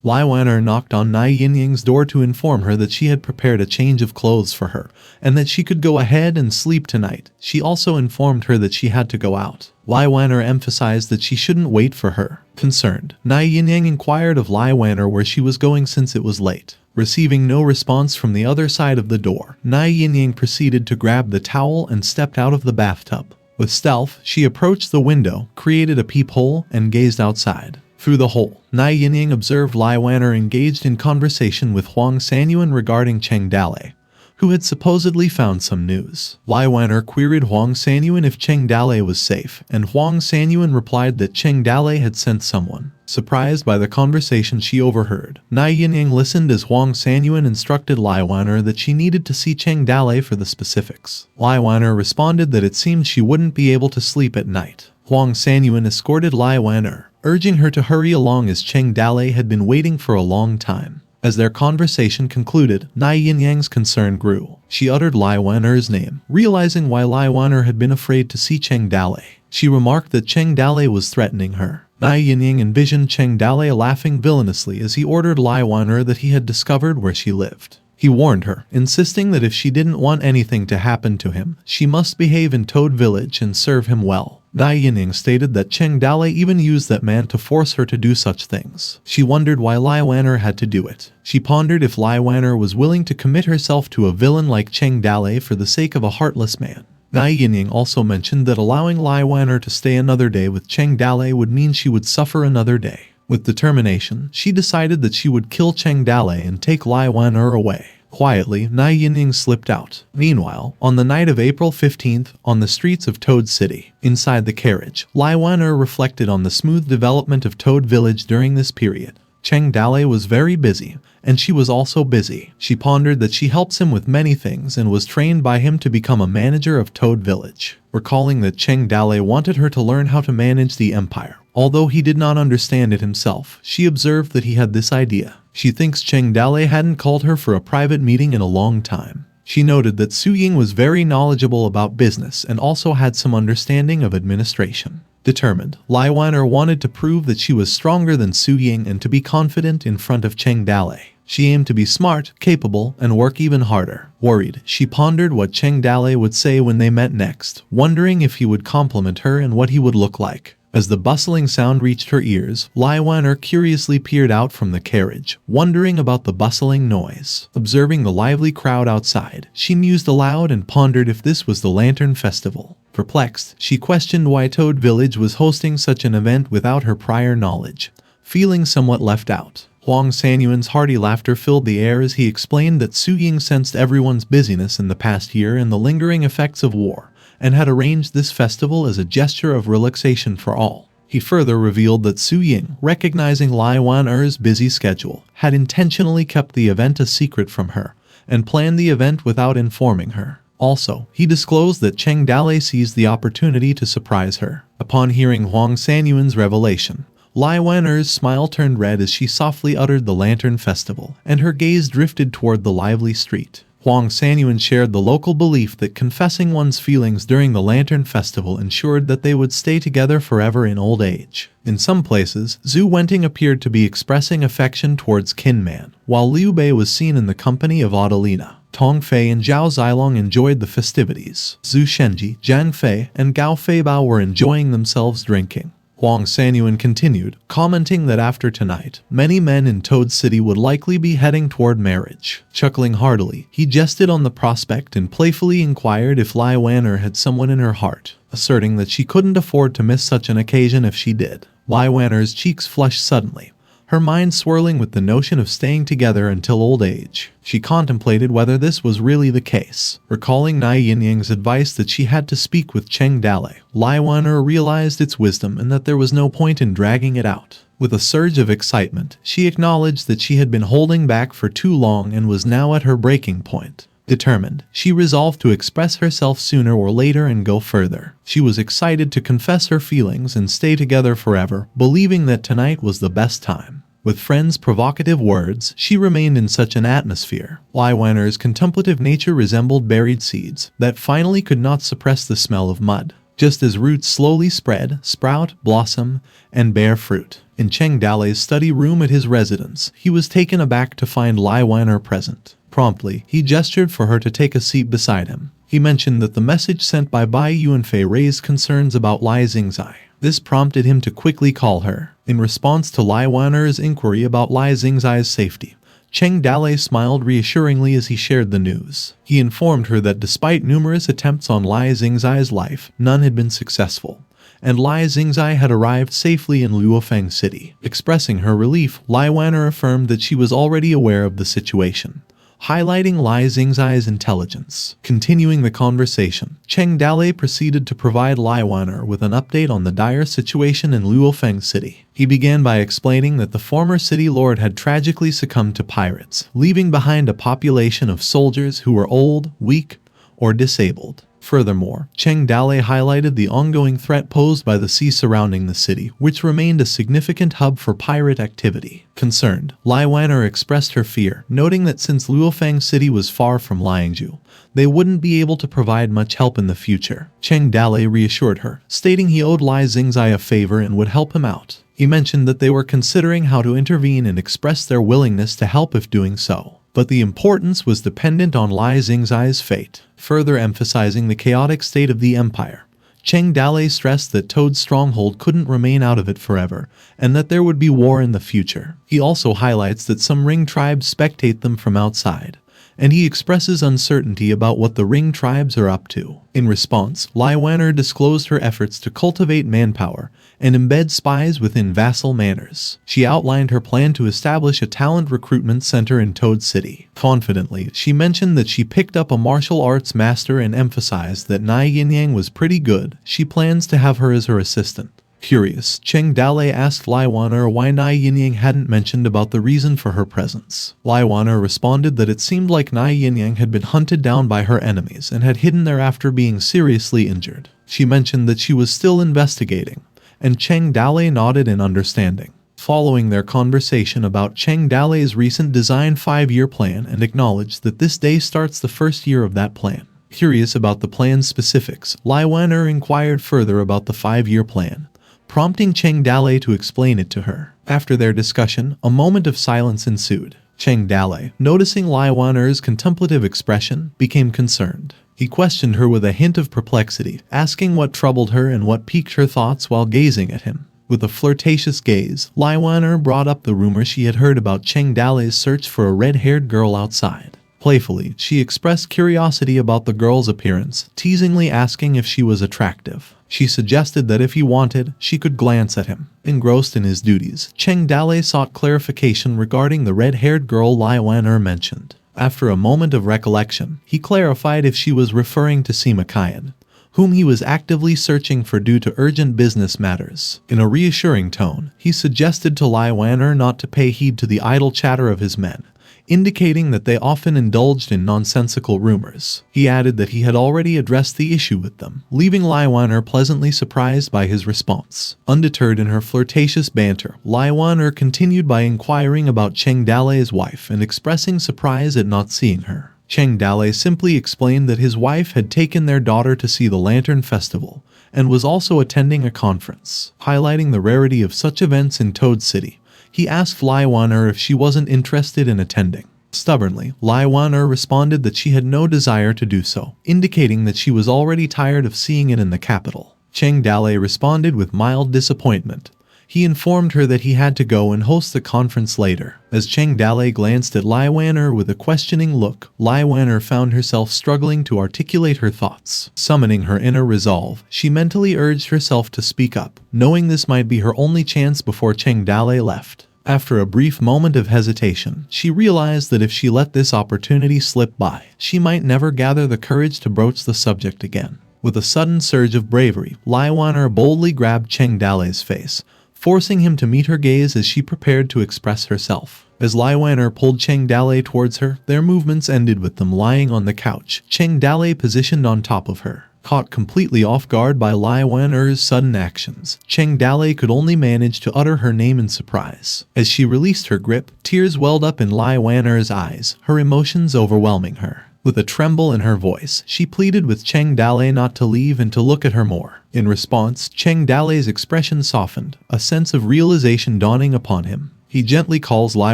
Lai Wan'er knocked on Yinyang's door to inform her that she had prepared a change of clothes for her, and that she could go ahead and sleep tonight. She also informed her that she had to go out. Lai Wan'er emphasized that she shouldn't wait for her. Concerned, Yinyang inquired of Lai Wan'er where she was going since it was late. Receiving no response from the other side of the door, Yinyang proceeded to grab the towel and stepped out of the bathtub. With stealth, she approached the window, created a peephole, and gazed outside. Through the hole, Yinyang observed Lai Wan'er engaged in conversation with Huang Sanyuan regarding Cheng Dalei, who had supposedly found some news. Lai Wan'er queried Huang Sanyuan if Cheng Dalei was safe, and Huang Sanyuan replied that Cheng Dalei had sent someone. Surprised by the conversation she overheard, Yinyang listened as Huang Sanyuan instructed Lai Wan'er that she needed to see Cheng Dalei for the specifics. Lai Wan'er responded that it seemed she wouldn't be able to sleep at night. Huang Sanyuan escorted Lai Wan'er, urging her to hurry along as Cheng Dalei had been waiting for a long time. As their conversation concluded, Yinyang's concern grew. She uttered Lai Wan'er's name, realizing why Lai Wan'er had been afraid to see Cheng Dalei. She remarked that Cheng Dalei was threatening her. Yinyang envisioned Cheng Dalei laughing villainously as he ordered Lai Wan'er that he had discovered where she lived. He warned her, insisting that if she didn't want anything to happen to him, she must behave in Toad Village and serve him well. Yinyang stated that Cheng Dalei even used that man to force her to do such things. She wondered why Lai Wan'er had to do it. She pondered if Lai Wan'er was willing to commit herself to a villain like Cheng Dalei for the sake of a heartless man. Yinyang also mentioned that allowing Lai Wan'er to stay another day with Cheng Dalei would mean she would suffer another day. With determination, she decided that she would kill Cheng Dalei and take Lai Wan'er away. Quietly, Yinyang slipped out. Meanwhile, on the night of April 15th, on the streets of Toad City, inside the carriage, Lai Wan'er reflected on the smooth development of Toad Village during this period. Cheng Dalei was very busy, and she was also busy. She pondered that she helps him with many things and was trained by him to become a manager of Toad Village. Recalling that Cheng Dalei wanted her to learn how to manage the empire. Although he did not understand it himself, she observed that he had this idea. She thinks Cheng Dalei hadn't called her for a private meeting in a long time. She noted that Su Ying was very knowledgeable about business and also had some understanding of administration. Determined, Lai Wan'er wanted to prove that she was stronger than Su Ying and to be confident in front of Cheng Dalei. She aimed to be smart, capable, and work even harder. Worried, she pondered what Cheng Dalei would say when they met next, wondering if he would compliment her and what he would look like. As the bustling sound reached her ears, Lai Wan'er curiously peered out from the carriage, wondering about the bustling noise. Observing the lively crowd outside, she mused aloud and pondered if this was the Lantern Festival. Perplexed, she questioned why Toad Village was hosting such an event without her prior knowledge. Feeling somewhat left out, Huang Sanyuan's hearty laughter filled the air as he explained that Su Ying sensed everyone's busyness in the past year and the lingering effects of war, and had arranged this festival as a gesture of relaxation for all. He further revealed that Su Ying, recognizing Lai Wan'er's busy schedule, had intentionally kept the event a secret from her, and planned the event without informing her. Also, he disclosed that Cheng Dalei seized the opportunity to surprise her. Upon hearing Huang Sanyuan's revelation, Lai Wan'er's smile turned red as she softly uttered the Lantern Festival, and her gaze drifted toward the lively street. Huang Sanyuan shared the local belief that confessing one's feelings during the Lantern Festival ensured that they would stay together forever in old age. In some places, Zhu Wenting appeared to be expressing affection towards Kinman, while Liu Bei was seen in the company of Adelina. Tong Fei and Zhao Zilong enjoyed the festivities. Zhu Shenji, Zhang Fei, and Gao Feibao were enjoying themselves drinking. Huang Sanyuan continued, commenting that after tonight, many men in Toad City would likely be heading toward marriage. Chuckling heartily, he jested on the prospect and playfully inquired if Lai Wan'er had someone in her heart, asserting that she couldn't afford to miss such an occasion if she did. Lai Wan'er's cheeks flushed suddenly, her mind swirling with the notion of staying together until old age. She contemplated whether this was really the case. Recalling Yinyang's advice that she had to speak with Cheng Dalei, Lai Wan'er realized its wisdom and that there was no point in dragging it out. With a surge of excitement, she acknowledged that she had been holding back for too long and was now at her breaking point. Determined, she resolved to express herself sooner or later and go further. She was excited to confess her feelings and stay together forever, believing that tonight was the best time. With friends' provocative words, she remained in such an atmosphere. Lai Wan'er's contemplative nature resembled buried seeds that finally could not suppress the smell of mud. just as roots slowly spread, sprout, blossom, and bear fruit. In Cheng Dalei's study room at his residence, he was taken aback to find Lai Wan'er present. Promptly, he gestured for her to take a seat beside him. He mentioned that the message sent by Bai Yuanfei raised concerns about Lai Xingzai. This prompted him to quickly call her. In response to Lai Wan'er's inquiry about Lai Xingzai's safety, Cheng Dalei smiled reassuringly as he shared the news. He informed her that despite numerous attempts on Lai Xingzai's life, none had been successful, and Lai Xingzai had arrived safely in Luo Fang City. Expressing her relief, Lai Wan'er affirmed that she was already aware of the situation, highlighting Lai Xingzai's intelligence. Continuing the conversation, Cheng Dalei proceeded to provide Lai Wan'er with an update on the dire situation in Luo Fang City. He began by explaining that the former city lord had tragically succumbed to pirates, leaving behind a population of soldiers who were old, weak, or disabled. Furthermore, Cheng Dalei highlighted the ongoing threat posed by the sea surrounding the city, which remained a significant hub for pirate activity. Concerned, Lai Wan'er expressed her fear, noting that since Luofang City was far from Liangzhu, they wouldn't be able to provide much help in the future. Cheng Dalei reassured her, stating he owed Lai Xingzai a favor and would help him out. He mentioned that they were considering how to intervene and expressed their willingness to help if doing so, but the importance was dependent on Lai Xingzai's fate. Further emphasizing the chaotic state of the empire, Cheng Dalei stressed that Toad's stronghold couldn't remain out of it forever, and that there would be war in the future. He also highlights that some Ring tribes spectate them from outside, and he expresses uncertainty about what the Ring tribes are up to. In response, Lai Wan'er disclosed her efforts to cultivate manpower and embed spies within vassal manors. She outlined her plan to establish a talent recruitment center in Toad City. Confidently, she mentioned that she picked up a martial arts master and emphasized that Yinyang was pretty good. She plans to have her as her assistant. Curious, Cheng Dalei asked Lai Wan'er why Yinyang hadn't mentioned about the reason for her presence. Lai Wan'er responded that it seemed like Yinyang had been hunted down by her enemies and had hidden there after being seriously injured. She mentioned that she was still investigating, and Cheng Dalei nodded in understanding. Following their conversation about Cheng Dalei's recent design 5-year plan and acknowledged that this day starts the first year of that plan. Curious about the plan's specifics, Lai Wan'er inquired further about the 5-year plan, prompting Cheng Dalei to explain it to her. After their discussion, a moment of silence ensued. Cheng Dalei, noticing Lai Wan'er's contemplative expression, became concerned. He questioned her with a hint of perplexity, asking what troubled her and what piqued her thoughts while gazing at him. With a flirtatious gaze, Lai Wan'er brought up the rumor she had heard about Cheng Dalei's search for a red-haired girl outside. Playfully, she expressed curiosity about the girl's appearance, teasingly asking if she was attractive. She suggested that if he wanted, she could glance at him. Engrossed in his duties, Cheng Dalei sought clarification regarding the red-haired girl Lai Wan'er mentioned. After a moment of recollection, he clarified if she was referring to Sima Qian, whom he was actively searching for due to urgent business matters. In a reassuring tone, he suggested to Lai Wan'er not to pay heed to the idle chatter of his men, indicating that they often indulged in nonsensical rumors. He added that he had already addressed the issue with them, leaving Lai Wan'er pleasantly surprised by his response. Undeterred in her flirtatious banter, Lai Wan'er continued by inquiring about Cheng Dalei's wife and expressing surprise at not seeing her. Cheng Dalei simply explained that his wife had taken their daughter to see the Lantern Festival and was also attending a conference. Highlighting the rarity of such events in Toad City, he asked Lai Wan'er if she wasn't interested in attending. Stubbornly, Lai Wan'er responded that she had no desire to do so, indicating that she was already tired of seeing it in the capital. Cheng Dalei responded with mild disappointment. He informed her that he had to go and host the conference later. As Cheng Dalei glanced at Lai Wan'er with a questioning look, Lai Wan'er found herself struggling to articulate her thoughts. Summoning her inner resolve, she mentally urged herself to speak up, knowing this might be her only chance before Cheng Dalei left. After a brief moment of hesitation, she realized that if she let this opportunity slip by, she might never gather the courage to broach the subject again. With a sudden surge of bravery, Lai Wan'er boldly grabbed Cheng Dalei's face, forcing him to meet her gaze as she prepared to express herself. As Lai Wan'er pulled Cheng Dalei towards her, their movements ended with them lying on the couch, Cheng Dalei positioned on top of her. Caught completely off guard by Lai Wan'er's sudden actions, Cheng Dalei could only manage to utter her name in surprise. As she released her grip, tears welled up in Lai Wan'er's eyes, her emotions overwhelming her. With a tremble in her voice, she pleaded with Cheng Dalei not to leave and to look at her more. In response, Cheng Dalei's expression softened, a sense of realization dawning upon him. He gently calls Lai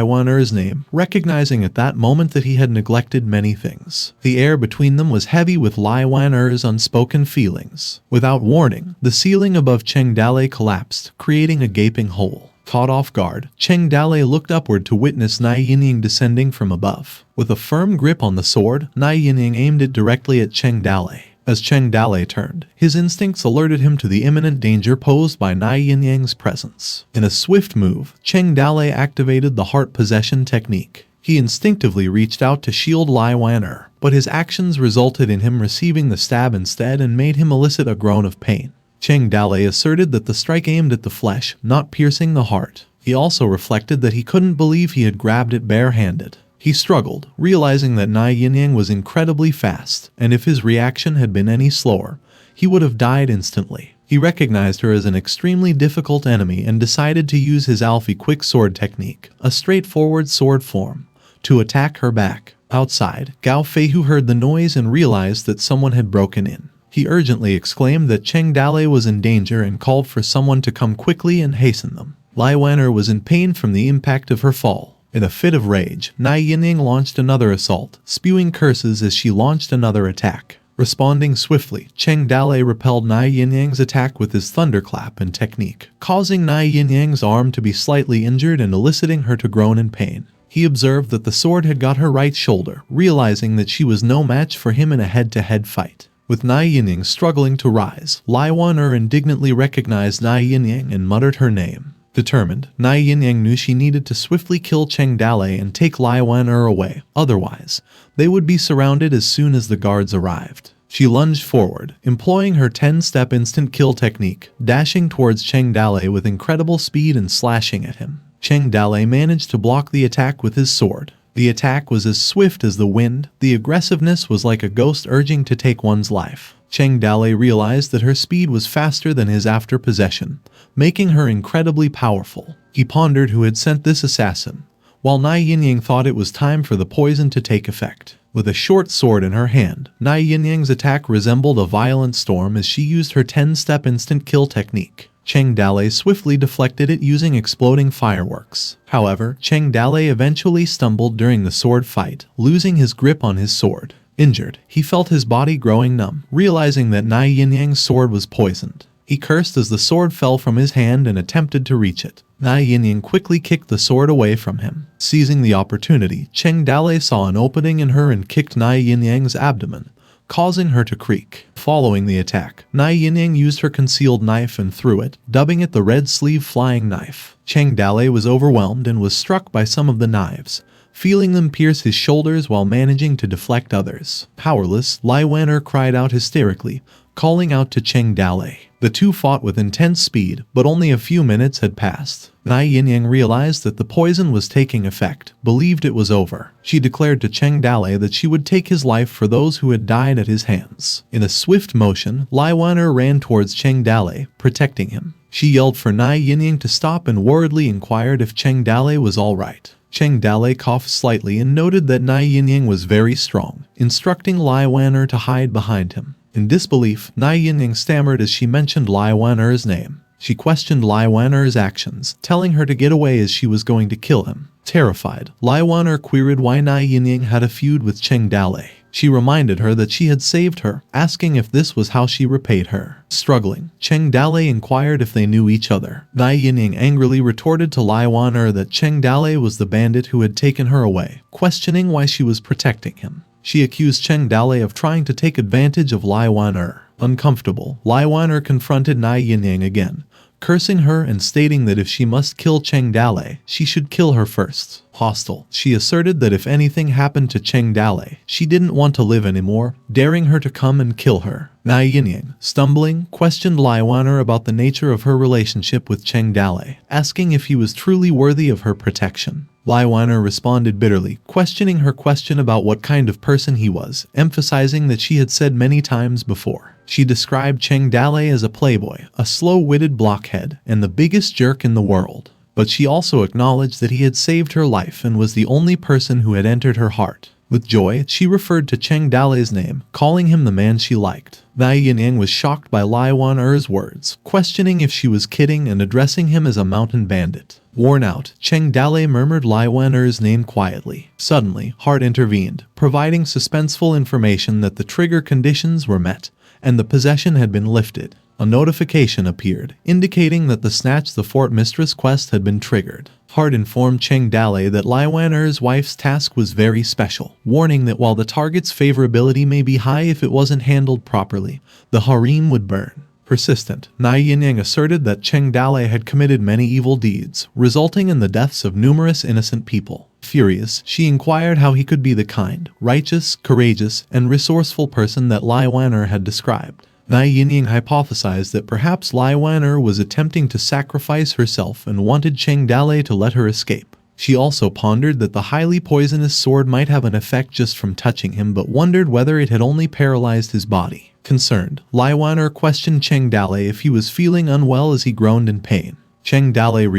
Wan'er's name, recognizing at that moment that he had neglected many things. The air between them was heavy with Lai Wan'er's unspoken feelings. Without warning, the ceiling above Cheng Dalei collapsed, creating a gaping hole. Caught off guard, Cheng Dalei looked upward to witness Nai Yinyang descending from above. With a firm grip on the sword, Nai Yinyang aimed it directly at Cheng Dalei. As Cheng Dalei turned, his instincts alerted him to the imminent danger posed by Nai Yinyang's presence. In a swift move, Cheng Dalei activated the heart possession technique. He instinctively reached out to shield Lai Wan'er, but his actions resulted in him receiving the stab instead and made him elicit a groan of pain. Cheng Dalei asserted that the strike aimed at the flesh, not piercing the heart. He also reflected that he couldn't believe he had grabbed it bare-handed. He struggled, realizing that Nai Yinyang was incredibly fast, and if his reaction had been any slower, he would have died instantly. He recognized her as an extremely difficult enemy and decided to use his Alfie quick sword technique, a straightforward sword form, to attack her back. Outside, Gao Feihu heard the noise and realized that someone had broken in. He urgently exclaimed that Cheng Dalei was in danger and called for someone to come quickly and hasten them. Lai Wan'er was in pain from the impact of her fall. In a fit of rage, Nai Yinyang launched another assault, spewing curses as she launched another attack. Responding swiftly, Cheng Dalei repelled Nai Yinyang's attack with his thunderclap and technique, causing Nai Yinyang's arm to be slightly injured and eliciting her to groan in pain. He observed that the sword had got her right shoulder, realizing that she was no match for him in a head-to-head fight. With Nai Yinyang struggling to rise, Lai Wan'er indignantly recognized Nai Yinyang and muttered her name. Determined, Nai Yinyang knew she needed to swiftly kill Cheng Dalei and take Lai Wan'er away, otherwise, they would be surrounded as soon as the guards arrived. She lunged forward, employing her 10-step instant kill technique, dashing towards Cheng Dalei with incredible speed and slashing at him. Cheng Dalei managed to block the attack with his sword. The attack was as swift as the wind, the aggressiveness was like a ghost urging to take one's life. Cheng Dalei realized that her speed was faster than his after possession, making her incredibly powerful. He pondered who had sent this assassin, while Nai Yinyang thought it was time for the poison to take effect. With a short sword in her hand, Nai Yinyang's attack resembled a violent storm as she used her 10-step instant kill technique. Cheng Dalei swiftly deflected it using exploding fireworks. However, Cheng Dalei eventually stumbled during the sword fight, losing his grip on his sword. Injured, he felt his body growing numb, realizing that Nai Yinyang's sword was poisoned. He cursed as the sword fell from his hand and attempted to reach it. Nai Yinyang quickly kicked the sword away from him. Seizing the opportunity, Cheng Dalei saw an opening in her and kicked Nai Yinyang's abdomen, causing her to creak. Following the attack, Nai Yinyang used her concealed knife and threw it, dubbing it the Red Sleeve Flying Knife. Cheng Dalei was overwhelmed and was struck by some of the knives, feeling them pierce his shoulders while managing to deflect others. Powerless, Lai Wan'er cried out hysterically, calling out to Cheng Dalei. The two fought with intense speed, but only a few minutes had passed. Nai Yinyang realized that the poison was taking effect, believed it was over. She declared to Cheng Dalei that she would take his life for those who had died at his hands. In a swift motion, Lai Wan'er ran towards Cheng Dalei, protecting him. She yelled for Nai Yinyang to stop and worriedly inquired if Cheng Dalei was all right. Cheng Dalei coughed slightly and noted that Nai Yinyang was very strong, instructing Lai Wan'er to hide behind him. In disbelief, Nai Yinyang stammered as she mentioned Lai Wan'er's name. She questioned Lai Wan'er's actions, telling her to get away as she was going to kill him. Terrified, Lai Wan'er queried why Nai Yinyang had a feud with Cheng Dalei. She reminded her that she had saved her, asking if this was how she repaid her. Struggling, Cheng Dalei inquired if they knew each other. Nai Yinyang angrily retorted to Lai Wan'er that Cheng Dalei was the bandit who had taken her away, questioning why she was protecting him. She accused Cheng Dalei of trying to take advantage of Lai Wan'er. Uncomfortable, Lai Wan'er confronted Nai Yinyang again, cursing her and stating that if she must kill Cheng Dalei, she should kill her first. Hostile, she asserted that if anything happened to Cheng Dalei, she didn't want to live anymore, daring her to come and kill her. Nai Yinyang, stumbling, questioned Lai Wan'er about the nature of her relationship with Cheng Dalei, asking if he was truly worthy of her protection. Lai Wan'er responded bitterly, questioning her question about what kind of person he was, emphasizing that she had said many times before. She described Cheng Dalei as a playboy, a slow-witted blockhead, and the biggest jerk in the world. But she also acknowledged that he had saved her life and was the only person who had entered her heart. With joy, she referred to Cheng Dalei's name, calling him the man she liked. Yinyang was shocked by Lai Wan-er's words, questioning if she was kidding and addressing him as a mountain bandit. Worn out, Cheng Dalei murmured Lai Wan-er's name quietly. Suddenly, Hart intervened, providing suspenseful information that the trigger conditions were met, and the possession had been lifted. A notification appeared, indicating that the Snatch the Fort Mistress quest had been triggered. Hart informed Cheng Dalei that Lai Wan-er's wife's task was very special, warning that while the target's favorability may be high if it wasn't handled properly, the harem would burn. Persistent, Yinyang asserted that Cheng Dalei had committed many evil deeds, resulting in the deaths of numerous innocent people. Furious, she inquired how he could be the kind, righteous, courageous, and resourceful person that Lai Wan-er had described. Yinyang hypothesized that perhaps Lai Wan-er was attempting to sacrifice herself and wanted Cheng Dalei to let her escape. She also pondered that the highly poisonous sword might have an effect just from touching him, but wondered whether it had only paralyzed his body. Concerned, Lai Wan-er questioned Cheng Dalei if he was feeling unwell as he groaned in pain. Cheng Dalei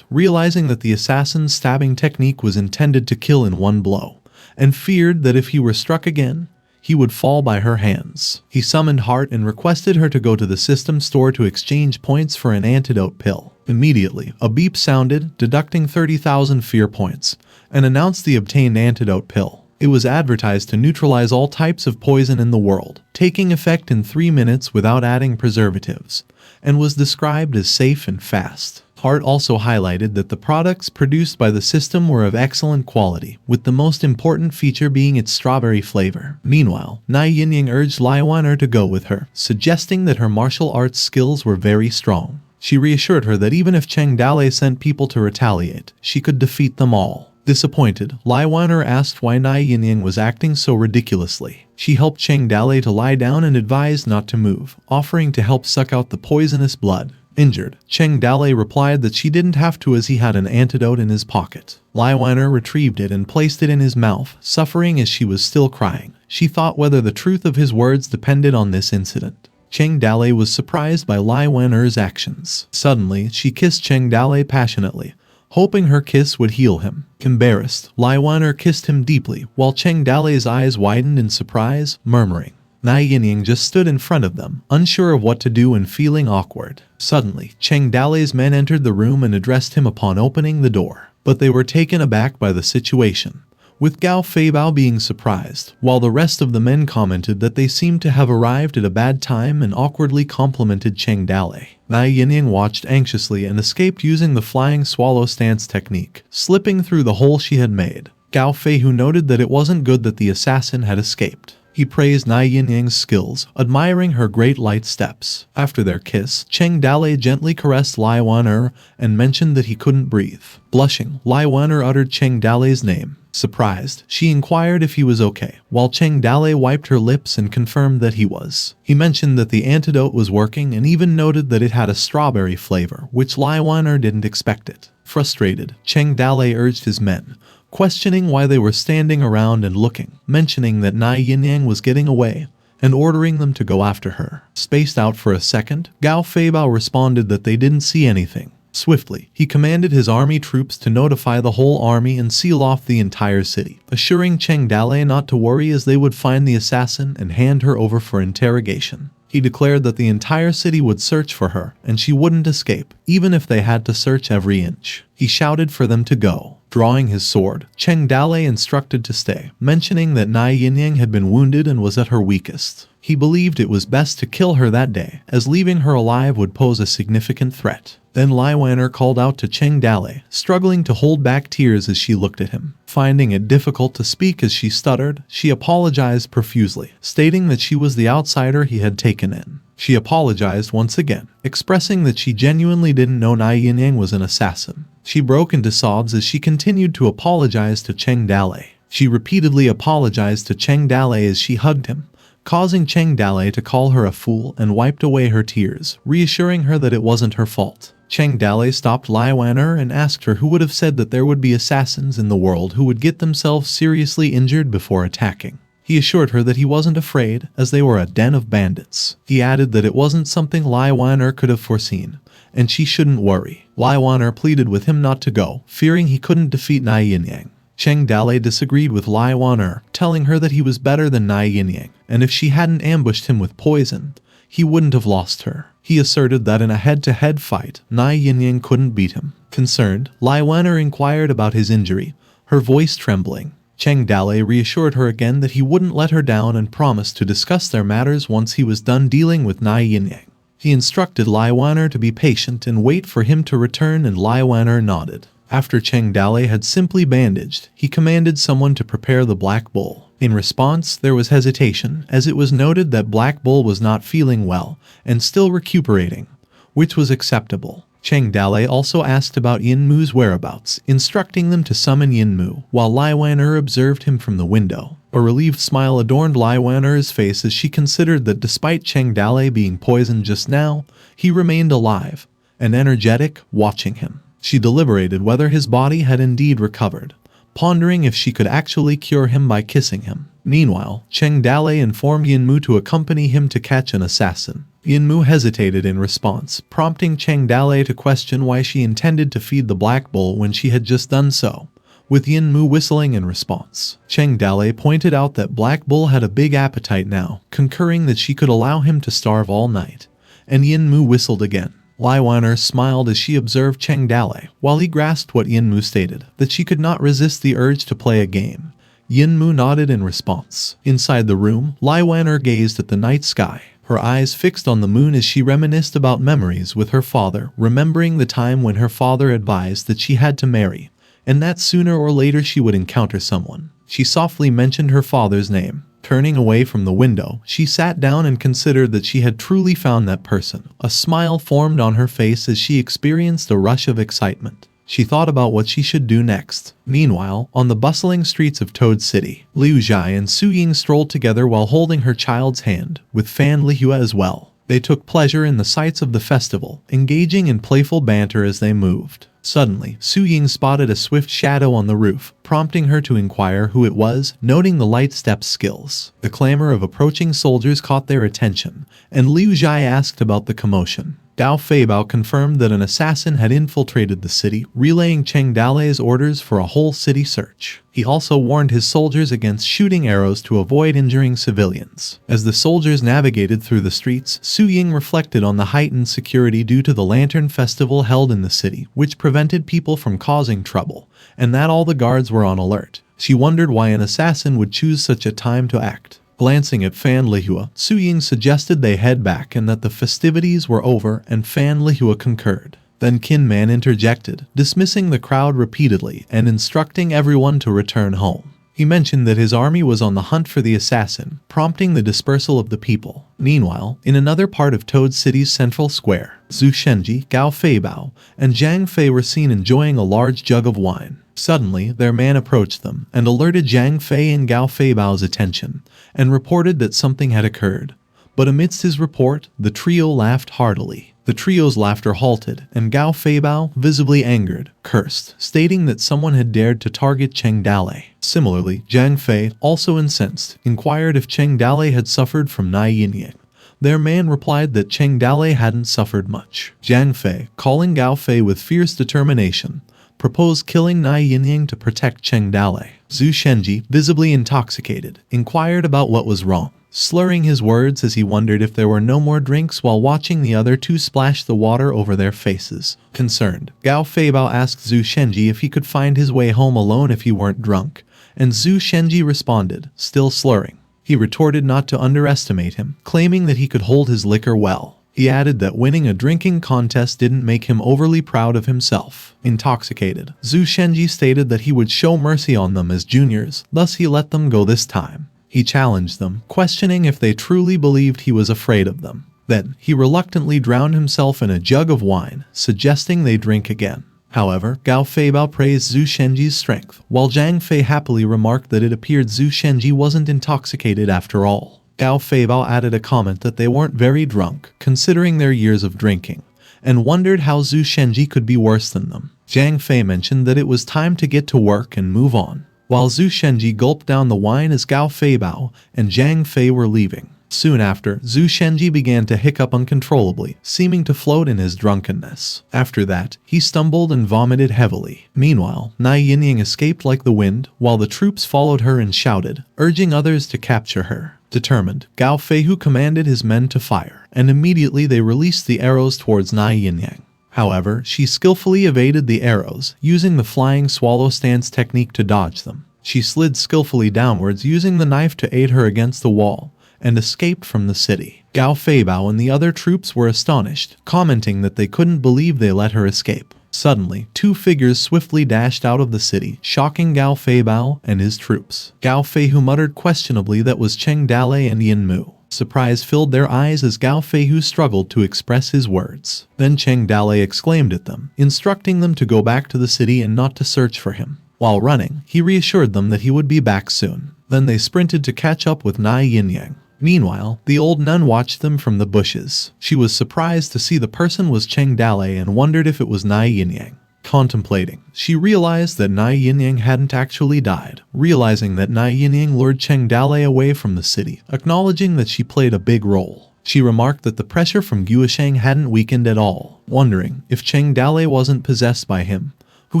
realizing that the assassin's stabbing technique was intended to kill in one blow, and feared that if he were struck again, he would fall by her hands. He summoned Hart and requested her to go to the system store to exchange points for an antidote pill. Immediately, a beep sounded, deducting 30,000 fear points, and announced the obtained antidote pill. It was advertised to neutralize all types of poison in the world, taking effect in 3 minutes without adding preservatives, and was described as safe and fast. Hart also highlighted that the products produced by the system were of excellent quality, with the most important feature being its strawberry flavor. Meanwhile, Yinyang urged Lai Wan-er to go with her, suggesting that her martial arts skills were very strong. She reassured her that even if Cheng Dalei sent people to retaliate, she could defeat them all. Disappointed, Lai Wan-er asked why Yinyang was acting so ridiculously. She helped Cheng Dalei to lie down and advised not to move, offering to help suck out the poisonous blood. Injured, Cheng Dalei replied that she didn't have to as he had an antidote in his pocket. Lai Wan-er retrieved it and placed it in his mouth, suffering as she was still crying. She thought whether the truth of his words depended on this incident. Cheng Dalei was surprised by Lai Wan-er's actions. Suddenly, she kissed Cheng Dalei passionately, hoping her kiss would heal him. Embarrassed, Lai Wan-er kissed him deeply, while Cheng Dalei's eyes widened in surprise, murmuring. Yinyang just stood in front of them, unsure of what to do and feeling awkward. Suddenly, Cheng Dalei's men entered the room and addressed him upon opening the door. But they were taken aback by the situation, with Gao Feibao being surprised, while the rest of the men commented that they seemed to have arrived at a bad time and awkwardly complimented Cheng Dalei. Yinyang watched anxiously and escaped using the flying swallow stance technique, slipping through the hole she had made. Gao Fei, who noted that it wasn't good that the assassin had escaped. He praised Yinyang's skills, admiring her great light steps. After their kiss, Cheng Dalei gently caressed Lai Wan-er and mentioned that he couldn't breathe. Blushing, Lai Wan-er uttered Cheng Dalei's name. Surprised, she inquired if he was okay, while Cheng Dalei wiped her lips and confirmed that he was. He mentioned that the antidote was working and even noted that it had a strawberry flavor, which Lai Wan-er didn't expect it. Frustrated, Cheng Dalei urged his men, questioning why they were standing around and looking, mentioning that Yinyang was getting away, and ordering them to go after her. Spaced out for a second, Gao Feibao responded that they didn't see anything. Swiftly, he commanded his army troops to notify the whole army and seal off the entire city, assuring Cheng Dalei not to worry as they would find the assassin and hand her over for interrogation. He declared that the entire city would search for her, and she wouldn't escape, even if they had to search every inch. He shouted for them to go. Drawing his sword, Cheng Dalei instructed to stay, mentioning that Yinyang had been wounded and was at her weakest. He believed it was best to kill her that day, as leaving her alive would pose a significant threat. Then Lai Wan-er called out to Cheng Dalei, struggling to hold back tears as she looked at him. Finding it difficult to speak as she stuttered, she apologized profusely, stating that she was the outsider he had taken in. She apologized once again, expressing that she genuinely didn't know Yinyang was an assassin. She broke into sobs as she continued to apologize to Cheng Dalei. She repeatedly apologized to Cheng Dalei as she hugged him, causing Cheng Dalei to call her a fool and wiped away her tears, reassuring her that it wasn't her fault. Cheng Dalei stopped Lai Wan-er and asked her who would have said that there would be assassins in the world who would get themselves seriously injured before attacking. He assured her that he wasn't afraid, as they were a den of bandits. He added that it wasn't something Lai Wan-er could have foreseen, and she shouldn't worry. Lai Wan-er pleaded with him not to go, fearing he couldn't defeat Yinyang. Cheng Dalei disagreed with Lai Wan'er, telling her that he was better than Nai Yinyang, and if she hadn't ambushed him with poison, he wouldn't have lost her. He asserted that in a head-to-head fight, Nai Yinyang couldn't beat him. Concerned, Lai Wan'er inquired about his injury, her voice trembling. Cheng Dalei reassured her again that he wouldn't let her down and promised to discuss their matters once he was done dealing with Nai Yinyang. He instructed Lai Wan'er to be patient and wait for him to return, and Lai Wan'er nodded. After Cheng Dalei had simply bandaged, he commanded someone to prepare the Black Bull. In response, there was hesitation, as it was noted that Black Bull was not feeling well and still recuperating, which was acceptable. Cheng Dalei also asked about Yin Mu's whereabouts, instructing them to summon Yin Mu, while Lai Wan'er observed him from the window. A relieved smile adorned Lai Wan'er's face as she considered that despite Cheng Dalei being poisoned just now, he remained alive and energetic, watching him. She deliberated whether his body had indeed recovered, pondering if she could actually cure him by kissing him. Meanwhile, Cheng Dalei informed Yin Mu to accompany him to catch an assassin. Yin Mu hesitated in response, prompting Cheng Dalei to question why she intended to feed the Black Bull when she had just done so, with Yin Mu whistling in response. Cheng Dalei pointed out that Black Bull had a big appetite now, concurring that she could allow him to starve all night, and Yin Mu whistled again. Lai Wan'er smiled as she observed Cheng Dalei, while he grasped what Yin Mu stated, that she could not resist the urge to play a game. Yin Mu nodded in response. Inside the room, Lai Wan'er gazed at the night sky, her eyes fixed on the moon as she reminisced about memories with her father, remembering the time when her father advised that she had to marry, and that sooner or later she would encounter someone. She softly mentioned her father's name. Turning away from the window, she sat down and considered that she had truly found that person. A smile formed on her face as she experienced a rush of excitement. She thought about what she should do next. Meanwhile, on the bustling streets of Toad City, Liu Zhai and Su Ying strolled together while holding her child's hand, with Fan Lihua as well. They took pleasure in the sights of the festival, engaging in playful banter as they moved. Suddenly, Su Ying spotted a swift shadow on the roof, prompting her to inquire who it was, noting the light step skills. The clamor of approaching soldiers caught their attention, and Liu Zhai asked about the commotion. Gao Feibao confirmed that an assassin had infiltrated the city, relaying Cheng Dalei's orders for a whole city search. He also warned his soldiers against shooting arrows to avoid injuring civilians. As the soldiers navigated through the streets, Su Ying reflected on the heightened security due to the Lantern Festival held in the city, which prevented people from causing trouble, and that all the guards were on alert. She wondered why an assassin would choose such a time to act. Glancing at Fan Lihua, Su Ying suggested they head back and that the festivities were over, and Fan Lihua concurred. Then Qin Man interjected, dismissing the crowd repeatedly and instructing everyone to return home. He mentioned that his army was on the hunt for the assassin, prompting the dispersal of the people. Meanwhile, in another part of Toad City's central square, Zhu Shenji, Gao Feibao, and Zhang Fei were seen enjoying a large jug of wine. Suddenly, their man approached them and alerted Zhang Fei and Gao Feibao's attention, and reported that something had occurred. But amidst his report, the trio laughed heartily. The trio's laughter halted, and Gao Feibao, visibly angered, cursed, stating that someone had dared to target Cheng Dalei. Similarly, Zhang Fei, also incensed, inquired if Cheng Dalei had suffered from Nai Yinyang. Their man replied that Cheng Dalei hadn't suffered much. Zhang Fei, calling Gao Fei with fierce determination, proposed killing Nai Yinyang to protect Cheng Dalei. Zhu Shenji, visibly intoxicated, inquired about what was wrong, slurring his words as he wondered if there were no more drinks while watching the other two splash the water over their faces. Concerned, Gao Feibao asked Zhu Shenji if he could find his way home alone if he weren't drunk, and Zhu Shenji responded, still slurring. He retorted not to underestimate him, claiming that he could hold his liquor well. He added that winning a drinking contest didn't make him overly proud of himself. Intoxicated, Zhu Shenji stated that he would show mercy on them as juniors, thus he let them go this time. He challenged them, questioning if they truly believed he was afraid of them. Then, he reluctantly drowned himself in a jug of wine, suggesting they drink again. However, Gao Feibao praised Zhu Shenji's strength, while Zhang Fei happily remarked that it appeared Zhu Shenji wasn't intoxicated after all. Gao Feibao added a comment that they weren't very drunk, considering their years of drinking, and wondered how Zhu Shenji could be worse than them. Zhang Fei mentioned that it was time to get to work and move on, while Zhu Shenji gulped down the wine as Gao Feibao and Zhang Fei were leaving. Soon after, Zhu Shenji began to hiccup uncontrollably, seeming to float in his drunkenness. After that, he stumbled and vomited heavily. Meanwhile, Nai Yinyang escaped like the wind, while the troops followed her and shouted, urging others to capture her. Determined, Gao Feihu commanded his men to fire, and immediately they released the arrows towards Nai Yinyang. However, she skillfully evaded the arrows, using the flying swallow stance technique to dodge them. She slid skillfully downwards using the knife to aid her against the wall, and escaped from the city. Gao Feibao and the other troops were astonished, commenting that they couldn't believe they let her escape. Suddenly, two figures swiftly dashed out of the city, shocking Gao Feibao and his troops. Gao Feihu muttered questionably that was Cheng Dalei and Yin. Surprise filled their eyes as Gao Feihu struggled to express his words. Then Cheng Dalei exclaimed at them, instructing them to go back to the city and not to search for him. While running, he reassured them that he would be back soon. Then they sprinted to catch up with Nai Yinyang. Meanwhile, the old nun watched them from the bushes. She was surprised to see the person was Cheng Dalei and wondered if it was Nai Yinyang. Contemplating, she realized that Nai Yinyang hadn't actually died. Realizing that Nai Yinyang lured Cheng Dalei away from the city, acknowledging that she played a big role. She remarked that the pressure from Guosheng hadn't weakened at all, wondering if Cheng Dalei wasn't possessed by him, who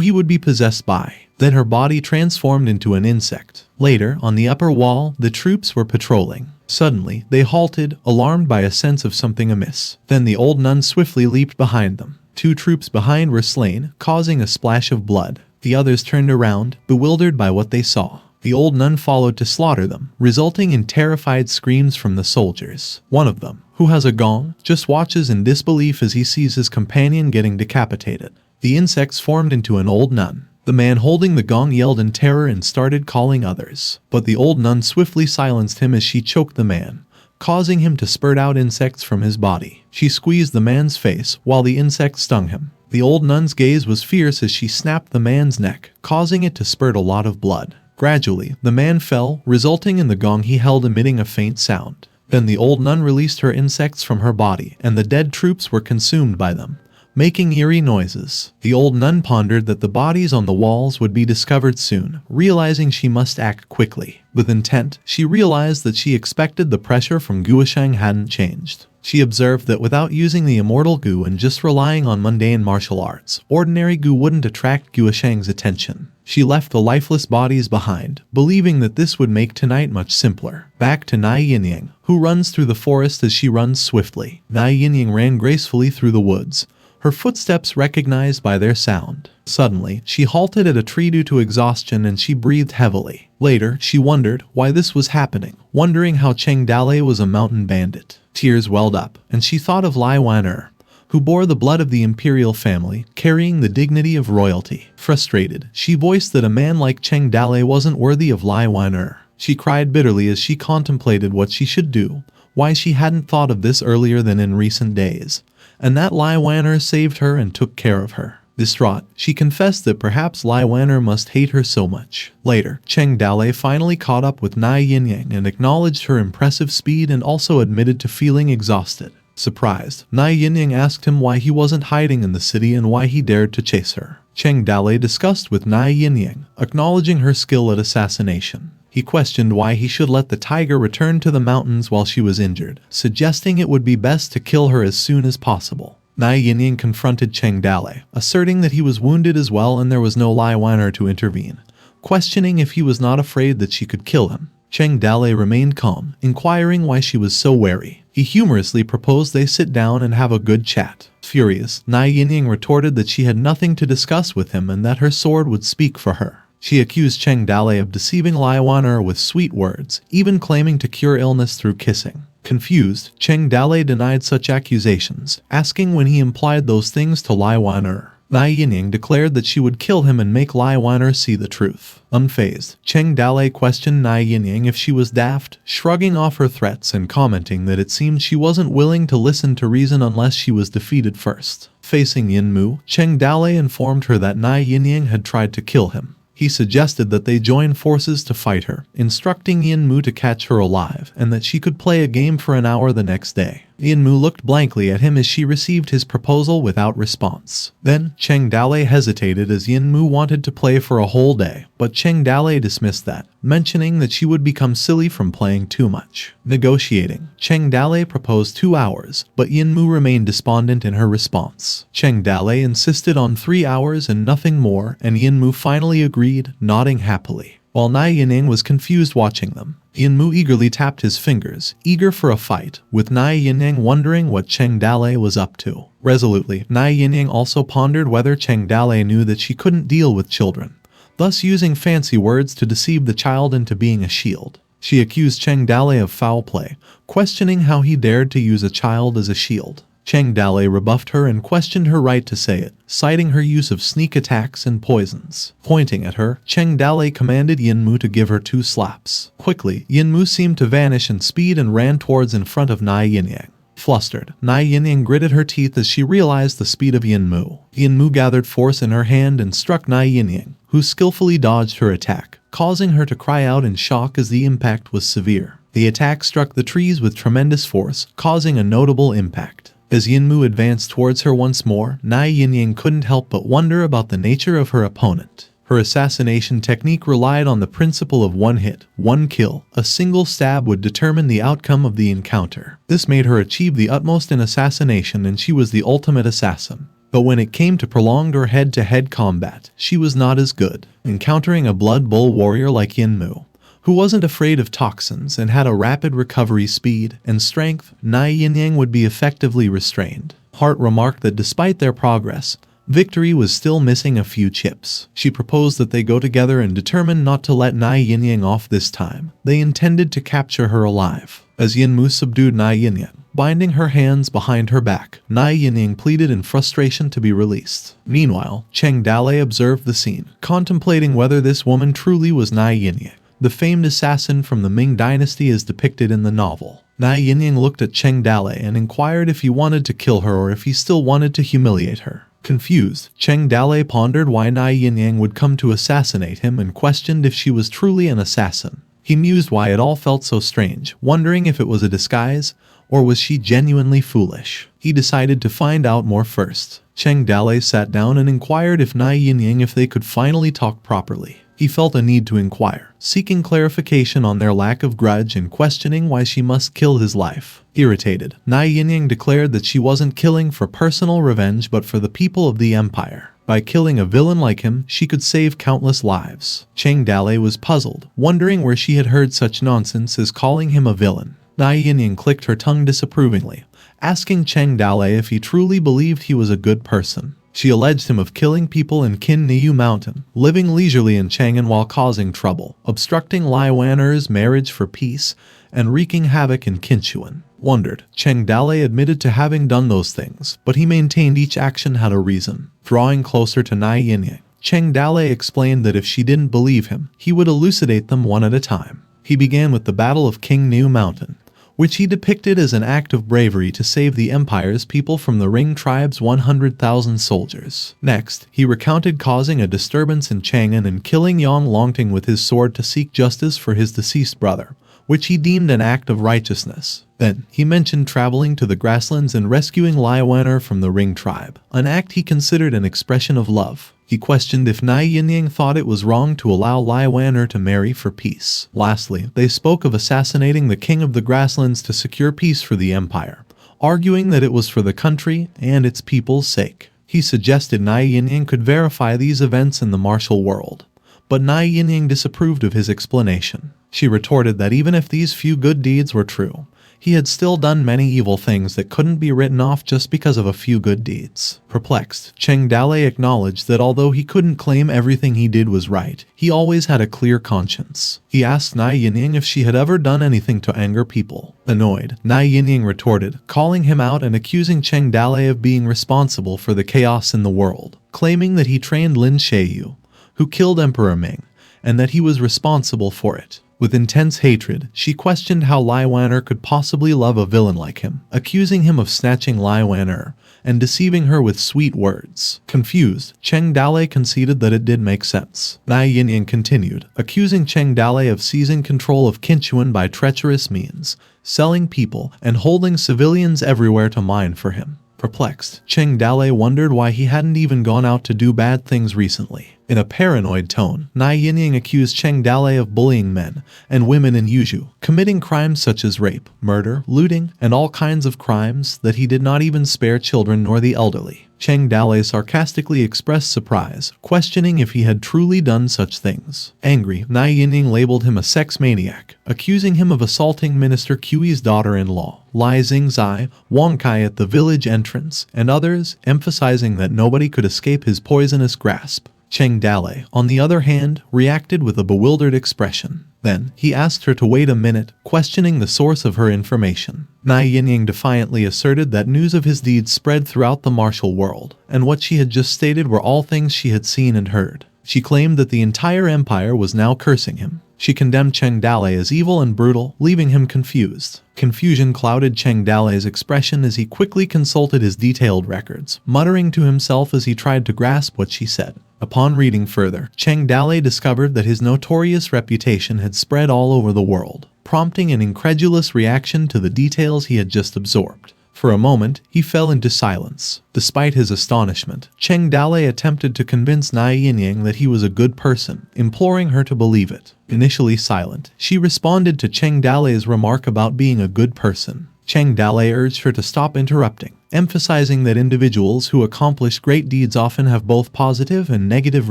he would be possessed by. Then her body transformed into an insect. Later, on the upper wall, the troops were patrolling. Suddenly, they halted, alarmed by a sense of something amiss. Then the old nun swiftly leaped behind them. Two troops behind were slain, causing a splash of blood. The others turned around, bewildered by what they saw. The old nun followed to slaughter them, resulting in terrified screams from the soldiers. One of them, who has a gong, just watches in disbelief as he sees his companion getting decapitated. The insects formed into an old nun. The man holding the gong yelled in terror and started calling others. But the old nun swiftly silenced him as she choked the man, causing him to spurt out insects from his body. She squeezed the man's face while the insects stung him. The old nun's gaze was fierce as she snapped the man's neck, causing it to spurt a lot of blood. Gradually, the man fell, resulting in the gong he held emitting a faint sound. Then the old nun released her insects from her body, and the dead troops were consumed by them, making eerie noises. The old nun pondered that the bodies on the walls would be discovered soon, realizing she must act quickly. With intent, she realized that she expected the pressure from Guosheng hadn't changed. She observed that without using the immortal Gu and just relying on mundane martial arts, ordinary Gu wouldn't attract Guosheng's attention. She left the lifeless bodies behind, believing that this would make tonight much simpler. Back to Nai Yinyang, who runs through the forest as she runs swiftly. Nai Yinyang ran gracefully through the woods, her footsteps recognized by their sound. Suddenly, she halted at a tree due to exhaustion and she breathed heavily. Later, she wondered why this was happening, wondering how Cheng Dalei was a mountain bandit. Tears welled up, and she thought of Lai Wan, who bore the blood of the imperial family, carrying the dignity of royalty. Frustrated, she voiced that a man like Cheng Dalei wasn't worthy of Lai Wan. She cried bitterly as she contemplated what she should do, why she hadn't thought of this earlier than in recent days, and that Lai Wan saved her and took care of her. Distraught, she confessed that perhaps Lai Wan must hate her so much. Later, Cheng Dalei finally caught up with Nai Yinyang and acknowledged her impressive speed and also admitted to feeling exhausted. Surprised, Nai Yinyang asked him why he wasn't hiding in the city and why he dared to chase her. Cheng Dalei discussed with Nai Yinyang, acknowledging her skill at assassination. He questioned why he should let the tiger return to the mountains while she was injured, suggesting it would be best to kill her as soon as possible. Nai Yinyang confronted Cheng Dalei, asserting that he was wounded as well and there was no Lai Wan to intervene, questioning if he was not afraid that she could kill him. Cheng Dalei remained calm, inquiring why she was so wary. He humorously proposed they sit down and have a good chat. Furious, Nai Yinyang retorted that she had nothing to discuss with him and that her sword would speak for her. She accused Cheng Dalei of deceiving Lai Wan with sweet words, even claiming to cure illness through kissing. Confused, Cheng Dalei denied such accusations, asking when he implied those things to Lai Wan. Nai Yinyang declared that she would kill him and make Lai Wan see the truth. Unfazed, Cheng Dalei questioned Nai Yinyang if she was daft, shrugging off her threats and commenting that it seemed she wasn't willing to listen to reason unless she was defeated first. Facing Yin, Cheng Dalei informed her that Nai Yinyang had tried to kill him. He suggested that they join forces to fight her, instructing Yin to catch her alive and that she could play a game for an hour the next day. Yinmu looked blankly at him as she received his proposal without response. Then, Cheng Dalei hesitated as Yinmu wanted to play for a whole day, but Cheng Dalei dismissed that, mentioning that she would become silly from playing too much. Negotiating, Cheng Dalei proposed 2 hours, but Yinmu remained despondent in her response. Cheng Dalei insisted on 3 hours and nothing more, and Yinmu finally agreed, nodding happily. While Yinyang was confused watching them, Yinmu eagerly tapped his fingers, eager for a fight, with Yinyang wondering what Cheng Dalei was up to. Resolutely, Yinyang also pondered whether Cheng Dalei knew that she couldn't deal with children, thus using fancy words to deceive the child into being a shield. She accused Cheng Dalei of foul play, questioning how he dared to use a child as a shield. Cheng Dalei rebuffed her and questioned her right to say it, citing her use of sneak attacks and poisons. Pointing at her, Cheng Dalei commanded Yinmu to give her 2 slaps. Quickly, Yinmu seemed to vanish in speed and ran towards in front of Yinyang. Flustered, Yinyang gritted her teeth as she realized the speed of Yinmu. Yinmu gathered force in her hand and struck Yinyang, who skillfully dodged her attack, causing her to cry out in shock as the impact was severe. The attack struck the trees with tremendous force, causing a notable impact. As Yinmu advanced towards her once more, Yinyang couldn't help but wonder about the nature of her opponent. Her assassination technique relied on the principle of 1 hit, 1 kill. A single stab would determine the outcome of the encounter. This made her achieve the utmost in assassination, and she was the ultimate assassin. But when it came to prolonged or head-to-head combat, she was not as good. Encountering a Blood Bowl warrior like Yinmu, who wasn't afraid of toxins and had a rapid recovery speed and strength, Yinyang would be effectively restrained. Hart remarked that despite their progress, victory was still missing a few chips. She proposed that they go together and determined not to let Yinyang off this time. They intended to capture her alive. As Yinmu subdued Yinyang, binding her hands behind her back, Yinyang pleaded in frustration to be released. Meanwhile, Cheng Dalei observed the scene, contemplating whether this woman truly was Yinyang, the famed assassin from the Ming dynasty as depicted in the novel. Yinyang looked at Cheng Dalei and inquired if he wanted to kill her or if he still wanted to humiliate her. Confused, Cheng Dalei pondered why Yinyang would come to assassinate him and questioned if she was truly an assassin. He mused why it all felt so strange, wondering if it was a disguise, or was she genuinely foolish. He decided to find out more first. Cheng Dalei sat down and inquired if Yinyang if they could finally talk properly. He felt a need to inquire, seeking clarification on their lack of grudge and questioning why she must kill his life. Irritated, Yinyang declared that she wasn't killing for personal revenge but for the people of the empire. By killing a villain like him, she could save countless lives. Cheng Dalei was puzzled, wondering where she had heard such nonsense as calling him a villain. Yinyang clicked her tongue disapprovingly, asking Cheng Dalei if he truly believed he was a good person. She alleged him of killing people in Kin Niu Mountain, living leisurely in Chang'an while causing trouble, obstructing Lai Wan'er's marriage for peace, and wreaking havoc in Qinchuan. Wondered, Cheng Dalei admitted to having done those things, but he maintained each action had a reason. Drawing closer to Yinyang, Cheng Dalei explained that if she didn't believe him, he would elucidate them one at a time. He began with the Battle of King Niu Mountain, which he depicted as an act of bravery to save the empire's people from the Ring tribe's 100,000 soldiers. Next, he recounted causing a disturbance in Chang'an and killing Yang Longting with his sword to seek justice for his deceased brother, which he deemed an act of righteousness. Then, he mentioned traveling to the grasslands and rescuing Lai Wan'er from the Ring tribe, an act he considered an expression of love. He questioned if Yinyang thought it was wrong to allow Lai Wan'er to marry for peace. Lastly, they spoke of assassinating the king of the grasslands to secure peace for the empire, arguing that it was for the country and its people's sake. He suggested Yinyang could verify these events in the martial world, but Yinyang disapproved of his explanation. She retorted that even if these few good deeds were true, he had still done many evil things that couldn't be written off just because of a few good deeds. Perplexed, Cheng Dalei acknowledged that although he couldn't claim everything he did was right, he always had a clear conscience. He asked Yinyang if she had ever done anything to anger people. Annoyed, Yinyang retorted, calling him out and accusing Cheng Dalei of being responsible for the chaos in the world, claiming that he trained Lin Sheyu, who killed Emperor Ming, and that he was responsible for it. With intense hatred, she questioned how Lai Wan'er could possibly love a villain like him, accusing him of snatching Lai Wan'er and deceiving her with sweet words. Confused, Cheng Dalei conceded that it did make sense. Yinyang continued, accusing Cheng Dalei of seizing control of Qinchuan by treacherous means, selling people, and holding civilians everywhere to mine for him. Perplexed, Cheng Dalei wondered why he hadn't even gone out to do bad things recently. In a paranoid tone, Yinyang accused Cheng Dalei of bullying men and women in Yuzhou, committing crimes such as rape, murder, looting, and all kinds of crimes that he did not even spare children nor the elderly. Cheng Dalei sarcastically expressed surprise, questioning if he had truly done such things. Angry, Yinyang labeled him a sex maniac, accusing him of assaulting Minister Qi's daughter-in-law, Lai Xingzai, Wang Kai at the village entrance, and others, emphasizing that nobody could escape his poisonous grasp. Cheng Dalei, on the other hand, reacted with a bewildered expression. Then, he asked her to wait a minute, questioning the source of her information. Yinyang defiantly asserted that news of his deeds spread throughout the martial world, and what she had just stated were all things she had seen and heard. She claimed that the entire empire was now cursing him. She condemned Cheng Dalei as evil and brutal, leaving him confused. Confusion clouded Cheng Dalei's expression as he quickly consulted his detailed records, muttering to himself as he tried to grasp what she said. Upon reading further, Cheng Dalei discovered that his notorious reputation had spread all over the world, prompting an incredulous reaction to the details he had just absorbed. For a moment, he fell into silence. Despite his astonishment, Cheng Dalei attempted to convince Yinyang that he was a good person, imploring her to believe it. Initially silent, she responded to Cheng Dalei's remark about being a good person. Cheng Dalei urged her to stop interrupting, emphasizing that individuals who accomplish great deeds often have both positive and negative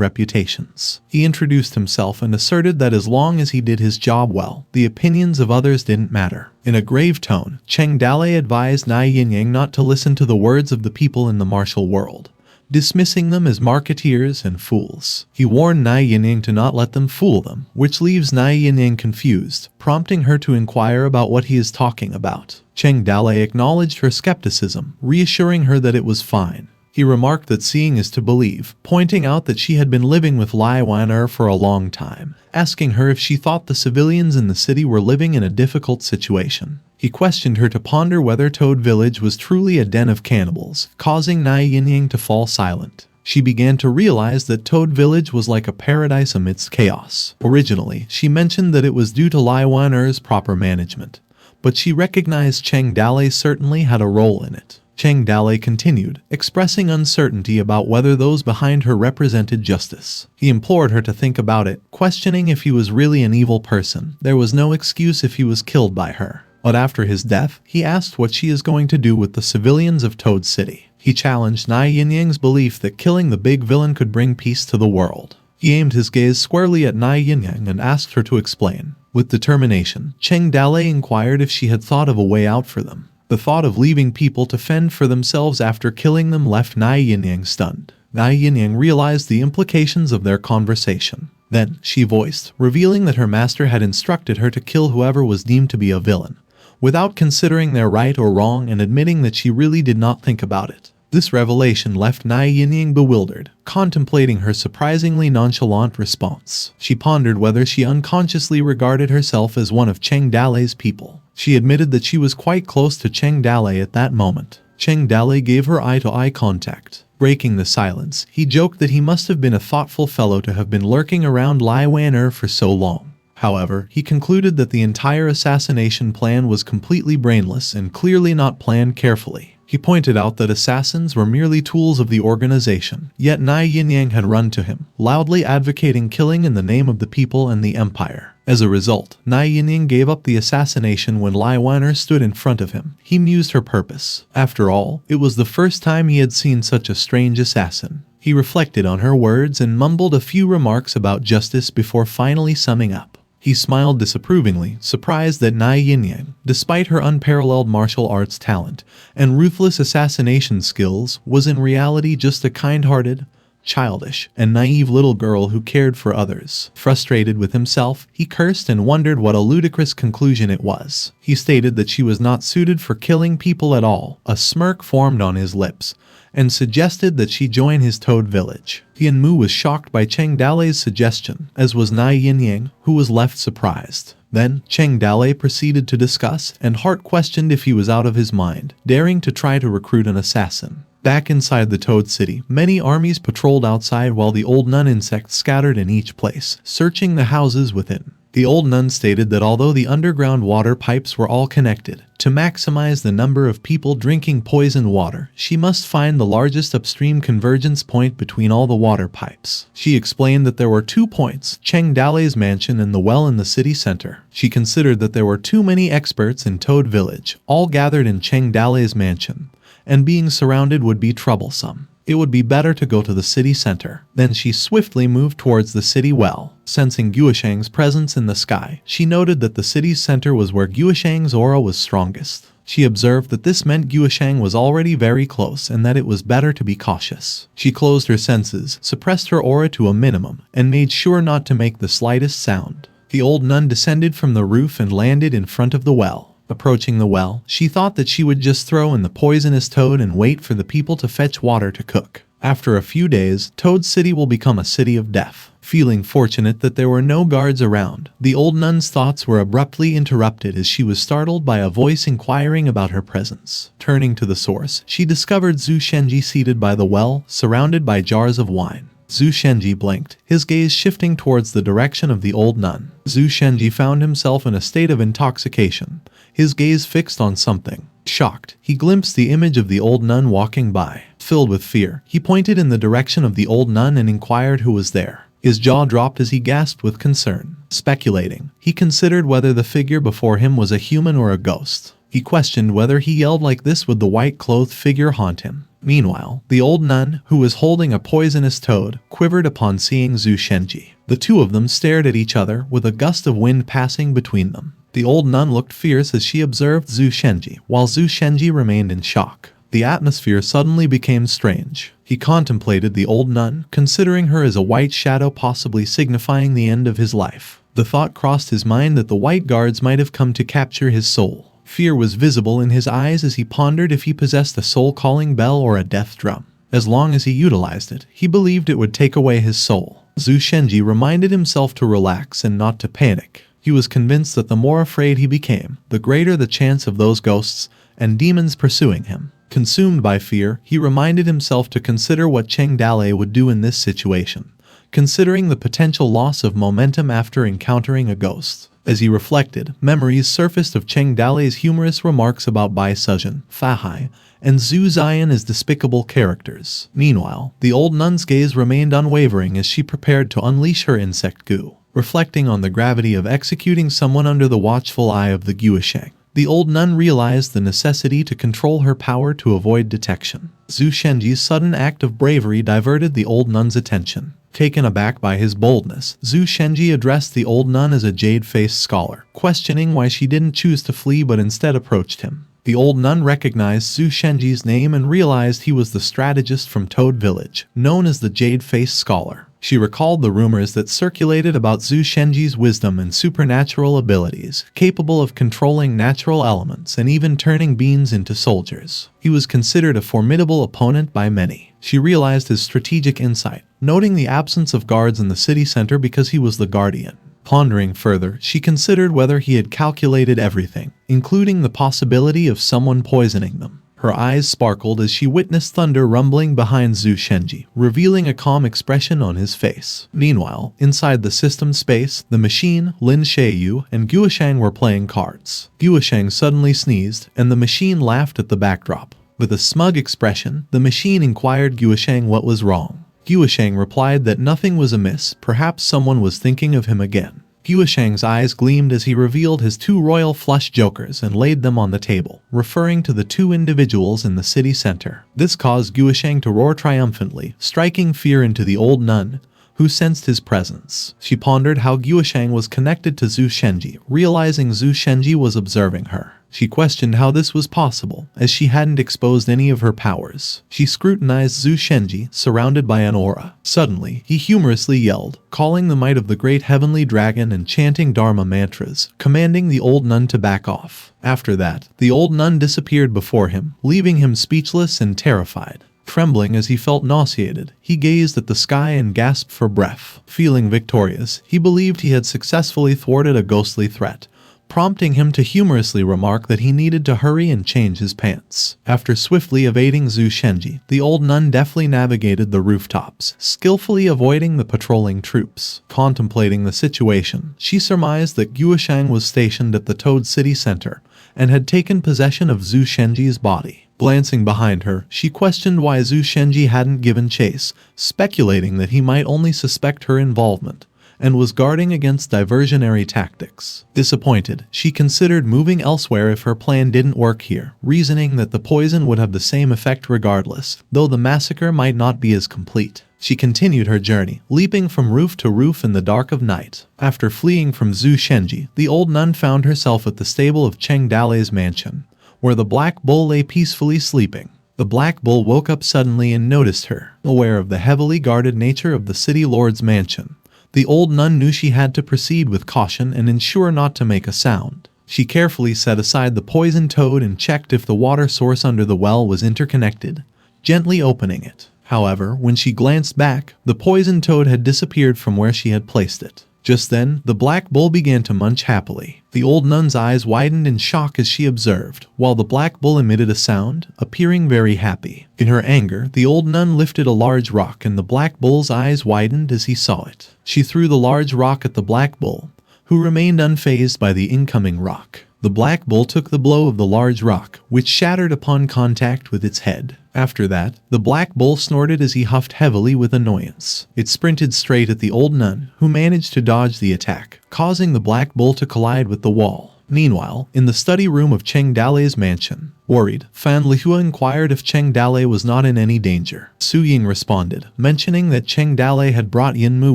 reputations. He introduced himself and asserted that as long as he did his job well, the opinions of others didn't matter. In a grave tone, Cheng Dalei advised Yinyang not to listen to the words of the people in the martial world, dismissing them as marketeers and fools. He warned Yinyang to not let them fool them, which leaves Yinyang confused, prompting her to inquire about what he is talking about. Cheng Dalei acknowledged her skepticism, reassuring her that it was fine. He remarked that seeing is to believe, pointing out that she had been living with Lai Waner for a long time, asking her if she thought the civilians in the city were living in a difficult situation. He questioned her to ponder whether Toad Village was truly a den of cannibals, causing Yinyang to fall silent. She began to realize that Toad Village was like a paradise amidst chaos. Originally, she mentioned that it was due to Lai Waner's proper management, but she recognized Cheng Dalei certainly had a role in it. Cheng Dalei continued, expressing uncertainty about whether those behind her represented justice. He implored her to think about it, questioning if he was really an evil person. There was no excuse if he was killed by her. But after his death, he asked what she is going to do with the civilians of Toad City. He challenged Yinyang's belief that killing the big villain could bring peace to the world. He aimed his gaze squarely at Yinyang and asked her to explain. With determination, Cheng Dalei inquired if she had thought of a way out for them. The thought of leaving people to fend for themselves after killing them left Yinyang stunned. Yinyang realized the implications of their conversation. Then, she voiced, revealing that her master had instructed her to kill whoever was deemed to be a villain, without considering their right or wrong and admitting that she really did not think about it. This revelation left Yinyang bewildered, contemplating her surprisingly nonchalant response. She pondered whether she unconsciously regarded herself as one of Cheng Dalei's people. She admitted that she was quite close to Cheng Dalei at that moment. Cheng Dalei gave her eye-to-eye contact. Breaking the silence, he joked that he must have been a thoughtful fellow to have been lurking around Lai Waner for so long. However, he concluded that the entire assassination plan was completely brainless and clearly not planned carefully. He pointed out that assassins were merely tools of the organization, yet Yinyang had run to him, loudly advocating killing in the name of the people and the empire. As a result, Yinyang gave up the assassination when Lai Waner stood in front of him. He mused her purpose. After all, it was the first time he had seen such a strange assassin. He reflected on her words and mumbled a few remarks about justice before finally summing up. He smiled disapprovingly, surprised that Yinyang, despite her unparalleled martial arts talent and ruthless assassination skills, was in reality just a kind-hearted, childish, and naive little girl who cared for others. Frustrated with himself, he cursed and wondered what a ludicrous conclusion it was. He stated that she was not suited for killing people at all. A smirk formed on his lips, and suggested that she join his Toad Village. Mu was shocked by Cheng Dalei's suggestion, as was Yinyang, who was left surprised. Then, Cheng Dalei proceeded to discuss, and Hart questioned if he was out of his mind, daring to try to recruit an assassin. Back inside the Toad City, many armies patrolled outside while the old nun insects scattered in each place, searching the houses within. The old nun stated that although the underground water pipes were all connected, to maximize the number of people drinking poisoned water, she must find the largest upstream convergence point between all the water pipes. She explained that there were 2 points, Cheng Dalei's mansion and the well in the city center. She considered that there were too many experts in Toad Village, all gathered in Cheng Dalei's mansion, and being surrounded would be troublesome. It would be better to go to the city center. Then she swiftly moved towards the city well. Sensing Guoshang's presence in the sky, she noted that the city's center was where Guoshang's aura was strongest. She observed that this meant Guoshang was already very close and that it was better to be cautious. She closed her senses, suppressed her aura to a minimum, and made sure not to make the slightest sound. The old nun descended from the roof and landed in front of the well. Approaching the well, she thought that she would just throw in the poisonous toad and wait for the people to fetch water to cook. After a few days, Toad City will become a city of death. Feeling fortunate that there were no guards around, the old nun's thoughts were abruptly interrupted as she was startled by a voice inquiring about her presence. Turning to the source, she discovered Zhu Shenji seated by the well, surrounded by jars of wine. Zhu Shenji blinked, his gaze shifting towards the direction of the old nun. Zhu Shenji found himself in a state of intoxication, his gaze fixed on something. Shocked, he glimpsed the image of the old nun walking by. Filled with fear, he pointed in the direction of the old nun and inquired who was there. His jaw dropped as he gasped with concern. Speculating, he considered whether the figure before him was a human or a ghost. He questioned whether he yelled like this would the white-clothed figure haunt him. Meanwhile, the old nun, who was holding a poisonous toad, quivered upon seeing Zhu Shenji. The two of them stared at each other, with a gust of wind passing between them. The old nun looked fierce as she observed Zhu Shenji, while Zhu Shenji remained in shock. The atmosphere suddenly became strange. He contemplated the old nun, considering her as a white shadow possibly signifying the end of his life. The thought crossed his mind that the white guards might have come to capture his soul. Fear was visible in his eyes as he pondered if he possessed a soul-calling bell or a death drum. As long as he utilized it, he believed it would take away his soul. Zhu Shenji reminded himself to relax and not to panic. He was convinced that the more afraid he became, the greater the chance of those ghosts and demons pursuing him. Consumed by fear, he reminded himself to consider what Cheng Dalei would do in this situation, considering the potential loss of momentum after encountering a ghost. As he reflected, memories surfaced of Cheng Dalei's humorous remarks about Bai Suzhen, Fahai, and Zhu Ziyan as despicable characters. Meanwhile, the old nun's gaze remained unwavering as she prepared to unleash her insect goo. Reflecting on the gravity of executing someone under the watchful eye of the Guosheng, the old nun realized the necessity to control her power to avoid detection. Zhu Shenji's sudden act of bravery diverted the old nun's attention. Taken aback by his boldness, Zhu Shenji addressed the old nun as a jade-faced scholar, questioning why she didn't choose to flee but instead approached him. The old nun recognized Zhu Shenji's name and realized he was the strategist from Toad Village, known as the Jade-Faced Scholar. She recalled the rumors that circulated about Zhu Shenji's wisdom and supernatural abilities, capable of controlling natural elements and even turning beings into soldiers. He was considered a formidable opponent by many. She realized his strategic insight, noting the absence of guards in the city center because he was the guardian. Pondering further, she considered whether he had calculated everything, including the possibility of someone poisoning them. Her eyes sparkled as she witnessed thunder rumbling behind Zhu Shenji, revealing a calm expression on his face. Meanwhile, inside the system space, the machine, Lin Sheiyu, and Guoshang were playing cards. Guoshang suddenly sneezed, and the machine laughed at the backdrop. With a smug expression, the machine inquired Guoshang what was wrong. Guoshang replied that nothing was amiss, perhaps someone was thinking of him again. Guoshang's eyes gleamed as he revealed his 2 royal flush jokers and laid them on the table, referring to the 2 individuals in the city center. This caused Guoshang to roar triumphantly, striking fear into the old nun, who sensed his presence. She pondered how Guoshang was connected to Zhu Shenji, realizing Zhu Shenji was observing her. She questioned how this was possible, as she hadn't exposed any of her powers. She scrutinized Zhu Shenji, surrounded by an aura. Suddenly, he humorously yelled, calling the might of the great heavenly dragon and chanting Dharma mantras, commanding the old nun to back off. After that, the old nun disappeared before him, leaving him speechless and terrified. Trembling as he felt nauseated, he gazed at the sky and gasped for breath. Feeling victorious, he believed he had successfully thwarted a ghostly threat, prompting him to humorously remark that he needed to hurry and change his pants. After swiftly evading Zhu Shenji, the old nun deftly navigated the rooftops, skillfully avoiding the patrolling troops. Contemplating the situation, she surmised that Guoshang was stationed at the Toad City Center and had taken possession of Zhu Shenji's body. Glancing behind her, she questioned why Zhu Shenji hadn't given chase, speculating that he might only suspect her involvement and was guarding against diversionary tactics. Disappointed, she considered moving elsewhere if her plan didn't work here, reasoning that the poison would have the same effect regardless, though the massacre might not be as complete. She continued her journey, leaping from roof to roof in the dark of night. After fleeing from Zhu Shenji, the old nun found herself at the stable of Cheng Dalei's mansion, where the black bull lay peacefully sleeping. The black bull woke up suddenly and noticed her. Aware of the heavily guarded nature of the city lord's mansion, the old nun knew she had to proceed with caution and ensure not to make a sound. She carefully set aside the poisoned toad and checked if the water source under the well was interconnected, gently opening it. However, when she glanced back, the poisoned toad had disappeared from where she had placed it. Just then, the black bull began to munch happily. The old nun's eyes widened in shock as she observed, while the black bull emitted a sound, appearing very happy. In her anger, the old nun lifted a large rock and the black bull's eyes widened as he saw it. She threw the large rock at the black bull, who remained unfazed by the incoming rock. The black bull took the blow of the large rock, which shattered upon contact with its head. After that, the black bull snorted as he huffed heavily with annoyance. It sprinted straight at the old nun, who managed to dodge the attack, causing the black bull to collide with the wall. Meanwhile, in the study room of Cheng Dalei's mansion, worried, Fan Lihua inquired if Cheng Dalei was not in any danger. Su Ying responded, mentioning that Cheng Dalei had brought Yinmu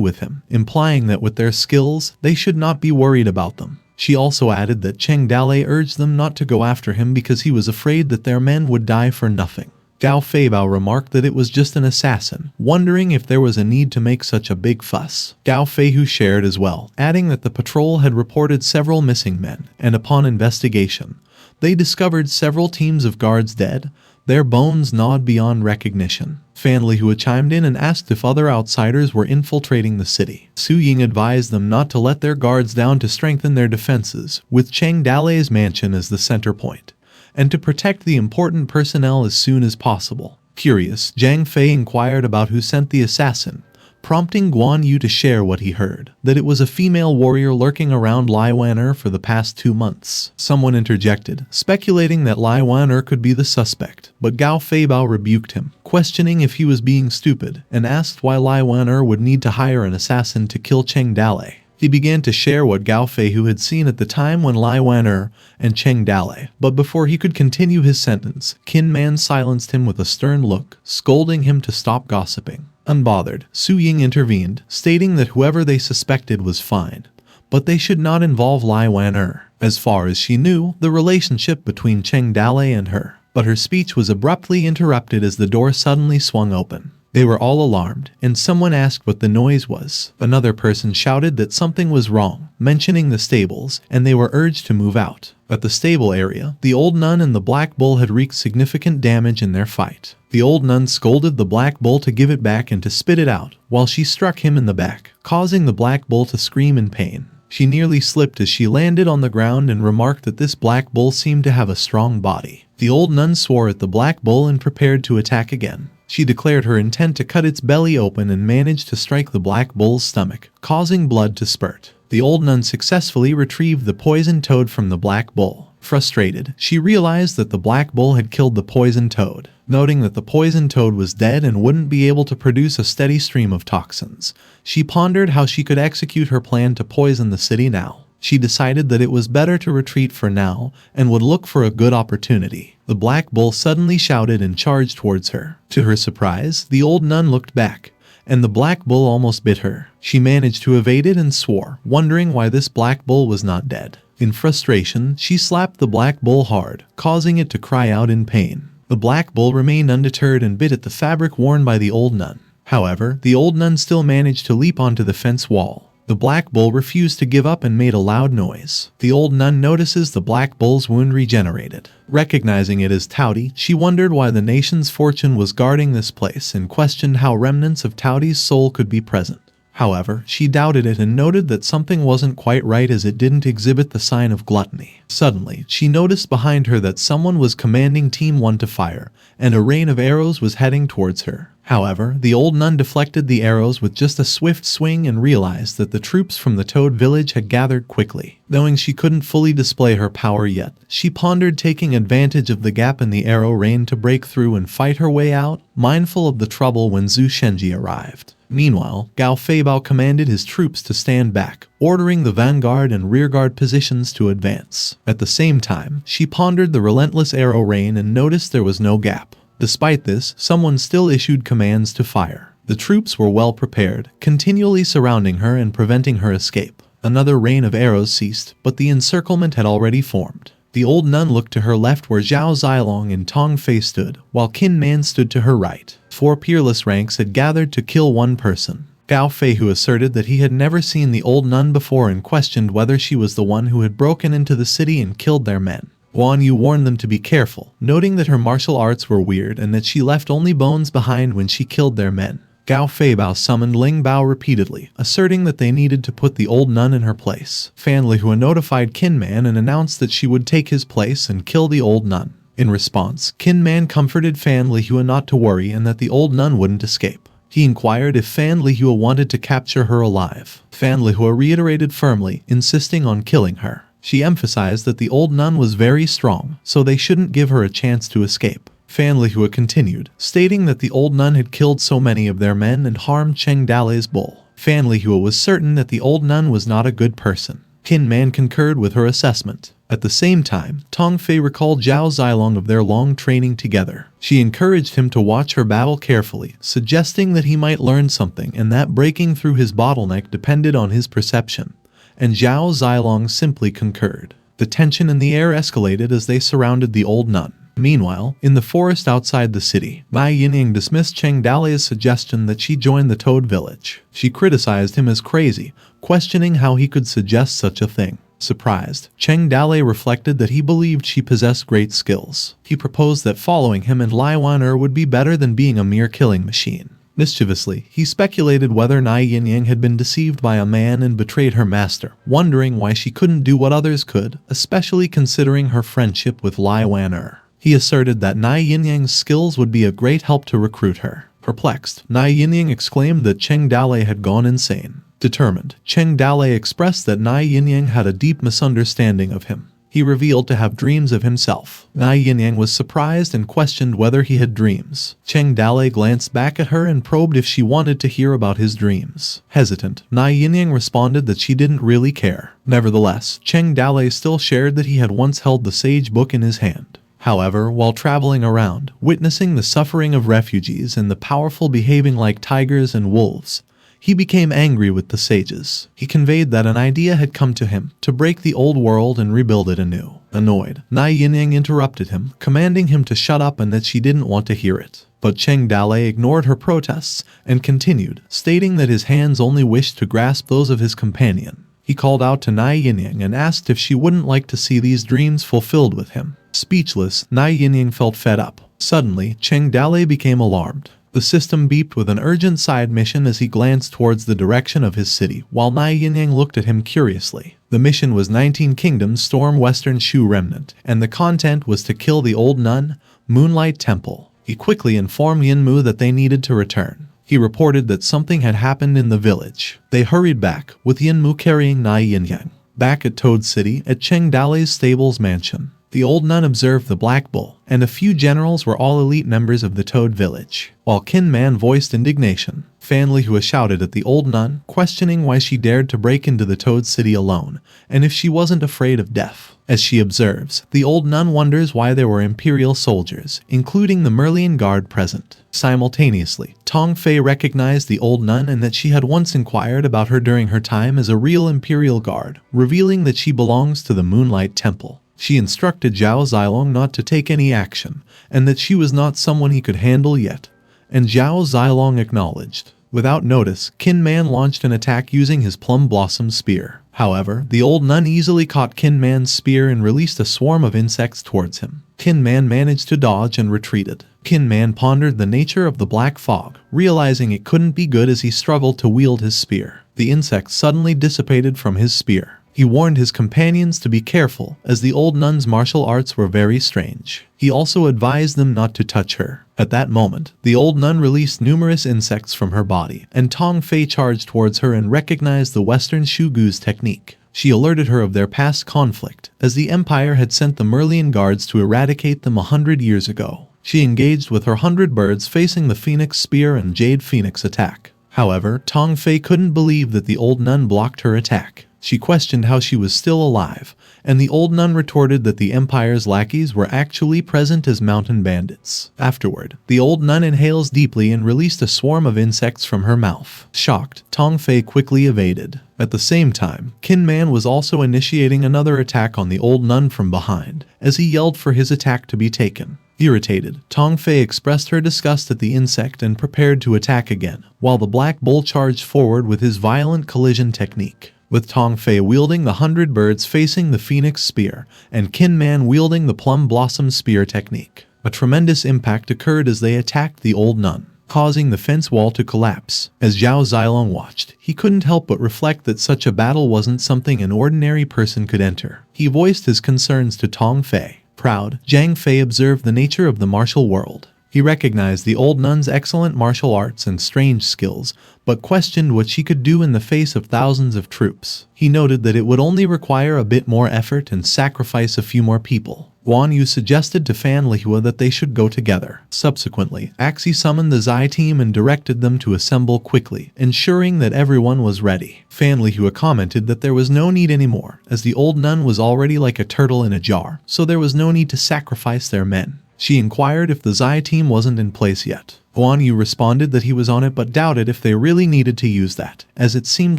with him, implying that with their skills, they should not be worried about them. She also added that Cheng Dalei urged them not to go after him because he was afraid that their men would die for nothing. Gao Feibao remarked that it was just an assassin, wondering if there was a need to make such a big fuss. Gao Feihu shared as well, adding that the patrol had reported several missing men, and upon investigation, they discovered several teams of guards dead, their bones gnawed beyond recognition. Fan Lihua chimed in and asked if other outsiders were infiltrating the city. Su Ying advised them not to let their guards down to strengthen their defenses, with Cheng Dalei's mansion as the center point, and to protect the important personnel as soon as possible. Curious, Zhang Fei inquired about who sent the assassin, prompting Guan Yu to share what he heard, that it was a female warrior lurking around Lai Wan for the past 2 months. Someone interjected, speculating that Lai Wan could be the suspect, but Gao Feibao rebuked him, questioning if he was being stupid, and asked why Lai Wan would need to hire an assassin to kill Cheng Dalei. He began to share what Gao Feihu had seen at the time when Lai Wan and Cheng Dalei, but before he could continue his sentence, Qin Man silenced him with a stern look, scolding him to stop gossiping. Unbothered, Su Ying intervened, stating that whoever they suspected was fine, but they should not involve Lai Wan. As far as she knew, the relationship between Cheng Dalei and her. But her speech was abruptly interrupted as the door suddenly swung open. They were all alarmed, and someone asked what the noise was. Another person shouted that something was wrong, mentioning the stables, and they were urged to move out. At the stable area, the old nun and the black bull had wreaked significant damage in their fight. The old nun scolded the black bull to give it back and to spit it out, while she struck him in the back, causing the black bull to scream in pain. She nearly slipped as she landed on the ground and remarked that this black bull seemed to have a strong body. The old nun swore at the black bull and prepared to attack again. She declared her intent to cut its belly open and managed to strike the black bull's stomach, causing blood to spurt. The old nun successfully retrieved the poisoned toad from the black bull. Frustrated, she realized that the black bull had killed the poisoned toad. Noting that the poisoned toad was dead and wouldn't be able to produce a steady stream of toxins, she pondered how she could execute her plan to poison the city now. She decided that it was better to retreat for now and would look for a good opportunity. The black bull suddenly shouted and charged towards her. To her surprise, the old nun looked back, and the black bull almost bit her. She managed to evade it and swore, wondering why this black bull was not dead. In frustration, she slapped the black bull hard, causing it to cry out in pain. The black bull remained undeterred and bit at the fabric worn by the old nun. However, the old nun still managed to leap onto the fence wall. The black bull refused to give up and made a loud noise. The old nun notices the black bull's wound regenerated. Recognizing it as Taudi, she wondered why the nation's fortune was guarding this place and questioned how remnants of Taudi's soul could be present. However, she doubted it and noted that something wasn't quite right as it didn't exhibit the sign of gluttony. Suddenly, she noticed behind her that someone was commanding Team 1 to fire, and a rain of arrows was heading towards her. However, the old nun deflected the arrows with just a swift swing and realized that the troops from the Toad village had gathered quickly. Knowing she couldn't fully display her power yet, she pondered taking advantage of the gap in the arrow rain to break through and fight her way out, mindful of the trouble when Zhu Shenji arrived. Meanwhile, Gao Feibao commanded his troops to stand back, ordering the vanguard and rearguard positions to advance. At the same time, she pondered the relentless arrow rain and noticed there was no gap. Despite this, someone still issued commands to fire. The troops were well prepared, continually surrounding her and preventing her escape. Another rain of arrows ceased, but the encirclement had already formed. The old nun looked to her left where Zhao Zilong and Tong Fei stood, while Qin Man stood to her right. 4 peerless ranks had gathered to kill one person. Gao Fei, who asserted that he had never seen the old nun before and questioned whether she was the one who had broken into the city and killed their men. Guan Yu warned them to be careful, noting that her martial arts were weird and that she left only bones behind when she killed their men. Gao Feibao summoned Ling Bao repeatedly, asserting that they needed to put the old nun in her place. Fan Lihua notified Qin Man and announced that she would take his place and kill the old nun. In response, Qin Man comforted Fan Lihua not to worry and that the old nun wouldn't escape. He inquired if Fan Lihua wanted to capture her alive. Fan Lihua reiterated firmly, insisting on killing her. She emphasized that the old nun was very strong, so they shouldn't give her a chance to escape. Fan Lihua continued, stating that the old nun had killed so many of their men and harmed Cheng Dalei's bull. Fan Lihua was certain that the old nun was not a good person. Qin Man concurred with her assessment. At the same time, Tong Fei recalled Zhao Zilong of their long training together. She encouraged him to watch her battle carefully, suggesting that he might learn something and that breaking through his bottleneck depended on his perception. And Zhao Zilong simply concurred. The tension in the air escalated as they surrounded the old nun. Meanwhile, in the forest outside the city, Mai Yinyang dismissed Cheng Dalei's suggestion that she join the Toad village. She criticized him as crazy, questioning how he could suggest such a thing. Surprised, Cheng Dalei reflected that he believed she possessed great skills. He proposed that following him and Lai Wan would be better than being a mere killing machine. Mischievously, he speculated whether Nai Yinyang had been deceived by a man and betrayed her master, wondering why she couldn't do what others could, especially considering her friendship with Lai Wan. He asserted that Nai Yinyang's skills would be a great help to recruit her. Perplexed, Nai Yinyang exclaimed that Cheng Dalei had gone insane. Determined, Cheng Dalei expressed that Nai Yinyang had a deep misunderstanding of him. He revealed to have dreams of himself. Nai Yinyang was surprised and questioned whether he had dreams. Cheng Dalei glanced back at her and probed if she wanted to hear about his dreams. Hesitant, Nai Yinyang responded that she didn't really care. Nevertheless, Cheng Dalei still shared that he had once held the sage book in his hand. However, while traveling around, witnessing the suffering of refugees and the powerful behaving like tigers and wolves, he became angry with the sages. He conveyed that an idea had come to him to break the old world and rebuild it anew. Annoyed, Nai Yinyang interrupted him, commanding him to shut up and that she didn't want to hear it. But Cheng Dalei ignored her protests and continued, stating that his hands only wished to grasp those of his companion. He called out to Nai Yinyang and asked if she wouldn't like to see these dreams fulfilled with him. Speechless, Nai Yinyang felt fed up. Suddenly, Cheng Dalei became alarmed. The system beeped with an urgent side mission as he glanced towards the direction of his city, while Nai Yinyang looked at him curiously. The mission was 19 Kingdoms Storm Western Shu Remnant, and the content was to kill the old nun, Moonlight Temple. He quickly informed Yinmu that they needed to return. He reported that something had happened in the village. They hurried back, with Yinmu carrying Nai Yinyang. Back at Toad City, at Cheng Dalei's stables mansion, the old nun observed the Black Bull, and a few generals were all elite members of the Toad village. While Qin Man voiced indignation, Fan Lihua shouted at the old nun, questioning why she dared to break into the Toad City alone, and if she wasn't afraid of death. As she observes, the old nun wonders why there were imperial soldiers, including the Merlian guard present. Simultaneously, Tong Fei recognized the old nun and that she had once inquired about her during her time as a real imperial guard, revealing that she belongs to the Moonlight Temple. She instructed Zhao Zilong not to take any action, and that she was not someone he could handle yet. And Zhao Zilong acknowledged. Without notice, Qin Man launched an attack using his Plum Blossom Spear. However, the old nun easily caught Qin Man's spear and released a swarm of insects towards him. Qin Man managed to dodge and retreated. Kin Man pondered the nature of the black fog, realizing it couldn't be good as he struggled to wield his spear. The insect suddenly dissipated from his spear. He warned his companions to be careful, as the old nun's martial arts were very strange. He also advised them not to touch her. At that moment, the old nun released numerous insects from her body, and Tong Fei charged towards her and recognized the Western Shugu's technique. She alerted her of their past conflict, as the Empire had sent the Merlian guards to eradicate them 100 years ago. She engaged with her 100 birds facing the Phoenix Spear and Jade Phoenix attack. However, Tong Fei couldn't believe that the old nun blocked her attack. She questioned how she was still alive, and the old nun retorted that the Empire's lackeys were actually present as mountain bandits. Afterward, the old nun inhales deeply and released a swarm of insects from her mouth. Shocked, Tong Fei quickly evaded. At the same time, Kin Man was also initiating another attack on the old nun from behind, as he yelled for his attack to be taken. Irritated, Tong Fei expressed her disgust at the insect and prepared to attack again, while the Black Bull charged forward with his violent collision technique. With Tong Fei wielding the 100 birds facing the Phoenix Spear, and Kin Man wielding the Plum Blossom Spear technique. A tremendous impact occurred as they attacked the old nun, causing the fence wall to collapse. As Zhao Zilong watched, he couldn't help but reflect that such a battle wasn't something an ordinary person could enter. He voiced his concerns to Tong Fei. Proud, Zhang Fei observed the nature of the martial world. He recognized the old nun's excellent martial arts and strange skills, but questioned what she could do in the face of thousands of troops. He noted that it would only require a bit more effort and sacrifice a few more people. Guan Yu suggested to Fan Lihua that they should go together. Subsequently, Axi summoned the Zai team and directed them to assemble quickly, ensuring that everyone was ready. Fan Lihua commented that there was no need anymore, as the old nun was already like a turtle in a jar, so there was no need to sacrifice their men. She inquired if the Zai team wasn't in place yet. Guan Yu responded that he was on it but doubted if they really needed to use that, as it seemed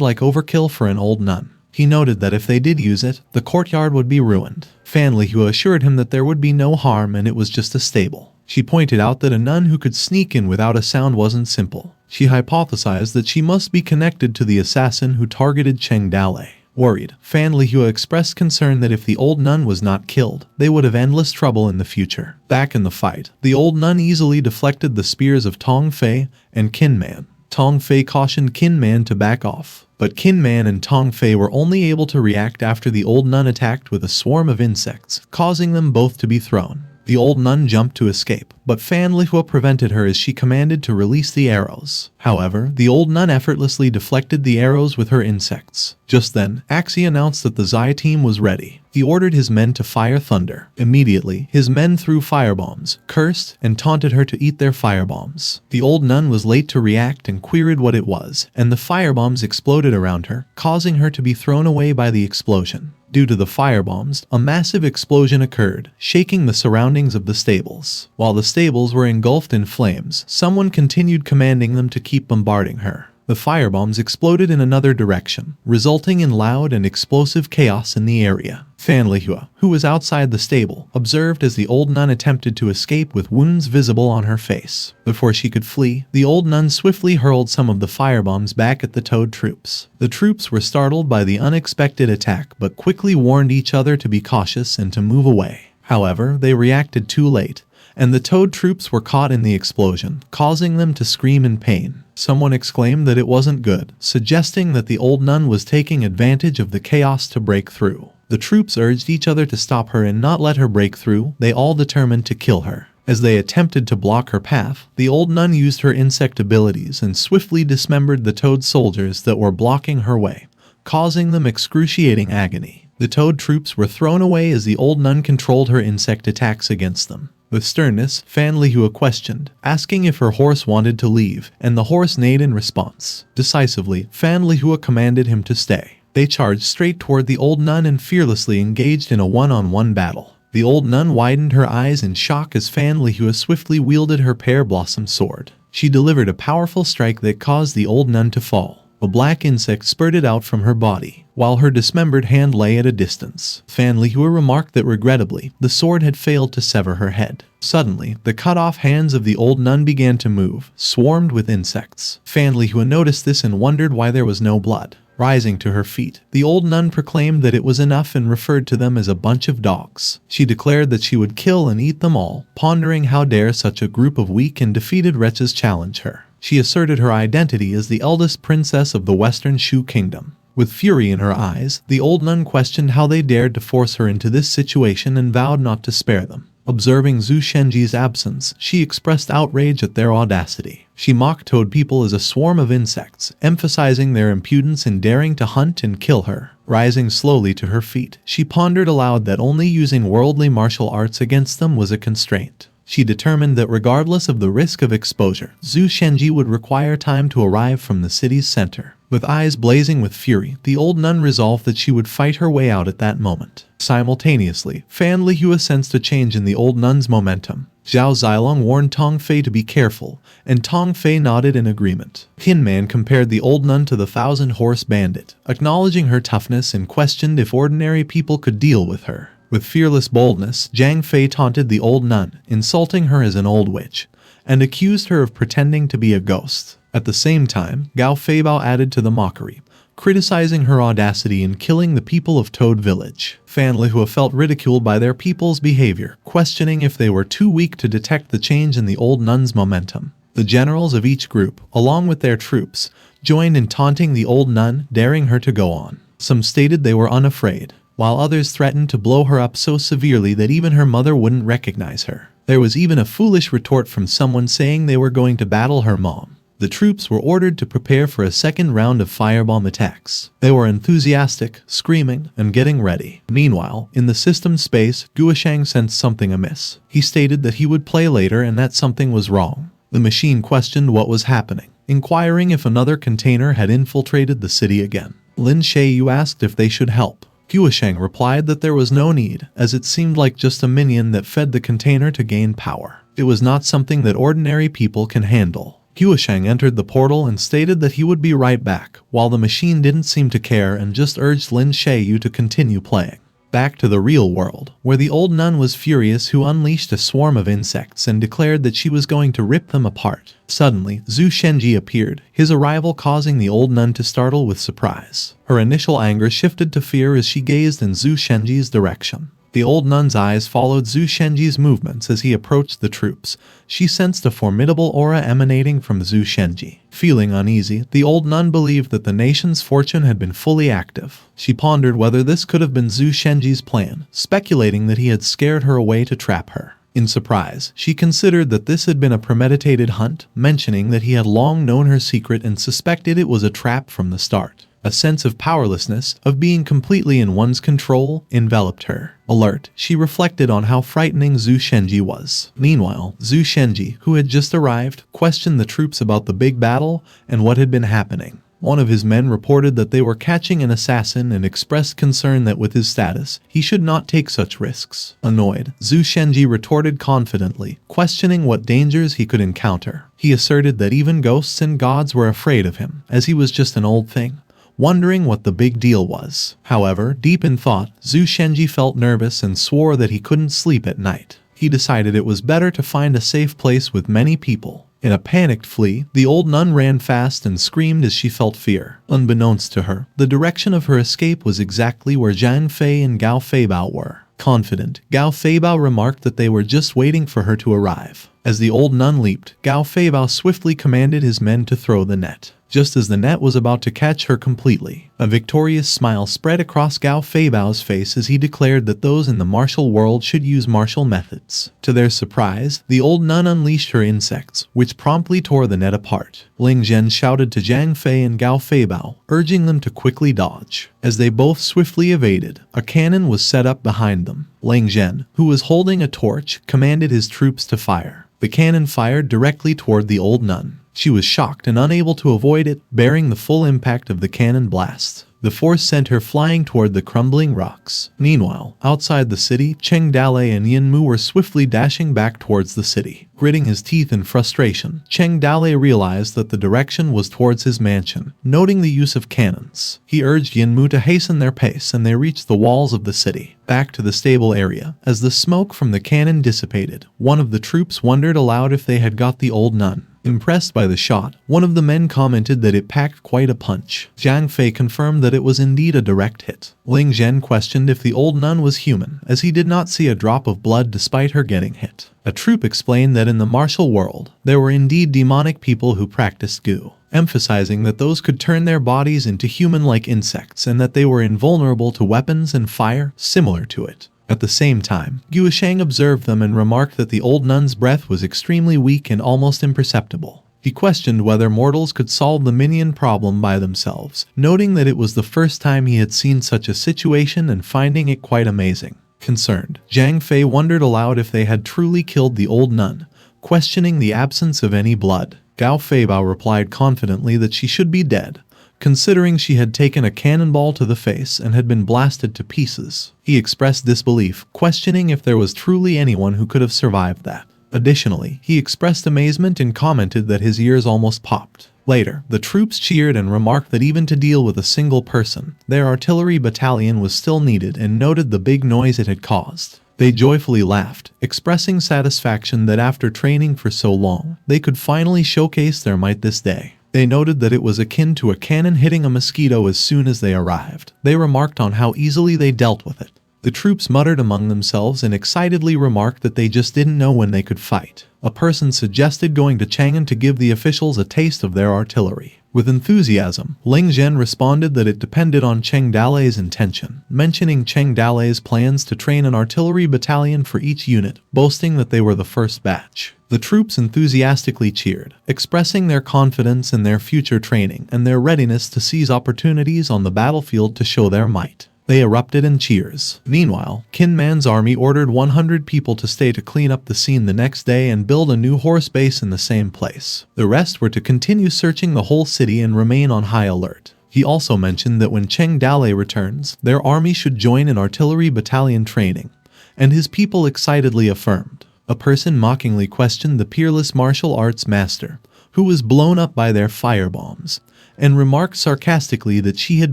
like overkill for an old nun. He noted that if they did use it, the courtyard would be ruined. Fan Lihua assured him that there would be no harm and it was just a stable. She pointed out that a nun who could sneak in without a sound wasn't simple. She hypothesized that she must be connected to the assassin who targeted Cheng Dalei. Worried, Fan Lihua expressed concern that if the old nun was not killed, they would have endless trouble in the future. Back in the fight, the old nun easily deflected the spears of Tong Fei and Kin Man. Tong Fei cautioned Kin Man to back off, but Kin Man and Tong Fei were only able to react after the old nun attacked with a swarm of insects, causing them both to be thrown. The old nun jumped to escape, but Fan Lihua prevented her as she commanded to release the arrows. However, the old nun effortlessly deflected the arrows with her insects. Just then, Axi announced that the Zai team was ready. He ordered his men to fire thunder. Immediately, his men threw firebombs, cursed, and taunted her to eat their firebombs. The old nun was late to react and queried what it was, and the firebombs exploded around her, causing her to be thrown away by the explosion. Due to the firebombs, a massive explosion occurred, shaking the surroundings of the stables. While the stables were engulfed in flames, someone continued commanding them to keep bombarding her. The firebombs exploded in another direction, resulting in loud and explosive chaos in the area. Fan Lihua, who was outside the stable, observed as the old nun attempted to escape with wounds visible on her face. Before she could flee, the old nun swiftly hurled some of the firebombs back at the Toad troops. The troops were startled by the unexpected attack but quickly warned each other to be cautious and to move away. However, they reacted too late, and the Toad troops were caught in the explosion, causing them to scream in pain. Someone exclaimed that it wasn't good, suggesting that the old nun was taking advantage of the chaos to break through. The troops urged each other to stop her and not let her break through. They all determined to kill her. As they attempted to block her path, the old nun used her insect abilities and swiftly dismembered the Toad soldiers that were blocking her way, causing them excruciating agony. The Toad troops were thrown away as the old nun controlled her insect attacks against them. With sternness, Fan Lihua questioned, asking if her horse wanted to leave, and the horse neighed in response. Decisively, Fan Lihua commanded him to stay. They charged straight toward the old nun and fearlessly engaged in a one-on-one battle. The old nun widened her eyes in shock as Fan Lihua swiftly wielded her pear blossom sword. She delivered a powerful strike that caused the old nun to fall. A black insect spurted out from her body, while her dismembered hand lay at a distance. Fan Lihua remarked that regrettably, the sword had failed to sever her head. Suddenly, the cut-off hands of the old nun began to move, swarmed with insects. Fan Lihua noticed this and wondered why there was no blood. Rising to her feet, the old nun proclaimed that it was enough and referred to them as a bunch of dogs. She declared that she would kill and eat them all, pondering how dare such a group of weak and defeated wretches challenge her. She asserted her identity as the eldest princess of the Western Shu Kingdom. With fury in her eyes, the old nun questioned how they dared to force her into this situation and vowed not to spare them. Observing Zhu Shenji's absence, she expressed outrage at their audacity. She mocked Toad people as a swarm of insects, emphasizing their impudence in daring to hunt and kill her. Rising slowly to her feet, she pondered aloud that only using worldly martial arts against them was a constraint. She determined that regardless of the risk of exposure, Zhu Shenji would require time to arrive from the city's center. With eyes blazing with fury, the old nun resolved that she would fight her way out at that moment. Simultaneously, Fan Lihua sensed a change in the old nun's momentum. Zhao Zilong warned Tong Fei to be careful, and Tong Fei nodded in agreement. Hinman compared the old nun to the thousand-horse bandit, acknowledging her toughness and questioned if ordinary people could deal with her. With fearless boldness, Zhang Fei taunted the old nun, insulting her as an old witch, and accused her of pretending to be a ghost. At the same time, Gao Feibao added to the mockery, criticizing her audacity in killing the people of Toad Village. Fan Lihua felt ridiculed by their people's behavior, questioning if they were too weak to detect the change in the old nun's momentum. The generals of each group, along with their troops, joined in taunting the old nun, daring her to go on. Some stated they were unafraid, while others threatened to blow her up so severely that even her mother wouldn't recognize her. There was even a foolish retort from someone saying they were going to battle her mom. The troops were ordered to prepare for a second round of firebomb attacks. They were enthusiastic, screaming, and getting ready. Meanwhile, in the system space, Guoshang sensed something amiss. He stated that he would play later and that something was wrong. The machine questioned what was happening, inquiring if another container had infiltrated the city again. Lin Sheiyu asked if they should help. Guoshang replied that there was no need, as it seemed like just a minion that fed the container to gain power. It was not something that ordinary people can handle. Guoshang entered the portal and stated that he would be right back, while the machine didn't seem to care and just urged Lin Sheiyu to continue playing. Back to the real world, where the old nun was furious, who unleashed a swarm of insects and declared that she was going to rip them apart. Suddenly, Zhu Shenji appeared, his arrival causing the old nun to startle with surprise. Her initial anger shifted to fear as she gazed in Zhu Shenji's direction. The old nun's eyes followed Zhu Shenji's movements as he approached the troops. She sensed a formidable aura emanating from Zhu Shenji. Feeling uneasy, the old nun believed that the nation's fortune had been fully active. She pondered whether this could have been Zhu Shenji's plan, speculating that he had scared her away to trap her. In surprise, she considered that this had been a premeditated hunt, mentioning that he had long known her secret and suspected it was a trap from the start. A sense of powerlessness, of being completely in one's control, enveloped her. Alert, she reflected on how frightening Zhu Shenji was. Meanwhile, Zhu Shenji, who had just arrived, questioned the troops about the big battle and what had been happening. One of his men reported that they were catching an assassin and expressed concern that with his status, he should not take such risks. Annoyed, Zhu Shenji retorted confidently, questioning what dangers he could encounter. He asserted that even ghosts and gods were afraid of him, as he was just an old thing, wondering what the big deal was. However, deep in thought, Zhu Shenji felt nervous and swore that he couldn't sleep at night. He decided it was better to find a safe place with many people. In a panicked flee, the old nun ran fast and screamed as she felt fear. Unbeknownst to her, the direction of her escape was exactly where Zhang Fei and Gao Feibao were. Confident, Gao Feibao remarked that they were just waiting for her to arrive. As the old nun leaped, Gao Feibao swiftly commanded his men to throw the net. Just as the net was about to catch her completely, a victorious smile spread across Gao Feibao's face as he declared that those in the martial world should use martial methods. To their surprise, the old nun unleashed her insects, which promptly tore the net apart. Ling Zhen shouted to Zhang Fei and Gao Feibao, urging them to quickly dodge. As they both swiftly evaded, a cannon was set up behind them. Ling Zhen, who was holding a torch, commanded his troops to fire. The cannon fired directly toward the old nun. She was shocked and unable to avoid it, bearing the full impact of the cannon blast. The force sent her flying toward the crumbling rocks. Meanwhile, outside the city, Cheng Dalei and Yinmu were swiftly dashing back towards the city. Gritting his teeth in frustration, Cheng Dalei realized that the direction was towards his mansion. Noting the use of cannons, he urged Yinmu to hasten their pace, and they reached the walls of the city. Back to the stable area, as the smoke from the cannon dissipated, one of the troops wondered aloud if they had got the old nun. Impressed by the shot, one of the men commented that it packed quite a punch. Zhang Fei confirmed that it was indeed a direct hit. Ling Zhen questioned if the old nun was human, as he did not see a drop of blood despite her getting hit. A troop explained that in the martial world, there were indeed demonic people who practiced gu, emphasizing that those could turn their bodies into human-like insects and that they were invulnerable to weapons and fire similar to it. At the same time, Guisheng observed them and remarked that the old nun's breath was extremely weak and almost imperceptible. He questioned whether mortals could solve the minion problem by themselves, noting that it was the first time he had seen such a situation and finding it quite amazing. Concerned, Zhang Fei wondered aloud if they had truly killed the old nun, questioning the absence of any blood. Gao Feibao replied confidently that she should be dead, considering she had taken a cannonball to the face and had been blasted to pieces. He expressed disbelief, questioning if there was truly anyone who could have survived that. Additionally, he expressed amazement and commented that his ears almost popped. Later, the troops cheered and remarked that even to deal with a single person, their artillery battalion was still needed and noted the big noise it had caused. They joyfully laughed, expressing satisfaction that after training for so long, they could finally showcase their might this day. They noted that it was akin to a cannon hitting a mosquito as soon as they arrived. They remarked on how easily they dealt with it. The troops muttered among themselves and excitedly remarked that they just didn't know when they could fight. A person suggested going to Chang'an to give the officials a taste of their artillery. With enthusiasm, Ling Zhen responded that it depended on Cheng Dalei's intention, mentioning Cheng Dalei's plans to train an artillery battalion for each unit, boasting that they were the first batch. The troops enthusiastically cheered, expressing their confidence in their future training and their readiness to seize opportunities on the battlefield to show their might. They erupted in cheers. Meanwhile, Qin Man's army ordered 100 people to stay to clean up the scene the next day and build a new horse base in the same place. The rest were to continue searching the whole city and remain on high alert. He also mentioned that when Cheng Dalei returns, their army should join in artillery battalion training, and his people excitedly affirmed. A person mockingly questioned the peerless martial arts master, who was blown up by their firebombs, and remarked sarcastically that she had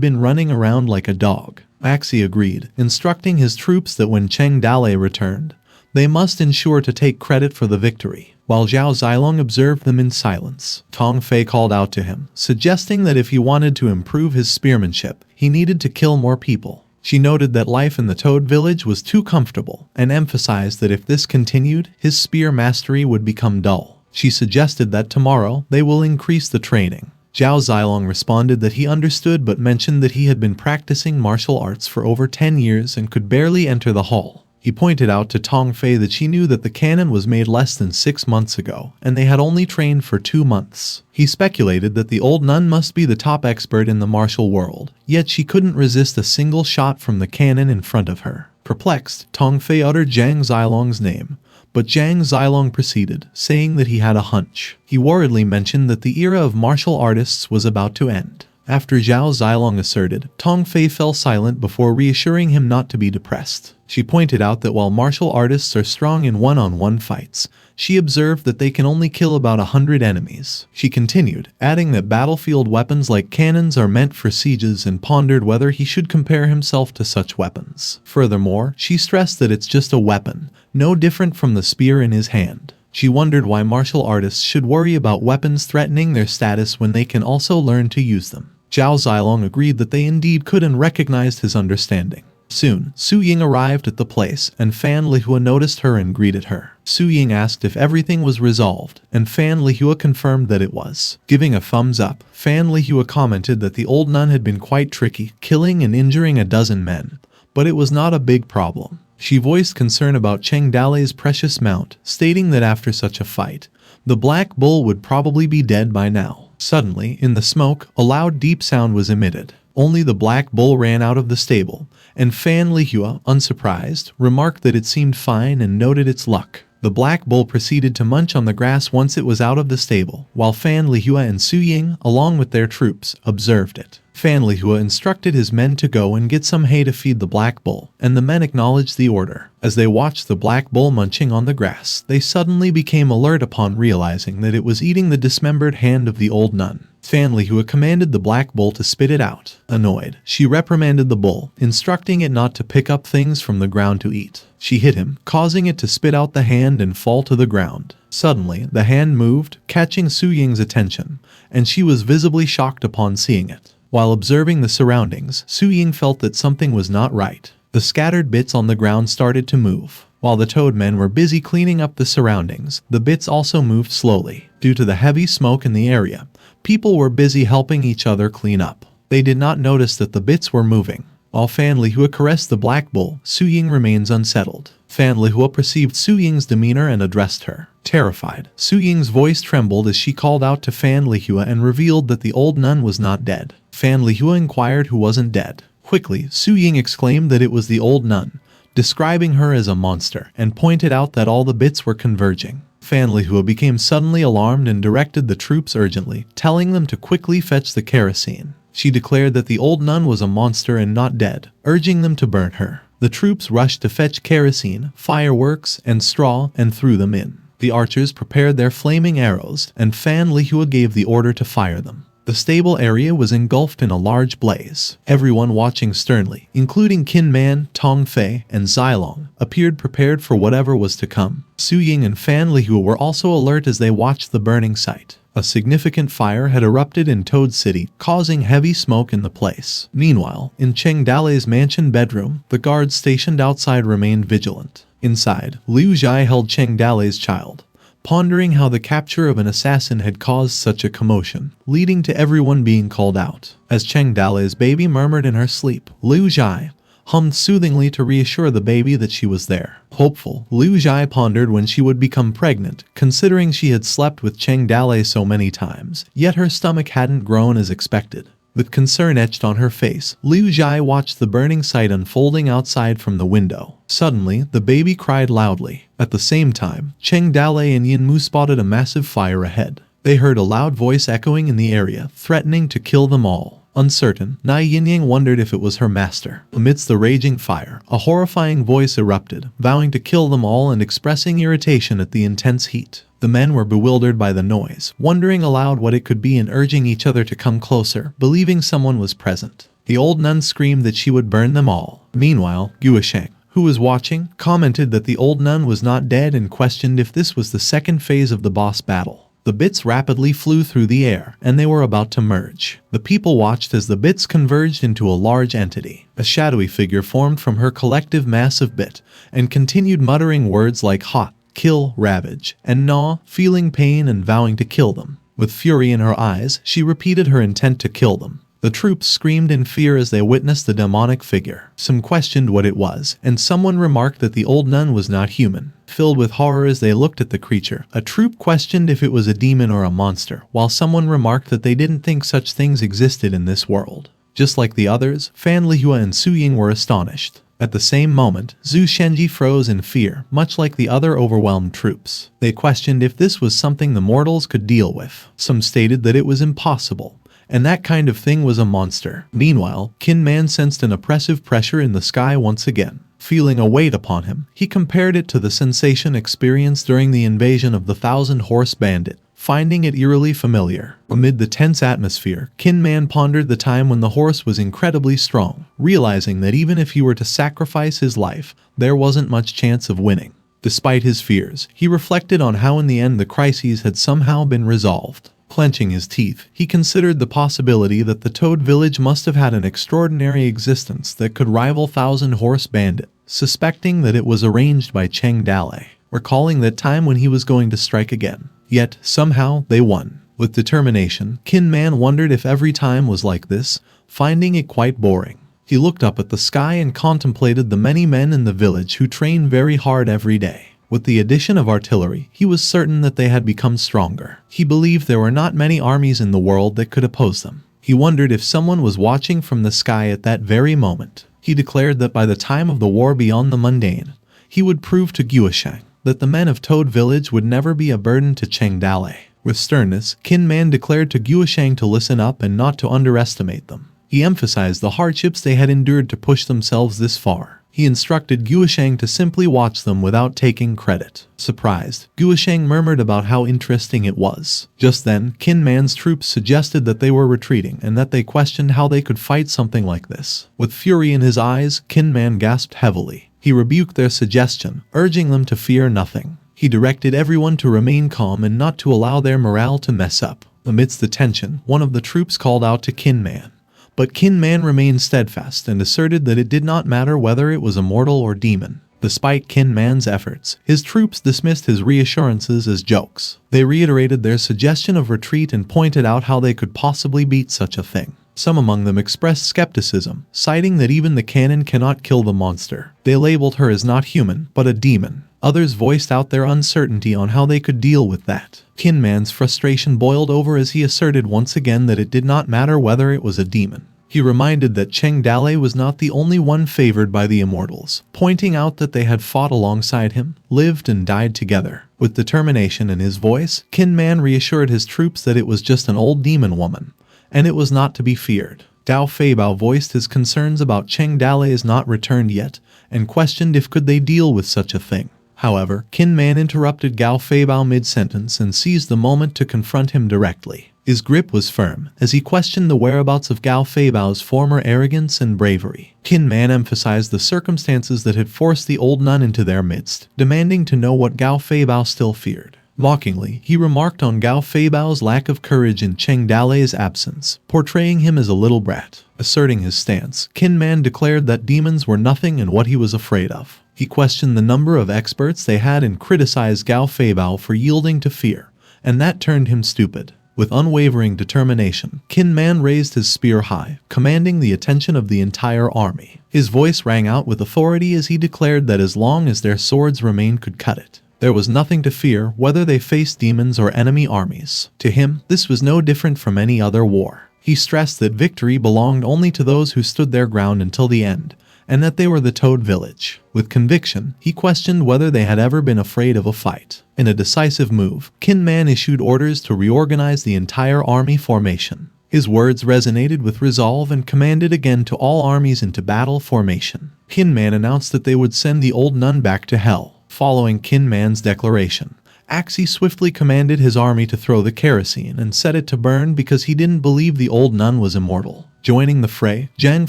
been running around like a dog. Maxi agreed, instructing his troops that when Cheng Dalei returned, they must ensure to take credit for the victory. While Zhao Zilong observed them in silence, Tong Fei called out to him, suggesting that if he wanted to improve his spearmanship, he needed to kill more people. She noted that life in the Toad village was too comfortable, and emphasized that if this continued, his spear mastery would become dull. She suggested that tomorrow they will increase the training. Zhao Zilong responded that he understood but mentioned that he had been practicing martial arts for over 10 years and could barely enter the hall. He pointed out to Tong Fei that she knew that the cannon was made less than 6 months ago, and they had only trained for 2 months. He speculated that the old nun must be the top expert in the martial world, yet she couldn't resist a single shot from the cannon in front of her. Perplexed, Tong Fei uttered Zhang Zilong's name, but Zhang Zilong proceeded, saying that he had a hunch. He worriedly mentioned that the era of martial artists was about to end. After Zhao Zilong asserted, Tong Fei fell silent before reassuring him not to be depressed. She pointed out that while martial artists are strong in one-on-one fights, she observed that they can only kill about 100 enemies. She continued, adding that battlefield weapons like cannons are meant for sieges and pondered whether he should compare himself to such weapons. Furthermore, she stressed that it's just a weapon, no different from the spear in his hand. She wondered why martial artists should worry about weapons threatening their status when they can also learn to use them. Zhao Zilong agreed that they indeed could and recognized his understanding. Soon, Su Ying arrived at the place, and Fan Lihua noticed her and greeted her. Su Ying asked if everything was resolved, and Fan Lihua confirmed that it was. Giving a thumbs up, Fan Lihua commented that the old nun had been quite tricky, killing and injuring a dozen men, but it was not a big problem. She voiced concern about Cheng Dalei's precious mount, stating that after such a fight, the Black Bull would probably be dead by now. Suddenly, in the smoke, a loud deep sound was emitted. Only the Black Bull ran out of the stable, and Fan Lihua, unsurprised, remarked that it seemed fine and noted its luck. The Black Bull proceeded to munch on the grass once it was out of the stable, while Fan Lihua and Su Ying, along with their troops, observed it. Fan Lihua instructed his men to go and get some hay to feed the Black Bull, and the men acknowledged the order. As they watched the Black Bull munching on the grass, they suddenly became alert upon realizing that it was eating the dismembered hand of the old nun. Fan Lihua commanded the black bull to spit it out. Annoyed, she reprimanded the bull, instructing it not to pick up things from the ground to eat. She hit him, causing it to spit out the hand and fall to the ground. Suddenly, the hand moved, catching Su Ying's attention, and she was visibly shocked upon seeing it. While observing the surroundings, Su Ying felt that something was not right. The scattered bits on the ground started to move. While the toad men were busy cleaning up the surroundings, the bits also moved slowly. Due to the heavy smoke in the area, people were busy helping each other clean up. They did not notice that the bits were moving. While Fan Lihua caressed the black bull, Su Ying remains unsettled. Fan Lihua perceived Su Ying's demeanor and addressed her. Terrified, Su Ying's voice trembled as she called out to Fan Lihua and revealed that the old nun was not dead. Fan Lihua inquired who wasn't dead. Quickly, Su Ying exclaimed that it was the old nun, describing her as a monster, and pointed out that all the bits were converging. Fan Lihua became suddenly alarmed and directed the troops urgently, telling them to quickly fetch the kerosene. She declared that the old nun was a monster and not dead, urging them to burn her. The troops rushed to fetch kerosene, fireworks, and straw and threw them in. The archers prepared their flaming arrows, and Fan Lihua gave the order to fire them. The stable area was engulfed in a large blaze. Everyone watching sternly, including Qin Man, Tong Fei, and Xilong, appeared prepared for whatever was to come. Su Ying and Fan Lihua were also alert as they watched the burning site. A significant fire had erupted in Toad City, causing heavy smoke in the place. Meanwhile, in Cheng Dalei's mansion bedroom, the guards stationed outside remained vigilant. Inside, Liu Zhai held Cheng Dalei's child, pondering how the capture of an assassin had caused such a commotion, leading to everyone being called out. As Cheng Dalei's baby murmured in her sleep, Liu Zhai hummed soothingly to reassure the baby that she was there. Hopeful, Liu Zhai pondered when she would become pregnant, considering she had slept with Cheng Dalei so many times, yet her stomach hadn't grown as expected. With concern etched on her face, Liu Zhai watched the burning sight unfolding outside from the window. Suddenly, the baby cried loudly. At the same time, Cheng Dalei and Yin Mu spotted a massive fire ahead. They heard a loud voice echoing in the area, threatening to kill them all. Uncertain, Yinyang wondered if it was her master. Amidst the raging fire, a horrifying voice erupted, vowing to kill them all and expressing irritation at the intense heat. The men were bewildered by the noise, wondering aloud what it could be and urging each other to come closer, believing someone was present. The old nun screamed that she would burn them all. Meanwhile, Guosheng, who was watching, commented that the old nun was not dead and questioned if this was the second phase of the boss battle. The bits rapidly flew through the air, and they were about to merge. The people watched as the bits converged into a large entity. A shadowy figure formed from her collective mass of bit, and continued muttering words like hot, kill, ravage, and gnaw, feeling pain and vowing to kill them. With fury in her eyes, she repeated her intent to kill them. The troops screamed in fear as they witnessed the demonic figure. Some questioned what it was, and someone remarked that the old nun was not human. Filled with horror as they looked at the creature, a troop questioned if it was a demon or a monster, while someone remarked that they didn't think such things existed in this world. Just like the others, Fan Lihua and Su Ying were astonished. At the same moment, Zhu Shenji froze in fear, much like the other overwhelmed troops. They questioned if this was something the mortals could deal with. Some stated that it was impossible, and that kind of thing was a monster. Meanwhile, Qin Man sensed an oppressive pressure in the sky once again. Feeling a weight upon him, he compared it to the sensation experienced during the invasion of the 1,000-horse bandit, finding it eerily familiar. Amid the tense atmosphere, Qin Man pondered the time when the horse was incredibly strong, realizing that even if he were to sacrifice his life, there wasn't much chance of winning. Despite his fears, he reflected on how in the end the crises had somehow been resolved. Clenching his teeth, he considered the possibility that the Toad village must have had an extraordinary existence that could rival 1,000-horse bandit, suspecting that it was arranged by Cheng Dalei, recalling that time when he was going to strike again. Yet, somehow, they won. With determination, Qin Man wondered if every time was like this, finding it quite boring. He looked up at the sky and contemplated the many men in the village who trained very hard every day. With the addition of artillery, he was certain that they had become stronger. He believed there were not many armies in the world that could oppose them. He wondered if someone was watching from the sky at that very moment. He declared that by the time of the war beyond the mundane, he would prove to Guosheng that the men of Toad Village would never be a burden to Cheng Dalei. With sternness, Qin Man declared to Guosheng to listen up and not to underestimate them. He emphasized the hardships they had endured to push themselves this far. He instructed Guosheng to simply watch them without taking credit. Surprised, Guosheng murmured about how interesting it was. Just then, Qin Man's troops suggested that they were retreating and that they questioned how they could fight something like this. With fury in his eyes, Qin Man gasped heavily. He rebuked their suggestion, urging them to fear nothing. He directed everyone to remain calm and not to allow their morale to mess up. Amidst the tension, one of the troops called out to Qin Man. But Qin Man remained steadfast and asserted that it did not matter whether it was a mortal or demon. Despite Qin Man's efforts, his troops dismissed his reassurances as jokes. They reiterated their suggestion of retreat and pointed out how they could possibly beat such a thing. Some among them expressed skepticism, citing that even the cannon cannot kill the monster. They labeled her as not human, but a demon. Others voiced out their uncertainty on how they could deal with that. Qin Man's frustration boiled over as he asserted once again that it did not matter whether it was a demon. He reminded that Cheng Dalei was not the only one favored by the immortals, pointing out that they had fought alongside him, lived and died together. With determination in his voice, Qin Man reassured his troops that it was just an old demon woman, and it was not to be feared. Dao Feibao voiced his concerns about Cheng Dalei's not returned yet, and questioned if could they deal with such a thing. However, Qin Man interrupted Gao Feibao mid-sentence and seized the moment to confront him directly. His grip was firm, as he questioned the whereabouts of Gao Feibao's former arrogance and bravery. Qin Man emphasized the circumstances that had forced the old nun into their midst, demanding to know what Gao Feibao still feared. Mockingly, he remarked on Gao Feibao's lack of courage in Cheng Dalei's absence, portraying him as a little brat. Asserting his stance, Qin Man declared that demons were nothing and what he was afraid of. He questioned the number of experts they had and criticized Gao Feibao for yielding to fear, and that turned him stupid. With unwavering determination, Qin Man raised his spear high, commanding the attention of the entire army. His voice rang out with authority as he declared that as long as their swords remained could cut it. There was nothing to fear whether they faced demons or enemy armies. To him, this was no different from any other war. He stressed that victory belonged only to those who stood their ground until the end, and that they were the Toad Village. With conviction, he questioned whether they had ever been afraid of a fight. In a decisive move, Qin Man issued orders to reorganize the entire army formation. His words resonated with resolve and commanded again to all armies into battle formation. Qin Man announced that they would send the old nun back to hell. Following Qin Man's declaration, Axi swiftly commanded his army to throw the kerosene and set it to burn because he didn't believe the old nun was immortal. Joining the fray, Zhang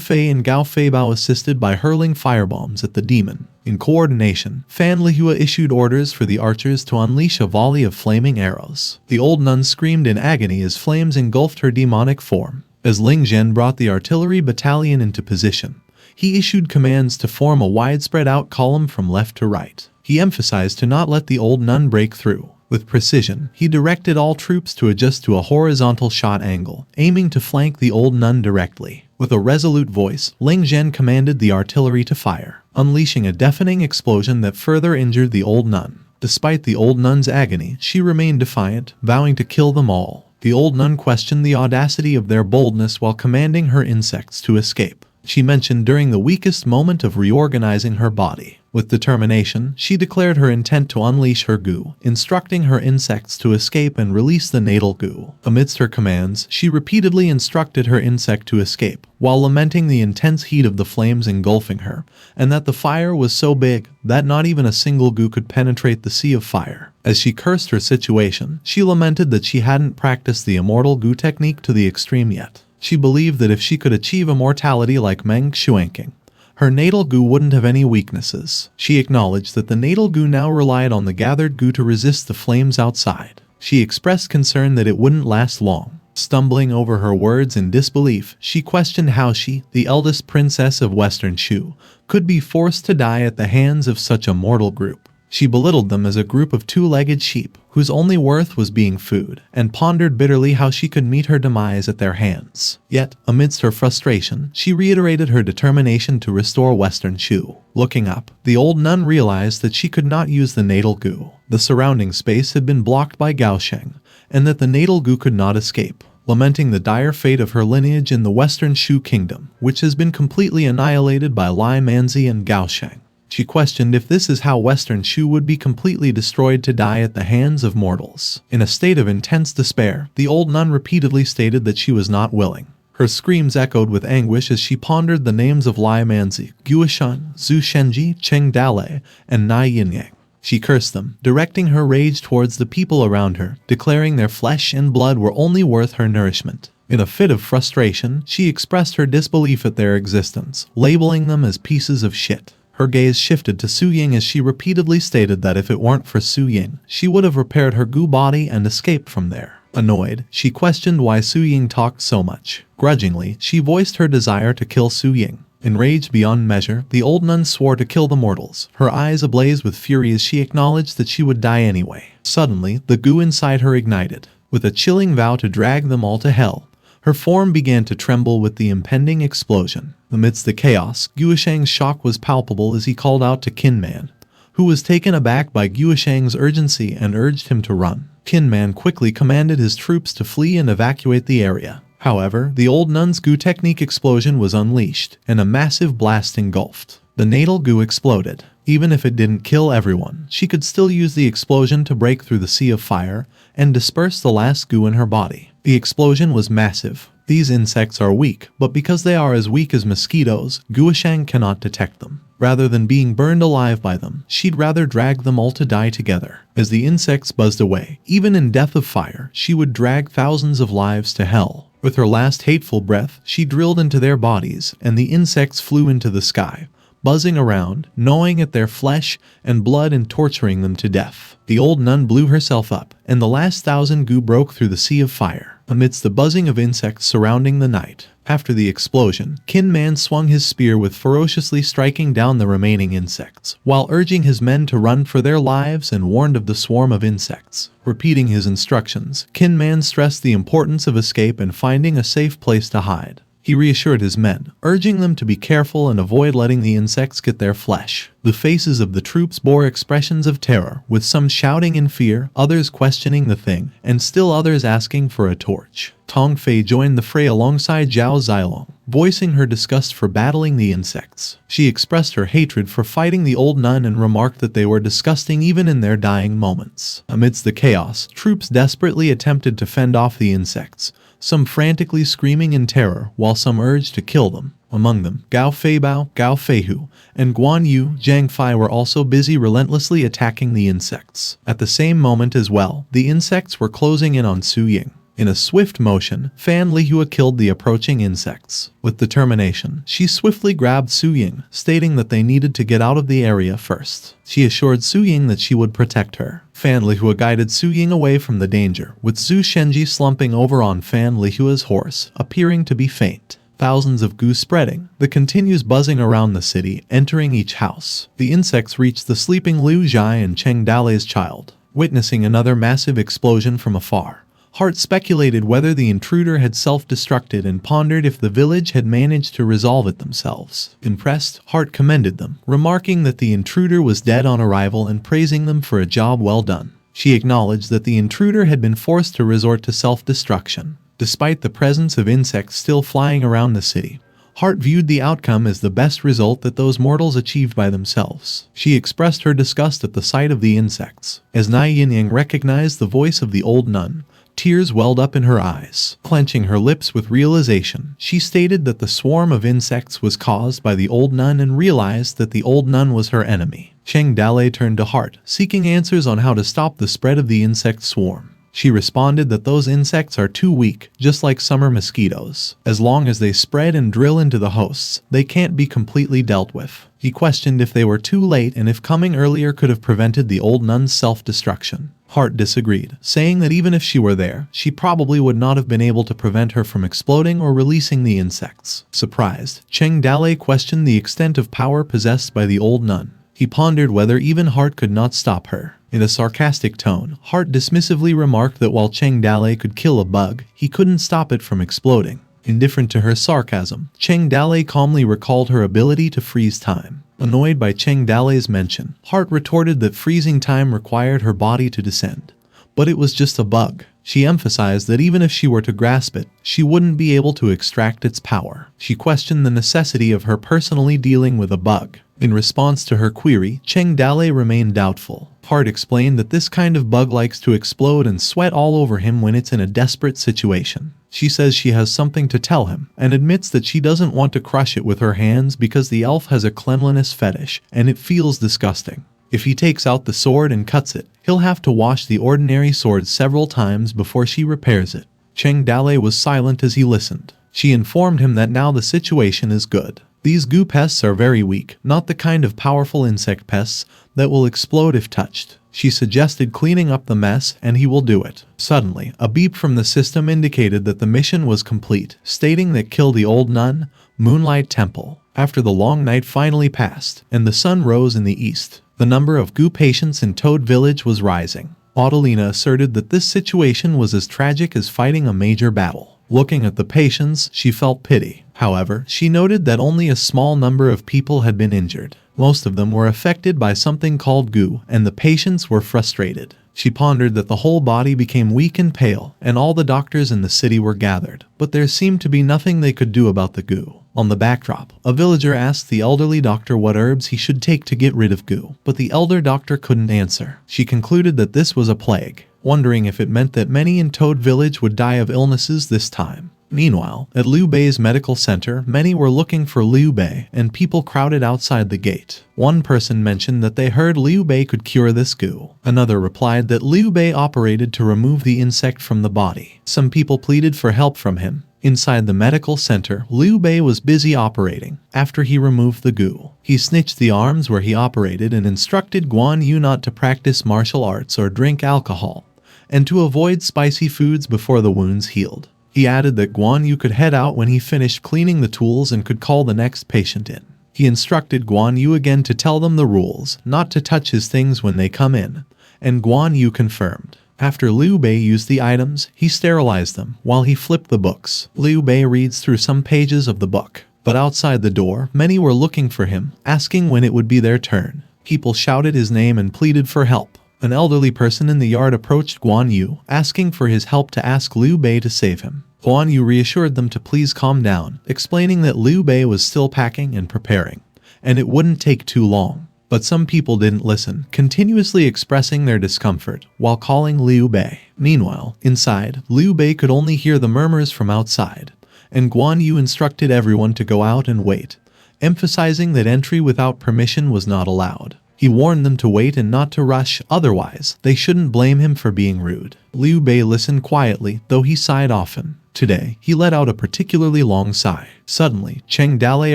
Fei and Gao Feibao assisted by hurling firebombs at the demon. In coordination, Fan Lihua issued orders for the archers to unleash a volley of flaming arrows. The old nun screamed in agony as flames engulfed her demonic form. As Ling Zhen brought the artillery battalion into position, he issued commands to form a widespread out column from left to right. He emphasized to not let the old nun break through. With precision, he directed all troops to adjust to a horizontal shot angle, aiming to flank the old nun directly. With a resolute voice, Ling Zhen commanded the artillery to fire, unleashing a deafening explosion that further injured the old nun. Despite the old nun's agony, she remained defiant, vowing to kill them all. The old nun questioned the audacity of their boldness while commanding her insects to escape. She mentioned during the weakest moment of reorganizing her body. With determination, she declared her intent to unleash her goo, instructing her insects to escape and release the natal goo. Amidst her commands, she repeatedly instructed her insect to escape, while lamenting the intense heat of the flames engulfing her, and that the fire was so big that not even a single goo could penetrate the sea of fire. As she cursed her situation, she lamented that she hadn't practiced the immortal goo technique to the extreme yet. She believed that if she could achieve immortality like Meng Xuanqing, her natal goo wouldn't have any weaknesses. She acknowledged that the natal goo now relied on the gathered goo to resist the flames outside. She expressed concern that it wouldn't last long. Stumbling over her words in disbelief, she questioned how she, the eldest princess of Western Shu, could be forced to die at the hands of such a mortal group. She belittled them as a group of two-legged sheep, whose only worth was being food, and pondered bitterly how she could meet her demise at their hands. Yet, amidst her frustration, she reiterated her determination to restore Western Shu. Looking up, the old nun realized that she could not use the natal goo. The surrounding space had been blocked by Gaosheng, and that the natal goo could not escape. Lamenting the dire fate of her lineage in the Western Shu kingdom, which has been completely annihilated by Lai Manzi and Gaosheng. She questioned if this is how Western Shu would be completely destroyed to die at the hands of mortals. In a state of intense despair, the old nun repeatedly stated that she was not willing. Her screams echoed with anguish as she pondered the names of Lai Manzi, Guoshan, Zhu Shenji, Cheng Dalei, and Nai Yinyang. She cursed them, directing her rage towards the people around her, declaring their flesh and blood were only worth her nourishment. In a fit of frustration, she expressed her disbelief at their existence, labeling them as pieces of shit. Her gaze shifted to Su Ying as she repeatedly stated that if it weren't for Su Ying, she would have repaired her goo body and escaped from there. Annoyed, she questioned why Su Ying talked so much. Grudgingly, she voiced her desire to kill Su Ying. Enraged beyond measure, the old nun swore to kill the mortals, her eyes ablaze with fury as she acknowledged that she would die anyway. Suddenly, the goo inside her ignited. With a chilling vow to drag them all to hell, her form began to tremble with the impending explosion. Amidst the chaos, Guoshang's shock was palpable as he called out to Kinman, who was taken aback by Guoshang's urgency and urged him to run. Kinman quickly commanded his troops to flee and evacuate the area. However, the old nun's goo technique explosion was unleashed, and a massive blast engulfed. The natal goo exploded. Even if it didn't kill everyone, she could still use the explosion to break through the sea of fire and disperse the last goo in her body. The explosion was massive. These insects are weak, but because they are as weak as mosquitoes, Guoshang cannot detect them. Rather than being burned alive by them, she'd rather drag them all to die together. As the insects buzzed away, even in death of fire, she would drag thousands of lives to hell. With her last hateful breath, she drilled into their bodies, and the insects flew into the sky, buzzing around, gnawing at their flesh and blood and torturing them to death. The old nun blew herself up, and the last 1,000 goo broke through the sea of fire, amidst the buzzing of insects surrounding the night. After the explosion, Kinman swung his spear with ferociously striking down the remaining insects, while urging his men to run for their lives and warned of the swarm of insects. Repeating his instructions, Kinman stressed the importance of escape and finding a safe place to hide. He reassured his men, urging them to be careful and avoid letting the insects get their flesh. The faces of the troops bore expressions of terror, with some shouting in fear, others questioning the thing, and still others asking for a torch. Tong Fei joined the fray alongside Zhao Zilong, voicing her disgust for battling the insects. She expressed her hatred for fighting the old nun and remarked that they were disgusting even in their dying moments. Amidst the chaos, troops desperately attempted to fend off the insects, some frantically screaming in terror, while some urged to kill them. Among them, Gao Feibao, Gao Feihu, and Guan Yu Zhang Fei were also busy relentlessly attacking the insects. At the same moment as well, the insects were closing in on Su Ying. In a swift motion, Fan Lihua killed the approaching insects. With determination, she swiftly grabbed Su Ying, stating that they needed to get out of the area first. She assured Su Ying that she would protect her. Fan Lihua guided Su Ying away from the danger, with Zhu Shenji slumping over on Fan Lihua's horse, appearing to be faint. Thousands of goo spreading. The continues buzzing around the city, entering each house. The insects reached the sleeping Liu Zhai and Cheng Dalei's child. Witnessing another massive explosion from afar, Hart speculated whether the intruder had self-destructed and pondered if the village had managed to resolve it themselves. Impressed, Hart commended them, remarking that the intruder was dead on arrival and praising them for a job well done. She acknowledged that the intruder had been forced to resort to self-destruction. Despite the presence of insects still flying around the city, Hart viewed the outcome as the best result that those mortals achieved by themselves. She expressed her disgust at the sight of the insects. As Nai Yinyang recognized the voice of the old nun, tears welled up in her eyes. Clenching her lips with realization, she stated that the swarm of insects was caused by the old nun and realized that the old nun was her enemy. Cheng Dalei turned to Hart, seeking answers on how to stop the spread of the insect swarm. She responded that those insects are too weak, just like summer mosquitoes. As long as they spread and drill into the hosts, they can't be completely dealt with. He questioned if they were too late and if coming earlier could have prevented the old nun's self-destruction. Hart disagreed, saying that even if she were there, she probably would not have been able to prevent her from exploding or releasing the insects. Surprised, Cheng Dalei questioned the extent of power possessed by the old nun. He pondered whether even Hart could not stop her. In a sarcastic tone, Hart dismissively remarked that while Cheng Dalei could kill a bug, he couldn't stop it from exploding. Indifferent to her sarcasm, Cheng Dalei calmly recalled her ability to freeze time. Annoyed by Cheng Dalei's mention, Hart retorted that freezing time required her body to descend. But it was just a bug. She emphasized that even if she were to grasp it, she wouldn't be able to extract its power. She questioned the necessity of her personally dealing with a bug. In response to her query, Cheng Dalei remained doubtful. Hart explained that this kind of bug likes to explode and sweat all over him when it's in a desperate situation. She says she has something to tell him, and admits that she doesn't want to crush it with her hands because the elf has a cleanliness fetish, and it feels disgusting. If he takes out the sword and cuts it, he'll have to wash the ordinary sword several times before she repairs it. Cheng Dalei was silent as he listened. She informed him that now the situation is good. These goo pests are very weak, not the kind of powerful insect pests that will explode if touched. She suggested cleaning up the mess, and he will do it. Suddenly, a beep from the system indicated that the mission was complete, stating that kill the old nun, Moonlight Temple. After the long night finally passed, and the sun rose in the east, the number of goo patients in Toad Village was rising. Adelina asserted that this situation was as tragic as fighting a major battle. Looking at the patients, she felt pity. However, she noted that only a small number of people had been injured. Most of them were affected by something called goo, and the patients were frustrated. She pondered that the whole body became weak and pale, and all the doctors in the city were gathered, but there seemed to be nothing they could do about the goo. On the backdrop, a villager asked the elderly doctor what herbs he should take to get rid of goo, but the elder doctor couldn't answer. She concluded that this was a plague, wondering if it meant that many in Toad Village would die of illnesses this time. Meanwhile, at Liu Bei's medical center, many were looking for Liu Bei, and people crowded outside the gate. One person mentioned that they heard Liu Bei could cure this goo. Another replied that Liu Bei operated to remove the insect from the body. Some people pleaded for help from him. Inside the medical center, Liu Bei was busy operating. After he removed the goo, he snitched the arms where he operated and instructed Guan Yu not to practice martial arts or drink alcohol, and to avoid spicy foods before the wounds healed. He added that Guan Yu could head out when he finished cleaning the tools and could call the next patient in. He instructed Guan Yu again to tell them the rules, not to touch his things when they come in, and Guan Yu confirmed. After Liu Bei used the items, he sterilized them while he flipped the books. Liu Bei reads through some pages of the book, but outside the door, many were looking for him, asking when it would be their turn. People shouted his name and pleaded for help. An elderly person in the yard approached Guan Yu, asking for his help to ask Liu Bei to save him. Guan Yu reassured them to please calm down, explaining that Liu Bei was still packing and preparing, and it wouldn't take too long. But some people didn't listen, continuously expressing their discomfort while calling Liu Bei. Meanwhile, inside, Liu Bei could only hear the murmurs from outside, and Guan Yu instructed everyone to go out and wait, emphasizing that entry without permission was not allowed. He warned them to wait and not to rush, otherwise they shouldn't blame him for being rude. Liu Bei listened quietly, though he sighed often. Today, he let out a particularly long sigh. Suddenly, Cheng Dalei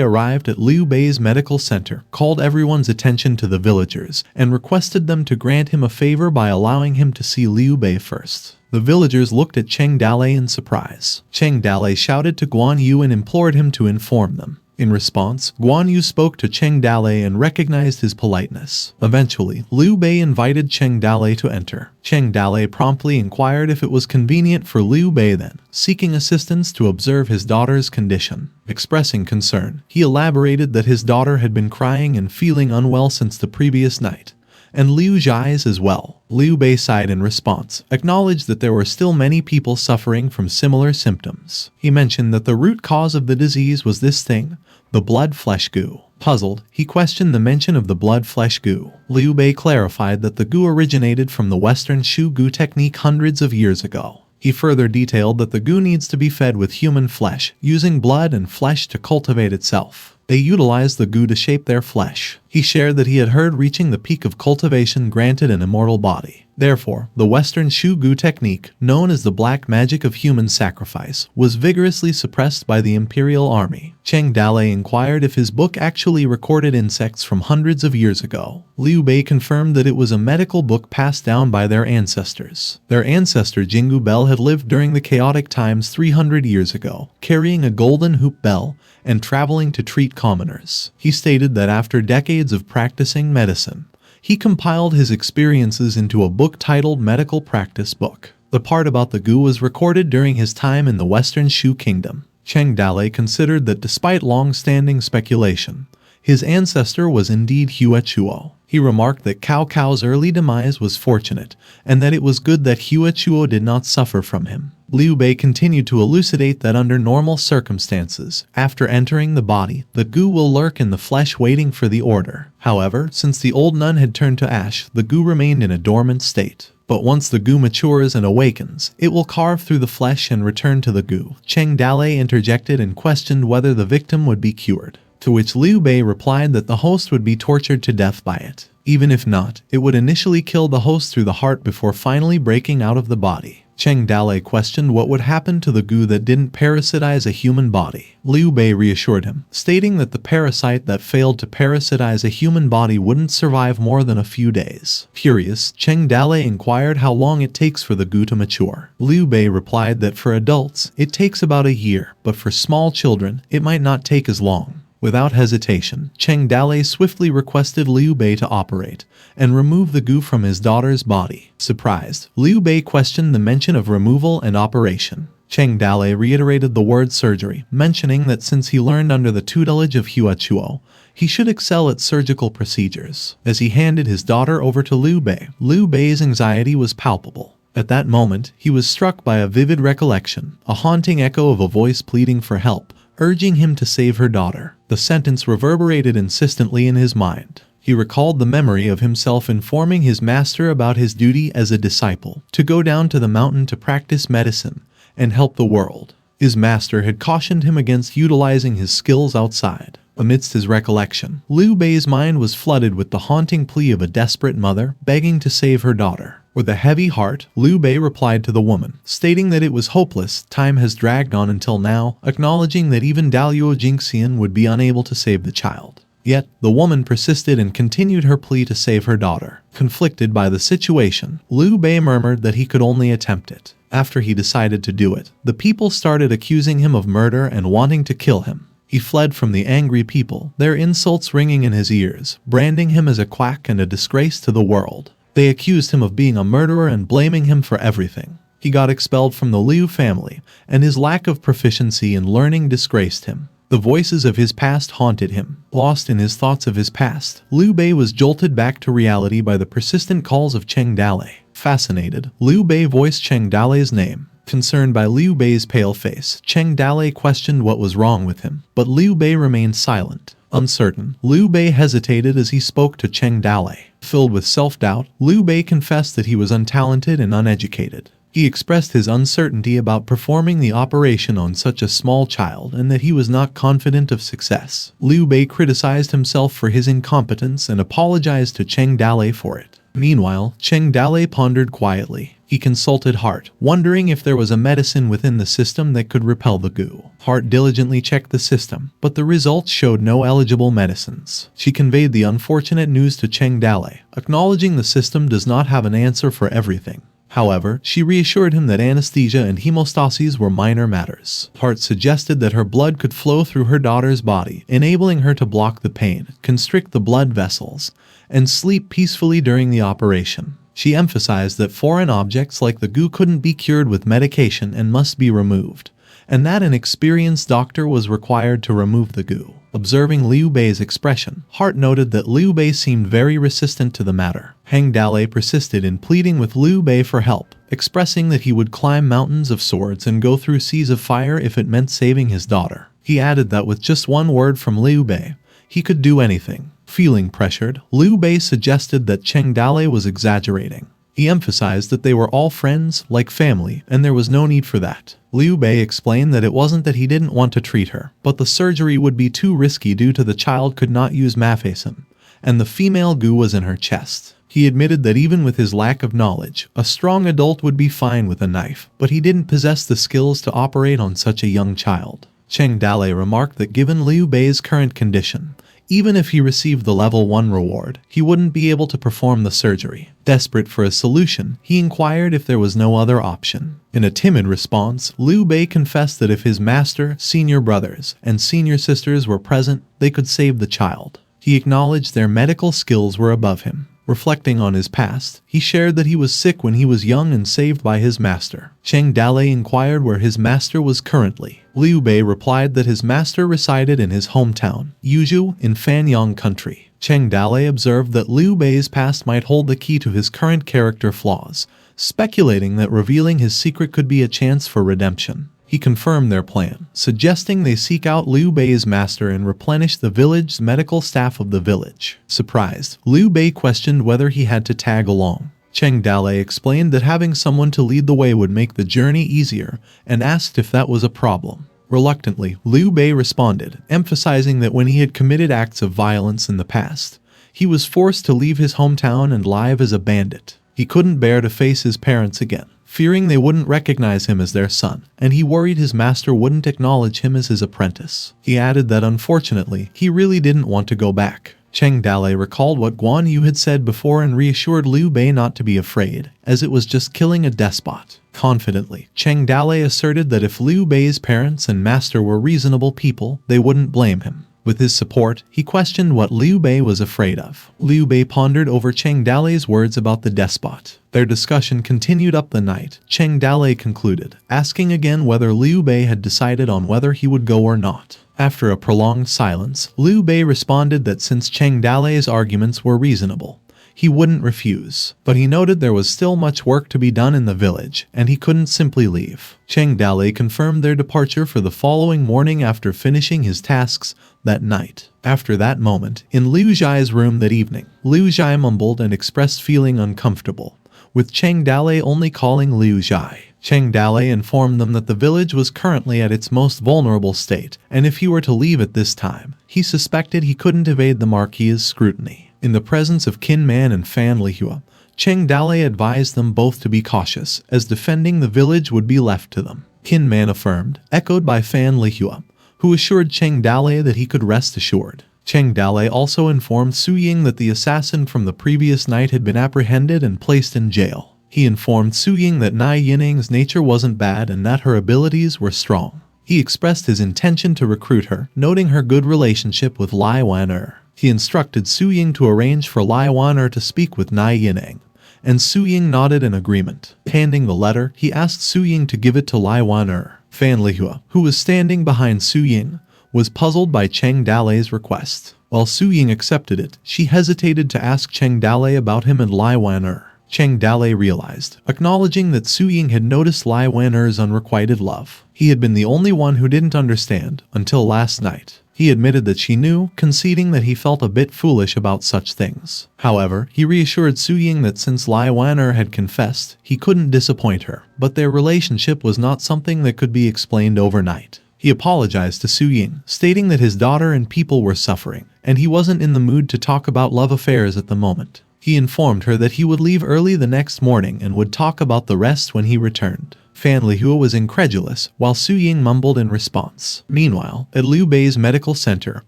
arrived at Liu Bei's medical center, called everyone's attention to the villagers, and requested them to grant him a favor by allowing him to see Liu Bei first. The villagers looked at Cheng Dalei in surprise. Cheng Dalei shouted to Guan Yu and implored him to inform them. In response, Guan Yu spoke to Cheng Dalei and recognized his politeness. Eventually, Liu Bei invited Cheng Dalei to enter. Cheng Dalei promptly inquired if it was convenient for Liu Bei then, seeking assistance to observe his daughter's condition. Expressing concern, he elaborated that his daughter had been crying and feeling unwell since the previous night, and Liu Zhai's as well. Liu Bei sighed in response, acknowledged that there were still many people suffering from similar symptoms. He mentioned that the root cause of the disease was this thing, the blood-flesh goo. Puzzled, he questioned the mention of the blood-flesh goo. Liu Bei clarified that the goo originated from the Western Shu goo technique hundreds of years ago. He further detailed that the goo needs to be fed with human flesh, using blood and flesh to cultivate itself. They utilized the goo to shape their flesh. He shared that he had heard reaching the peak of cultivation granted an immortal body. Therefore, the Western Shu goo technique, known as the black magic of human sacrifice, was vigorously suppressed by the imperial army. Cheng Dalei inquired if his book actually recorded insects from hundreds of years ago. Liu Bei confirmed that it was a medical book passed down by their ancestors. Their ancestor Jingu Bell had lived during the chaotic times 300 years ago, carrying a golden hoop bell and traveling to treat commoners. He stated that after decades of practicing medicine, he compiled his experiences into a book titled Medical Practice Book. The part about the goo was recorded during his time in the Western Shu Kingdom. Cheng Dalei considered that despite long-standing speculation, his ancestor was indeed Hue Chuo. He remarked that Cao Cao's early demise was fortunate, and that it was good that Hue Chuo did not suffer from him. Liu Bei continued to elucidate that under normal circumstances, after entering the body, the goo will lurk in the flesh waiting for the order. However, since the old nun had turned to ash, the goo remained in a dormant state. But once the goo matures and awakens, it will carve through the flesh and return to the goo. Cheng Dalei interjected and questioned whether the victim would be cured, to which Liu Bei replied that the host would be tortured to death by it. Even if not, it would initially kill the host through the heart before finally breaking out of the body. Cheng Dalei questioned what would happen to the goo that didn't parasitize a human body. Liu Bei reassured him, stating that the parasite that failed to parasitize a human body wouldn't survive more than a few days. Curious, Cheng Dalei inquired how long it takes for the goo to mature. Liu Bei replied that for adults, it takes about a year, but for small children, it might not take as long. Without hesitation, Cheng Dalei swiftly requested Liu Bei to operate and remove the goo from his daughter's body. Surprised, Liu Bei questioned the mention of removal and operation. Cheng Dalei reiterated the word surgery, mentioning that since he learned under the tutelage of Hua Chuo, he should excel at surgical procedures. As he handed his daughter over to Liu Bei's anxiety was palpable. At that moment, he was struck by a vivid recollection, a haunting echo of a voice pleading for help, urging him to save her daughter. The sentence reverberated insistently in his mind. He recalled the memory of himself informing his master about his duty as a disciple, to go down to the mountain to practice medicine and help the world. His master had cautioned him against utilizing his skills outside. Amidst his recollection, Liu Bei's mind was flooded with the haunting plea of a desperate mother begging to save her daughter. With a heavy heart, Liu Bei replied to the woman, stating that it was hopeless. Time has dragged on until now, acknowledging that even Dalio Jingxian would be unable to save the child. Yet, the woman persisted and continued her plea to save her daughter. Conflicted by the situation, Liu Bei murmured that he could only attempt it. After he decided to do it, the people started accusing him of murder and wanting to kill him. He fled from the angry people, their insults ringing in his ears, branding him as a quack and a disgrace to the world. They accused him of being a murderer and blaming him for everything. He got expelled from the Liu family, and his lack of proficiency in learning disgraced him. The voices of his past haunted him. Lost in his thoughts of his past, Liu Bei was jolted back to reality by the persistent calls of Cheng Dalei. Fascinated, Liu Bei voiced Cheng Dalei's name. Concerned by Liu Bei's pale face, Cheng Dalei questioned what was wrong with him, but Liu Bei remained silent. Uncertain, Liu Bei hesitated as he spoke to Cheng Dalei. Filled with self-doubt, Liu Bei confessed that he was untalented and uneducated. He expressed his uncertainty about performing the operation on such a small child and that he was not confident of success. Liu Bei criticized himself for his incompetence and apologized to Cheng Dalei for it. Meanwhile, Cheng Dalei pondered quietly. He consulted Heart, wondering if there was a medicine within the system that could repel the goo. Heart diligently checked the system, but the results showed no eligible medicines. She conveyed the unfortunate news to Cheng Dalei, acknowledging the system does not have an answer for everything. However, she reassured him that anesthesia and hemostasis were minor matters. Heart suggested that her blood could flow through her daughter's body, enabling her to block the pain, constrict the blood vessels, and sleep peacefully during the operation. She emphasized that foreign objects like the goo couldn't be cured with medication and must be removed, and that an experienced doctor was required to remove the goo. Observing Liu Bei's expression, Heart noted that Liu Bei seemed very resistant to the matter. Cheng Dalei persisted in pleading with Liu Bei for help, expressing that he would climb mountains of swords and go through seas of fire if it meant saving his daughter. He added that with just one word from Liu Bei, he could do anything. Feeling pressured, Liu Bei suggested that Cheng Dalei was exaggerating. He emphasized that they were all friends, like family, and there was no need for that. Liu Bei explained that it wasn't that he didn't want to treat her, but the surgery would be too risky due to the child could not use mafesan, and the female goo was in her chest. He admitted that even with his lack of knowledge, a strong adult would be fine with a knife, but he didn't possess the skills to operate on such a young child. Cheng Dalei remarked that given Liu Bei's current condition, even if he received the level 1 reward, he wouldn't be able to perform the surgery. Desperate for a solution, he inquired if there was no other option. In a timid response, Liu Bei confessed that if his master, senior brothers, and senior sisters were present, they could save the child. He acknowledged their medical skills were above him. Reflecting on his past, he shared that he was sick when he was young and saved by his master. Cheng Dalei inquired where his master was currently. Liu Bei replied that his master resided in his hometown, Yuzhou, in Fenyong country. Cheng Dalei observed that Liu Bei's past might hold the key to his current character flaws, speculating that revealing his secret could be a chance for redemption. He confirmed their plan, suggesting they seek out Liu Bei's master and replenish the village's medical staff of the village. Surprised, Liu Bei questioned whether he had to tag along. Cheng Dalei explained that having someone to lead the way would make the journey easier and asked if that was a problem. Reluctantly, Liu Bei responded, emphasizing that when he had committed acts of violence in the past, he was forced to leave his hometown and live as a bandit. He couldn't bear to face his parents again, fearing they wouldn't recognize him as their son, and he worried his master wouldn't acknowledge him as his apprentice. He added that unfortunately, he really didn't want to go back. Cheng Dalei recalled what Guan Yu had said before and reassured Liu Bei not to be afraid, as it was just killing a despot. Confidently, Cheng Dalei asserted that if Liu Bei's parents and master were reasonable people, they wouldn't blame him. With his support, he questioned what Liu Bei was afraid of. Liu Bei pondered over Cheng Dalei's words about the despot. Their discussion continued up the night. Cheng Dalei concluded, asking again whether Liu Bei had decided on whether he would go or not. After a prolonged silence, Liu Bei responded that since Cheng Dalei's arguments were reasonable, he wouldn't refuse, but he noted there was still much work to be done in the village, and he couldn't simply leave. Cheng Dalei confirmed their departure for the following morning after finishing his tasks that night. After that moment, in Liu Zhai's room that evening, Liu Zhai mumbled and expressed feeling uncomfortable, with Cheng Dalei only calling Liu Zhai. Cheng Dalei informed them that the village was currently at its most vulnerable state, and if he were to leave at this time, he suspected he couldn't evade the Marquis's scrutiny. In the presence of Qin Man and Fan Lihua, Cheng Dalei advised them both to be cautious, as defending the village would be left to them. Qin Man affirmed, echoed by Fan Lihua, who assured Cheng Dalei that he could rest assured. Cheng Dalei also informed Su Ying that the assassin from the previous night had been apprehended and placed in jail. He informed Su Ying that Nai Yinyang's nature wasn't bad and that her abilities were strong. He expressed his intention to recruit her, noting her good relationship with Lai Wan-er. He instructed Su Ying to arrange for Lai Wan-er to speak with Nai Yinyang, and Su Ying nodded in agreement. Handing the letter, he asked Su Ying to give it to Lai Wan-er. Fan Lihua, who was standing behind Su Ying, was puzzled by Cheng Dalei's request. While Su Ying accepted it, she hesitated to ask Cheng Dalei about him and Lai Wan-er. Cheng Dalei realized, acknowledging that Su Ying had noticed Lai Wan-er's unrequited love. He had been the only one who didn't understand, until last night. He admitted that she knew, conceding that he felt a bit foolish about such things. However, he reassured Su Ying that since Lai Wan-er had confessed, he couldn't disappoint her, but their relationship was not something that could be explained overnight. He apologized to Su Ying, stating that his daughter and people were suffering, and he wasn't in the mood to talk about love affairs at the moment. He informed her that he would leave early the next morning and would talk about the rest when he returned. Fan Lihua was incredulous, while Su Ying mumbled in response. Meanwhile, at Liu Bei's medical center,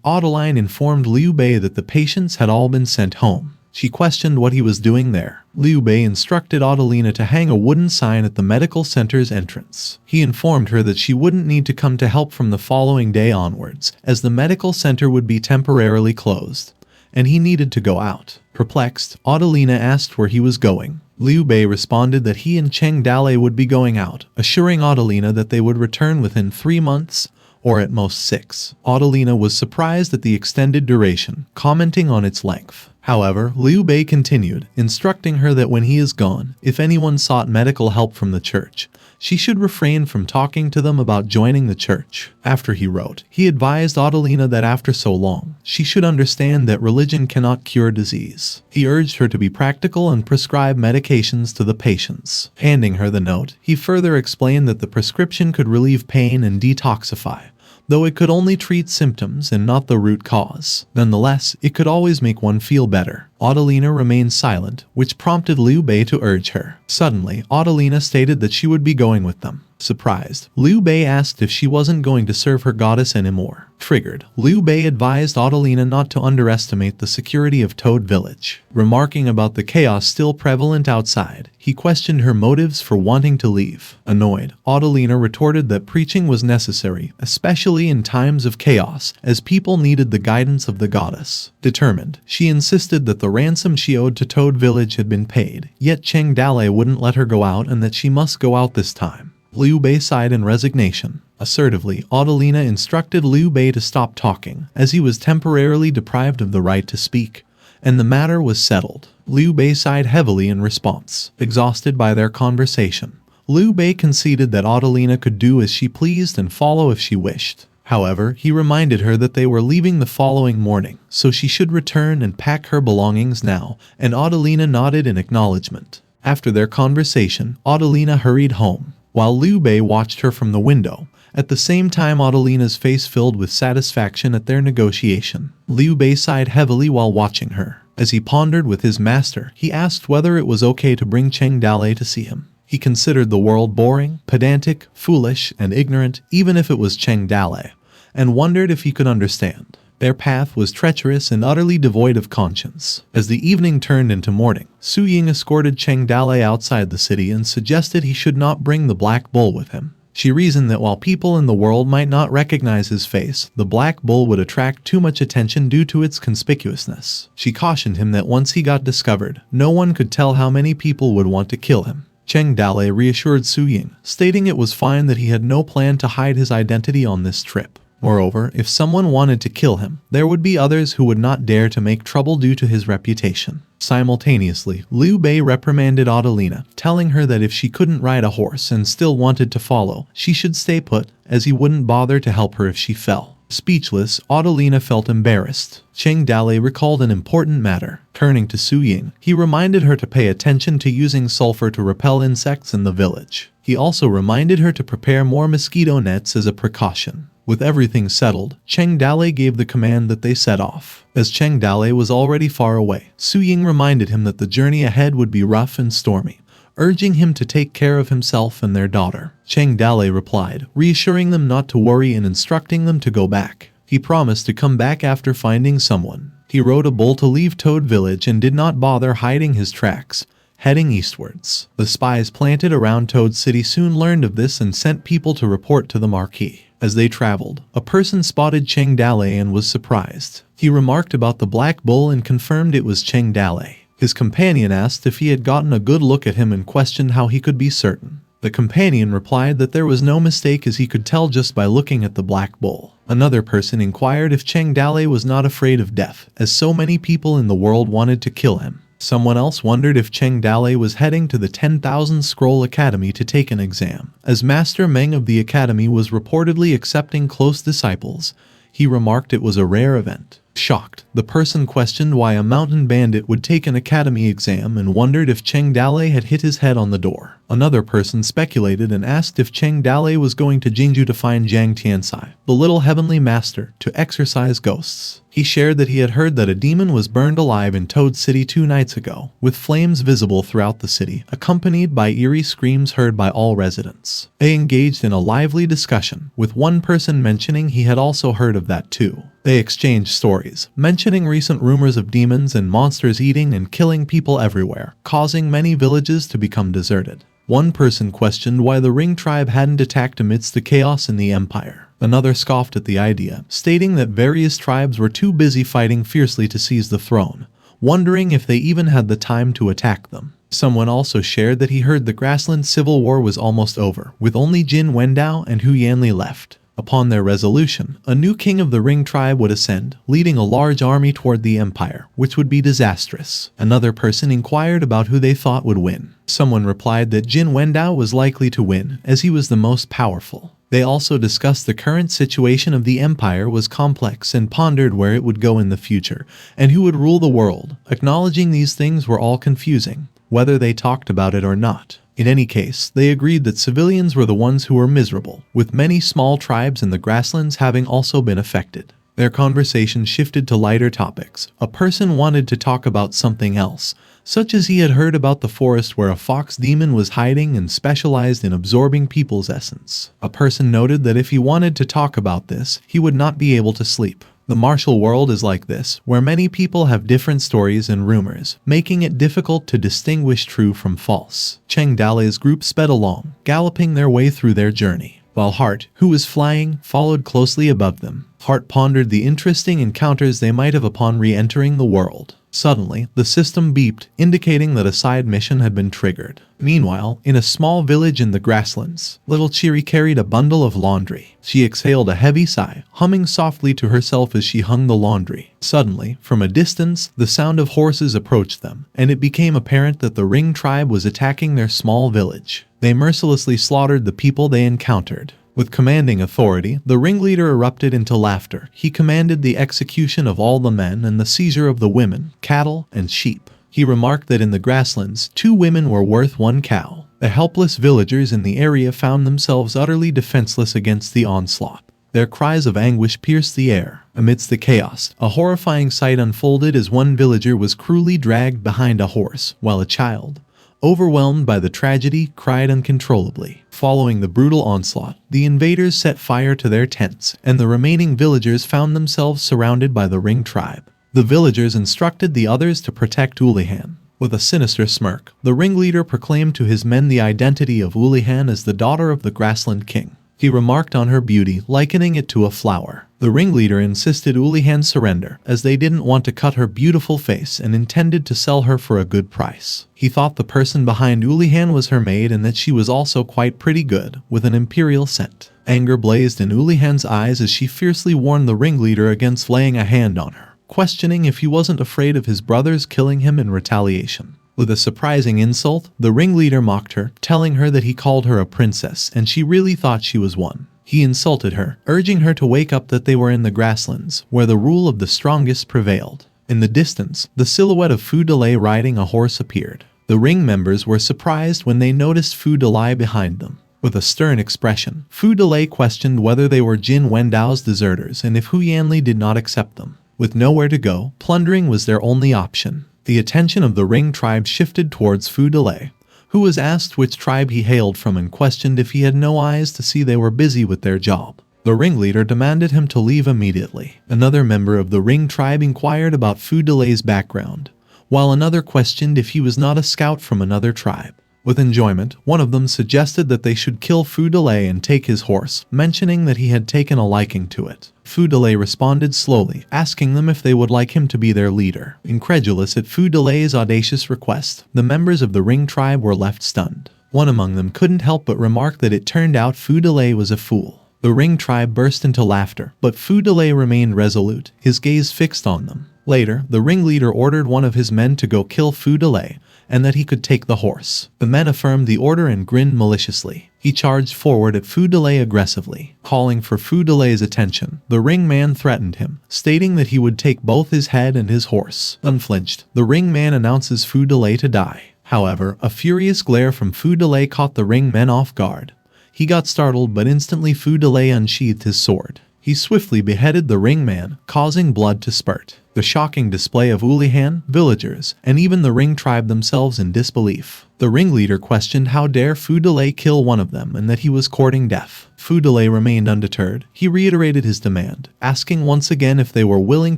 Adeline informed Liu Bei that the patients had all been sent home. She questioned what he was doing there. Liu Bei instructed Adelina to hang a wooden sign at the medical center's entrance. He informed her that she wouldn't need to come to help from the following day onwards, as the medical center would be temporarily closed, and he needed to go out. Perplexed, Adelina asked where he was going. Liu Bei responded that he and Cheng Dalei would be going out, assuring Adelina that they would return within 3 months, or at most 6. Adelina was surprised at the extended duration, commenting on its length. However, Liu Bei continued, instructing her that when he is gone, if anyone sought medical help from the church, she should refrain from talking to them about joining the church. After he wrote, he advised Adelina that after so long, she should understand that religion cannot cure disease. He urged her to be practical and prescribe medications to the patients. Handing her the note, he further explained that the prescription could relieve pain and detoxify, though it could only treat symptoms and not the root cause. Nonetheless, it could always make one feel better. Adelina remained silent, which prompted Liu Bei to urge her. Suddenly, Adelina stated that she would be going with them. Surprised, Liu Bei asked if she wasn't going to serve her goddess anymore. Triggered, Liu Bei advised Adelina not to underestimate the security of Toad Village. Remarking about the chaos still prevalent outside, he questioned her motives for wanting to leave. Annoyed, Adelina retorted that preaching was necessary, especially in times of chaos, as people needed the guidance of the goddess. Determined, she insisted that the ransom she owed to Toad Village had been paid, yet Cheng Dalei wouldn't let her go out and that she must go out this time. Liu Bei sighed in resignation. Assertively, Adelina instructed Liu Bei to stop talking, as he was temporarily deprived of the right to speak, and the matter was settled. Liu Bei sighed heavily in response. Exhausted by their conversation, Liu Bei conceded that Adelina could do as she pleased and follow if she wished. However, he reminded her that they were leaving the following morning, so she should return and pack her belongings now, and Adelina nodded in acknowledgement. After their conversation, Adelina hurried home, while Liu Bei watched her from the window. At the same time, Adelina's face filled with satisfaction at their negotiation. Liu Bei sighed heavily while watching her. As he pondered with his master, he asked whether it was okay to bring Cheng Dalei to see him. He considered the world boring, pedantic, foolish, and ignorant, even if it was Cheng Dalei, and wondered if he could understand. Their path was treacherous and utterly devoid of conscience. As the evening turned into morning, Su Ying escorted Cheng Dalei outside the city and suggested he should not bring the Black Bull with him. She reasoned that while people in the world might not recognize his face, the Black Bull would attract too much attention due to its conspicuousness. She cautioned him that once he got discovered, no one could tell how many people would want to kill him. Cheng Dalei reassured Su Ying, stating it was fine that he had no plan to hide his identity on this trip. Moreover, if someone wanted to kill him, there would be others who would not dare to make trouble due to his reputation. Simultaneously, Liu Bei reprimanded Adelina, telling her that if she couldn't ride a horse and still wanted to follow, she should stay put, as he wouldn't bother to help her if she fell. Speechless, Adelina felt embarrassed. Cheng Dalei recalled an important matter. Turning to Su Ying, he reminded her to pay attention to using sulfur to repel insects in the village. He also reminded her to prepare more mosquito nets as a precaution. With everything settled, Cheng Dalei gave the command that they set off. As Cheng Dalei was already far away, Su Ying reminded him that the journey ahead would be rough and stormy, urging him to take care of himself and their daughter. Cheng Dalei replied, reassuring them not to worry and instructing them to go back. He promised to come back after finding someone. He rode a bull to leave Toad Village and did not bother hiding his tracks, heading eastwards. The spies planted around Toad City soon learned of this and sent people to report to the Marquis. As they traveled, a person spotted Cheng Dalei and was surprised. He remarked about the Black Bull and confirmed it was Cheng Dalei. His companion asked if he had gotten a good look at him and questioned how he could be certain. The companion replied that there was no mistake as he could tell just by looking at the Black Bull. Another person inquired if Cheng Dalei was not afraid of death, as so many people in the world wanted to kill him. Someone else wondered if Cheng Dalei was heading to the 10,000 Scroll Academy to take an exam. As Master Meng of the Academy was reportedly accepting close disciples, he remarked it was a rare event. Shocked, the person questioned why a mountain bandit would take an academy exam and wondered if Cheng Dalei had hit his head on the door. Another person speculated and asked if Cheng Dalei was going to Jingju to find Jiang Tiansai, the little heavenly master, to exorcise ghosts. He shared that he had heard that a demon was burned alive in Toad City 2 nights ago, with flames visible throughout the city, accompanied by eerie screams heard by all residents. They engaged in a lively discussion, with one person mentioning he had also heard of that too. They exchanged stories, mentioning recent rumors of demons and monsters eating and killing people everywhere, causing many villages to become deserted. One person questioned why the Ring tribe hadn't attacked amidst the chaos in the empire. Another scoffed at the idea, stating that various tribes were too busy fighting fiercely to seize the throne, wondering if they even had the time to attack them. Someone also shared that he heard the Grassland Civil War was almost over, with only Jin Wendao and Hu Yanli left. Upon their resolution, a new king of the Ring tribe would ascend, leading a large army toward the empire, which would be disastrous. Another person inquired about who they thought would win. Someone replied that Jin Wendao was likely to win, as he was the most powerful. They also discussed the current situation of the empire was complex and pondered where it would go in the future, and who would rule the world. Acknowledging these things were all confusing, whether they talked about it or not. In any case, they agreed that civilians were the ones who were miserable, with many small tribes in the grasslands having also been affected. Their conversation shifted to lighter topics. A person wanted to talk about something else, such as he had heard about the forest where a fox demon was hiding and specialized in absorbing people's essence. A person noted that if he wanted to talk about this, he would not be able to sleep. The martial world is like this, where many people have different stories and rumors, making it difficult to distinguish true from false. Cheng Dalei's group sped along, galloping their way through their journey, while Hart, who was flying, followed closely above them. Hart pondered the interesting encounters they might have upon re-entering the world. Suddenly, the system beeped, indicating that a side mission had been triggered. Meanwhile, in a small village in the grasslands, little Chiri carried a bundle of laundry. She exhaled a heavy sigh, humming softly to herself as she hung the laundry. Suddenly, from a distance, the sound of horses approached them, and it became apparent that the Ring tribe was attacking their small village. They mercilessly slaughtered the people they encountered. With commanding authority, the ringleader erupted into laughter. He commanded the execution of all the men and the seizure of the women, cattle, and sheep. He remarked that in the grasslands, 2 women were worth 1 cow. The helpless villagers in the area found themselves utterly defenseless against the onslaught. Their cries of anguish pierced the air. Amidst the chaos, a horrifying sight unfolded as one villager was cruelly dragged behind a horse, while a child, overwhelmed by the tragedy, cried uncontrollably. Following the brutal onslaught, the invaders set fire to their tents, and the remaining villagers found themselves surrounded by the Ring tribe. The villagers instructed the others to protect Ulihan. With a sinister smirk, the ringleader proclaimed to his men the identity of Ulihan as the daughter of the grassland king. He remarked on her beauty, likening it to a flower. The ringleader insisted Ulihan surrender, as they didn't want to cut her beautiful face and intended to sell her for a good price. He thought the person behind Ulihan was her maid and that she was also quite pretty good, with an imperial scent. Anger blazed in Ulihan's eyes as she fiercely warned the ringleader against laying a hand on her, questioning if he wasn't afraid of his brothers killing him in retaliation. With a surprising insult, the ringleader mocked her, telling her that he called her a princess and she really thought she was one. He insulted her, urging her to wake up that they were in the grasslands, where the rule of the strongest prevailed. In the distance, the silhouette of Fu Dalei riding a horse appeared. The ring members were surprised when they noticed Fu Dalei behind them. With a stern expression, Fu Dalei questioned whether they were Jin Wendao's deserters and if Hu Yanli did not accept them. With nowhere to go, plundering was their only option. The attention of the Ring tribe shifted towards Fu Dalei, who was asked which tribe he hailed from and questioned if he had no eyes to see they were busy with their job. The ringleader demanded him to leave immediately. Another member of the Ring tribe inquired about Fu Dalei's background, while another questioned if he was not a scout from another tribe. With enjoyment, one of them suggested that they should kill Fu Dalei and take his horse, mentioning that he had taken a liking to it. Fu Dalei responded slowly, asking them if they would like him to be their leader. Incredulous at Fu Dalei's audacious request, the members of the Ring tribe were left stunned. One among them couldn't help but remark that it turned out Fu Dalei was a fool. The Ring tribe burst into laughter, but Fu Dalei remained resolute, his gaze fixed on them. Later, the ringleader ordered one of his men to go kill Fu Dalei, and that he could take the horse. The men affirmed the order and grinned maliciously. He charged forward at Fu Dalei aggressively, calling for Fu Dalei's attention. The ring man threatened him, stating that he would take both his head and his horse. Unflinched, the ring man announces Fu Dalei to die. However, a furious glare from Fu Dalei caught the ring men off guard. He got startled, but instantly Fu Dalei unsheathed his sword. He swiftly beheaded the ring man, causing blood to spurt. The shocking display of Ulihan, villagers, and even the Ring tribe themselves in disbelief. The ringleader questioned how dare Fu Dalei kill one of them and that he was courting death. Fu Dalei remained undeterred. He reiterated his demand, asking once again if they were willing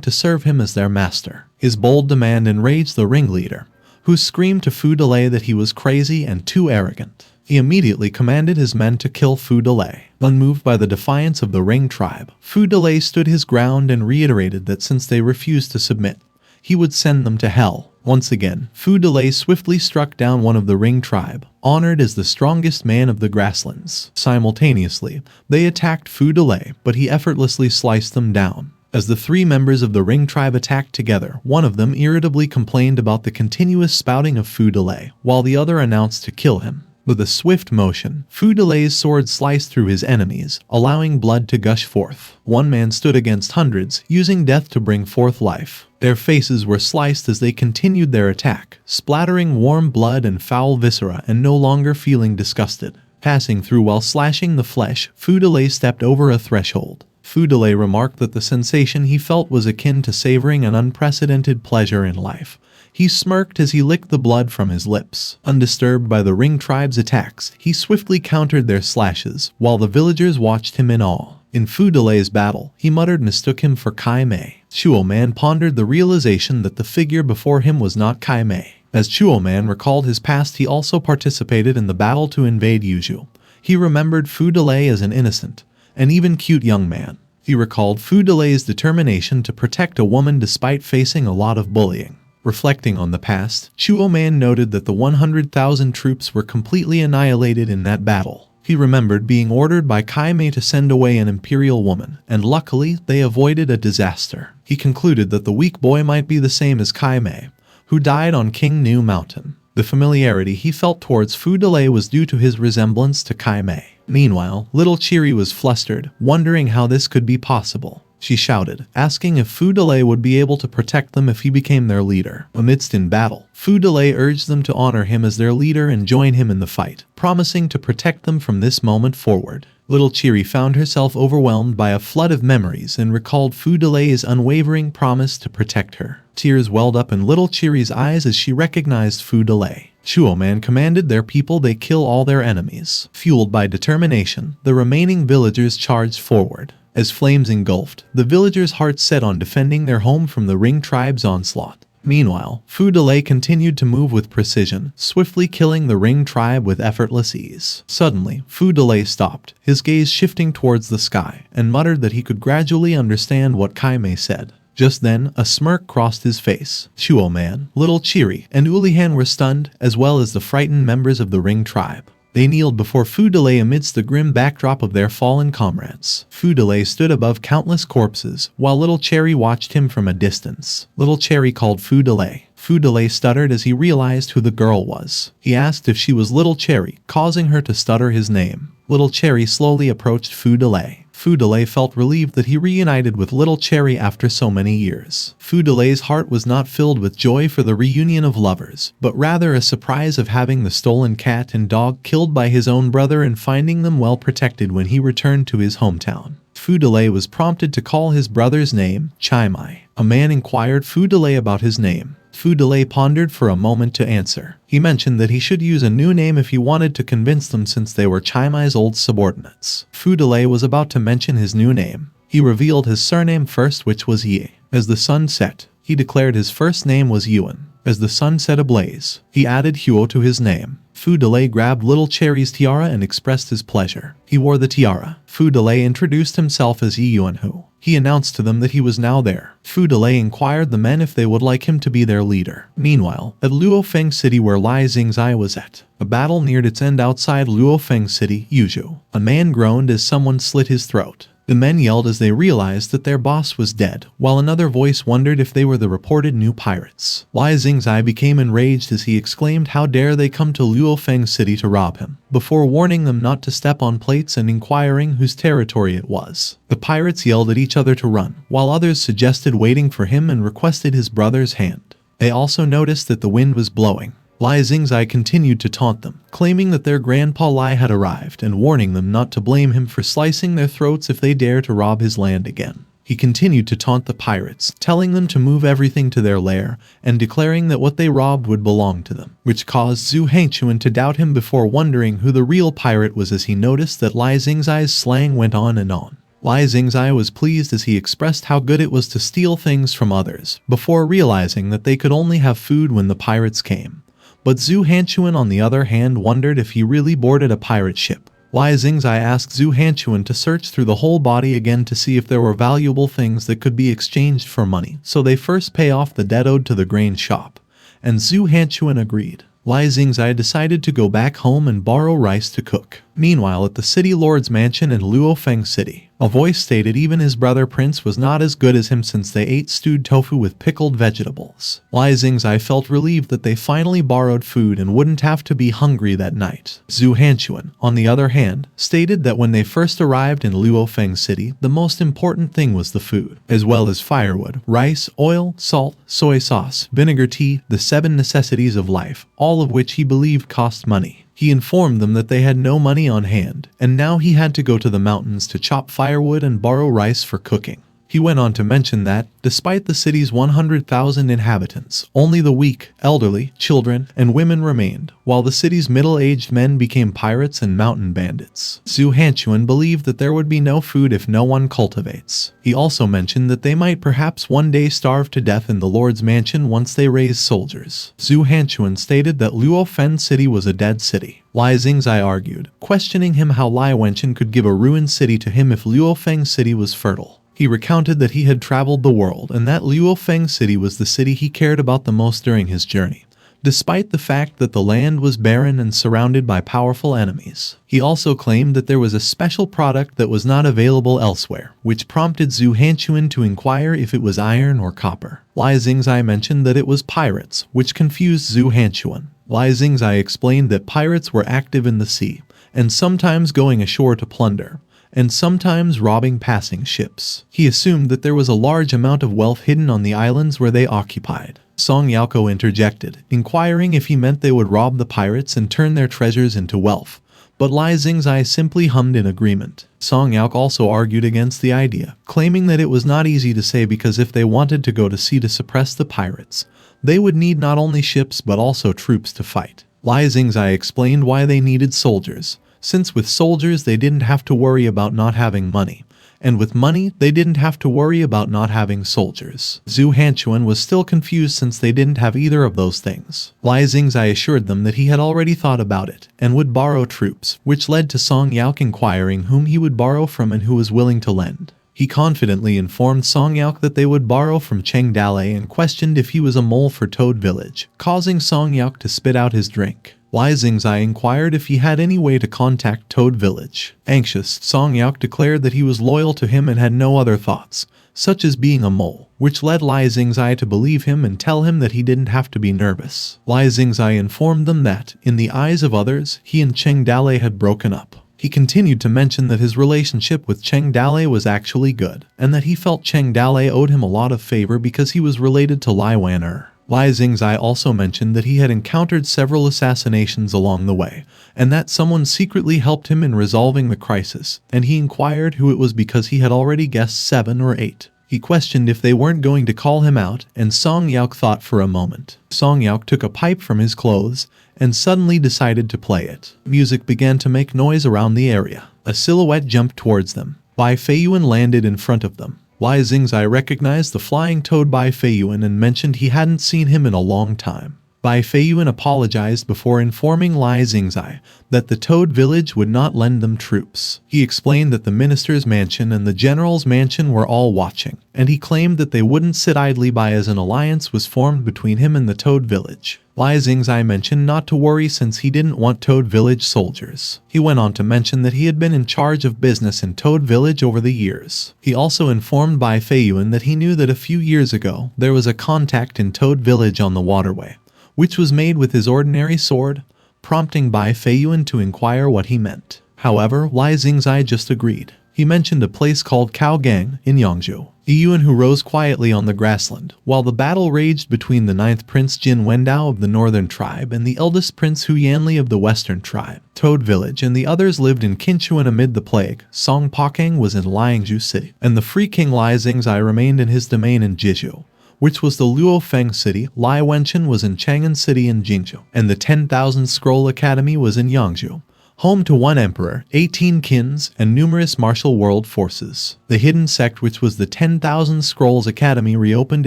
to serve him as their master. His bold demand enraged the ringleader, who screamed to Fu Dalei that he was crazy and too arrogant. He immediately commanded his men to kill Fu Dalei. Unmoved by the defiance of the Ring tribe, Fu Dalei stood his ground and reiterated that since they refused to submit, he would send them to hell. Once again, Fu Dalei swiftly struck down one of the Ring tribe, honored as the strongest man of the grasslands. Simultaneously, they attacked Fu Dalei, but he effortlessly sliced them down. As the 3 members of the Ring tribe attacked together, one of them irritably complained about the continuous spouting of Fu Dalei, while the other announced to kill him. With a swift motion, Fu Dalei's sword sliced through his enemies, allowing blood to gush forth. One man stood against hundreds, using death to bring forth life. Their faces were sliced as they continued their attack, splattering warm blood and foul viscera and no longer feeling disgusted. Passing through while slashing the flesh, Fu Dalei stepped over a threshold. Fu Dalei remarked that the sensation he felt was akin to savoring an unprecedented pleasure in life. He smirked as he licked the blood from his lips. Undisturbed by the Ring tribe's attacks, he swiftly countered their slashes, while the villagers watched him in awe. In Fu Dalei's battle, he muttered mistook him for Kai Mei. Chuo Man pondered the realization that the figure before him was not Kai Mei. As Chuo Man recalled his past, he also participated in the battle to invade Yuzhou. He remembered Fu Dalei as an innocent, and even cute young man. He recalled Fu Dalei's determination to protect a woman despite facing a lot of bullying. Reflecting on the past, Chuo Man noted that the 100,000 troops were completely annihilated in that battle. He remembered being ordered by Kai Mei to send away an imperial woman, and luckily they avoided a disaster. He concluded that the weak boy might be the same as Kai Mei, who died on King Nu Mountain. The familiarity he felt towards Fu Dalei was due to his resemblance to Kai Mei. Meanwhile, little Chiri was flustered, wondering how this could be possible. she shouted, asking if Fu Dalei would be able to protect them if he became their leader. Amidst in battle, Fu Dalei urged them to honor him as their leader and join him in the fight, promising to protect them from this moment forward. Little Chiri found herself overwhelmed by a flood of memories and recalled Fu Dalei's unwavering promise to protect her. Tears welled up in Little Chiri's eyes as she recognized Fu Dalei. Chuo Man commanded their people they kill all their enemies. Fueled by determination, the remaining villagers charged forward. As flames engulfed, the villagers' hearts set on defending their home from the Ring tribe's onslaught. Meanwhile, Fu Dalei continued to move with precision, swiftly killing the Ring tribe with effortless ease. Suddenly, Fu Dalei stopped, his gaze shifting towards the sky, and muttered that he could gradually understand what Kai Mei said. Just then, a smirk crossed his face. Chuo Man, Little Chiri, and Ulihan were stunned, as well as the frightened members of the Ring tribe. They kneeled before Fu Dalei amidst the grim backdrop of their fallen comrades. Fu Dalei stood above countless corpses, while Little Cherry watched him from a distance. Little Cherry called Fu Dalei. Fu Dalei stuttered as he realized who the girl was. He asked if she was Little Cherry, causing her to stutter his name. Little Cherry slowly approached Fu Dalei. Fu Dalei felt relieved that he reunited with Little Cherry after so many years. Fu Dalei's heart was not filled with joy for the reunion of lovers, but rather a surprise of having the stolen cat and dog killed by his own brother and finding them well protected when he returned to his hometown. Fu Dalei was prompted to call his brother's name, Chai Mai. A man inquired Fu Dalei about his name. Fu Dalei pondered for a moment to answer. He mentioned that he should use a new name if he wanted to convince them since they were Chai Mai's old subordinates. Fu Dalei was about to mention his new name. He revealed his surname first, which was Ye. As the sun set, he declared his first name was Yuan. As the sun set ablaze, he added Huo to his name. Fu Dalei grabbed Little Cherry's tiara and expressed his pleasure. He wore the tiara. Fu Dalei introduced himself as Yi Yuanhu. He announced to them that he was now there. Fu Dalei inquired the men if they would like him to be their leader. Meanwhile, at Luo Fang City where Lai Xingzai was at, a battle neared its end outside Luo Fang City, Yuzhou. A man groaned as someone slit his throat. The men yelled as they realized that their boss was dead, while another voice wondered if they were the reported new pirates. Lai Xingzai became enraged as he exclaimed, "How dare they come to Luo Fang City to rob him," before warning them not to step on plates and inquiring whose territory it was. The pirates yelled at each other to run, while others suggested waiting for him and requested his brother's hand. They also noticed that the wind was blowing. Lai Xingzai continued to taunt them, claiming that their grandpa Lai had arrived and warning them not to blame him for slicing their throats if they dare to rob his land again. He continued to taunt the pirates, telling them to move everything to their lair and declaring that what they robbed would belong to them, which caused Zhu Hengchuan to doubt him before wondering who the real pirate was as he noticed that Lai Xingzai's slang went on and on. Lai Xingzai was pleased as he expressed how good it was to steal things from others, before realizing that they could only have food when the pirates came. But Zhu Hanchuan on the other hand wondered if he really boarded a pirate ship. Lai Xingzai asked Zhu Hanchuan to search through the whole body again to see if there were valuable things that could be exchanged for money, so they first pay off the debt owed to the grain shop. And Zhu Hanchuan agreed. Lai Xingzai decided to go back home and borrow rice to cook. Meanwhile, at the city lord's mansion in Luo Fang City, a voice stated even his brother Prince was not as good as him since they ate stewed tofu with pickled vegetables. Lai Xingzai felt relieved that they finally borrowed food and wouldn't have to be hungry that night. Zhu Hanchuan, on the other hand, stated that when they first arrived in Luo Fang City, the most important thing was the food, as well as firewood, rice, oil, salt, soy sauce, vinegar tea, the 7 necessities of life, all of which he believed cost money. He informed them that they had no money on hand, and now he had to go to the mountains to chop firewood and borrow rice for cooking. He went on to mention that, despite the city's 100,000 inhabitants, only the weak, elderly, children, and women remained, while the city's middle-aged men became pirates and mountain bandits. Zhu Hanchuan believed that there would be no food if no one cultivates. He also mentioned that they might perhaps one day starve to death in the Lord's mansion once they raised soldiers. Zhu Hanchuan stated that Luo Fen City was a dead city. Lai Xingzai argued, questioning him how Lai Wenchen could give a ruined city to him if Luo Feng City was fertile. He recounted that he had traveled the world and that Luo Feng City was the city he cared about the most during his journey, despite the fact that the land was barren and surrounded by powerful enemies. He also claimed that there was a special product that was not available elsewhere, which prompted Zhu Hanchuan to inquire if it was iron or copper. Lai Xingzai mentioned that it was pirates, which confused Zhu Hanchuan. Lai Xingzai explained that pirates were active in the sea, and sometimes going ashore to plunder, and sometimes robbing passing ships. He assumed that there was a large amount of wealth hidden on the islands where they occupied. Song Yaoko interjected, inquiring if he meant they would rob the pirates and turn their treasures into wealth, but Lai Xingzai simply hummed in agreement. Song Yaok also argued against the idea, claiming that it was not easy to say because if they wanted to go to sea to suppress the pirates, they would need not only ships but also troops to fight. Lai Xingzai explained why they needed soldiers, since with soldiers they didn't have to worry about not having money, and with money they didn't have to worry about not having soldiers. Zhu Hanchuan was still confused since they didn't have either of those things. Lai Xingzai assured them that he had already thought about it and would borrow troops, which led to Song Yaok inquiring whom he would borrow from and who was willing to lend. He confidently informed Song Yaok that they would borrow from Cheng Dalei and questioned if he was a mole for Toad Village, causing Song Yaok to spit out his drink. Lai Xingzai inquired if he had any way to contact Toad Village. Anxious, Song Yaok declared that he was loyal to him and had no other thoughts, such as being a mole, which led Lai Xingzai to believe him and tell him that he didn't have to be nervous. Lai Xingzai informed them that, in the eyes of others, he and Cheng Dalei had broken up. He continued to mention that his relationship with Cheng Dalei was actually good, and that he felt Cheng Dalei owed him a lot of favor because he was related to Lai Wan-er. Lai Xingzai also mentioned that he had encountered several assassinations along the way, and that someone secretly helped him in resolving the crisis, and he inquired who it was because he had already guessed 7 or 8. He questioned if they weren't going to call him out, and Song Yaok thought for a moment. Song Yaok took a pipe from his clothes and suddenly decided to play it. Music began to make noise around the area. A silhouette jumped towards them. Bai Feiyuan landed in front of them. Lai Xingzai recognized the flying toad Bai Feiyuan and mentioned he hadn't seen him in a long time. Bai Feiyuan apologized before informing Lai Xingzai that the Toad Village would not lend them troops. He explained that the minister's mansion and the general's mansion were all watching, and he claimed that they wouldn't sit idly by as an alliance was formed between him and the Toad Village. Lai Xingzai mentioned not to worry since he didn't want Toad Village soldiers. He went on to mention that he had been in charge of business in Toad Village over the years. He also informed Bai Feiyuan that he knew that a few years ago there was a contact in Toad Village on the waterway, which was made with his ordinary sword, prompting Bai Feiyuan to inquire what he meant. However, Lai Xingzai just agreed. He mentioned a place called Kaogang in Yangzhou. Yuan who rose quietly on the grassland, while the battle raged between the 9th Prince Jin Wendao of the northern tribe and the eldest Prince Hu Yanli of the western tribe. Toad Village and the others lived in Qinchuan amid the plague. Song Pakeng was in Liangzhu city, and the Free King Lai Xingzai remained in his domain in Jizhou, which was the Luo Fang city. Lai Wenchen was in Chang'an city in Jingzhou, and the 10,000 Scroll Academy was in Yangzhou, home to one emperor, 18 kins, and numerous martial world forces. The hidden sect which was the 10,000 Scrolls Academy reopened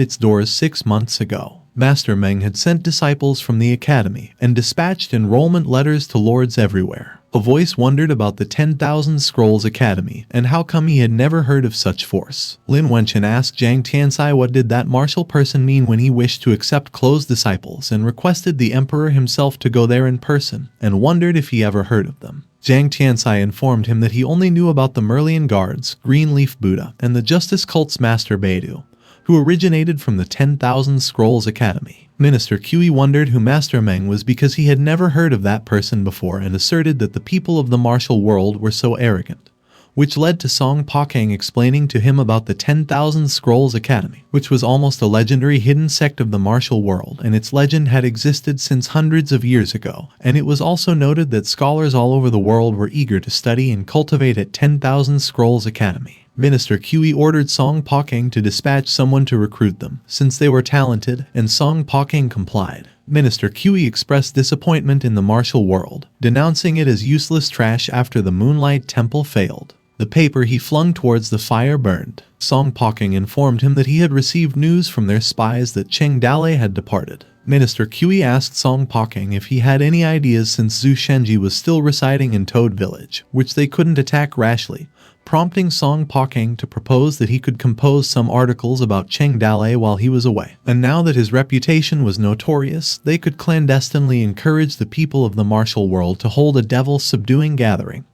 its doors 6 months ago. Master Meng had sent disciples from the academy and dispatched enrollment letters to lords everywhere. A voice wondered about the 10,000 Scrolls Academy and how come he had never heard of such force. Lin Wenchen asked Zhang Tiansai what did that martial person mean when he wished to accept closed disciples and requested the emperor himself to go there in person, and wondered if he ever heard of them. Zhang Tiansai informed him that he only knew about the Merlian Guards, Green Leaf Buddha, and the Justice Cult's Master Beidou, who originated from the 10,000 Scrolls Academy. Minister Kui wondered who Master Meng was because he had never heard of that person before and asserted that the people of the martial world were so arrogant, which led to Song Pakeng explaining to him about the 10,000 Scrolls Academy, which was almost a legendary hidden sect of the martial world, and its legend had existed since hundreds of years ago, and it was also noted that scholars all over the world were eager to study and cultivate at 10,000 Scrolls Academy. Minister Kui ordered Song Pakeng to dispatch someone to recruit them, since they were talented, and Song Pakeng complied. Minister Kui expressed disappointment in the martial world, denouncing it as useless trash after the Moonlight Temple failed. The paper he flung towards the fire burned. Song Pakeng informed him that he had received news from their spies that Cheng Dalei had departed. Minister Kui asked Song Pakeng if he had any ideas since Zhu Shenji was still residing in Toad Village, which they couldn't attack rashly, prompting Song Pakeng to propose that he could compose some articles about Cheng Dalei while he was away. And now that his reputation was notorious, they could clandestinely encourage the people of the martial world to hold a devil-subduing gathering,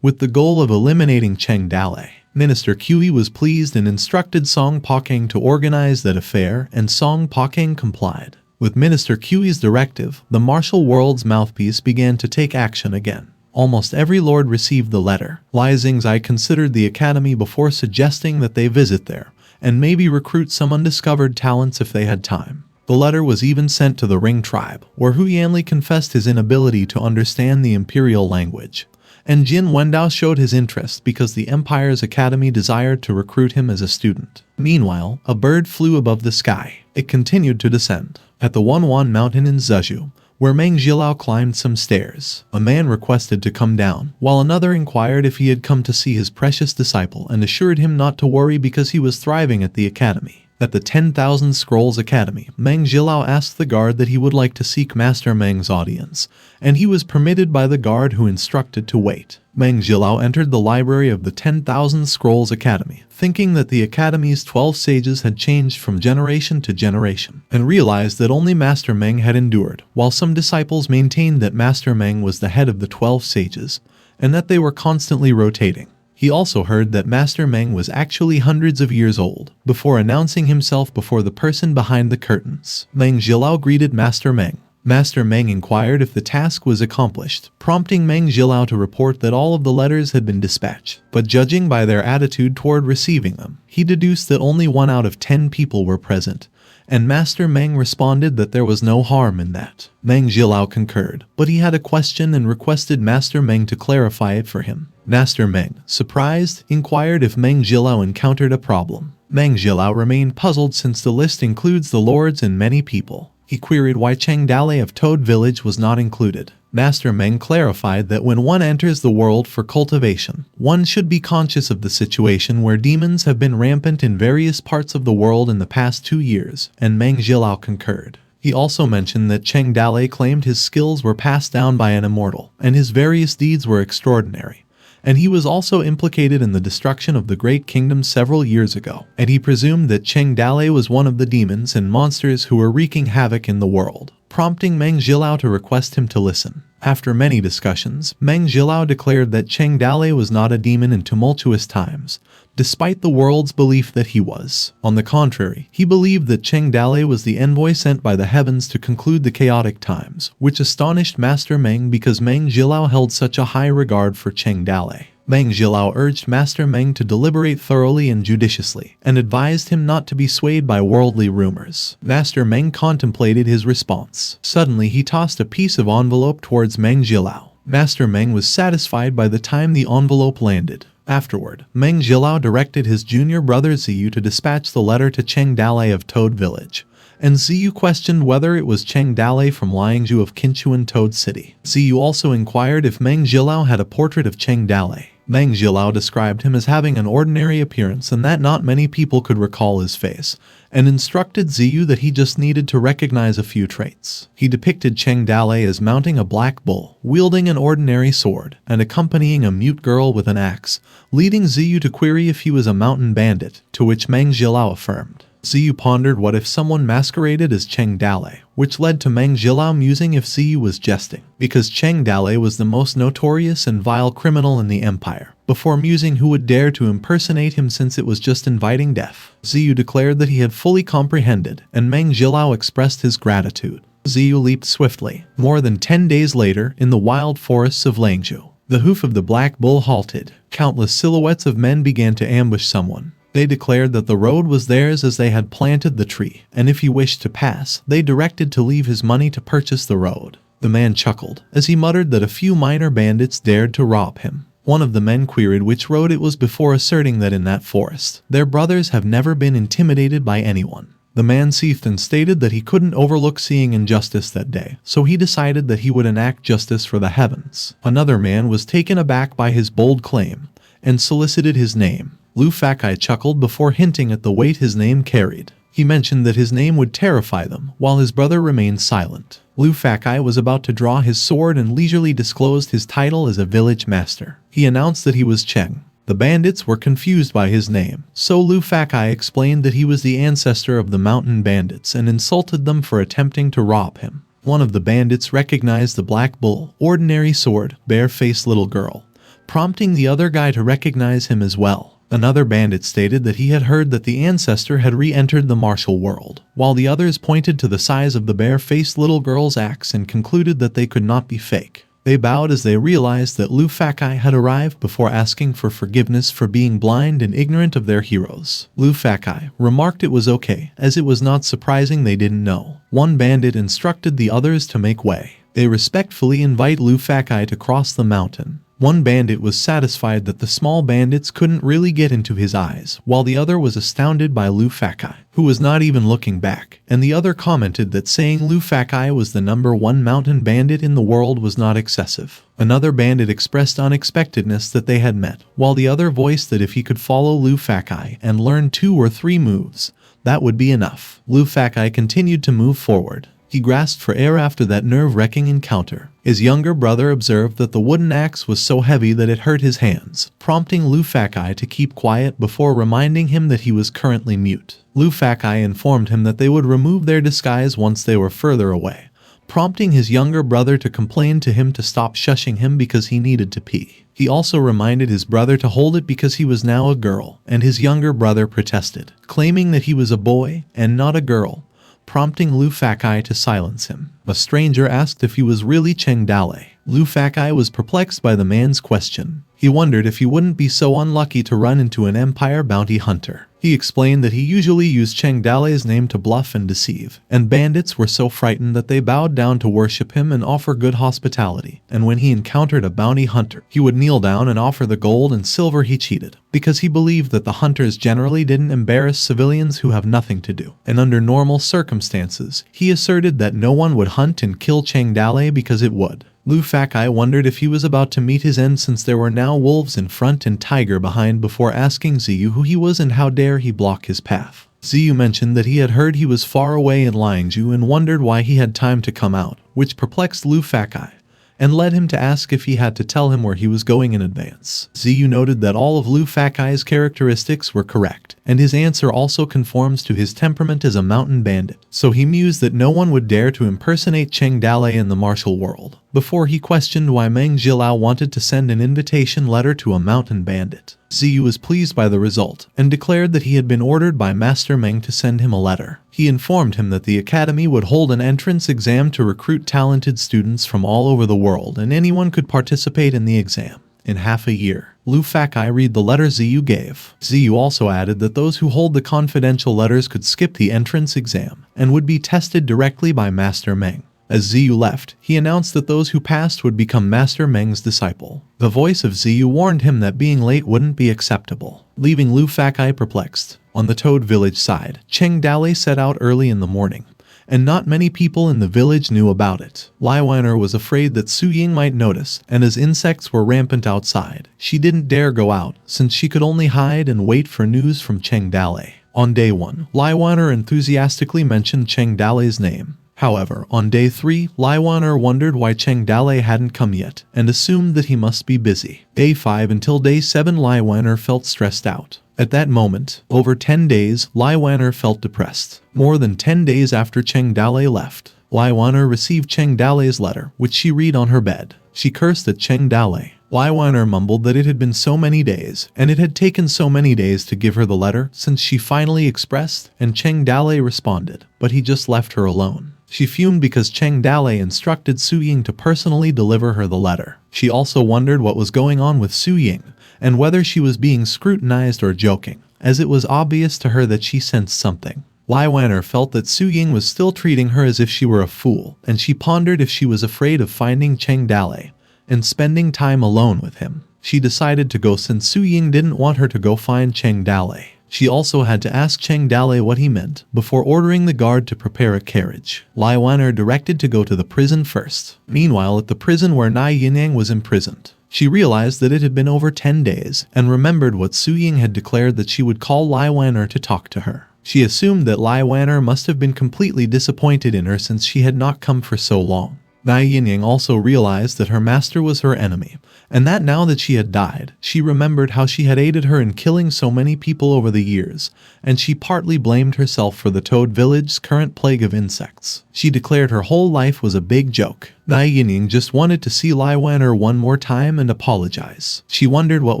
with the goal of eliminating Cheng Dalei. Minister Kui was pleased and instructed Song Pakeng to organize that affair, and Song Pakeng complied. With Minister Kui's directive, the martial world's mouthpiece began to take action again. Almost every lord received the letter. Lai Xingzai considered the academy before suggesting that they visit there, and maybe recruit some undiscovered talents if they had time. The letter was even sent to the Ring tribe, where Hu Yanli confessed his inability to understand the imperial language. And Jin Wendao showed his interest because the Empire's academy desired to recruit him as a student. Meanwhile, a bird flew above the sky. It continued to descend. At the Wanwan mountain in Zhezhou, where Meng Jilao climbed some stairs, a man requested to come down, while another inquired if he had come to see his precious disciple and assured him not to worry because he was thriving at the academy. At the 10,000 Scrolls Academy, Meng Jilao asked the guard that he would like to seek Master Meng's audience, and he was permitted by the guard who instructed to wait. Meng Jilao entered the library of the 10,000 Scrolls Academy, thinking that the academy's 12 sages had changed from generation to generation, and realized that only Master Meng had endured, while some disciples maintained that Master Meng was the head of the 12 sages, and that they were constantly rotating. He also heard that Master Meng was actually hundreds of years old, before announcing himself before the person behind the curtains. Meng Jilao greeted Master Meng. Master Meng inquired if the task was accomplished, prompting Meng Jilao to report that all of the letters had been dispatched. But judging by their attitude toward receiving them, he deduced that only 1 out of 10 people were present, and Master Meng responded that there was no harm in that. Meng Jilao concurred, but he had a question and requested Master Meng to clarify it for him. Master Meng, surprised, inquired if Meng Jilao encountered a problem. Meng Jilao remained puzzled since the list includes the lords and many people. He queried why Cheng Dalei of Toad Village was not included. Master Meng clarified that when one enters the world for cultivation, one should be conscious of the situation where demons have been rampant in various parts of the world in the past 2 years, and Meng Jilao concurred. He also mentioned that Cheng Dalei claimed his skills were passed down by an immortal, and his various deeds were extraordinary. And he was also implicated in the destruction of the Great Kingdom several years ago, and he presumed that Cheng Dalei was one of the demons and monsters who were wreaking havoc in the world, prompting Meng Jilao to request him to listen. After many discussions, Meng Jilao declared that Cheng Dalei was not a demon in tumultuous times, despite the world's belief that he was. On the contrary, he believed that Cheng Dalei was the envoy sent by the heavens to conclude the chaotic times, which astonished Master Meng because Meng Jilao held such a high regard for Cheng Dalei. Meng Jilao urged Master Meng to deliberate thoroughly and judiciously, and advised him not to be swayed by worldly rumors. Master Meng contemplated his response. Suddenly he tossed a piece of envelope towards Meng Jilao. Master Meng was satisfied by the time the envelope landed. Afterward, Meng Jilao directed his junior brother Ziyu to dispatch the letter to Cheng Dalei of Toad Village, and Ziyu questioned whether it was Cheng Dalei from Liangzhu of Qinchuan Toad City. Ziyu also inquired if Meng Jilao had a portrait of Cheng Dalei. Meng Jilao described him as having an ordinary appearance and that not many people could recall his face, and instructed Ziyu that he just needed to recognize a few traits. He depicted Cheng Dalei as mounting a black bull, wielding an ordinary sword, and accompanying a mute girl with an axe, leading Ziyu to query if he was a mountain bandit, to which Meng Jilao affirmed. Ziyu pondered what if someone masqueraded as Cheng Dalei, which led to Meng Jilao musing if Ziyu was jesting, because Cheng Dalei was the most notorious and vile criminal in the empire, before musing who would dare to impersonate him since it was just inviting death. Ziyu declared that he had fully comprehended, and Meng Jilao expressed his gratitude. Ziyu leaped swiftly. More than 10 days later, in the wild forests of Liangzhu, the hoof of the black bull halted. Countless silhouettes of men began to ambush someone. They declared that the road was theirs as they had planted the tree, and if he wished to pass, they directed to leave his money to purchase the road. The man chuckled, as he muttered that a few minor bandits dared to rob him. One of the men queried which road it was before asserting that in that forest, their brothers have never been intimidated by anyone. The man seethed and stated that he couldn't overlook seeing injustice that day, so he decided that he would enact justice for the heavens. Another man was taken aback by his bold claim, and solicited his name. Luo Fang chuckled before hinting at the weight his name carried. He mentioned that his name would terrify them, while his brother remained silent. Luo Fang was about to draw his sword and leisurely disclosed his title as a village master. He announced that he was Cheng. The bandits were confused by his name, so Luo Fang explained that he was the ancestor of the mountain bandits and insulted them for attempting to rob him. One of the bandits recognized the black bull, ordinary sword, bare-faced little girl, prompting the other guy to recognize him as well. Another bandit stated that he had heard that the ancestor had re-entered the martial world, while the others pointed to the size of the bare-faced little girl's axe and concluded that they could not be fake. They bowed as they realized that Luo Fang had arrived before asking for forgiveness for being blind and ignorant of their heroes. Luo Fang remarked it was okay, as it was not surprising they didn't know. One bandit instructed the others to make way. They respectfully invite Luo Fang to cross the mountain. One bandit was satisfied that the small bandits couldn't really get into his eyes, while the other was astounded by Luo Fang, who was not even looking back, and the other commented that saying Luo Fang was the #1 mountain bandit in the world was not excessive. Another bandit expressed unexpectedness that they had met, while the other voiced that if he could follow Luo Fang and learn 2 or 3 moves, that would be enough. Luo Fang continued to move forward. He grasped for air after that nerve-wracking encounter. His younger brother observed that the wooden axe was so heavy that it hurt his hands, prompting Luo Fang to keep quiet before reminding him that he was currently mute. Luo Fang informed him that they would remove their disguise once they were further away, prompting his younger brother to complain to him to stop shushing him because he needed to pee. He also reminded his brother to hold it because he was now a girl, and his younger brother protested, claiming that he was a boy and not a girl, prompting Luo Fang to silence him. A stranger asked if he was really Cheng Dalei. Luo Fang was perplexed by the man's question. He wondered if he wouldn't be so unlucky to run into an empire bounty hunter. He explained that he usually used Cheng Dalei's name to bluff and deceive, and bandits were so frightened that they bowed down to worship him and offer good hospitality, and when he encountered a bounty hunter, he would kneel down and offer the gold and silver he cheated, because he believed that the hunters generally didn't embarrass civilians who have nothing to do. And under normal circumstances, he asserted that no one would hunt and kill Cheng Dalei because it would. Luo Fang wondered if he was about to meet his end since there were now wolves in front and tiger behind before asking Ziyu who he was and how dare he block his path. Ziyu mentioned that he had heard he was far away in Liangzhu and wondered why he had time to come out, which perplexed Luo Fang, and led him to ask if he had to tell him where he was going in advance. Ziyu noted that all of Luo Fang's characteristics were correct, and his answer also conforms to his temperament as a mountain bandit, so he mused that no one would dare to impersonate Cheng Dalei in the martial world, before he questioned why Meng Jilao wanted to send an invitation letter to a mountain bandit. Ziyu was pleased by the result, and declared that he had been ordered by Master Meng to send him a letter. He informed him that the academy would hold an entrance exam to recruit talented students from all over the world, and anyone could participate in the exam. In half a year, Luo Fang read the letter Ziyu gave. Ziyu also added that those who hold the confidential letters could skip the entrance exam, and would be tested directly by Master Meng. As Ziyu left, he announced that those who passed would become Master Meng's disciple. The voice of Ziyu warned him that being late wouldn't be acceptable, leaving Luo Fang perplexed. On the Toad village side, Cheng Dalei set out early in the morning, and not many people in the village knew about it. Lai Weiner was afraid that Su Ying might notice, and as insects were rampant outside, she didn't dare go out, since she could only hide and wait for news from Cheng Dalei. On day 1, Lai Weiner enthusiastically mentioned Cheng Dalei's name. However, on day 3, Lai Weiner wondered why Cheng Dalei hadn't come yet, and assumed that he must be busy. Day 5 until day 7 Lai Weiner felt stressed out. At that moment, over 10 days, Lai Weiner felt depressed. More than 10 days after Cheng Dalei left, Lai Weiner received Cheng Dalei's letter, which she read on her bed. She cursed at Cheng Dalei. Lai Weiner mumbled that it had been so many days, and it had taken so many days to give her the letter since she finally expressed, and Cheng Dalei responded, but he just left her alone. She fumed because Cheng Dalei instructed Su Ying to personally deliver her the letter. She also wondered what was going on with Su Ying, and whether she was being scrutinized or joking, as it was obvious to her that she sensed something. Lai Weiner felt that Su Ying was still treating her as if she were a fool, and she pondered if she was afraid of finding Cheng Dalei and spending time alone with him. She decided to go since Su Ying didn't want her to go find Cheng Dalei. She also had to ask Cheng Dalei what he meant before ordering the guard to prepare a carriage. Lai Weiner directed to go to the prison first. Meanwhile, at the prison where Yinyang was imprisoned, she realized that it had been over 10 days and remembered what Su Ying had declared that she would call Lai Weiner to talk to her. She assumed that Lai Weiner must have been completely disappointed in her since she had not come for so long. Yinyang also realized that her master was her enemy, and that now that she had died, she remembered how she had aided her in killing so many people over the years, and she partly blamed herself for the Toad village's current plague of insects. She declared her whole life was a big joke. Yinyang just wanted to see Lai Weiner one more time and apologize. She wondered what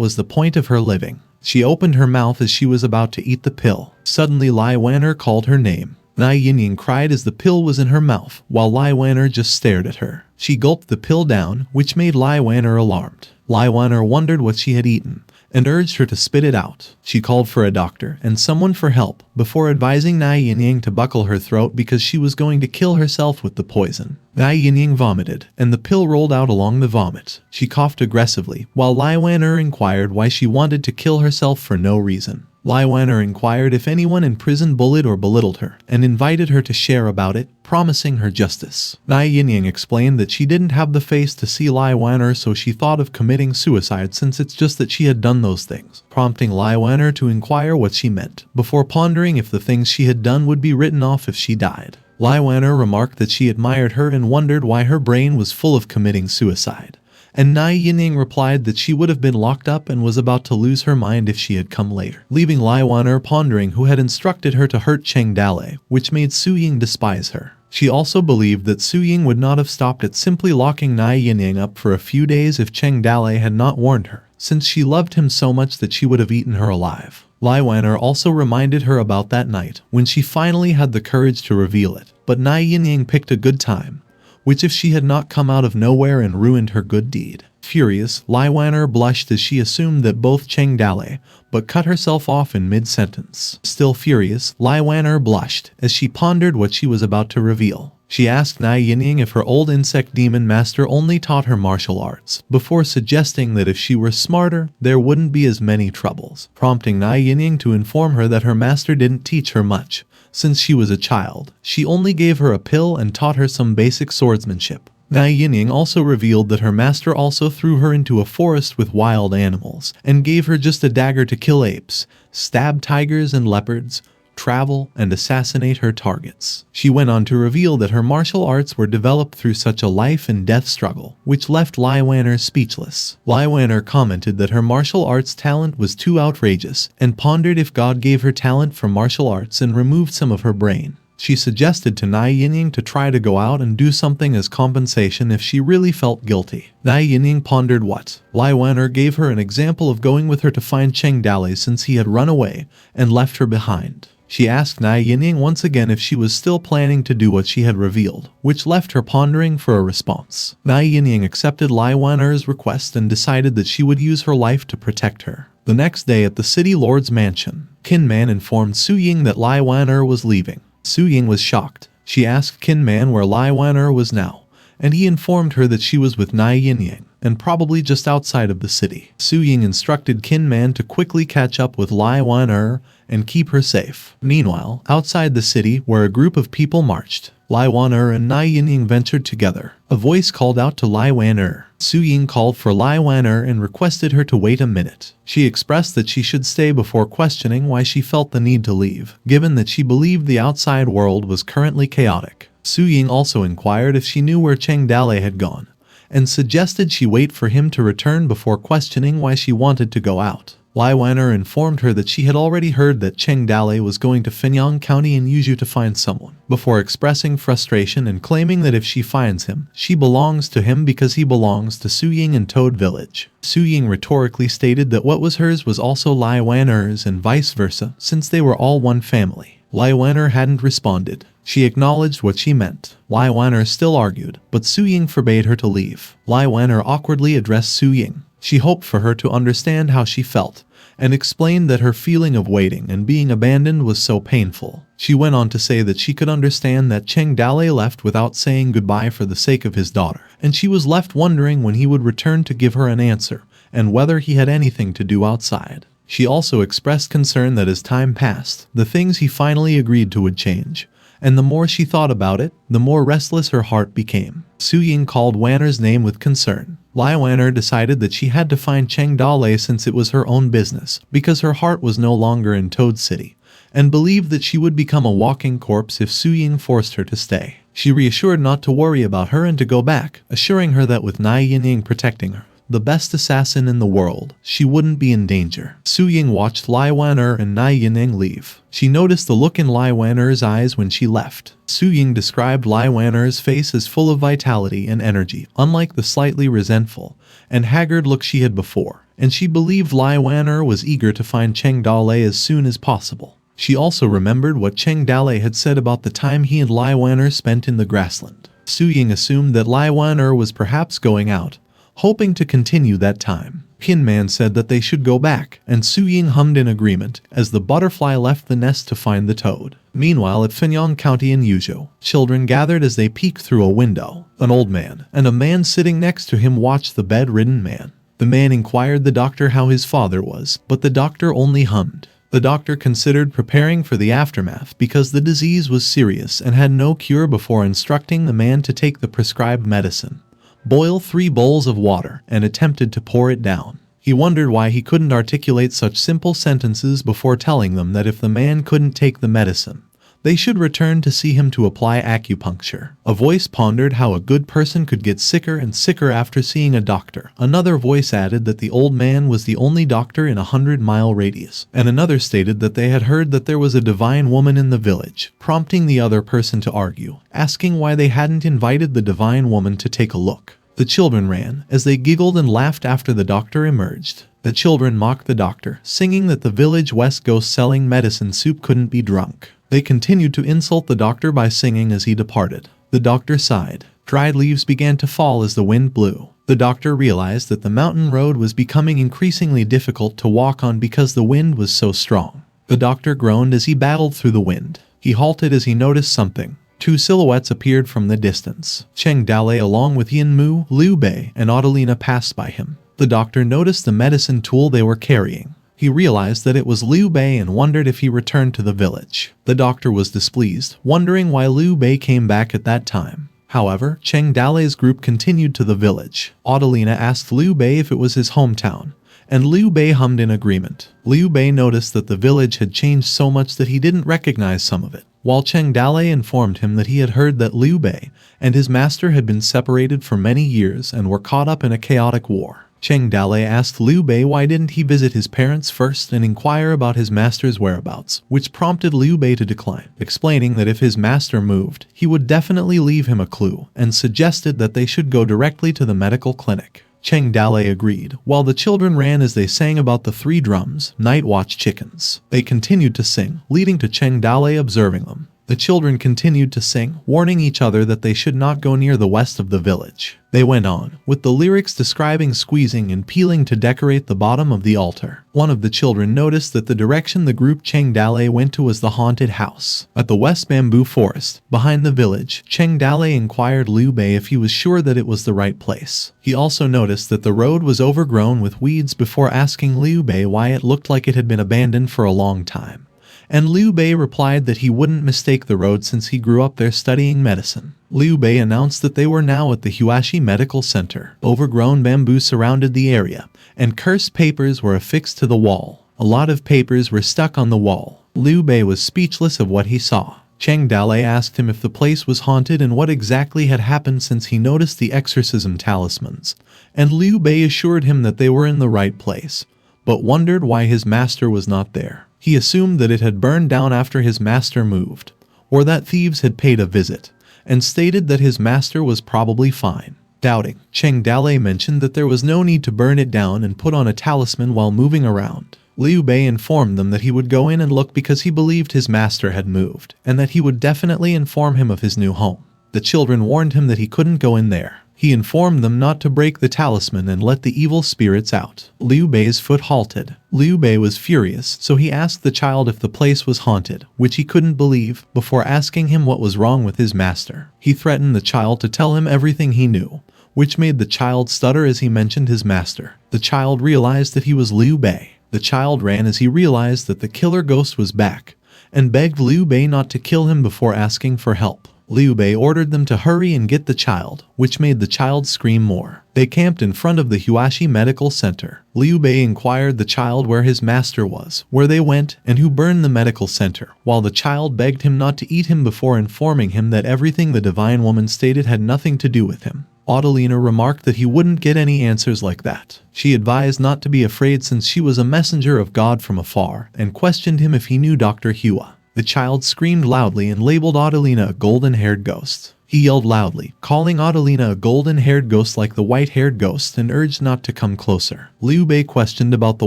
was the point of her living. She opened her mouth as she was about to eat the pill. Suddenly Lai Weiner called her name. Yinyang cried as the pill was in her mouth, while Lai Weiner just stared at her. She gulped the pill down, which made Lai Wan'er alarmed. Lai Wan'er wondered what she had eaten and urged her to spit it out. She called for a doctor and someone for help before advising Nai Yinyang to buckle her throat because she was going to kill herself with the poison. Nai Yinyang vomited, and the pill rolled out along the vomit. She coughed aggressively, while Lai Wan'er inquired why she wanted to kill herself for no reason. Lai Wan'er inquired if anyone in prison bullied or belittled her, and invited her to share about it, promising her justice. Nai Yinyang explained that she didn't have the face to see Lai Wan'er, so she thought of committing suicide since it's just that she had done those things, prompting Lai Wan'er to inquire what she meant, before pondering if the things she had done would be written off if she died. Lai Wan'er remarked that she admired her and wondered why her brain was full of committing suicide. And Nai Yinyang replied that she would have been locked up and was about to lose her mind if she had come later, leaving Lai Wan'er pondering who had instructed her to hurt Cheng Dalei, which made Su Ying despise her. She also believed that Su Ying would not have stopped at simply locking Nai Yinyang up for a few days if Cheng Dalei had not warned her, since she loved him so much that she would have eaten her alive. Lai Wan'er also reminded her about that night, when she finally had the courage to reveal it, but Nai Yinyang picked a good time, which if she had not come out of nowhere and ruined her good deed. Furious, Lai Wan'er blushed as she assumed that both Cheng Dalei, but cut herself off in mid-sentence. Still furious, Lai Wan'er blushed as she pondered what she was about to reveal. She asked Nai Yinyang if her old insect demon master only taught her martial arts, before suggesting that if she were smarter, there wouldn't be as many troubles, prompting Nai Yinyang to inform her that her master didn't teach her much. Since she was a child, she only gave her a pill and taught her some basic swordsmanship. Nai Yinyang also revealed that her master also threw her into a forest with wild animals, and gave her just a dagger to kill apes, stab tigers and leopards, travel, and assassinate her targets. She went on to reveal that her martial arts were developed through such a life and death struggle, which left Lai Wan'er speechless. Lai Wan'er commented that her martial arts talent was too outrageous, and pondered if God gave her talent for martial arts and removed some of her brain. She suggested to Nai Yinyang to try to go out and do something as compensation if she really felt guilty. Nai Yinyang pondered what. Lai Wan'er gave her an example of going with her to find Cheng Dalei since he had run away and left her behind. She asked Nai Yinyang once again if she was still planning to do what she had revealed, which left her pondering for a response. Nai Yinyang accepted Lai Wan'er's request and decided that she would use her life to protect her. The next day at the city lord's mansion, Qin Man informed Su Ying that Lai Wan'er was leaving. Su Ying was shocked. She asked Qin Man where Lai Wan'er was now, and he informed her that she was with Nai Yinyang, and probably just outside of the city. Su Ying instructed Qin Man to quickly catch up with Lai Wan'er and keep her safe. Meanwhile, outside the city where a group of people marched, Lai Wan'er and Nai Yinyang ventured together. A voice called out to Lai Wan'er. Su Ying called for Lai Wan'er and requested her to wait a minute. She expressed that she should stay before questioning why she felt the need to leave, given that she believed the outside world was currently chaotic. Su Ying also inquired if she knew where Cheng Dalei had gone, and suggested she wait for him to return before questioning why she wanted to go out. Lai Wan'er informed her that she had already heard that Cheng Dalei was going to Fenyong County in Yuzhou to find someone, before expressing frustration and claiming that if she finds him, she belongs to him because he belongs to Su Ying and Toad Village. Su Ying rhetorically stated that what was hers was also Lai Wan'er's and vice versa, since they were all one family. Lai Wan'er hadn't responded. She acknowledged what she meant. Lai Wan'er still argued, but Su Ying forbade her to leave. Lai Wan'er awkwardly addressed Su Ying. She hoped for her to understand how she felt, and explained that her feeling of waiting and being abandoned was so painful. She went on to say that she could understand that Cheng Dalei left without saying goodbye for the sake of his daughter, and she was left wondering when he would return to give her an answer, and whether he had anything to do outside. She also expressed concern that as time passed, the things he finally agreed to would change, and the more she thought about it, the more restless her heart became. Su Ying called Wan'er's name with concern. Lai Wan'er decided that she had to find Cheng Dalei since it was her own business, because her heart was no longer in Toad City, and believed that she would become a walking corpse if Su Ying forced her to stay. She reassured not to worry about her and to go back, assuring her that with Nai Yinyang protecting her, the best assassin in the world, she wouldn't be in danger. Su Ying watched Lai Wan'er and Nai Yinyang leave. She noticed the look in Lai Wan'er's eyes when she left. Su Ying described Lai Wan'er's face as full of vitality and energy, unlike the slightly resentful and haggard look she had before, and she believed Lai Wan'er was eager to find Cheng Dalei as soon as possible. She also remembered what Cheng Dalei had said about the time he and Lai Wan'er spent in the grassland. Su-ying assumed that Lai Wan-er was perhaps going out, hoping to continue that time. Hinman said that they should go back, and Su-ying hummed in agreement as the butterfly left the nest to find the toad. Meanwhile at Fenyong County in Yuzhou, children gathered as they peeked through a window. An old man and a man sitting next to him watched the bedridden man. The man inquired the doctor how his father was, but the doctor only hummed. The doctor considered preparing for the aftermath because the disease was serious and had no cure before instructing the man to take the prescribed medicine. Boil 3 bowls of water and attempted to pour it down. He wondered why he couldn't articulate such simple sentences before telling them that if the man couldn't take the medicine, they should return to see him to apply acupuncture. A voice pondered how a good person could get sicker and sicker after seeing a doctor. Another voice added that the old man was the only doctor in a 100-mile radius. And another stated that they had heard that there was a divine woman in the village, prompting the other person to argue, asking why they hadn't invited the divine woman to take a look. The children ran as they giggled and laughed after the doctor emerged. The children mocked the doctor, singing that the village West ghost selling medicine soup couldn't be drunk. They continued to insult the doctor by singing as he departed. The doctor sighed. Dried leaves began to fall as the wind blew. The doctor realized that the mountain road was becoming increasingly difficult to walk on because the wind was so strong. The doctor groaned as he battled through the wind. He halted as he noticed something. 2 silhouettes appeared from the distance. Cheng Dalei along with Yin Mu, Liu Bei, and Adelina passed by him. The doctor noticed the medicine tool they were carrying. He realized that it was Liu Bei and wondered if he returned to the village. The doctor was displeased, wondering why Liu Bei came back at that time. However, Cheng Dalei's group continued to the village. Adelina asked Liu Bei if it was his hometown, and Liu Bei hummed in agreement. Liu Bei noticed that the village had changed so much that he didn't recognize some of it, while Cheng Dalei informed him that he had heard that Liu Bei and his master had been separated for many years and were caught up in a chaotic war. Cheng Dalei asked Liu Bei why didn't he visit his parents first and inquire about his master's whereabouts, which prompted Liu Bei to decline, explaining that if his master moved, he would definitely leave him a clue, and suggested that they should go directly to the medical clinic. Cheng Dalei agreed, while the children ran as they sang about the 3 drums, night watch chickens. They continued to sing, leading to Cheng Dalei observing them. The children continued to sing, warning each other that they should not go near the west of the village. They went on, with the lyrics describing squeezing and peeling to decorate the bottom of the altar. One of the children noticed that the direction the group Cheng Dalei went to was the haunted house. At the west bamboo forest, behind the village, Cheng Dalei inquired Liu Bei if he was sure that it was the right place. He also noticed that the road was overgrown with weeds before asking Liu Bei why it looked like it had been abandoned for a long time. And Liu Bei replied that he wouldn't mistake the road since he grew up there studying medicine. Liu Bei announced that they were now at the Huashi Medical Center. Overgrown bamboo surrounded the area, and cursed papers were affixed to the wall. A lot of papers were stuck on the wall. Liu Bei was speechless of what he saw. Cheng Dalei asked him if the place was haunted and what exactly had happened since he noticed the exorcism talismans, and Liu Bei assured him that they were in the right place, but wondered why his master was not there. He assumed that it had burned down after his master moved, or that thieves had paid a visit, and stated that his master was probably fine. Doubting, Cheng Dalei mentioned that there was no need to burn it down and put on a talisman while moving around. Liu Bei informed them that he would go in and look because he believed his master had moved, and that he would definitely inform him of his new home. The children warned him that he couldn't go in there. He informed them not to break the talisman and let the evil spirits out. Liu Bei's foot halted. Liu Bei was furious, so he asked the child if the place was haunted, which he couldn't believe, before asking him what was wrong with his master. He threatened the child to tell him everything he knew, which made the child stutter as he mentioned his master. The child realized that he was Liu Bei. The child ran as he realized that the killer ghost was back, and begged Liu Bei not to kill him before asking for help. Liu Bei ordered them to hurry and get the child, which made the child scream more. They camped in front of the Huashi Medical Center. Liu Bei inquired the child where his master was, where they went, and who burned the medical center, while the child begged him not to eat him before informing him that everything the divine woman stated had nothing to do with him. Adelina remarked that he wouldn't get any answers like that. She advised not to be afraid since she was a messenger of God from afar, and questioned him if he knew Dr. Hua. The child screamed loudly and labeled Adelina a golden-haired ghost. He yelled loudly, calling Adelina a golden-haired ghost like the white-haired ghost, and urged not to come closer. Liu Bei questioned about the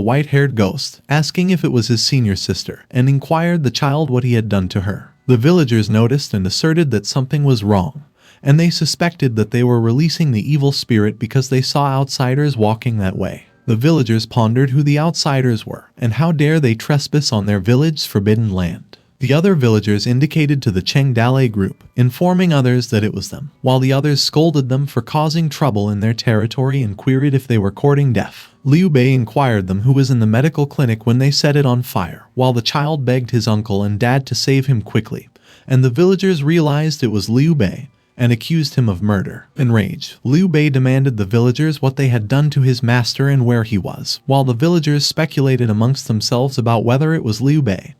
white-haired ghost, asking if it was his senior sister, and inquired the child what he had done to her. The villagers noticed and asserted that something was wrong, and they suspected that they were releasing the evil spirit because they saw outsiders walking that way. The villagers pondered who the outsiders were, and how dare they trespass on their village's forbidden land. The other villagers indicated to the Cheng Dalei group, informing others that it was them, while the others scolded them for causing trouble in their territory and queried if they were courting death. Liu Bei inquired them who was in the medical clinic when they set it on fire, while the child begged his uncle and dad to save him quickly, and the villagers realized it was Liu Bei and accused him of murder. Enraged, Liu Bei demanded the villagers what they had done to his master and where he was, while the villagers speculated amongst themselves about whether it was Liu Bei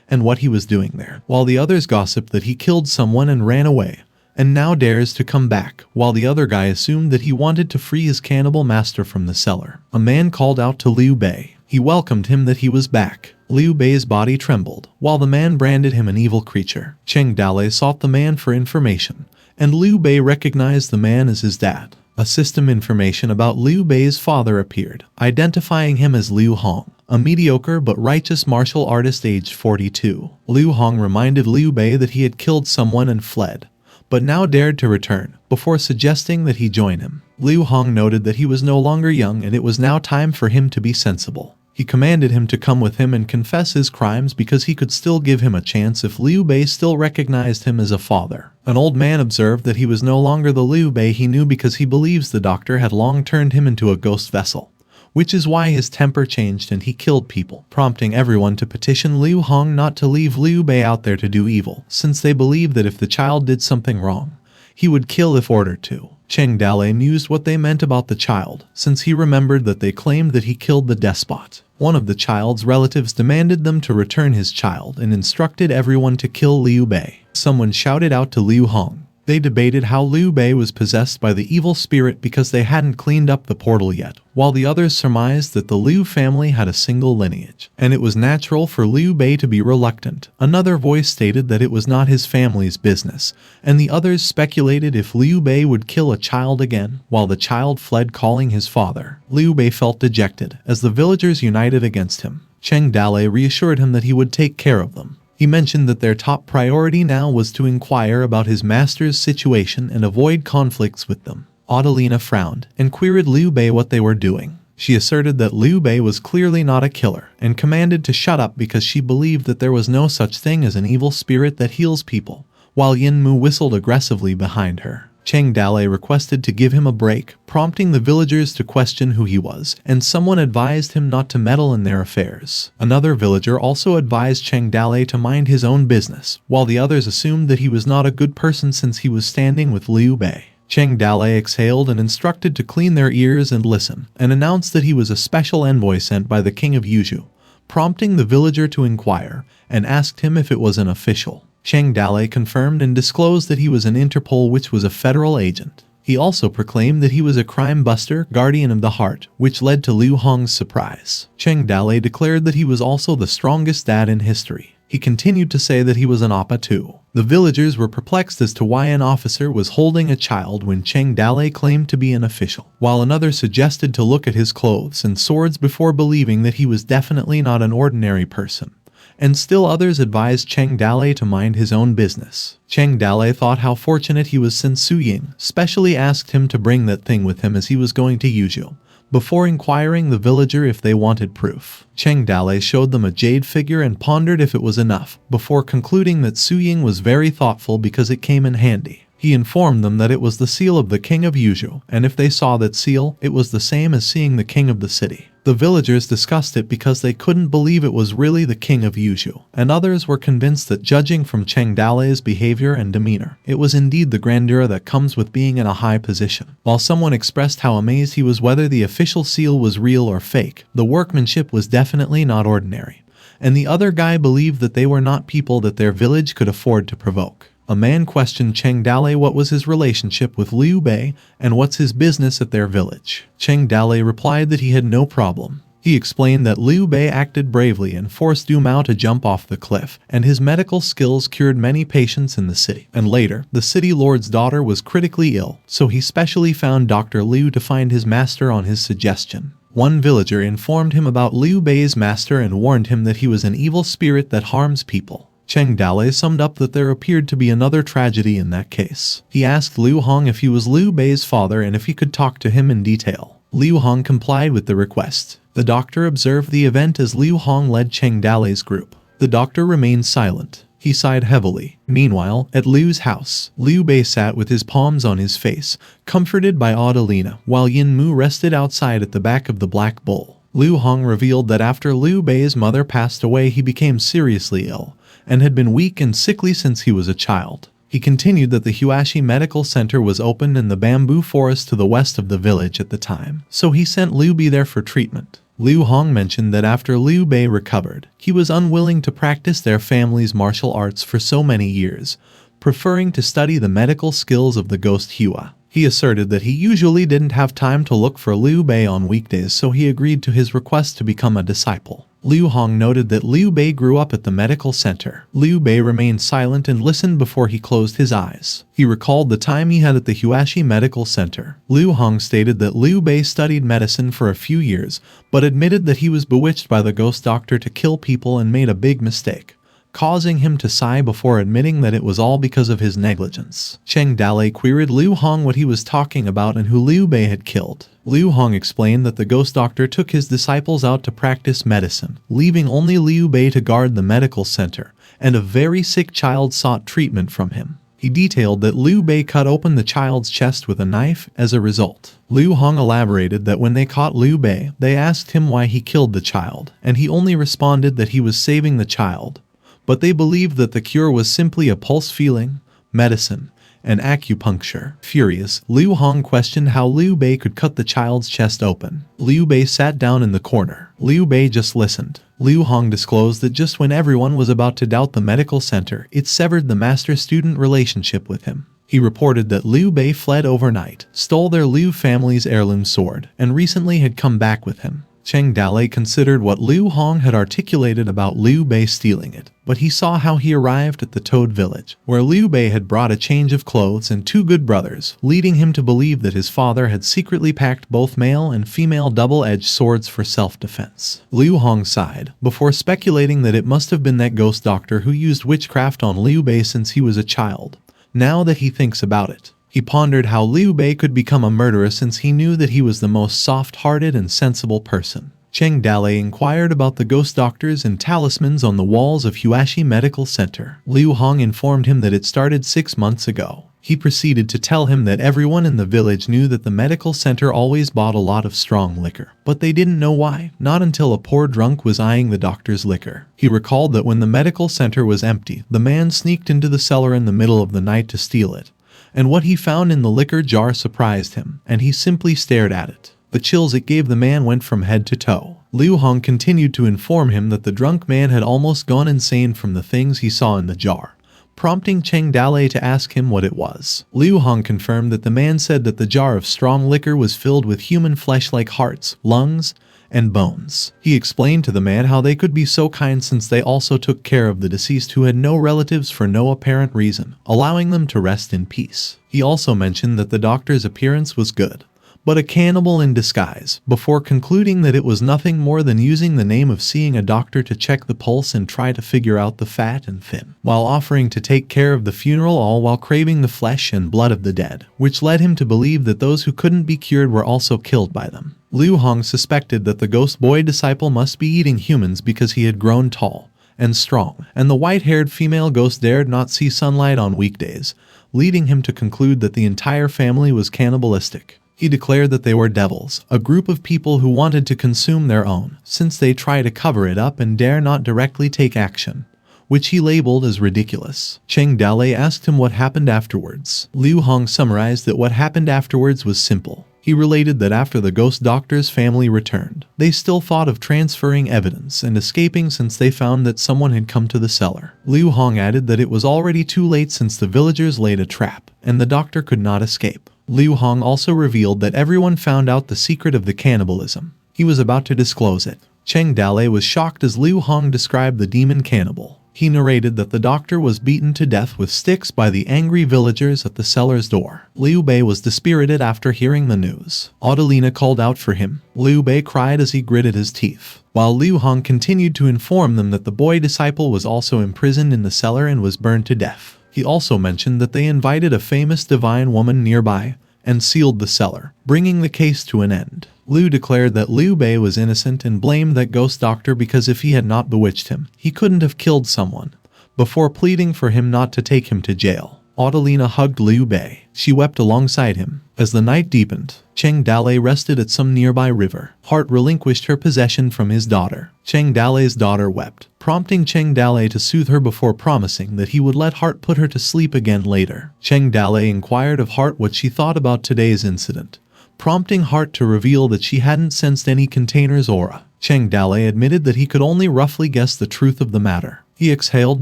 and what he was doing there, while the others gossiped that he killed someone and ran away, and now dares to come back, while the other guy assumed that he wanted to free his cannibal master from the cellar. A man called out to Liu Bei. He welcomed him that he was back. Liu Bei's body trembled, while the man branded him an evil creature. Cheng Dalei sought the man for information, and Liu Bei recognized the man as his dad. A system information about Liu Bei's father appeared, identifying him as Liu Hong, a mediocre but righteous martial artist aged 42. Liu Hong reminded Liu Bei that he had killed someone and fled, but now dared to return, before suggesting that he join him. Liu Hong noted that he was no longer young and it was now time for him to be sensible. He commanded him to come with him and confess his crimes because he could still give him a chance if Liu Bei still recognized him as a father. An old man observed that he was no longer the Liu Bei he knew because he believes the doctor had long turned him into a ghost vessel, which is why his temper changed and he killed people, prompting everyone to petition Liu Hong not to leave Liu Bei out there to do evil, since they believed that if the child did something wrong, he would kill if ordered to. Cheng Dalei mused what they meant about the child, since he remembered that they claimed that he killed the despot. One of the child's relatives demanded them to return his child and instructed everyone to kill Liu Bei. Someone shouted out to Liu Hong. They debated how Liu Bei was possessed by the evil spirit because they hadn't cleaned up the portal yet, while the others surmised that the Liu family had a single lineage, and it was natural for Liu Bei to be reluctant. Another voice stated that it was not his family's business, and the others speculated if Liu Bei would kill a child again, while the child fled calling his father. Liu Bei felt dejected as the villagers united against him. Cheng Dalei reassured him that he would take care of them. He mentioned that their top priority now was to inquire about his master's situation and avoid conflicts with them. Adelina frowned and queried Liu Bei what they were doing. She asserted that Liu Bei was clearly not a killer and commanded to shut up because she believed that there was no such thing as an evil spirit that heals people, while Yin Mu whistled aggressively behind her. Cheng Dalei requested to give him a break, prompting the villagers to question who he was, and someone advised him not to meddle in their affairs. Another villager also advised Cheng Dalei to mind his own business, while the others assumed that he was not a good person since he was standing with Liu Bei. Cheng Dalei exhaled and instructed to clean their ears and listen, and announced that he was a special envoy sent by the king of Yuzhou, prompting the villager to inquire, and asked him if it was an official. Cheng Dalei confirmed and disclosed that he was an Interpol, which was a federal agent. He also proclaimed that he was a crime buster, guardian of the heart, which led to Liu Hong's surprise. Cheng Dalei declared that he was also the strongest dad in history. He continued to say that he was an Appa too. The villagers were perplexed as to why an officer was holding a child when Cheng Dalei claimed to be an official, while another suggested to look at his clothes and swords before believing that he was definitely not an ordinary person. And still others advised Cheng Dalei to mind his own business. Cheng Dalei thought how fortunate he was since Su Ying specially asked him to bring that thing with him as he was going to Yuzhou, before inquiring the villager if they wanted proof. Cheng Dalei showed them a jade figure and pondered if it was enough, before concluding that Su Ying was very thoughtful because it came in handy. He informed them that it was the seal of the king of Yuzhou, and if they saw that seal, it was the same as seeing the king of the city. The villagers discussed it because they couldn't believe it was really the king of Yuzhou, and others were convinced that judging from Cheng Dalei's behavior and demeanor, it was indeed the grandeur that comes with being in a high position. While someone expressed how amazed he was whether the official seal was real or fake, the workmanship was definitely not ordinary, and the other guy believed that they were not people that their village could afford to provoke. A man questioned Cheng Dalei what was his relationship with Liu Bei and what's his business at their village. Cheng Dalei replied that he had no problem. He explained that Liu Bei acted bravely and forced Du Mao to jump off the cliff, and his medical skills cured many patients in the city. And later, the city lord's daughter was critically ill, so he specially found Dr. Liu to find his master on his suggestion. One villager informed him about Liu Bei's master and warned him that he was an evil spirit that harms people. Cheng Dalei summed up that there appeared to be another tragedy in that case. He asked Luo Fang if he was Liu Bei's father and if he could talk to him in detail. Luo Fang complied with the request. The doctor observed the event as Luo Fang led Cheng Dalei's group. The doctor remained silent. He sighed heavily. Meanwhile, at Liu's house, Liu Bei sat with his palms on his face, comforted by Adelina, while Yin Mu rested outside at the back of the Black Bull. Luo Fang revealed that after Liu Bei's mother passed away he became seriously ill, and had been weak and sickly since he was a child. He continued that the Huashi Medical Center was open in the bamboo forest to the west of the village at the time, so he sent Liu Bei there for treatment. Luo Fang mentioned that after Liu Bei recovered, he was unwilling to practice their family's martial arts for so many years, preferring to study the medical skills of the ghost Hua. He asserted that he usually didn't have time to look for Liu Bei on weekdays, so he agreed to his request to become a disciple. Luo Fang noted that Liu Bei grew up at the medical center. Liu Bei remained silent and listened before he closed his eyes. He recalled the time he had at the Huashi Medical Center. Luo Fang stated that Liu Bei studied medicine for a few years, but admitted that he was bewitched by the ghost doctor to kill people and made a big mistake, causing him to sigh before admitting that it was all because of his negligence. Cheng Dalei queried Luo Fang what he was talking about and who Liu Bei had killed. Luo Fang explained that the ghost doctor took his disciples out to practice medicine, leaving only Liu Bei to guard the medical center, and a very sick child sought treatment from him. He detailed that Liu Bei cut open the child's chest with a knife as a result. Luo Fang elaborated that when they caught Liu Bei, they asked him why he killed the child, and he only responded that he was saving the child. But they believed that the cure was simply a pulse feeling, medicine, and acupuncture. Furious, Luo Fang questioned how Liu Bei could cut the child's chest open. Liu Bei sat down in the corner. Liu Bei just listened. Luo Fang disclosed that just when everyone was about to doubt the medical center, it severed the master-student relationship with him. He reported that Liu Bei fled overnight, stole their Liu family's heirloom sword, and recently had come back with him. Cheng Dalei considered what Luo Fang had articulated about Liu Bei stealing it, but he saw how he arrived at the Toad village, where Liu Bei had brought a change of clothes and two good brothers, leading him to believe that his father had secretly packed both male and female double-edged swords for self-defense. Luo Fang sighed, before speculating that it must have been that ghost doctor who used witchcraft on Liu Bei since he was a child. Now that he thinks about it, he pondered how Liu Bei could become a murderer since he knew that he was the most soft-hearted and sensible person. Cheng Dalei inquired about the ghost doctors and talismans on the walls of Huashi Medical Center. Luo Fang informed him that it started 6 months ago. He proceeded to tell him that everyone in the village knew that the medical center always bought a lot of strong liquor, but they didn't know why, not until a poor drunk was eyeing the doctor's liquor. He recalled that when the medical center was empty, the man sneaked into the cellar in the middle of the night to steal it, and what he found in the liquor jar surprised him, and he simply stared at it. The chills it gave the man went from head to toe. Luo Fang continued to inform him that the drunk man had almost gone insane from the things he saw in the jar, prompting Cheng Dalei to ask him what it was. Luo Fang confirmed that the man said that the jar of strong liquor was filled with human flesh like hearts, lungs, and bones. He explained to the man how they could be so kind since they also took care of the deceased who had no relatives for no apparent reason, allowing them to rest in peace. He also mentioned that the doctor's appearance was good, but a cannibal in disguise, before concluding that it was nothing more than using the name of seeing a doctor to check the pulse and try to figure out the fat and thin, while offering to take care of the funeral, all while craving the flesh and blood of the dead, which led him to believe that those who couldn't be cured were also killed by them. Luo Fang suspected that the ghost boy disciple must be eating humans because he had grown tall and strong, and the white-haired female ghost dared not see sunlight on weekdays, leading him to conclude that the entire family was cannibalistic. He declared that they were devils, a group of people who wanted to consume their own, since they try to cover it up and dare not directly take action, which he labeled as ridiculous. Cheng Dalei asked him what happened afterwards. Luo Fang summarized that what happened afterwards was simple. He related that after the ghost doctor's family returned, they still thought of transferring evidence and escaping since they found that someone had come to the cellar. Luo Fang added that it was already too late since the villagers laid a trap, and the doctor could not escape. Luo Fang also revealed that everyone found out the secret of the cannibalism. He was about to disclose it. Cheng Dalei was shocked as Luo Fang described the demon cannibal. He narrated that the doctor was beaten to death with sticks by the angry villagers at the cellar's door. Liu Bei was dispirited after hearing the news. Adelina called out for him. Liu Bei cried as he gritted his teeth, while Liu Hong continued to inform them that the boy disciple was also imprisoned in the cellar and was burned to death. He also mentioned that they invited a famous divine woman nearby and sealed the cellar, bringing the case to an end. Liu declared that Liu Bei was innocent and blamed that ghost doctor because if he had not bewitched him, he couldn't have killed someone, before pleading for him not to take him to jail. Adelina hugged Liu Bei. She wept alongside him. As the night deepened, Cheng Dalei rested at some nearby river. Heart relinquished her possession from his daughter. Cheng Dalei's daughter wept, prompting Cheng Dalei to soothe her before promising that he would let Heart put her to sleep again later. Cheng Dalei inquired of Heart what she thought about today's incident, prompting Heart to reveal that she hadn't sensed any container's aura. Cheng Dalei admitted that he could only roughly guess the truth of the matter. He exhaled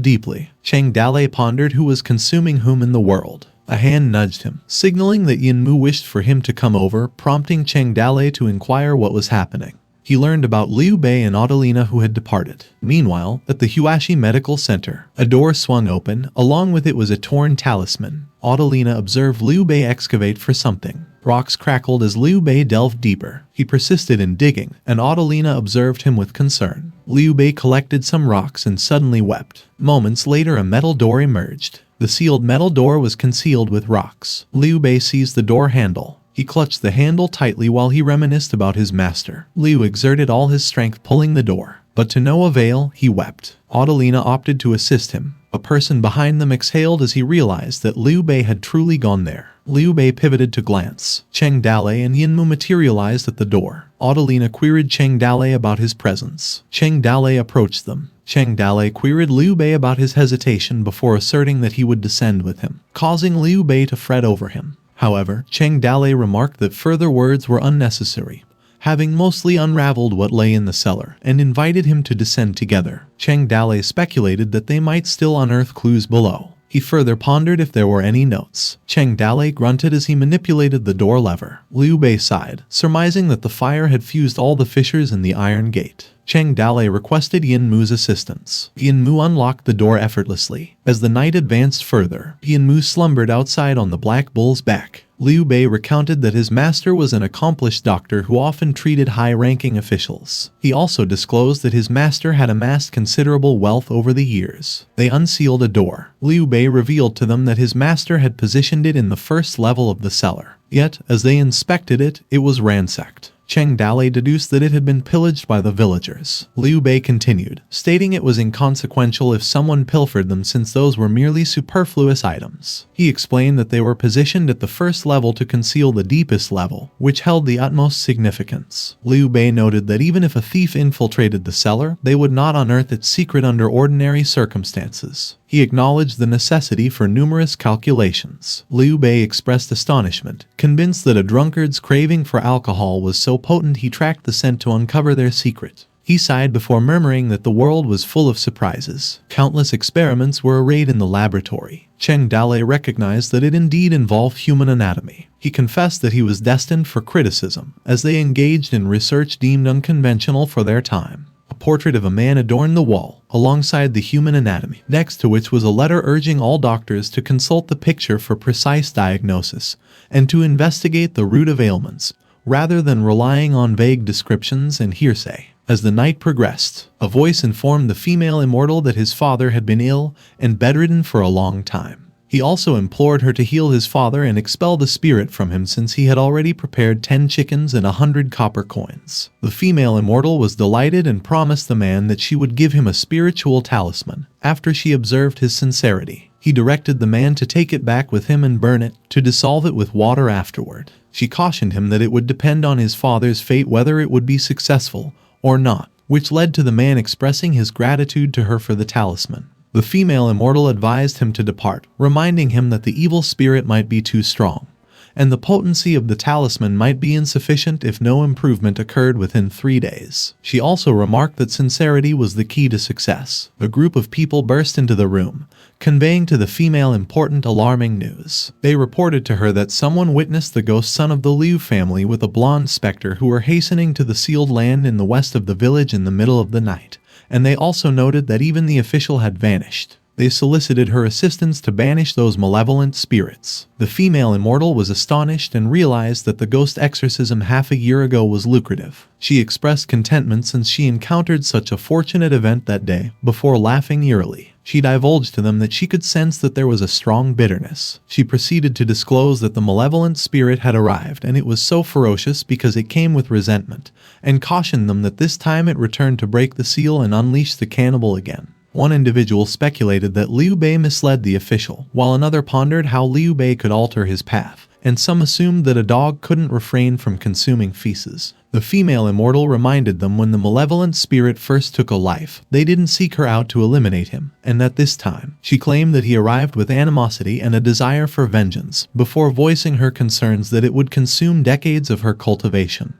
deeply. Cheng Dalei pondered who was consuming whom in the world. A hand nudged him, signaling that Yinmu wished for him to come over, prompting Cheng Dalei to inquire what was happening. He learned about Liu Bei and Adelina who had departed. Meanwhile, at the Huashi Medical Center, a door swung open. Along with it was a torn talisman. Adelina observed Liu Bei excavate for something. Rocks crackled as Liu Bei delved deeper. He persisted in digging, and Adelina observed him with concern. Liu Bei collected some rocks and suddenly wept. Moments later, a metal door emerged. The sealed metal door was concealed with rocks. Liu Bei seized the door handle. He clutched the handle tightly while he reminisced about his master. Liu exerted all his strength pulling the door, but to no avail. He wept. Adelina opted to assist him. A person behind them exhaled as he realized that Liu Bei had truly gone there. Liu Bei pivoted to glance. Cheng Dalei and Yinmu materialized at the door. Adelina queried Cheng Dalei about his presence. Cheng Dalei approached them. Cheng Dalei queried Liu Bei about his hesitation before asserting that he would descend with him, causing Liu Bei to fret over him. However, Cheng Dalei remarked that further words were unnecessary, having mostly unraveled what lay in the cellar, and invited him to descend together. Cheng Dalei speculated that they might still unearth clues below. He further pondered if there were any notes. Cheng Dalei grunted as he manipulated the door lever. Liu Bei sighed, surmising that the fire had fused all the fissures in the iron gate. Cheng Dalei requested Yinmu's assistance. Yinmu unlocked the door effortlessly. As the night advanced further, Yinmu slumbered outside on the black bull's back. Liu Bei recounted that his master was an accomplished doctor who often treated high-ranking officials. He also disclosed that his master had amassed considerable wealth over the years. They unsealed a door. Liu Bei revealed to them that his master had positioned it in the first level of the cellar. Yet, as they inspected it, it was ransacked. Cheng Dalei deduced that it had been pillaged by the villagers. Liu Bei continued, stating it was inconsequential if someone pilfered them since those were merely superfluous items. He explained that they were positioned at the first level to conceal the deepest level, which held the utmost significance. Liu Bei noted that even if a thief infiltrated the cellar, they would not unearth its secret under ordinary circumstances. He acknowledged the necessity for numerous calculations. Liu Bei expressed astonishment, convinced that a drunkard's craving for alcohol was so potent he tracked the scent to uncover their secret. He sighed before murmuring that the world was full of surprises. Countless experiments were arrayed in the laboratory. Cheng Dalei recognized that it indeed involved human anatomy. He confessed that he was destined for criticism, as they engaged in research deemed unconventional for their time. A portrait of a man adorned the wall, alongside the human anatomy, next to which was a letter urging all doctors to consult the picture for precise diagnosis, and to investigate the root of ailments, rather than relying on vague descriptions and hearsay. As the night progressed, a voice informed the female immortal that his father had been ill and bedridden for a long time. He also implored her to heal his father and expel the spirit from him since he had already prepared 10 chickens and 100 copper coins. The female immortal was delighted and promised the man that she would give him a spiritual talisman. After she observed his sincerity, he directed the man to take it back with him and burn it, to dissolve it with water afterward. She cautioned him that it would depend on his father's fate whether it would be successful or not, which led to the man expressing his gratitude to her for the talisman. The female immortal advised him to depart, reminding him that the evil spirit might be too strong, and the potency of the talisman might be insufficient if no improvement occurred within 3 days. She also remarked that sincerity was the key to success. A group of people burst into the room, conveying to the female important alarming news. They reported to her that someone witnessed the ghost son of the Liu family with a blonde specter who were hastening to the sealed land in the west of the village in the middle of the night, and they also noted that even the official had vanished. They solicited her assistance to banish those malevolent spirits. The female immortal was astonished and realized that the ghost exorcism half a year ago was lucrative. She expressed contentment since she encountered such a fortunate event that day, before laughing eerily. She divulged to them that she could sense that there was a strong bitterness. She proceeded to disclose that the malevolent spirit had arrived, and it was so ferocious because it came with resentment, and cautioned them that this time it returned to break the seal and unleash the cannibal again. One individual speculated that Liu Bei misled the official, while another pondered how Liu Bei could alter his path, and some assumed that a dog couldn't refrain from consuming feces. The female immortal reminded them when the malevolent spirit first took a life, they didn't seek her out to eliminate him, and that this time, she claimed that he arrived with animosity and a desire for vengeance, before voicing her concerns that it would consume decades of her cultivation.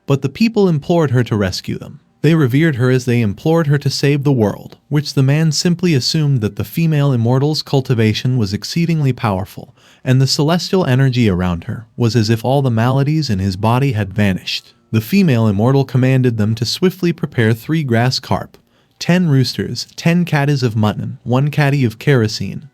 But the people implored her to rescue them. They revered her as they implored her to save the world, which the man simply assumed that the female immortal's cultivation was exceedingly powerful, and the celestial energy around her was as if all the maladies in his body had vanished. The female immortal commanded them to swiftly prepare 3 grass carp, 10 roosters, 10 catties of mutton, 1 catty of kerosene,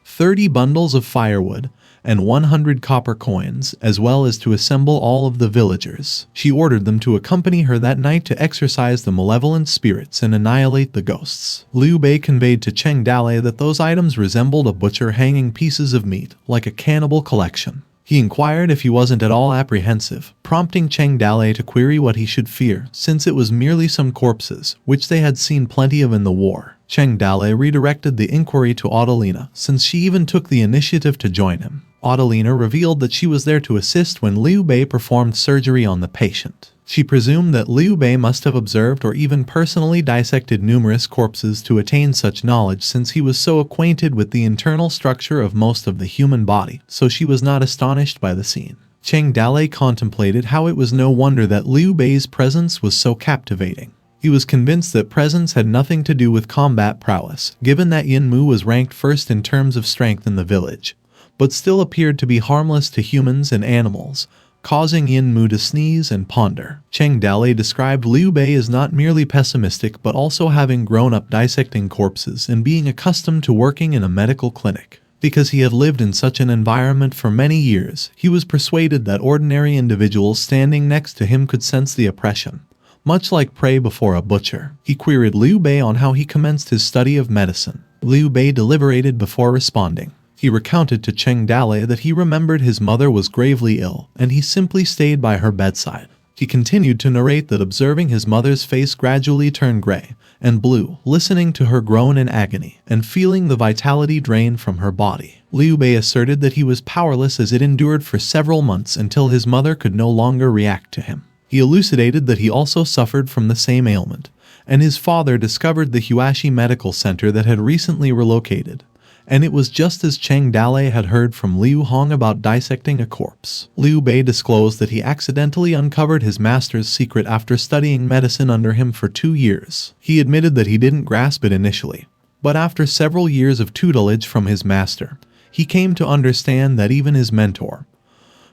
30 bundles of firewood, and 100 copper coins, as well as to assemble all of the villagers. She ordered them to accompany her that night to exorcise the malevolent spirits and annihilate the ghosts. Liu Bei conveyed to Cheng Dalei that those items resembled a butcher hanging pieces of meat, like a cannibal collection. He inquired if he wasn't at all apprehensive, prompting Cheng Dalei to query what he should fear, since it was merely some corpses, which they had seen plenty of in the war. Cheng Dalei redirected the inquiry to Adelina, since she even took the initiative to join him. Adelina revealed that she was there to assist when Liu Bei performed surgery on the patient. She presumed that Liu Bei must have observed or even personally dissected numerous corpses to attain such knowledge, since he was so acquainted with the internal structure of most of the human body, so she was not astonished by the scene. Cheng Dalei contemplated how it was no wonder that Liu Bei's presence was so captivating. He was convinced that presence had nothing to do with combat prowess, given that Yin Mu was ranked first in terms of strength in the village, but still appeared to be harmless to humans and animals, causing Yin Mu to sneeze and ponder. Cheng Dalei described Liu Bei as not merely pessimistic but also having grown up dissecting corpses and being accustomed to working in a medical clinic. Because he had lived in such an environment for many years, he was persuaded that ordinary individuals standing next to him could sense the oppression, much like prey before a butcher. He queried Liu Bei on how he commenced his study of medicine. Liu Bei deliberated before responding. He recounted to Cheng Dalei that he remembered his mother was gravely ill, and he simply stayed by her bedside. He continued to narrate that observing his mother's face gradually turn gray and blue, listening to her groan in agony, and feeling the vitality drain from her body. Liu Bei asserted that he was powerless as it endured for several months until his mother could no longer react to him. He elucidated that he also suffered from the same ailment, and his father discovered the Huashi Medical Center that had recently relocated. And it was just as Cheng Dalei had heard from Liu Hong about dissecting a corpse. Liu Bei disclosed that he accidentally uncovered his master's secret after studying medicine under him for 2 years. He admitted that he didn't grasp it initially, but after several years of tutelage from his master, he came to understand that even his mentor,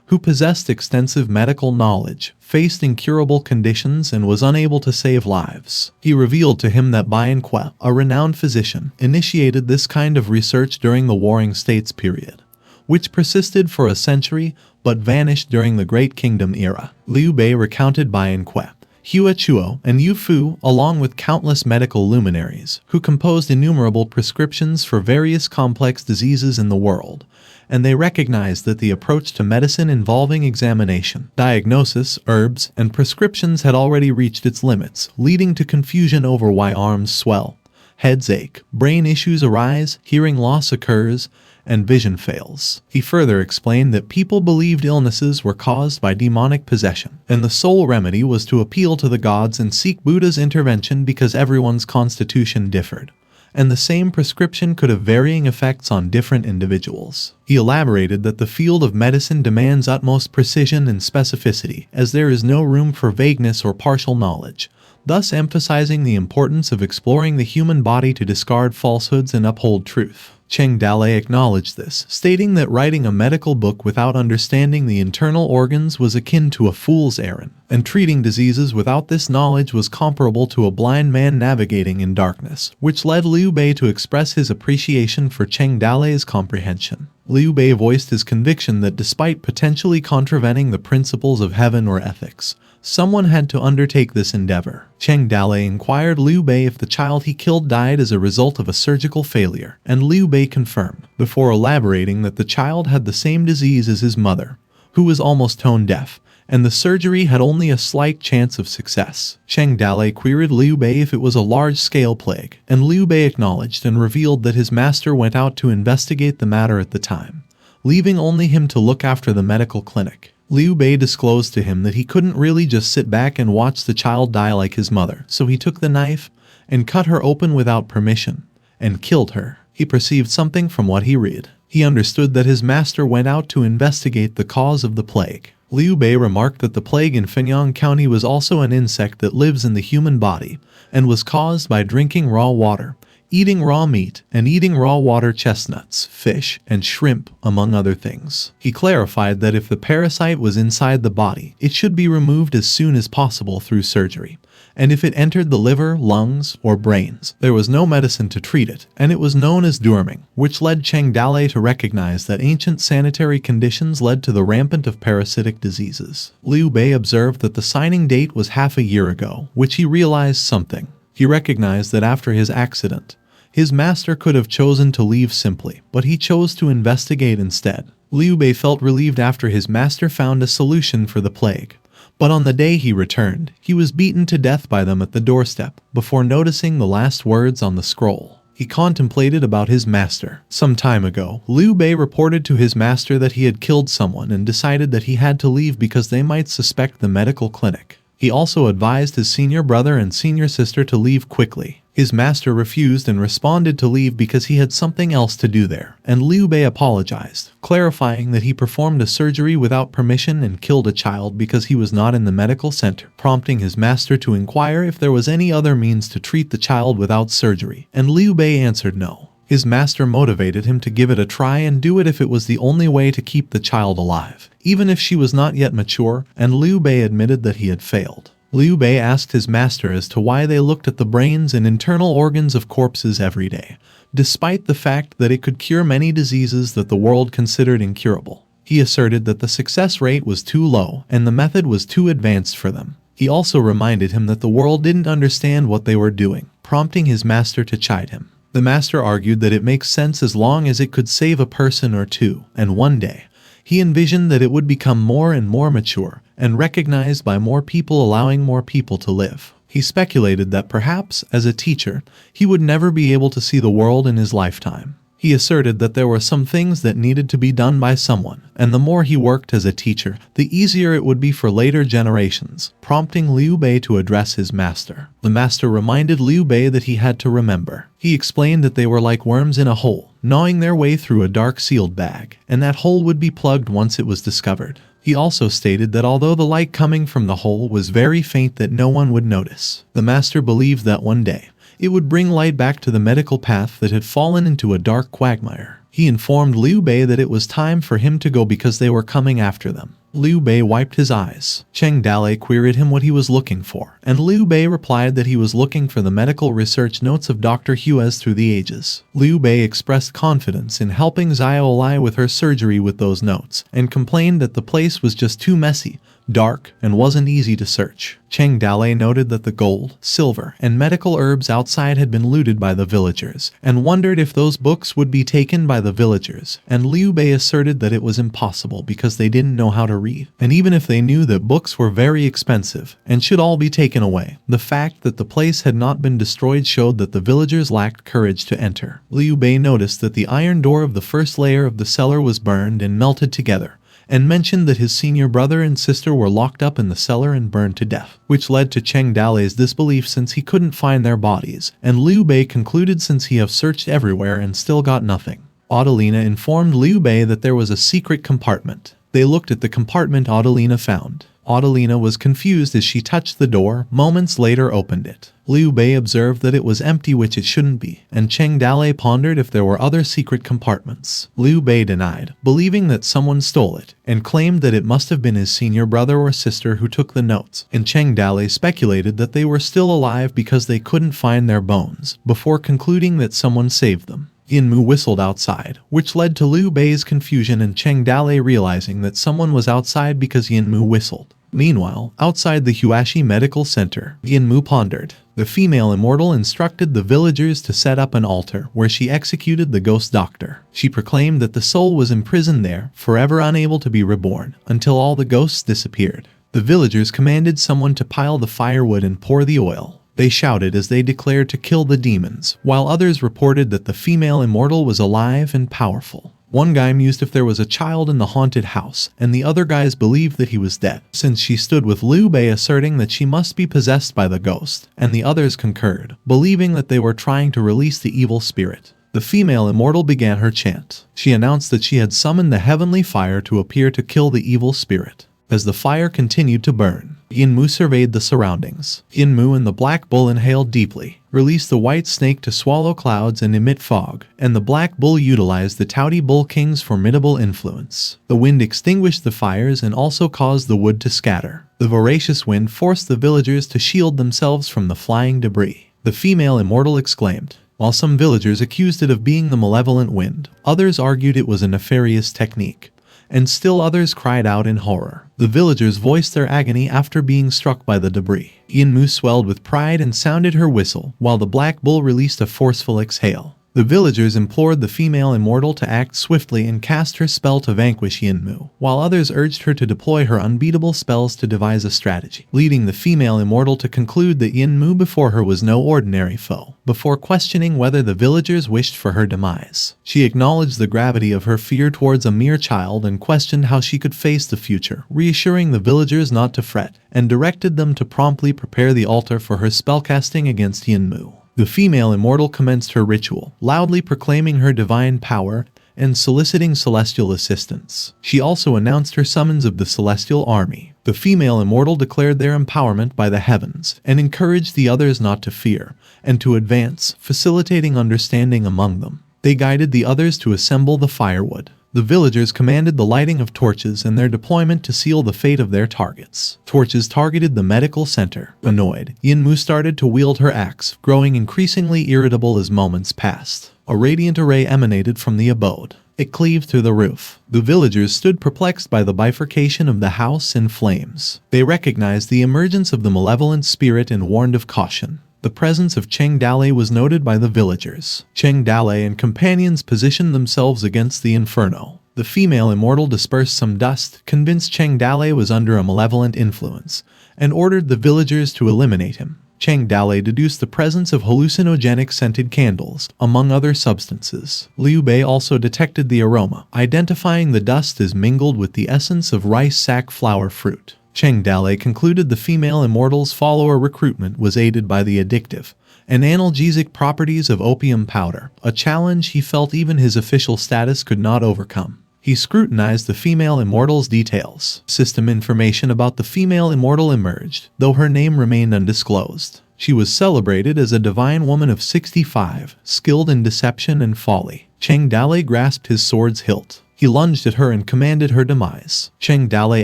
who possessed extensive medical knowledge, faced incurable conditions and was unable to save lives. He revealed to him that Bian Kue, a renowned physician, initiated this kind of research during the Warring States period, which persisted for a century but vanished during the Great Kingdom era. Liu Bei recounted Bian Kue, Hua Chuo, and Yu Fu, along with countless medical luminaries, who composed innumerable prescriptions for various complex diseases in the world, and they recognized that the approach to medicine involving examination, diagnosis, herbs, and prescriptions had already reached its limits, leading to confusion over why arms swell, heads ache, brain issues arise, hearing loss occurs, and vision fails. He further explained that people believed illnesses were caused by demonic possession, and the sole remedy was to appeal to the gods and seek Buddha's intervention because everyone's constitution differed, and the same prescription could have varying effects on different individuals. He elaborated that the field of medicine demands utmost precision and specificity, as there is no room for vagueness or partial knowledge, thus emphasizing the importance of exploring the human body to discard falsehoods and uphold truth. Cheng Dalei acknowledged this, stating that writing a medical book without understanding the internal organs was akin to a fool's errand, and treating diseases without this knowledge was comparable to a blind man navigating in darkness, which led Liu Bei to express his appreciation for Cheng Dalei's comprehension. Liu Bei voiced his conviction that despite potentially contravening the principles of heaven or ethics, someone had to undertake this endeavor. Cheng Dalei inquired Liu Bei if the child he killed died as a result of a surgical failure, and Liu Bei confirmed, before elaborating that the child had the same disease as his mother, who was almost tone deaf, and the surgery had only a slight chance of success. Cheng Dalei queried Liu Bei if it was a large-scale plague, and Liu Bei acknowledged and revealed that his master went out to investigate the matter at the time, leaving only him to look after the medical clinic. Liu Bei disclosed to him that he couldn't really just sit back and watch the child die like his mother, so he took the knife and cut her open without permission and killed her. He perceived something from what he read. He understood that his master went out to investigate the cause of the plague. Liu Bei remarked that the plague in Fenyong County was also an insect that lives in the human body and was caused by drinking raw water, eating raw meat, and eating raw water chestnuts, fish, and shrimp, among other things. He clarified that if the parasite was inside the body, it should be removed as soon as possible through surgery, and if it entered the liver, lungs, or brains, there was no medicine to treat it, and it was known as deworming, which led Cheng Dalei to recognize that ancient sanitary conditions led to the rampant of parasitic diseases. Liu Bei observed that the signing date was half a year ago, which he realized something. He recognized that after his accident, his master could have chosen to leave simply, but he chose to investigate instead. Liu Bei felt relieved after his master found a solution for the plague. But on the day he returned, he was beaten to death by them at the doorstep, before noticing the last words on the scroll. He contemplated about his master. Some time ago, Liu Bei reported to his master that he had killed someone and decided that he had to leave because they might suspect the medical clinic. He also advised his senior brother and senior sister to leave quickly. His master refused and responded to leave because he had something else to do there, and Liu Bei apologized, clarifying that he performed a surgery without permission and killed a child because he was not in the medical center, prompting his master to inquire if there was any other means to treat the child without surgery, and Liu Bei answered no. His master motivated him to give it a try and do it if it was the only way to keep the child alive, even if she was not yet mature, and Liu Bei admitted that he had failed. Liu Bei asked his master as to why they looked at the brains and internal organs of corpses every day, despite the fact that it could cure many diseases that the world considered incurable. He asserted that the success rate was too low and the method was too advanced for them. He also reminded him that the world didn't understand what they were doing, prompting his master to chide him. The master argued that it makes sense as long as it could save a person or two, and one day, he envisioned that it would become more and more mature and recognized by more people, allowing more people to live. He speculated that perhaps, as a teacher, he would never be able to see the world in his lifetime. He asserted that there were some things that needed to be done by someone, and the more he worked as a teacher, the easier it would be for later generations, prompting Liu Bei to address his master. The master reminded Liu Bei that he had to remember. He explained that they were like worms in a hole, gnawing their way through a dark sealed bag, and that hole would be plugged once it was discovered. He also stated that although the light coming from the hole was very faint, that no one would notice. The master believed that one day, it would bring light back to the medical path that had fallen into a dark quagmire. He informed Liu Bei that it was time for him to go because they were coming after them. Liu Bei wiped his eyes. Cheng Dalei queried him what he was looking for, and Liu Bei replied that he was looking for the medical research notes of Dr. Huez through the ages. Liu Bei expressed confidence in helping Xiao Lai with her surgery with those notes, and complained that the place was just too messy, dark, and wasn't easy to search. Cheng Dalei noted that the gold, silver, and medical herbs outside had been looted by the villagers, and wondered if those books would be taken by the villagers, and Liu Bei asserted that it was impossible because they didn't know how to read, and even if they knew that books were very expensive and should all be taken away, the fact that the place had not been destroyed showed that the villagers lacked courage to enter. Liu Bei noticed that the iron door of the first layer of the cellar was burned and melted together, and mentioned that his senior brother and sister were locked up in the cellar and burned to death, which led to Cheng Dalei's disbelief since he couldn't find their bodies, and Liu Bei concluded since he have searched everywhere and still got nothing. Adelina informed Liu Bei that there was a secret compartment. They looked at the compartment Adelina found. Adelina was confused as she touched the door, moments later opened it. Liu Bei observed that it was empty, which it shouldn't be, and Cheng Dalei pondered if there were other secret compartments. Liu Bei denied, believing that someone stole it, and claimed that it must have been his senior brother or sister who took the notes, and Cheng Dalei speculated that they were still alive because they couldn't find their bones, before concluding that someone saved them. Yinmu whistled outside, which led to Liu Bei's confusion and Cheng Dalei realizing that someone was outside because Yinmu whistled. Meanwhile, outside the Huashi Medical Center, Yinmu pondered. The female immortal instructed the villagers to set up an altar where she executed the ghost doctor. She proclaimed that the soul was imprisoned there, forever unable to be reborn, until all the ghosts disappeared. The villagers commanded someone to pile the firewood and pour the oil. They shouted as they declared to kill the demons, while others reported that the female immortal was alive and powerful. One guy mused if there was a child in the haunted house, and the other guys believed that he was dead, since she stood with Liu Bei asserting that she must be possessed by the ghost, and the others concurred, believing that they were trying to release the evil spirit. The female immortal began her chant. She announced that she had summoned the heavenly fire to appear to kill the evil spirit. As the fire continued to burn, Yinmu surveyed the surroundings. Yinmu and the black bull inhaled deeply, released the white snake to swallow clouds and emit fog, and the black bull utilized the touty bull king's formidable influence. The wind extinguished the fires and also caused the wood to scatter. The voracious wind forced the villagers to shield themselves from the flying debris. The female immortal exclaimed. While some villagers accused it of being the malevolent wind, others argued it was a nefarious technique. And still others cried out in horror. The villagers voiced their agony after being struck by the debris. Yinmu swelled with pride and sounded her whistle, while the black bull released a forceful exhale. The villagers implored the female immortal to act swiftly and cast her spell to vanquish Yinmu, while others urged her to deploy her unbeatable spells to devise a strategy, leading the female immortal to conclude that Yinmu before her was no ordinary foe, before questioning whether the villagers wished for her demise. She acknowledged the gravity of her fear towards a mere child and questioned how she could face the future, reassuring the villagers not to fret, and directed them to promptly prepare the altar for her spellcasting against Yinmu. The female immortal commenced her ritual, loudly proclaiming her divine power and soliciting celestial assistance. She also announced her summons of the celestial army. The female immortal declared their empowerment by the heavens and encouraged the others not to fear and to advance, facilitating understanding among them. They guided the others to assemble the firewood. The villagers commanded the lighting of torches and their deployment to seal the fate of their targets. Torches targeted the medical center. Annoyed, Yinmu started to wield her axe, growing increasingly irritable as moments passed. A radiant array emanated from the abode. It cleaved through the roof. The villagers stood perplexed by the bifurcation of the house in flames. They recognized the emergence of the malevolent spirit and warned of caution. The presence of Cheng Dalei was noted by the villagers. Cheng Dalei and companions positioned themselves against the inferno. The female immortal dispersed some dust, convinced Cheng Dalei was under a malevolent influence, and ordered the villagers to eliminate him. Cheng Dalei deduced the presence of hallucinogenic scented candles, among other substances. Liu Bei also detected the aroma, identifying the dust as mingled with the essence of rice sack flower fruit. Cheng Dalei concluded the female immortal's follower recruitment was aided by the addictive and analgesic properties of opium powder, a challenge he felt even his official status could not overcome. He scrutinized the female immortal's details. System information about the female immortal emerged, though her name remained undisclosed. She was celebrated as a divine woman of 65, skilled in deception and folly. Cheng Dalei grasped his sword's hilt. He lunged at her and commanded her demise. Cheng Dalei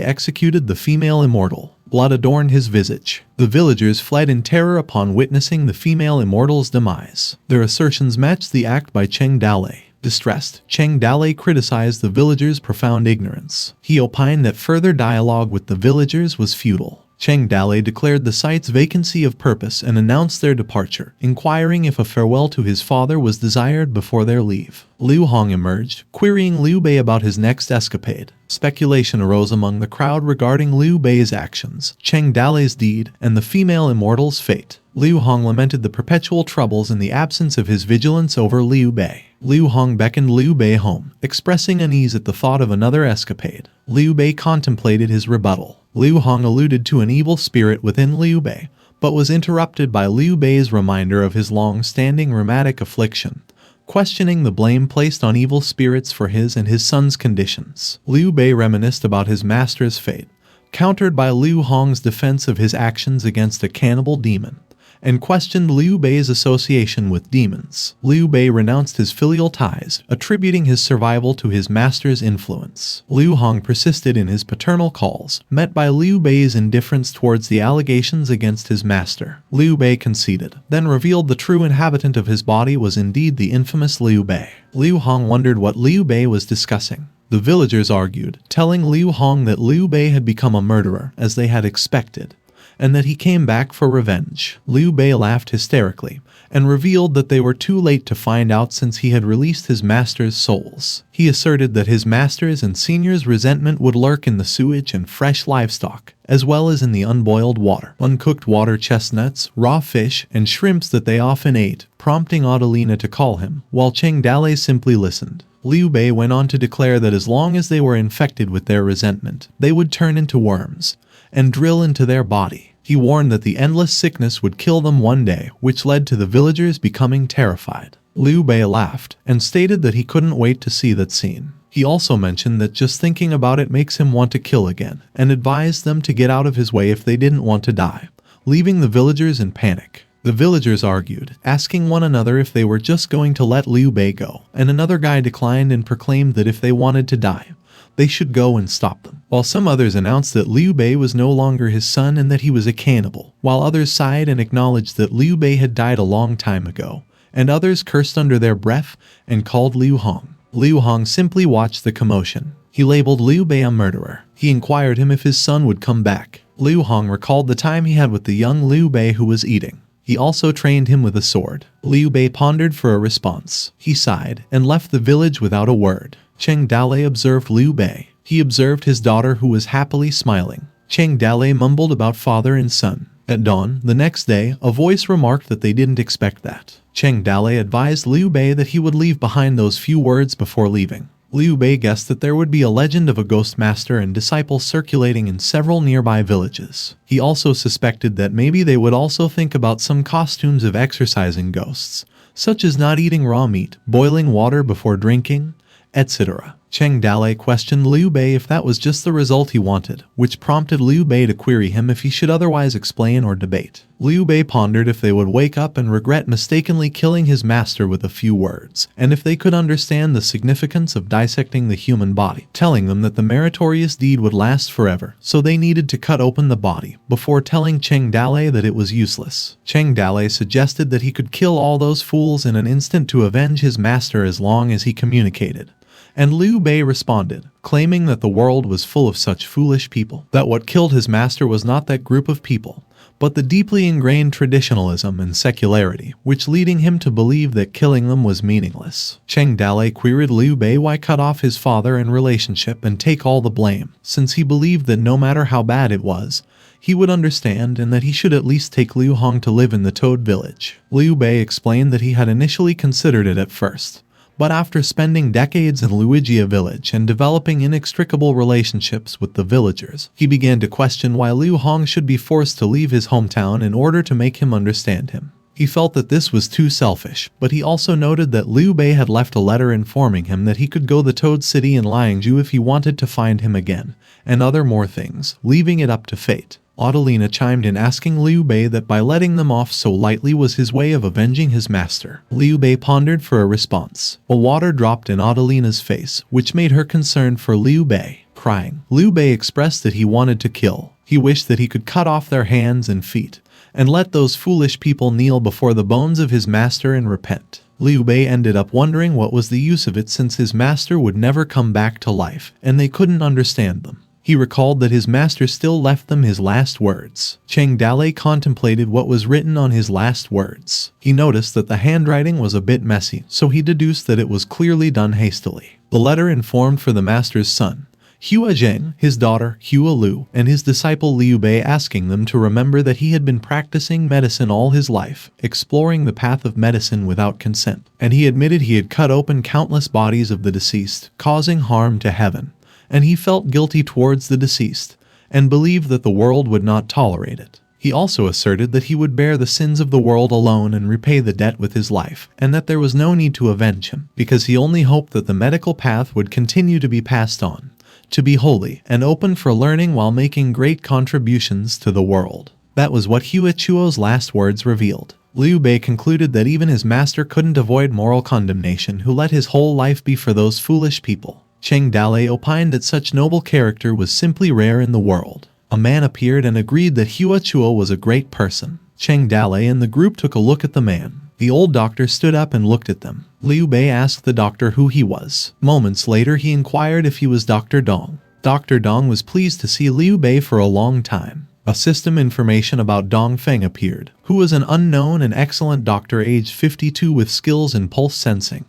executed the female immortal. Blood adorned his visage. The villagers fled in terror upon witnessing the female immortal's demise. Their assertions matched the act by Cheng Dalei. Distressed, Cheng Dalei criticized the villagers' profound ignorance. He opined that further dialogue with the villagers was futile. Cheng Dalei declared the site's vacancy of purpose and announced their departure, inquiring if a farewell to his father was desired before their leave. Liu Hong emerged, querying Liu Bei about his next escapade. Speculation arose among the crowd regarding Liu Bei's actions, Cheng Dalei's deed, and the female immortal's fate. Liu Hong lamented the perpetual troubles in the absence of his vigilance over Liu Bei. Liu Hong beckoned Liu Bei home, expressing unease at the thought of another escapade. Liu Bei contemplated his rebuttal. Liu Hong alluded to an evil spirit within Liu Bei, but was interrupted by Liu Bei's reminder of his long-standing rheumatic affliction, questioning the blame placed on evil spirits for his and his son's conditions. Liu Bei reminisced about his master's fate, countered by Luo Fang's defense of his actions against a cannibal demon, and questioned Liu Bei's association with demons. Liu Bei renounced his filial ties, attributing his survival to his master's influence. Luo Fang persisted in his paternal calls, met by Liu Bei's indifference towards the allegations against his master. Liu Bei conceded, then revealed the true inhabitant of his body was indeed the infamous Liu Bei. Luo Fang wondered what Liu Bei was discussing. The villagers argued, telling Luo Fang that Liu Bei had become a murderer, as they had expected, and that he came back for revenge. Liu Bei laughed hysterically, and revealed that they were too late to find out since he had released his master's souls. He asserted that his master's and senior's resentment would lurk in the sewage and fresh livestock, as well as in the unboiled water, uncooked water chestnuts, raw fish, and shrimps that they often ate, prompting Adelina to call him, while Cheng Dalei simply listened. Liu Bei went on to declare that as long as they were infected with their resentment, they would turn into worms and drill into their body. He warned that the endless sickness would kill them one day, which led to the villagers becoming terrified. Liu Bei laughed and stated that he couldn't wait to see that scene. He also mentioned that just thinking about it makes him want to kill again, and advised them to get out of his way if they didn't want to die, leaving the villagers in panic. The villagers argued, asking one another if they were just going to let Liu Bei go, and another guy declined and proclaimed that if they wanted to die, they should go and stop them, while some others announced that Liu Bei was no longer his son and that he was a cannibal, while others sighed and acknowledged that Liu Bei had died a long time ago, and others cursed under their breath and called Luo Fang. Luo Fang simply watched the commotion. He labeled Liu Bei a murderer. He inquired him if his son would come back. Luo Fang recalled the time he had with the young Liu Bei who was eating. He also trained him with a sword. Liu Bei pondered for a response. He sighed and left the village without a word. Cheng Dalei observed Liu Bei. He observed his daughter who was happily smiling. Cheng Dalei mumbled about father and son. At dawn, the next day, a voice remarked that they didn't expect that. Cheng Dalei advised Liu Bei that he would leave behind those few words before leaving. Liu Bei guessed that there would be a legend of a ghost master and disciple circulating in several nearby villages. He also suspected that maybe they would also think about some costumes of exorcising ghosts, such as not eating raw meat, boiling water before drinking, etc. Cheng Dalei questioned Liu Bei if that was just the result he wanted, which prompted Liu Bei to query him if he should otherwise explain or debate. Liu Bei pondered if they would wake up and regret mistakenly killing his master with a few words, and if they could understand the significance of dissecting the human body, telling them that the meritorious deed would last forever, so they needed to cut open the body, before telling Cheng Dalei that it was useless. Cheng Dalei suggested that he could kill all those fools in an instant to avenge his master as long as he communicated. And Liu Bei responded, claiming that the world was full of such foolish people, that what killed his master was not that group of people, but the deeply ingrained traditionalism and secularity, which leading him to believe that killing them was meaningless. Cheng Dalei queried Liu Bei why cut off his father and relationship and take all the blame, since he believed that no matter how bad it was, he would understand and that he should at least take Luo Fang to live in the Toad village. Liu Bei explained that he had initially considered it at first, but after spending decades in Luigia village and developing inextricable relationships with the villagers, he began to question why Luo Fang should be forced to leave his hometown in order to make him understand him. He felt that this was too selfish, but he also noted that Liu Bei had left a letter informing him that he could go the Toad City in Liangzhu if he wanted to find him again, and other more things, leaving it up to fate. Adelina chimed in asking Liu Bei that by letting them off so lightly was his way of avenging his master. Liu Bei pondered for a response. A water dropped in Adelina's face, which made her concerned for Liu Bei. Crying, Liu Bei expressed that he wanted to kill. He wished that he could cut off their hands and feet, and let those foolish people kneel before the bones of his master and repent. Liu Bei ended up wondering what was the use of it since his master would never come back to life, and they couldn't understand them. He recalled that his master still left them his last words. Cheng Dalei contemplated what was written on his last words. He noticed that the handwriting was a bit messy, so he deduced that it was clearly done hastily. The letter informed for the master's son, Hua Zheng, his daughter, Hua Lu, and his disciple Liu Bei, asking them to remember that he had been practicing medicine all his life, exploring the path of medicine without consent, and he admitted he had cut open countless bodies of the deceased, causing harm to heaven. And he felt guilty towards the deceased, and believed that the world would not tolerate it. He also asserted that he would bear the sins of the world alone and repay the debt with his life, and that there was no need to avenge him, because he only hoped that the medical path would continue to be passed on, to be holy and open for learning while making great contributions to the world. That was what Hua Chuo's last words revealed. Liu Bei concluded that even his master couldn't avoid moral condemnation who let his whole life be for those foolish people. Cheng Dalei opined that such noble character was simply rare in the world. A man appeared and agreed that Hua Chuo was a great person. Cheng Dalei and the group took a look at the man. The old doctor stood up and looked at them. Liu Bei asked the doctor who he was. Moments later he inquired if he was Dr. Dong. Dr. Dong was pleased to see Liu Bei for a long time. A system information about Dong Feng appeared, who was an unknown and excellent doctor aged 52 with skills in pulse sensing,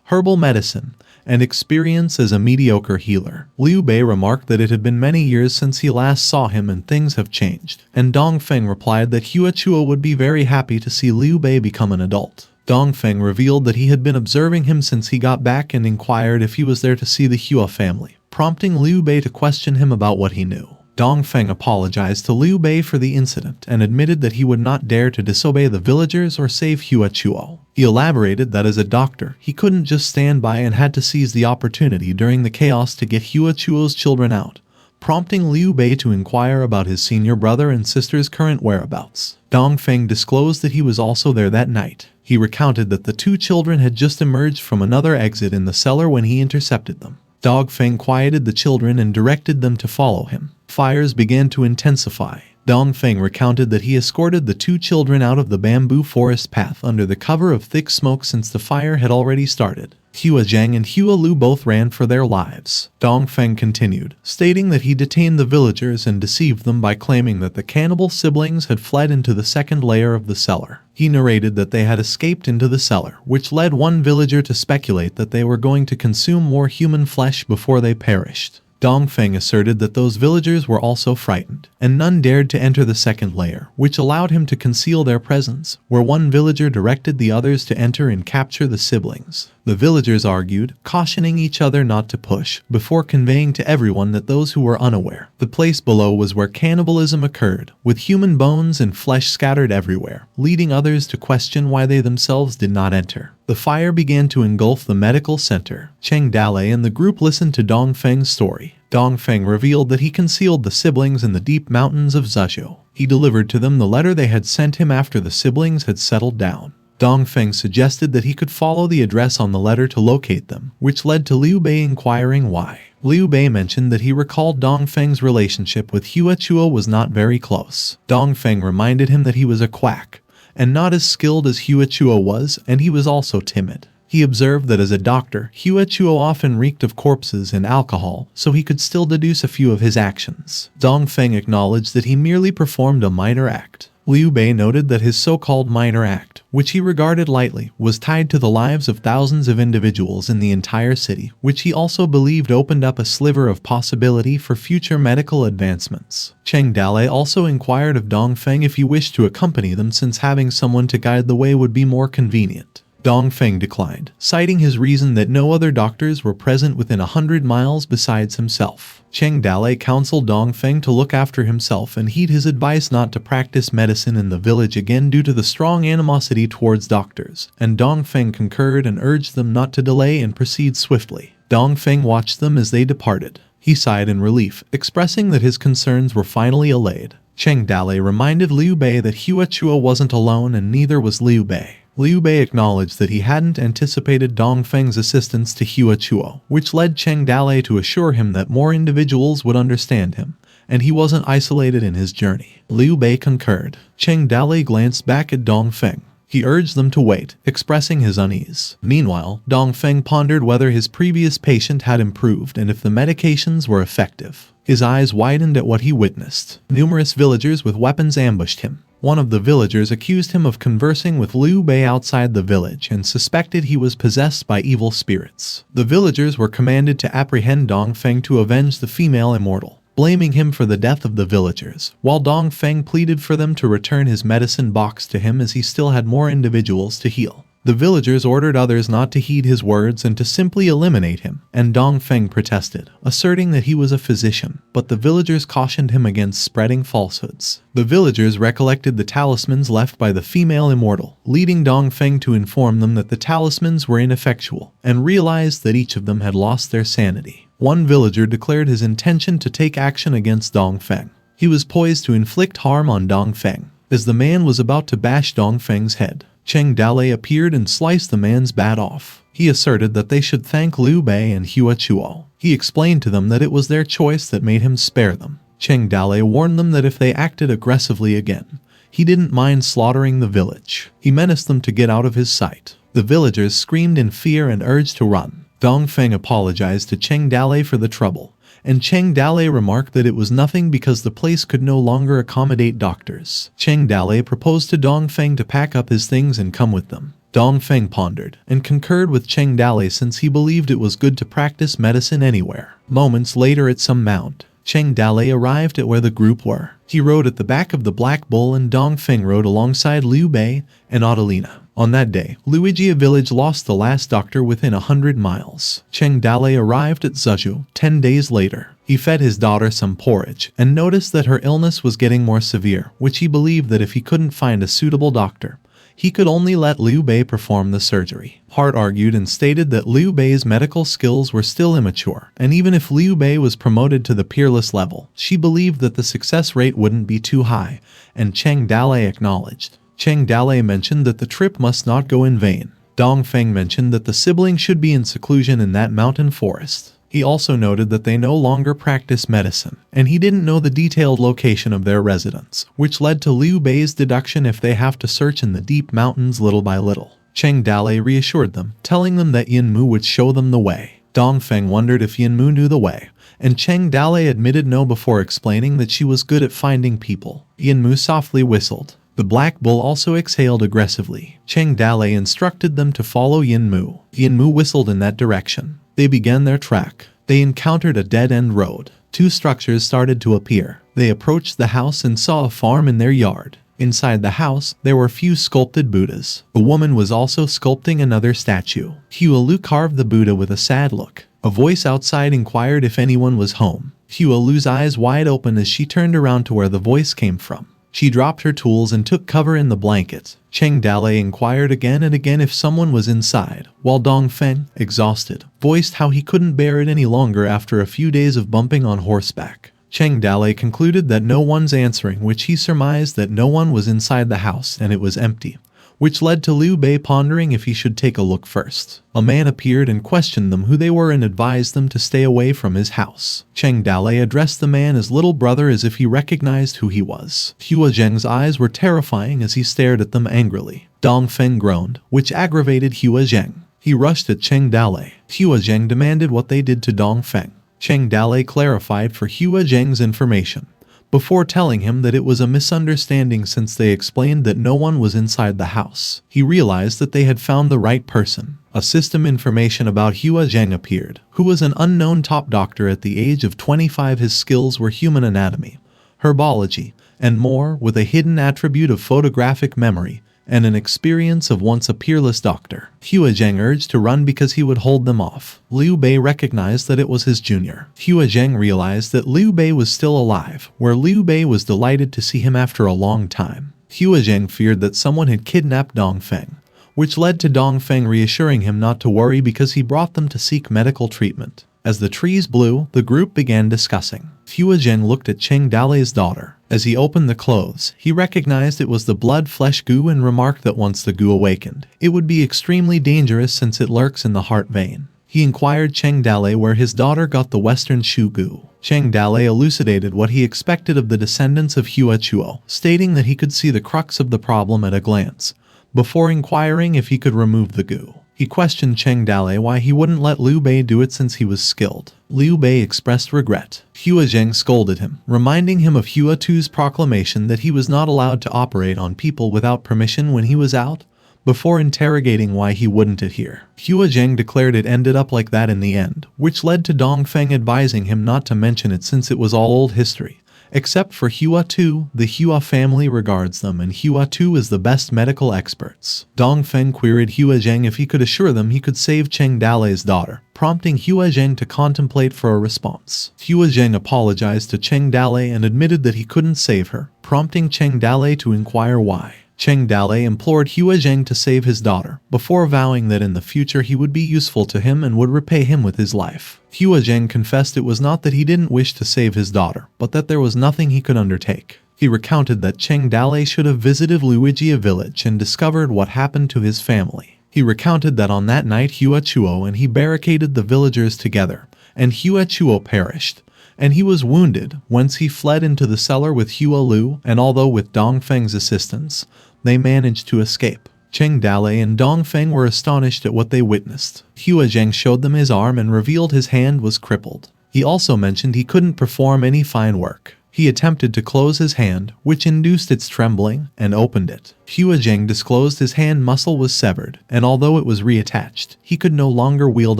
herbal medicine, and experience as a mediocre healer. Liu Bei remarked that it had been many years since he last saw him and things have changed, and Dong Feng replied that Hua Chuo would be very happy to see Liu Bei become an adult. Dong Feng revealed that he had been observing him since he got back and inquired if he was there to see the Hua family, prompting Liu Bei to question him about what he knew. Dong Feng apologized to Liu Bei for the incident and admitted that he would not dare to disobey the villagers or save Hua Chuo. He elaborated that as a doctor, he couldn't just stand by and had to seize the opportunity during the chaos to get Hua Chuo's children out, prompting Liu Bei to inquire about his senior brother and sister's current whereabouts. Dong Feng disclosed that he was also there that night. He recounted that the two children had just emerged from another exit in the cellar when he intercepted them. Dong Feng quieted the children and directed them to follow him. Fires began to intensify. Dong Feng recounted that he escorted the two children out of the bamboo forest path under the cover of thick smoke since the fire had already started. Hua Zhang and Hua Lu both ran for their lives. Dong Feng continued, stating that he detained the villagers and deceived them by claiming that the cannibal siblings had fled into the second layer of the cellar. He narrated that they had escaped into the cellar, which led one villager to speculate that they were going to consume more human flesh before they perished. Dong Feng asserted that those villagers were also frightened, and none dared to enter the second layer, which allowed him to conceal their presence, where one villager directed the others to enter and capture the siblings. The villagers argued, cautioning each other not to push, before conveying to everyone that those who were unaware, the place below was where cannibalism occurred, with human bones and flesh scattered everywhere, leading others to question why they themselves did not enter. The fire began to engulf the medical center. Cheng Dalei and the group listened to Dong Feng's story. Dong Feng revealed that he concealed the siblings in the deep mountains of Zhezhou. He delivered to them the letter they had sent him after the siblings had settled down. Dong Feng suggested that he could follow the address on the letter to locate them, which led to Liu Bei inquiring why. Liu Bei mentioned that he recalled Dong Feng's relationship with Hua Chuo was not very close. Dong Feng reminded him that he was a quack, and not as skilled as Hua Chuo was, and he was also timid. He observed that as a doctor, Hua Chuo often reeked of corpses and alcohol, so he could still deduce a few of his actions. Dong Feng acknowledged that he merely performed a minor act. Liu Bei noted that his so-called minor act, which he regarded lightly, was tied to the lives of thousands of individuals in the entire city, which he also believed opened up a sliver of possibility for future medical advancements. Cheng Dalei also inquired of Dong Feng if he wished to accompany them since having someone to guide the way would be more convenient. Dong Feng declined, citing his reason that no other doctors were present within 100 miles besides himself. Cheng Dalei counseled Dong Feng to look after himself and heed his advice not to practice medicine in the village again due to the strong animosity towards doctors, and Dong Feng concurred and urged them not to delay and proceed swiftly. Dong Feng watched them as they departed. He sighed in relief, expressing that his concerns were finally allayed. Cheng Dalei reminded Liu Bei that Hua Chuo wasn't alone and neither was Liu Bei. Liu Bei acknowledged that he hadn't anticipated Dong Feng's assistance to Hua Chuo, which led Cheng Dalei to assure him that more individuals would understand him, and he wasn't isolated in his journey. Liu Bei concurred. Cheng Dalei glanced back at Dong Feng. He urged them to wait, expressing his unease. Meanwhile, Dong Feng pondered whether his previous patient had improved and if the medications were effective. His eyes widened at what he witnessed. Numerous villagers with weapons ambushed him. One of the villagers accused him of conversing with Liu Bei outside the village and suspected he was possessed by evil spirits. The villagers were commanded to apprehend Dong Feng to avenge the female immortal, blaming him for the death of the villagers, while Dong Feng pleaded for them to return his medicine box to him as he still had more individuals to heal. The villagers ordered others not to heed his words and to simply eliminate him, and Dong Feng protested, asserting that he was a physician, but the villagers cautioned him against spreading falsehoods. The villagers recollected the talismans left by the female immortal, leading Dong Feng to inform them that the talismans were ineffectual, and realized that each of them had lost their sanity. One villager declared his intention to take action against Dong Feng. He was poised to inflict harm on Dong Feng. As the man was about to bash Dong Feng's head, Cheng Dalei appeared and sliced the man's bat off. He asserted that they should thank Liu Bei and Hua Chuo. He explained to them that it was their choice that made him spare them. Cheng Dalei warned them that if they acted aggressively again, he didn't mind slaughtering the village. He menaced them to get out of his sight. The villagers screamed in fear and urged to run. Dong Feng apologized to Cheng Dalei for the trouble, and Cheng Dalei remarked that it was nothing because the place could no longer accommodate doctors. Cheng Dalei proposed to Dong Feng to pack up his things and come with them. Dong Feng pondered and concurred with Cheng Dalei since he believed it was good to practice medicine anywhere. Moments later at some mound, Cheng Dalei arrived at where the group were. He rode at the back of the Black Bull and Dong Feng rode alongside Liu Bei and Adelina. On that day, Luijia village lost the last doctor within 100 miles. Cheng Dalei arrived at Zhuzhou 10 days later. He fed his daughter some porridge and noticed that her illness was getting more severe, which he believed that if he couldn't find a suitable doctor, he could only let Liu Bei perform the surgery. Hart argued and stated that Liu Bei's medical skills were still immature, and even if Liu Bei was promoted to the peerless level, she believed that the success rate wouldn't be too high, and Cheng Dalei acknowledged. Cheng Dalei mentioned that the trip must not go in vain. Dong Feng mentioned that the siblings should be in seclusion in that mountain forest. He also noted that they no longer practice medicine, and he didn't know the detailed location of their residence, which led to Liu Bei's deduction if they have to search in the deep mountains little by little. Cheng Dalei reassured them, telling them that Yinmu would show them the way. Dong Feng wondered if Yinmu knew the way, and Cheng Dalei admitted no before explaining that she was good at finding people. Yinmu softly whistled. The Black Bull also exhaled aggressively. Cheng Dalei instructed them to follow Yinmu. Yinmu whistled in that direction. They began their trek. They encountered a dead-end road. Two structures started to appear. They approached the house and saw a farm in their yard. Inside the house, there were few sculpted Buddhas. A woman was also sculpting another statue. Hua Lu carved the Buddha with a sad look. A voice outside inquired if anyone was home. Hua Lu's eyes wide open as she turned around to where the voice came from. She dropped her tools and took cover in the blanket. Cheng Dalei inquired again and again if someone was inside, while Dong Feng, exhausted, voiced how he couldn't bear it any longer after a few days of bumping on horseback. Cheng Dalei concluded that no one's answering, which he surmised that no one was inside the house and it was empty, which led to Liu Bei pondering if he should take a look first. A man appeared and questioned them who they were and advised them to stay away from his house. Cheng Dalei addressed the man as little brother as if he recognized who he was. Hua Zheng's eyes were terrifying as he stared at them angrily. Dong Feng groaned, which aggravated Hua Zheng. He rushed at Cheng Dalei. Hua Zheng demanded what they did to Dong Feng. Cheng Dalei clarified for Hua Zheng's information, before telling him that it was a misunderstanding since they explained that no one was inside the house. He realized that they had found the right person. A system information about Hua Zheng appeared, who was an unknown top doctor at the age of 25. His skills were human anatomy, herbology, and more, with a hidden attribute of photographic memory and an experience of once a peerless doctor. Hua Zheng urged to run because he would hold them off. Liu Bei recognized that it was his junior. Hua Zheng realized that Liu Bei was still alive, where Liu Bei was delighted to see him after a long time. Hua Zheng feared that someone had kidnapped Dong Feng, which led to Dong Feng reassuring him not to worry because he brought them to seek medical treatment. As the trees blew, the group began discussing. Hua Zheng looked at Cheng Dalei's daughter. As he opened the clothes, he recognized it was the blood-flesh goo and remarked that once the goo awakened, it would be extremely dangerous since it lurks in the heart vein. He inquired Cheng Dalei where his daughter got the western shu goo. Cheng Dalei elucidated what he expected of the descendants of Hua Chuo, stating that he could see the crux of the problem at a glance, before inquiring if he could remove the goo. He questioned Cheng Dalei why he wouldn't let Liu Bei do it since he was skilled. Liu Bei expressed regret. Hua Zheng scolded him, reminding him of Hua Tu's proclamation that he was not allowed to operate on people without permission when he was out, before interrogating why he wouldn't adhere. Hua Zheng declared it ended up like that in the end, which led to Dong Feng advising him not to mention it since it was all old history, Except for Hua Tu, the Hua family regards them and Hua Tu is the best medical experts. Dongfeng queried Hua Zheng if he could assure them he could save Cheng Dalei's daughter, prompting Hua Zheng to contemplate for a response. Hua Zheng apologized to Cheng Dalei and admitted that he couldn't save her, prompting Cheng Dalei to inquire why. Cheng Dalei implored Hua Zheng to save his daughter, before vowing that in the future he would be useful to him and would repay him with his life. Hua Zheng confessed it was not that he didn't wish to save his daughter, but that there was nothing he could undertake. He recounted that Cheng Dalei should have visited Luijia village and discovered what happened to his family. He recounted that on that night Hua Chuo and he barricaded the villagers together, and Hua Chuo perished, and he was wounded, whence he fled into the cellar with Hua Lu, and although with Dongfeng's assistance, they managed to escape. Cheng Dalei and Dongfeng were astonished at what they witnessed. Hua Zheng showed them his arm and revealed his hand was crippled. He also mentioned he couldn't perform any fine work. He attempted to close his hand, which induced its trembling, and opened it. Hua Zheng disclosed his hand muscle was severed, and although it was reattached, he could no longer wield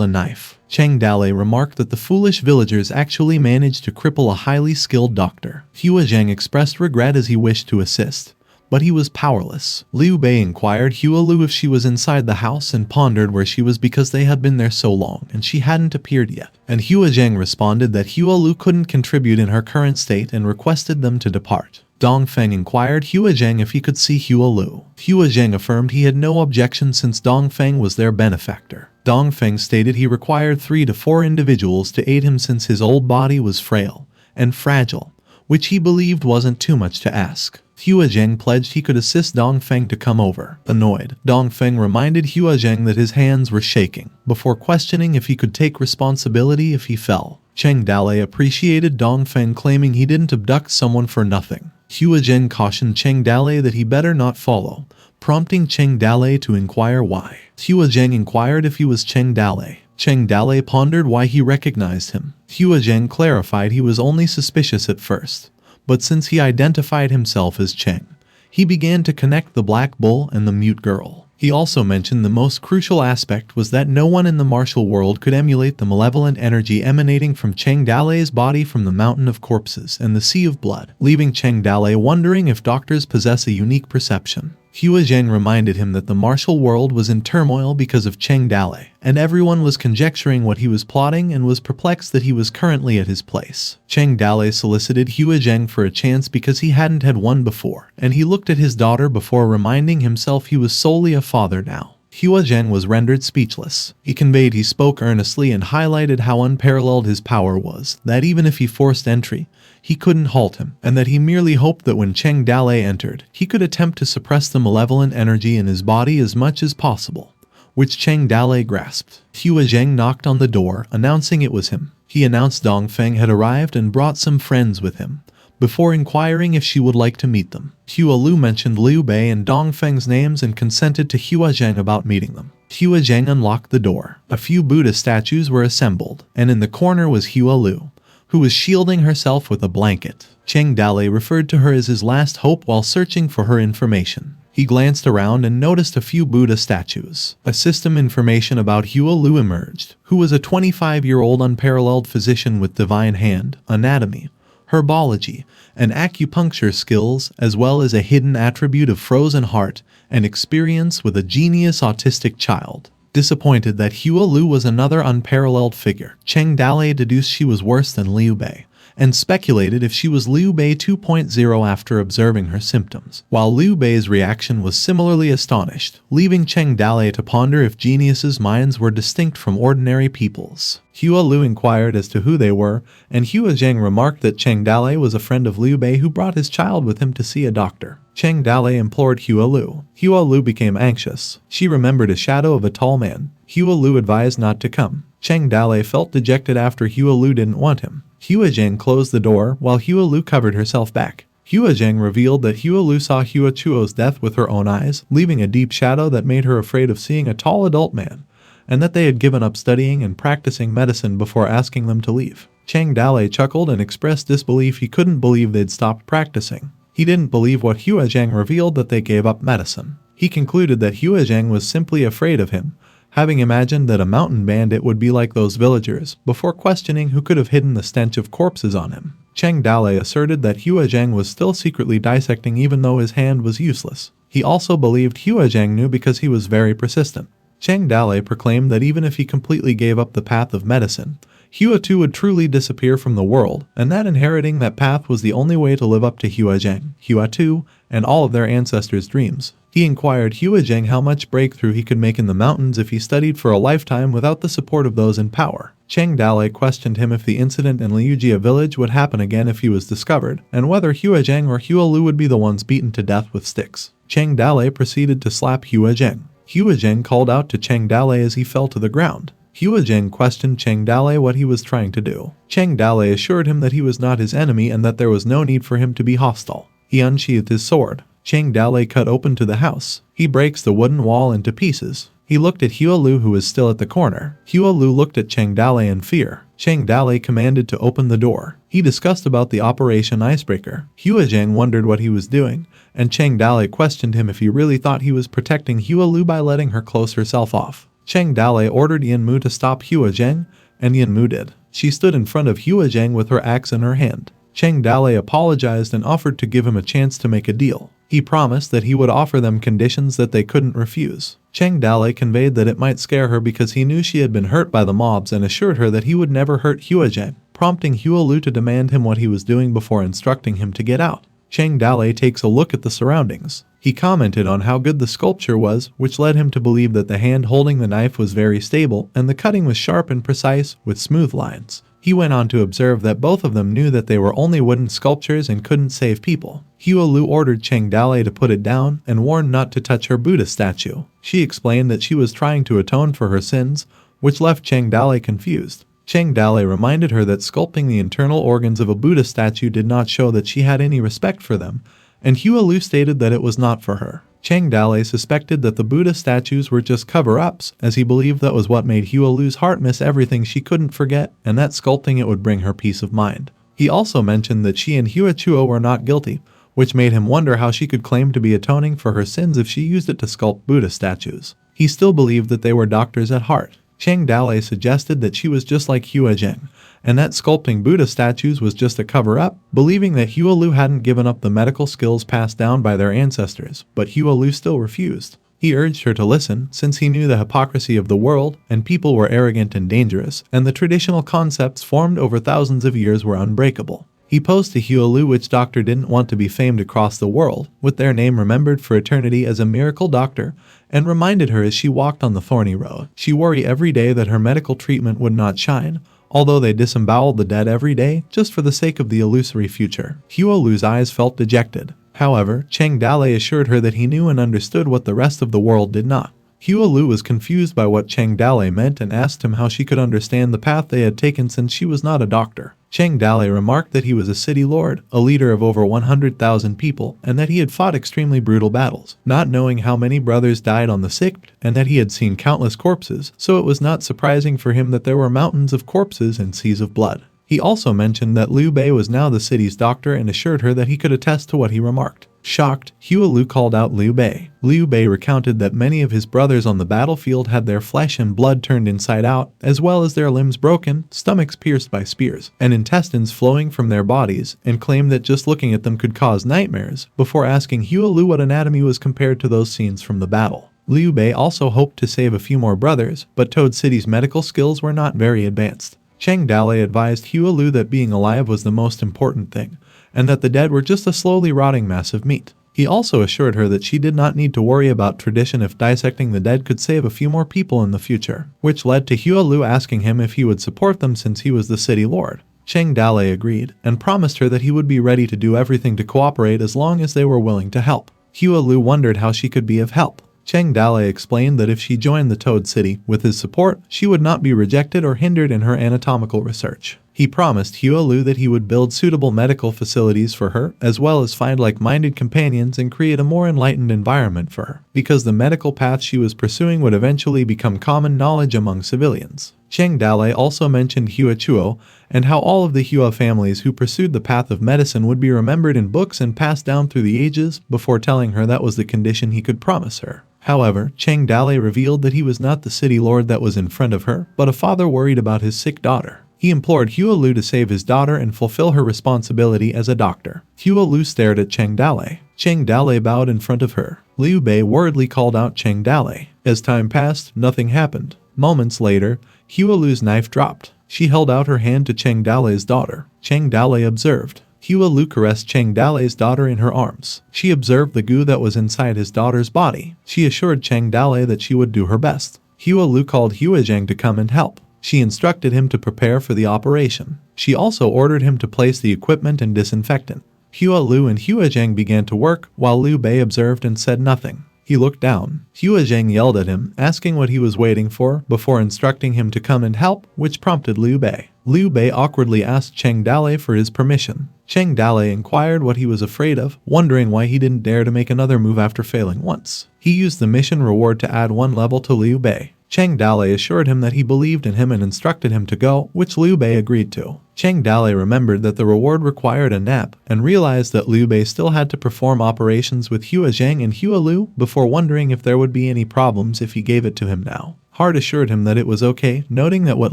a knife. Cheng Dalei remarked that the foolish villagers actually managed to cripple a highly skilled doctor. Hua Zheng expressed regret as he wished to assist, but he was powerless. Liu Bei inquired Hua Lu if she was inside the house and pondered where she was because they had been there so long and she hadn't appeared yet. And Hua Zheng responded that Hua Lu couldn't contribute in her current state and requested them to depart. Dongfeng inquired Hua Zheng if he could see Hua Lu. Hua Zheng affirmed he had no objection since Dongfeng was their benefactor. Dongfeng stated he required 3 to 4 individuals to aid him since his old body was frail and fragile, which he believed wasn't too much to ask. Hua Zheng pledged he could assist Dongfeng to come over. Annoyed, Dongfeng reminded Hua Zheng that his hands were shaking, before questioning if he could take responsibility if he fell. Cheng Dalei appreciated Dongfeng claiming he didn't abduct someone for nothing. Hua Zheng cautioned Cheng Dalei that he better not follow, prompting Cheng Dalei to inquire why. Hua Zheng inquired if he was Cheng Dalei. Cheng Dalei pondered why he recognized him. Hua Zheng clarified he was only suspicious at first, but since he identified himself as Cheng, he began to connect the Black Bull and the Mute Girl. He also mentioned the most crucial aspect was that no one in the martial world could emulate the malevolent energy emanating from Cheng Dalei's body from the Mountain of Corpses and the Sea of Blood, leaving Cheng Dalei wondering if doctors possess a unique perception. Hua Zheng reminded him that the martial world was in turmoil because of Cheng Dalei, and everyone was conjecturing what he was plotting and was perplexed that he was currently at his place. Cheng Dalei solicited Hua Zheng for a chance because he hadn't had one before, and he looked at his daughter before reminding himself he was solely a father now. Hua Zheng was rendered speechless. He conveyed he spoke earnestly and highlighted how unparalleled his power was, that even if he forced entry, he couldn't halt him, and that he merely hoped that when Cheng Dalei entered, he could attempt to suppress the malevolent energy in his body as much as possible, which Cheng Dalei grasped. Hua Zheng knocked on the door, announcing it was him. He announced Dongfeng had arrived and brought some friends with him, before inquiring if she would like to meet them. Hua Lu mentioned Liu Bei and Dongfeng's names and consented to Hua Zheng about meeting them. Hua Zheng unlocked the door. A few Buddha statues were assembled, and in the corner was Hua Lu, who was shielding herself with a blanket. Cheng Dalei referred to her as his last hope while searching for her information. He glanced around and noticed a few Buddha statues. A system information about Hua Lu emerged, who was a 25-year-old unparalleled physician with divine hand, anatomy, herbology, and acupuncture skills, as well as a hidden attribute of frozen heart and experience with a genius autistic child. Disappointed that Hua Lu was another unparalleled figure, Cheng Dalei deduced she was worse than Liu Bei, and speculated if she was Liu Bei 2.0 after observing her symptoms, while Liu Bei's reaction was similarly astonished, leaving Cheng Dalei to ponder if geniuses' minds were distinct from ordinary people's. Hua Lu inquired as to who they were, and Hua Zheng remarked that Cheng Dalei was a friend of Liu Bei who brought his child with him to see a doctor. Cheng Dalei implored Hua Lu. Hua Lu became anxious. She remembered a shadow of a tall man. Hua Lu advised not to come. Cheng Dalei felt dejected after Hua Lu didn't want him. Hua Zheng closed the door while Hua Lu covered herself back. Hua Zheng revealed that Hua Lu saw Hua Chuo's death with her own eyes, leaving a deep shadow that made her afraid of seeing a tall adult man, and that they had given up studying and practicing medicine before asking them to leave. Cheng Dalei chuckled and expressed disbelief. He couldn't believe they'd stopped practicing. He didn't believe what Hua Zheng revealed, that they gave up medicine. He concluded that Hua Zheng was simply afraid of him, having imagined that a mountain bandit would be like those villagers, before questioning who could have hidden the stench of corpses on him. Cheng Dalei asserted that Hua Zheng was still secretly dissecting even though his hand was useless. He also believed Hua Zheng knew because he was very persistent. Cheng Dalei proclaimed that even if he completely gave up the path of medicine, Hua too would truly disappear from the world, and that inheriting that path was the only way to live up to Hua Zheng, Hua too, and all of their ancestors' dreams. He inquired Hua Zheng how much breakthrough he could make in the mountains if he studied for a lifetime without the support of those in power. Cheng Dalei questioned him if the incident in Liujia village would happen again if he was discovered, and whether Hua Zheng or Hua Lu would be the ones beaten to death with sticks. Cheng Dalei proceeded to slap Hua Zheng. Hua Zheng called out to Cheng Dalei as he fell to the ground. Hua Zheng questioned Cheng Dalei what he was trying to do. Cheng Dalei assured him that he was not his enemy and that there was no need for him to be hostile. He unsheathed his sword. Cheng Dalei cut open to the house. He breaks the wooden wall into pieces. He looked at Hua Lu, who was still at the corner. Hua Lu looked at Cheng Dalei in fear. Cheng Dalei commanded to open the door. He discussed about the Operation Icebreaker. Hua Zheng wondered what he was doing, and Cheng Dalei questioned him if he really thought he was protecting Hua Lu by letting her close herself off. Cheng Dalei ordered Yanmu to stop Hua Zheng, and Yanmu did. She stood in front of Hua Zheng with her axe in her hand. Cheng Dalei apologized and offered to give him a chance to make a deal. He promised that he would offer them conditions that they couldn't refuse. Cheng Dalei conveyed that it might scare her because he knew she had been hurt by the mobs and assured her that he would never hurt Hua Zheng, prompting Hua Lu to demand him what he was doing before instructing him to get out. Cheng Dalei takes a look at the surroundings. He commented on how good the sculpture was, which led him to believe that the hand holding the knife was very stable and the cutting was sharp and precise, with smooth lines. He went on to observe that both of them knew that they were only wooden sculptures and couldn't save people. Hua Lu ordered Cheng Dalei to put it down and warned not to touch her Buddha statue. She explained that she was trying to atone for her sins, which left Cheng Dalei confused. Cheng Dalei reminded her that sculpting the internal organs of a Buddha statue did not show that she had any respect for them, and Hua Lu stated that it was not for her. Cheng Dalei suspected that the Buddha statues were just cover-ups, as he believed that was what made Hua Lu's heart miss everything she couldn't forget, and that sculpting it would bring her peace of mind. He also mentioned that she and Hua Chuo were not guilty, which made him wonder how she could claim to be atoning for her sins if she used it to sculpt Buddha statues. He still believed that they were doctors at heart. Cheng Dalei suggested that she was just like Hua Zheng, and that sculpting Buddha statues was just a cover-up, believing that Hua Lu hadn't given up the medical skills passed down by their ancestors, but Hua Lu still refused. He urged her to listen, since he knew the hypocrisy of the world, and people were arrogant and dangerous, and the traditional concepts formed over thousands of years were unbreakable. He posed to Hua Lu which doctor didn't want to be famed across the world, with their name remembered for eternity as a miracle doctor, and reminded her as she walked on the thorny road. She worried every day that her medical treatment would not shine, although they disemboweled the dead every day, just for the sake of the illusory future. Hua Lu's eyes felt dejected. However, Cheng Dalei assured her that he knew and understood what the rest of the world did not. Hua Lu was confused by what Cheng Dalei meant and asked him how she could understand the path they had taken since she was not a doctor. Cheng Dalei remarked that he was a city lord, a leader of over 100,000 people, and that he had fought extremely brutal battles, not knowing how many brothers died on the sick, and that he had seen countless corpses, so it was not surprising for him that there were mountains of corpses and seas of blood. He also mentioned that Liu Bei was now the city's doctor and assured her that he could attest to what he remarked. Shocked, Hua Lu called out Liu Bei. Liu Bei recounted that many of his brothers on the battlefield had their flesh and blood turned inside out, as well as their limbs broken, stomachs pierced by spears, and intestines flowing from their bodies, and claimed that just looking at them could cause nightmares, before asking Hua Lu what anatomy was compared to those scenes from the battle. Liu Bei also hoped to save a few more brothers, but Toad City's medical skills were not very advanced. Cheng Dalei advised Hua Lu that being alive was the most important thing, and that the dead were just a slowly rotting mass of meat. He also assured her that she did not need to worry about tradition if dissecting the dead could save a few more people in the future, which led to Hua Lu asking him if he would support them since he was the city lord. Cheng Dalei agreed, and promised her that he would be ready to do everything to cooperate as long as they were willing to help. Hua Lu wondered how she could be of help. Cheng Dalei explained that if she joined the Toad City, with his support, she would not be rejected or hindered in her anatomical research. He promised Hua Lu that he would build suitable medical facilities for her, as well as find like-minded companions and create a more enlightened environment for her, because the medical path she was pursuing would eventually become common knowledge among civilians. Cheng Dalei also mentioned Hua Chuo, and how all of the Hua families who pursued the path of medicine would be remembered in books and passed down through the ages, before telling her that was the condition he could promise her. However, Cheng Dalei revealed that he was not the city lord that was in front of her, but a father worried about his sick daughter. He implored Hua Lu to save his daughter and fulfill her responsibility as a doctor. Hua Lu stared at Cheng Dalei. Cheng Dalei bowed in front of her. Liu Bei worriedly called out Cheng Dalei. As time passed, nothing happened. Moments later, Hua Lu's knife dropped. She held out her hand to Cheng Dalei's daughter. Cheng Dalei observed. Hua Lu caressed Cheng Dalei's daughter in her arms. She observed the goo that was inside his daughter's body. She assured Cheng Dalei that she would do her best. Hua Lu called Hua Zheng to come and help. She instructed him to prepare for the operation. She also ordered him to place the equipment and disinfectant. Hua Lu and Hua Zheng began to work, while Liu Bei observed and said nothing. He looked down. Hua Zheng yelled at him, asking what he was waiting for, before instructing him to come and help, which prompted Liu Bei. Liu Bei awkwardly asked Cheng Dalei for his permission. Cheng Dalei inquired what he was afraid of, wondering why he didn't dare to make another move after failing once. He used the mission reward to add 1 level to Liu Bei. Cheng Dalei assured him that he believed in him and instructed him to go, which Liu Bei agreed to. Cheng Dalei remembered that the reward required a nap, and realized that Liu Bei still had to perform operations with Hua Zheng and Hua Lu, before wondering if there would be any problems if he gave it to him now. Hart assured him that it was okay, noting that what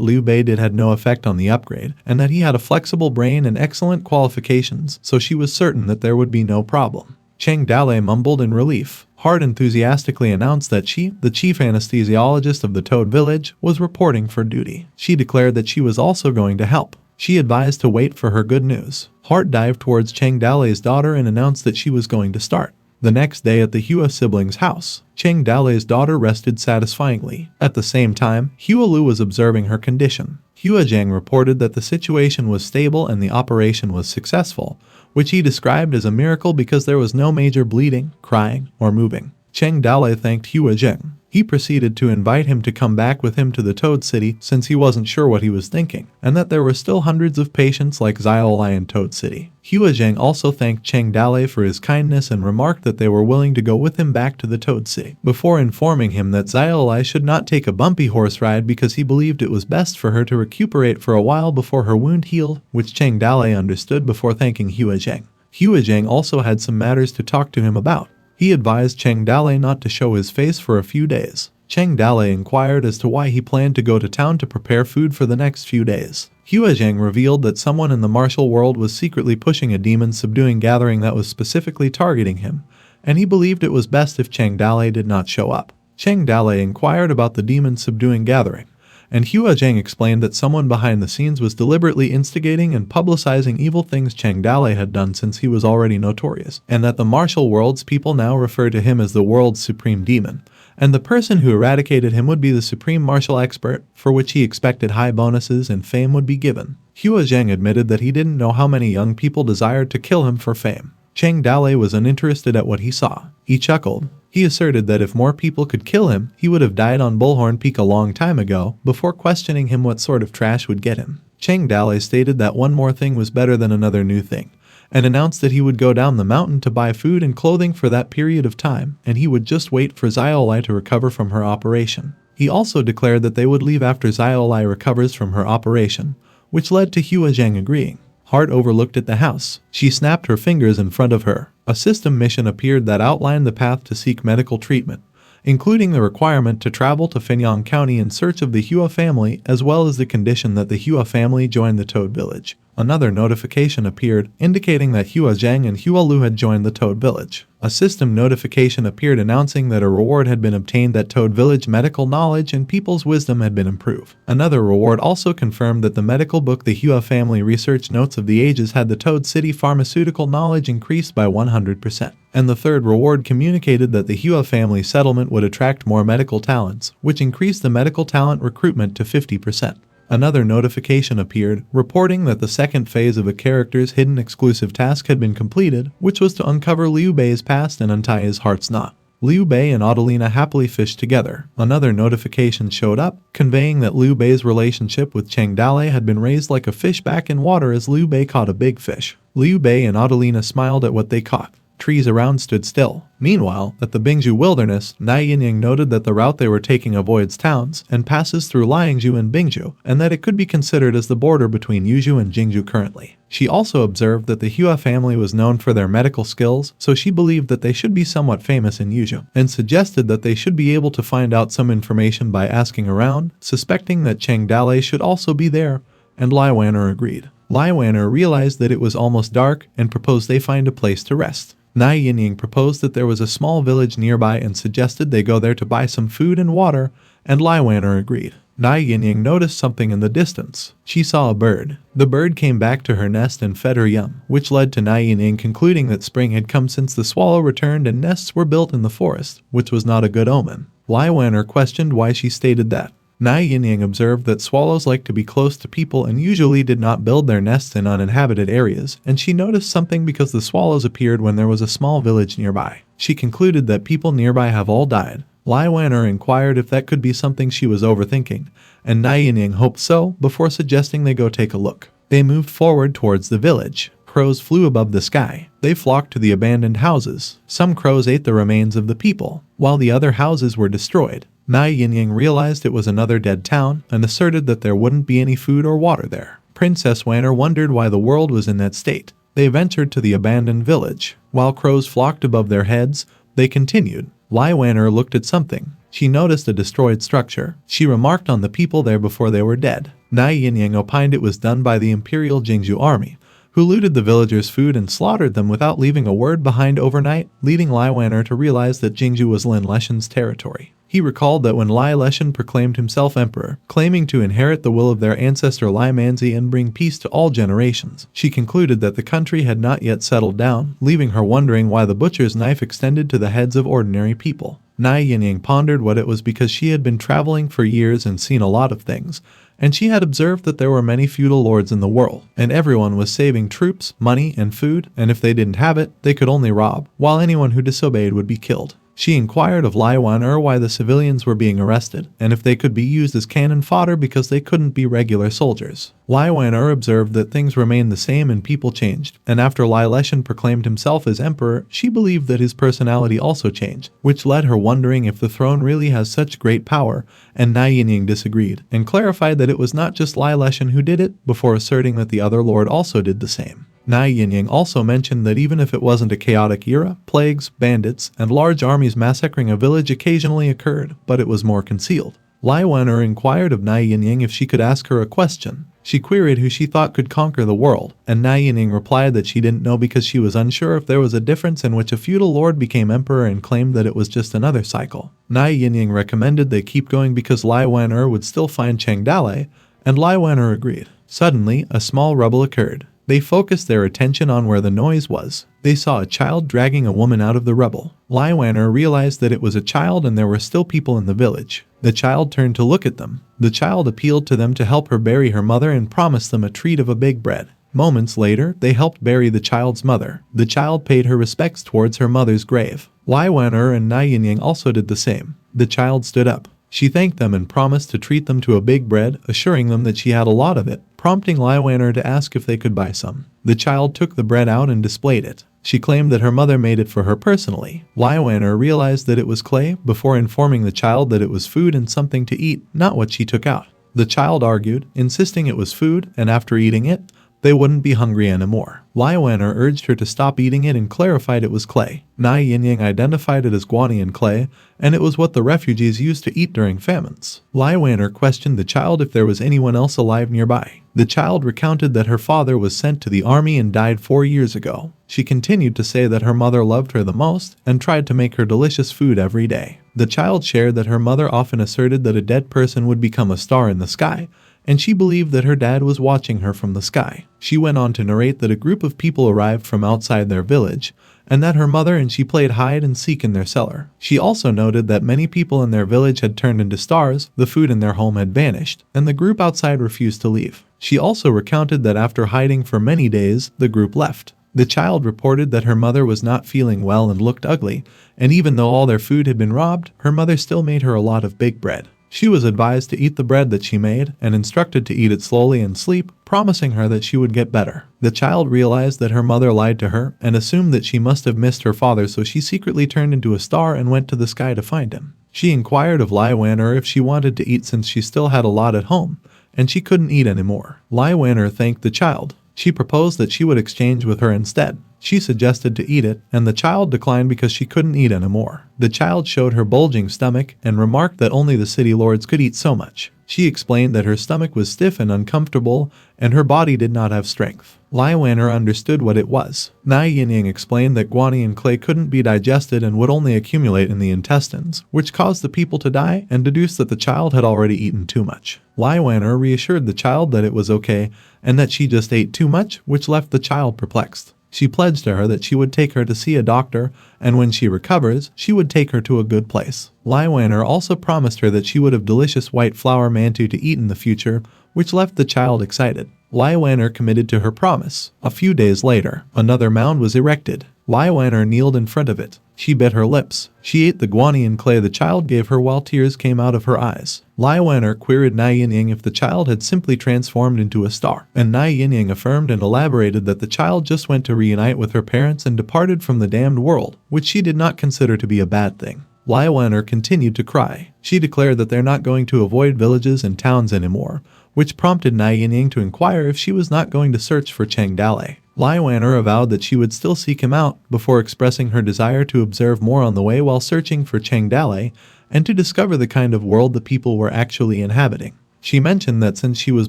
Liu Bei did had no effect on the upgrade, and that he had a flexible brain and excellent qualifications, so she was certain that there would be no problem. Cheng Dalei mumbled in relief. Hart enthusiastically announced that she, the chief anesthesiologist of the Toad Village, was reporting for duty. She declared that she was also going to help. She advised to wait for her good news. Hart dived towards Cheng Dalei's daughter and announced that she was going to start. The next day at the Hua siblings' house, Cheng Dalei's daughter rested satisfyingly. At the same time, Hua Lu was observing her condition. Hua Zheng reported that the situation was stable and the operation was successful, which he described as a miracle because there was no major bleeding, crying, or moving. Cheng Dalei thanked Hua Zheng. He proceeded to invite him to come back with him to the Toad City since he wasn't sure what he was thinking, and that there were still hundreds of patients like Xiaolai in Toad City. Hua Zheng also thanked Cheng Dalei for his kindness and remarked that they were willing to go with him back to the Toad City, before informing him that Xiaolai should not take a bumpy horse ride because he believed it was best for her to recuperate for a while before her wound healed, which Cheng Dalei understood before thanking Hua Zheng. Hua Zheng also had some matters to talk to him about. He advised Cheng Dalei not to show his face for a few days. Cheng Dalei inquired as to why he planned to go to town to prepare food for the next few days. Hua Zheng revealed that someone in the martial world was secretly pushing a demon-subduing gathering that was specifically targeting him, and he believed it was best if Cheng Dalei did not show up. Cheng Dalei inquired about the demon-subduing gathering, and Hua Zheng explained that someone behind the scenes was deliberately instigating and publicizing evil things Cheng Dalei had done since he was already notorious, and that the martial world's people now refer to him as the world's supreme demon, and the person who eradicated him would be the supreme martial expert, for which he expected high bonuses and fame would be given. Hua Zheng admitted that he didn't know how many young people desired to kill him for fame. Cheng Dalei was uninterested at what he saw. He chuckled. He asserted that if more people could kill him, he would have died on Bullhorn Peak a long time ago, before questioning him what sort of trash would get him. Cheng Dalei stated that one more thing was better than another new thing, and announced that he would go down the mountain to buy food and clothing for that period of time, and he would just wait for Xiaolai to recover from her operation. He also declared that they would leave after Xiaolai recovers from her operation, which led to Hua Zheng agreeing. Hart overlooked at the house. She snapped her fingers in front of her. A system mission appeared that outlined the path to seek medical treatment, including the requirement to travel to Fenyong County in search of the Hua family, as well as the condition that the Hua family join the Toad Village. Another notification appeared, indicating that Hua Zheng and Hua Lu had joined the Toad Village. A system notification appeared announcing that a reward had been obtained, that Toad Village medical knowledge and people's wisdom had been improved. Another reward also confirmed that the medical book The Hua Family Research Notes of the Ages had the Toad City pharmaceutical knowledge increased by 100%. And the third reward communicated that the Hua family settlement would attract more medical talents, which increased the medical talent recruitment to 50%. Another notification appeared, reporting that the second phase of a character's hidden exclusive task had been completed, which was to uncover Liu Bei's past and untie his heart's knot. Liu Bei and Adelina happily fished together. Another notification showed up, conveying that Liu Bei's relationship with Cheng Dalei had been raised like a fish back in water as Liu Bei caught a big fish. Liu Bei and Adelina smiled at what they caught. Trees around stood still. Meanwhile, at the Bingzhou wilderness, Yinyang noted that the route they were taking avoids towns and passes through Liangzhou and Bingzhou, and that it could be considered as the border between Yuzhou and Jingzhou currently. She also observed that the Hua family was known for their medical skills, so she believed that they should be somewhat famous in Yuzhou, and suggested that they should be able to find out some information by asking around, suspecting that Cheng Dalei should also be there, and Lai Wanner agreed. Lai Wanner realized that it was almost dark and proposed they find a place to rest. Nai Yinyang proposed that there was a small village nearby and suggested they go there to buy some food and water, and Lai Wanner agreed. Nai Yinyang noticed something in the distance. She saw a bird. The bird came back to her nest and fed her young, which led to Nai Yinyang concluding that spring had come since the swallow returned and nests were built in the forest, which was not a good omen. Lai Wanner questioned why she stated that. Nai Yinyang observed that swallows like to be close to people and usually did not build their nests in uninhabited areas, and she noticed something because the swallows appeared when there was a small village nearby. She concluded that people nearby have all died. Lai Wanner inquired if that could be something she was overthinking, and Nai Yinyang hoped so before suggesting they go take a look. They moved forward towards the village. Crows flew above the sky. They flocked to the abandoned houses. Some crows ate the remains of the people, while the other houses were destroyed. Nai Yinyang realized it was another dead town and asserted that there wouldn't be any food or water there. Princess Wanner wondered why the world was in that state. They ventured to the abandoned village. While crows flocked above their heads, they continued. Lai Wanner looked at something. She noticed a destroyed structure. She remarked on the people there before they were dead. Nai Yinyang opined it was done by the Imperial Jingzhou army, who looted the villagers' food and slaughtered them without leaving a word behind overnight, leading Lai Wanner to realize that Jingzhou was Lin Leshen's territory. He recalled that when Lai Leshen proclaimed himself emperor, claiming to inherit the will of their ancestor Lai Manzi and bring peace to all generations, she concluded that the country had not yet settled down, leaving her wondering why the butcher's knife extended to the heads of ordinary people. Nai Yinyang pondered what it was because she had been traveling for years and seen a lot of things, and she had observed that there were many feudal lords in the world, and everyone was saving troops, money, and food, and if they didn't have it, they could only rob, while anyone who disobeyed would be killed. She inquired of Lai Wanner why the civilians were being arrested, and if they could be used as cannon fodder because they couldn't be regular soldiers. Lai Wanner observed that things remained the same and people changed, and after Lai Leshen proclaimed himself as emperor, she believed that his personality also changed, which led her wondering if the throne really has such great power, and Nai Yinyang disagreed, and clarified that it was not just Lai Leshen who did it, before asserting that the other lord also did the same. Nai Yinyang also mentioned that even if it wasn't a chaotic era, plagues, bandits, and large armies massacring a village occasionally occurred, but it was more concealed. Lai Wanner inquired of Nai Yinyang if she could ask her a question. She queried who she thought could conquer the world, and Nai Yinyang replied that she didn't know because she was unsure if there was a difference in which a feudal lord became emperor and claimed that it was just another cycle. Nai Yinyang recommended they keep going because Lai Wanner would still find Cheng Dalei, and Lai Wanner agreed. Suddenly, a small rubble occurred. They focused their attention on where the noise was. They saw a child dragging a woman out of the rubble. Lai Wanner realized that it was a child and there were still people in the village. The child turned to look at them. The child appealed to them to help her bury her mother and promised them a treat of a big bread. Moments later, they helped bury the child's mother. The child paid her respects towards her mother's grave. Lai Wanner and Nai Yinyang also did the same. The child stood up. She thanked them and promised to treat them to a big bread, assuring them that she had a lot of it, prompting Lai Wanner to ask if they could buy some. The child took the bread out and displayed it. She claimed that her mother made it for her personally. Lai Wanner realized that it was clay before informing the child that it was food and something to eat, not what she took out. The child argued, insisting it was food, and after eating it, they wouldn't be hungry anymore. Lai Wanner urged her to stop eating it and clarified it was clay. Nai Yinyang identified it as Guanian clay, and it was what the refugees used to eat during famines. Lai Wanner questioned the child if there was anyone else alive nearby. The child recounted that her father was sent to the army and died 4 years ago. She continued to say that her mother loved her the most and tried to make her delicious food every day. The child shared that her mother often asserted that a dead person would become a star in the sky, and she believed that her dad was watching her from the sky. She went on to narrate that a group of people arrived from outside their village, and that her mother and she played hide and seek in their cellar. She also noted that many people in their village had turned into stars, the food in their home had vanished, and the group outside refused to leave. She also recounted that after hiding for many days, the group left. The child reported that her mother was not feeling well and looked ugly, and even though all their food had been robbed, her mother still made her a lot of big bread. She was advised to eat the bread that she made and instructed to eat it slowly and sleep, promising her that she would get better. The child realized that her mother lied to her and assumed that she must have missed her father, so she secretly turned into a star and went to the sky to find him. She inquired of Lai Wanner if she wanted to eat since she still had a lot at home, and she couldn't eat anymore. Lai Wanner thanked the child. She proposed that she would exchange with her instead. She suggested to eat it, and the child declined because she couldn't eat anymore. The child showed her bulging stomach and remarked that only the city lords could eat so much. She explained that her stomach was stiff and uncomfortable, and her body did not have strength. Lai Wanner understood what it was. Nai Yinyang explained that guanyin clay couldn't be digested and would only accumulate in the intestines, which caused the people to die, and deduced that the child had already eaten too much. Lai Wanner reassured the child that it was okay, and that she just ate too much, which left the child perplexed. She pledged to her that she would take her to see a doctor, and when she recovers, she would take her to a good place. Lai Wanner also promised her that she would have delicious white flour mantu to eat in the future, which left the child excited. Lai Wanner committed to her promise. A few days later, another mound was erected. Lai Wanner kneeled in front of it. She bit her lips. She ate the guanyin clay the child gave her while tears came out of her eyes. Lai Wanner queried Nai Yinyang if the child had simply transformed into a star, and Nai Yinyang affirmed and elaborated that the child just went to reunite with her parents and departed from the damned world, which she did not consider to be a bad thing. Lai Wanner continued to cry. She declared that they're not going to avoid villages and towns anymore, which prompted Nai Yinyang to inquire if she was not going to search for Cheng Dalei. Lai Wanner avowed that she would still seek him out, before expressing her desire to observe more on the way while searching for Cheng Dalei, and to discover the kind of world the people were actually inhabiting. She mentioned that since she was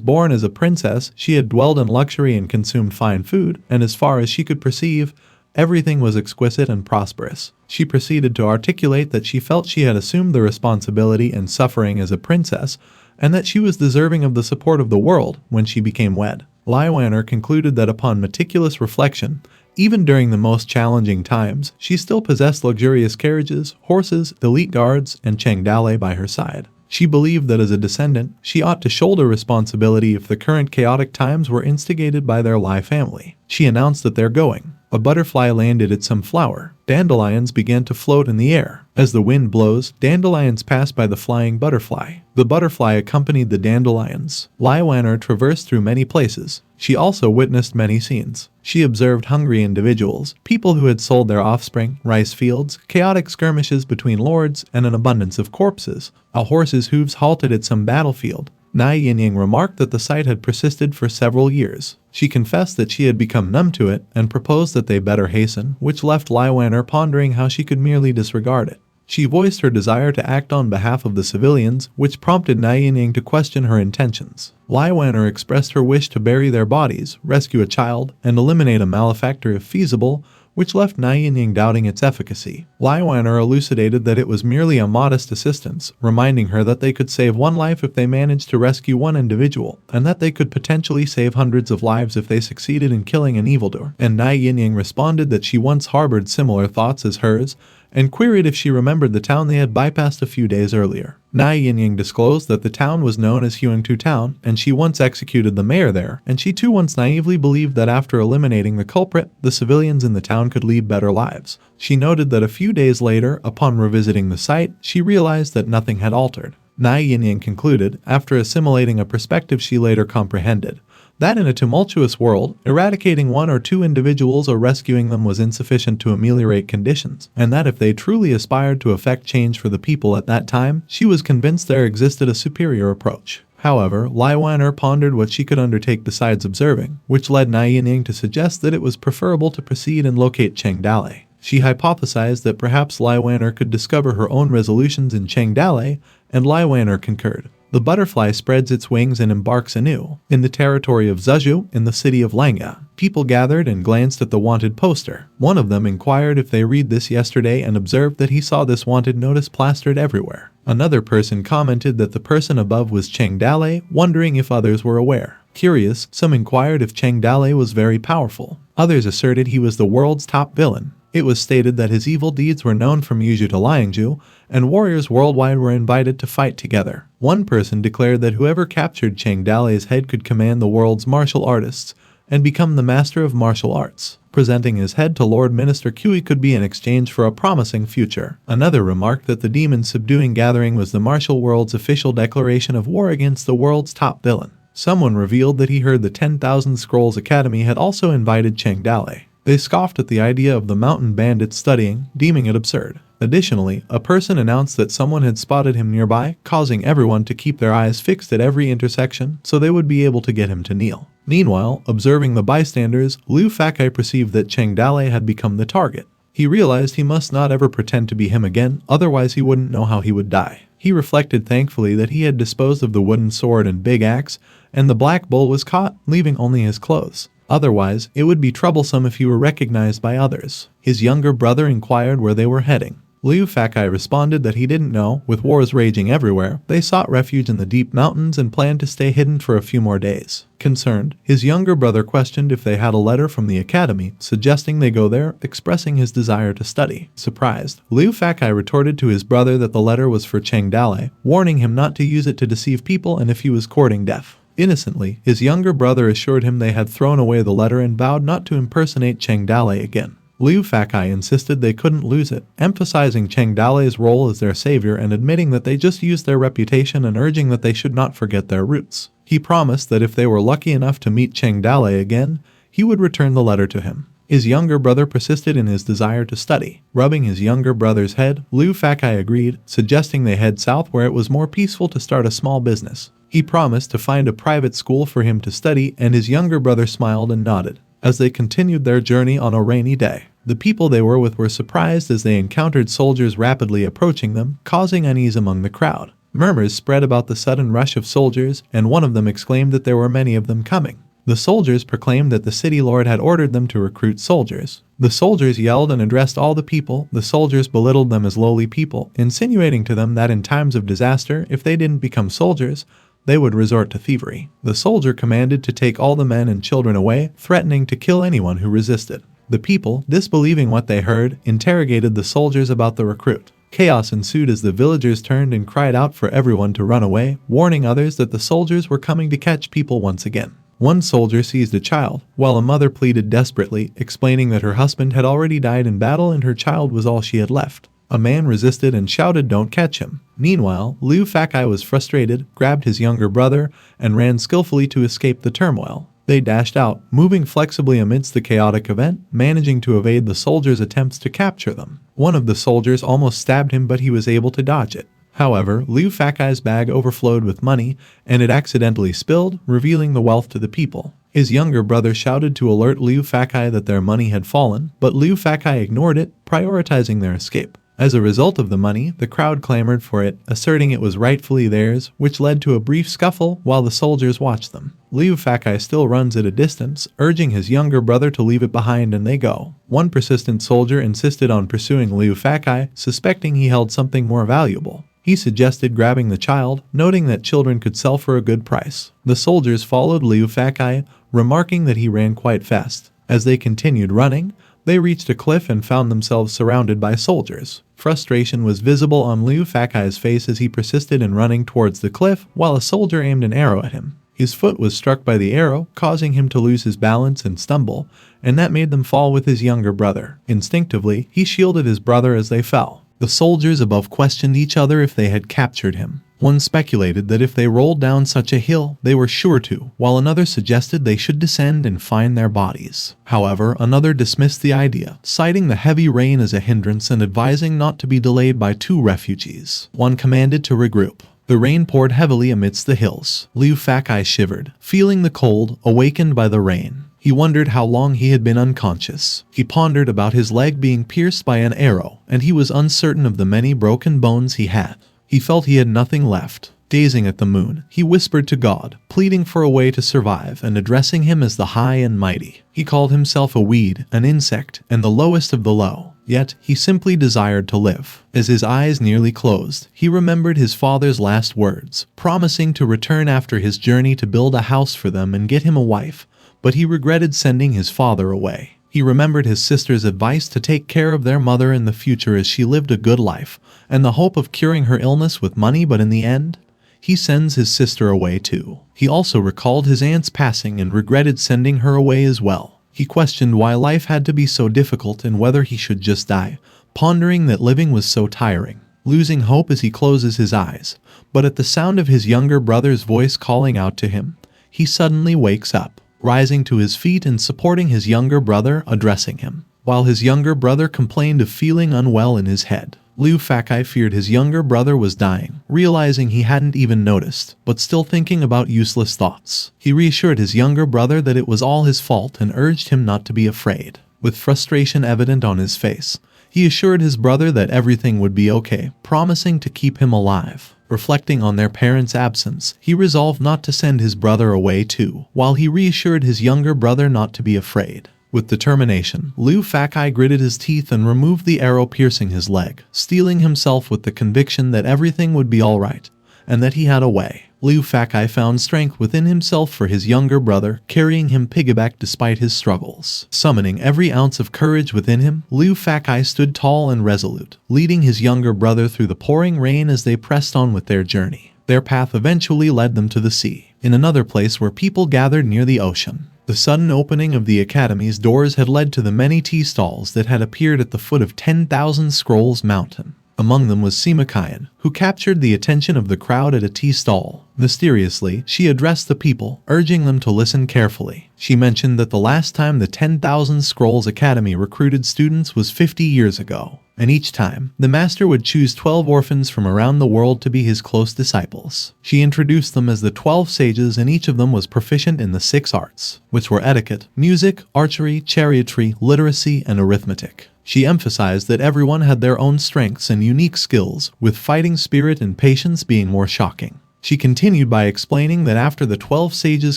born as a princess, she had dwelled in luxury and consumed fine food, and as far as she could perceive, everything was exquisite and prosperous. She proceeded to articulate that she felt she had assumed the responsibility and suffering as a princess, and that she was deserving of the support of the world when she became wed. Lai Wanner concluded that upon meticulous reflection, even during the most challenging times, she still possessed luxurious carriages, horses, elite guards, and Cheng Dalei by her side. She believed that as a descendant, she ought to shoulder responsibility if the current chaotic times were instigated by their Lai family. She announced that they're going. A butterfly landed at some flower. Dandelions began to float in the air. As the wind blows, dandelions pass by the flying butterfly. The butterfly accompanied the dandelions. Lai Wanner traversed through many places. She also witnessed many scenes. She observed hungry individuals, people who had sold their offspring, rice fields, chaotic skirmishes between lords, and an abundance of corpses. A horse's hooves halted at some battlefield. Nai Yinyang remarked that the sight had persisted for several years. She confessed that she had become numb to it and proposed that they better hasten, which left Lai Wanner pondering how she could merely disregard it. She voiced her desire to act on behalf of the civilians, which prompted Nai Yinyang to question her intentions. Lai Wanner expressed her wish to bury their bodies, rescue a child, and eliminate a malefactor if feasible, which left Nai Yinyang doubting its efficacy. Lai Wanner elucidated that it was merely a modest assistance, reminding her that they could save one life if they managed to rescue one individual, and that they could potentially save hundreds of lives if they succeeded in killing an evildoer. And Nai Yinyang responded that she once harbored similar thoughts as hers, and queried if she remembered the town they had bypassed a few days earlier. Nai Yinyang disclosed that the town was known as Huangtu Town, and she once executed the mayor there, and she too once naively believed that after eliminating the culprit, the civilians in the town could lead better lives. She noted that a few days later, upon revisiting the site, she realized that nothing had altered. Nai Yinyang concluded, after assimilating a perspective she later comprehended, that in a tumultuous world, eradicating one or two individuals or rescuing them was insufficient to ameliorate conditions, and that if they truly aspired to effect change for the people at that time, she was convinced there existed a superior approach. However, Lai Wanner pondered what she could undertake besides observing, which led Nai Yinyang to suggest that it was preferable to proceed and locate Cheng Dalei. She hypothesized that perhaps Lai Wanner could discover her own resolutions in Cheng Dalei, and Lai Wanner concurred. The butterfly spreads its wings and embarks anew. In the territory of Zhuzhou, in the city of Langa, people gathered and glanced at the wanted poster. One of them inquired if they read this yesterday and observed that he saw this wanted notice plastered everywhere. Another person commented that the person above was Cheng Dalei, wondering if others were aware. Curious, some inquired if Cheng Dalei was very powerful. Others asserted he was the world's top villain. It was stated that his evil deeds were known from Yuzhou to Liangzhu, and warriors worldwide were invited to fight together. One person declared that whoever captured Cheng Dalei's head could command the world's martial artists and become the master of martial arts. Presenting his head to Lord Minister Kui could be in exchange for a promising future. Another remarked that the demon subduing gathering was the martial world's official declaration of war against the world's top villain. Someone revealed that he heard the 10,000 Scrolls Academy had also invited Cheng Dalei. They scoffed at the idea of the mountain bandit studying, deeming it absurd. Additionally, a person announced that someone had spotted him nearby, causing everyone to keep their eyes fixed at every intersection so they would be able to get him to kneel. Meanwhile, observing the bystanders, Luo Fang perceived that Cheng Dalei had become the target. He realized he must not ever pretend to be him again, otherwise he wouldn't know how he would die. He reflected thankfully that he had disposed of the wooden sword and big axe, and the black bull was caught, leaving only his clothes. Otherwise, it would be troublesome if he were recognized by others. His younger brother inquired where they were heading. Luo Fang responded that he didn't know. With wars raging everywhere, they sought refuge in the deep mountains and planned to stay hidden for a few more days. Concerned, his younger brother questioned if they had a letter from the academy, suggesting they go there, expressing his desire to study. Surprised, Luo Fang retorted to his brother that the letter was for Cheng Dalei, warning him not to use it to deceive people and if he was courting death. Innocently, his younger brother assured him they had thrown away the letter and vowed not to impersonate Cheng Dalei again. Luo Fang insisted they couldn't lose it, emphasizing Cheng Dalei's role as their savior and admitting that they just used their reputation and urging that they should not forget their roots. He promised that if they were lucky enough to meet Cheng Dalei again, he would return the letter to him. His younger brother persisted in his desire to study. Rubbing his younger brother's head, Luo Fang agreed, suggesting they head south where it was more peaceful to start a small business. He promised to find a private school for him to study, and his younger brother smiled and nodded. As they continued their journey on a rainy day, the people they were with were surprised as they encountered soldiers rapidly approaching them, causing unease among the crowd. Murmurs spread about the sudden rush of soldiers, and one of them exclaimed that there were many of them coming. The soldiers proclaimed that the city lord had ordered them to recruit soldiers. The soldiers yelled and addressed all the people. The soldiers belittled them as lowly people, insinuating to them that in times of disaster, if they didn't become soldiers, they would resort to thievery. The soldier commanded to take all the men and children away, threatening to kill anyone who resisted. The people, disbelieving what they heard, interrogated the soldiers about the recruit. Chaos ensued as the villagers turned and cried out for everyone to run away, warning others that the soldiers were coming to catch people once again. One soldier seized a child, while a mother pleaded desperately, explaining that her husband had already died in battle and her child was all she had left. A man resisted and shouted, "Don't catch him." Meanwhile, Luo Fang was frustrated, grabbed his younger brother, and ran skillfully to escape the turmoil. They dashed out, moving flexibly amidst the chaotic event, managing to evade the soldiers' attempts to capture them. One of the soldiers almost stabbed him, but he was able to dodge it. However, Luo Fang's bag overflowed with money, and it accidentally spilled, revealing the wealth to the people. His younger brother shouted to alert Luo Fang that their money had fallen, but Luo Fang ignored it, prioritizing their escape. As a result of the money, the crowd clamored for it, asserting it was rightfully theirs, which led to a brief scuffle while the soldiers watched them. Luo Fang still runs at a distance, urging his younger brother to leave it behind, and they go. One persistent soldier insisted on pursuing Luo Fang, suspecting he held something more valuable. He suggested grabbing the child, noting that children could sell for a good price. The soldiers followed Luo Fang, remarking that he ran quite fast. As they continued running, they reached a cliff and found themselves surrounded by soldiers. Frustration was visible on Luo Fang's face as he persisted in running towards the cliff while a soldier aimed an arrow at him. His foot was struck by the arrow, causing him to lose his balance and stumble, and that made them fall with his younger brother. Instinctively, he shielded his brother as they fell. The soldiers above questioned each other if they had captured him. One speculated that if they rolled down such a hill, they were sure to, while another suggested they should descend and find their bodies. However, another dismissed the idea, citing the heavy rain as a hindrance and advising not to be delayed by two refugees. One commanded to regroup. The rain poured heavily amidst the hills. Luo Fang shivered, feeling the cold, awakened by the rain. He wondered how long he had been unconscious. He pondered about his leg being pierced by an arrow, and he was uncertain of the many broken bones he had. He felt he had nothing left. Gazing at the moon, he whispered to God, pleading for a way to survive and addressing him as the high and mighty. He called himself a weed, an insect, and the lowest of the low. Yet, he simply desired to live. As his eyes nearly closed, he remembered his father's last words, promising to return after his journey to build a house for them and get him a wife. But he regretted sending his father away. He remembered his sister's advice to take care of their mother in the future as she lived a good life, and the hope of curing her illness with money, but in the end, he sends his sister away too. He also recalled his aunt's passing and regretted sending her away as well. He questioned why life had to be so difficult and whether he should just die, pondering that living was so tiring. Losing hope as he closes his eyes, but at the sound of his younger brother's voice calling out to him, he suddenly wakes up. Rising to his feet and supporting his younger brother, addressing him, while his younger brother complained of feeling unwell in his head. Luo Fang feared his younger brother was dying, realizing he hadn't even noticed, but still thinking about useless thoughts. He reassured his younger brother that it was all his fault and urged him not to be afraid. With frustration evident on his face, he assured his brother that everything would be okay, promising to keep him alive. Reflecting on their parents' absence, he resolved not to send his brother away too, while he reassured his younger brother not to be afraid. With determination, Luo Fang gritted his teeth and removed the arrow piercing his leg, steeling himself with the conviction that everything would be alright, and that he had a way. Luo Fang found strength within himself for his younger brother, carrying him piggyback despite his struggles. Summoning every ounce of courage within him, Luo Fang stood tall and resolute, leading his younger brother through the pouring rain as they pressed on with their journey. Their path eventually led them to the sea, in another place where people gathered near the ocean. The sudden opening of the academy's doors had led to the many tea stalls that had appeared at the foot of 10,000 Scrolls Mountain. Among them was Sima, who captured the attention of the crowd at a tea stall. Mysteriously, she addressed the people, urging them to listen carefully. She mentioned that the last time the 10,000 Scrolls Academy recruited students was 50 years ago, and each time, the master would choose 12 orphans from around the world to be his close disciples. She introduced them as the 12 sages, and each of them was proficient in the 6 arts, which were etiquette, music, archery, chariotry, literacy, and arithmetic. She emphasized that everyone had their own strengths and unique skills, with fighting spirit and patience being more shocking. She continued by explaining that after the 12 sages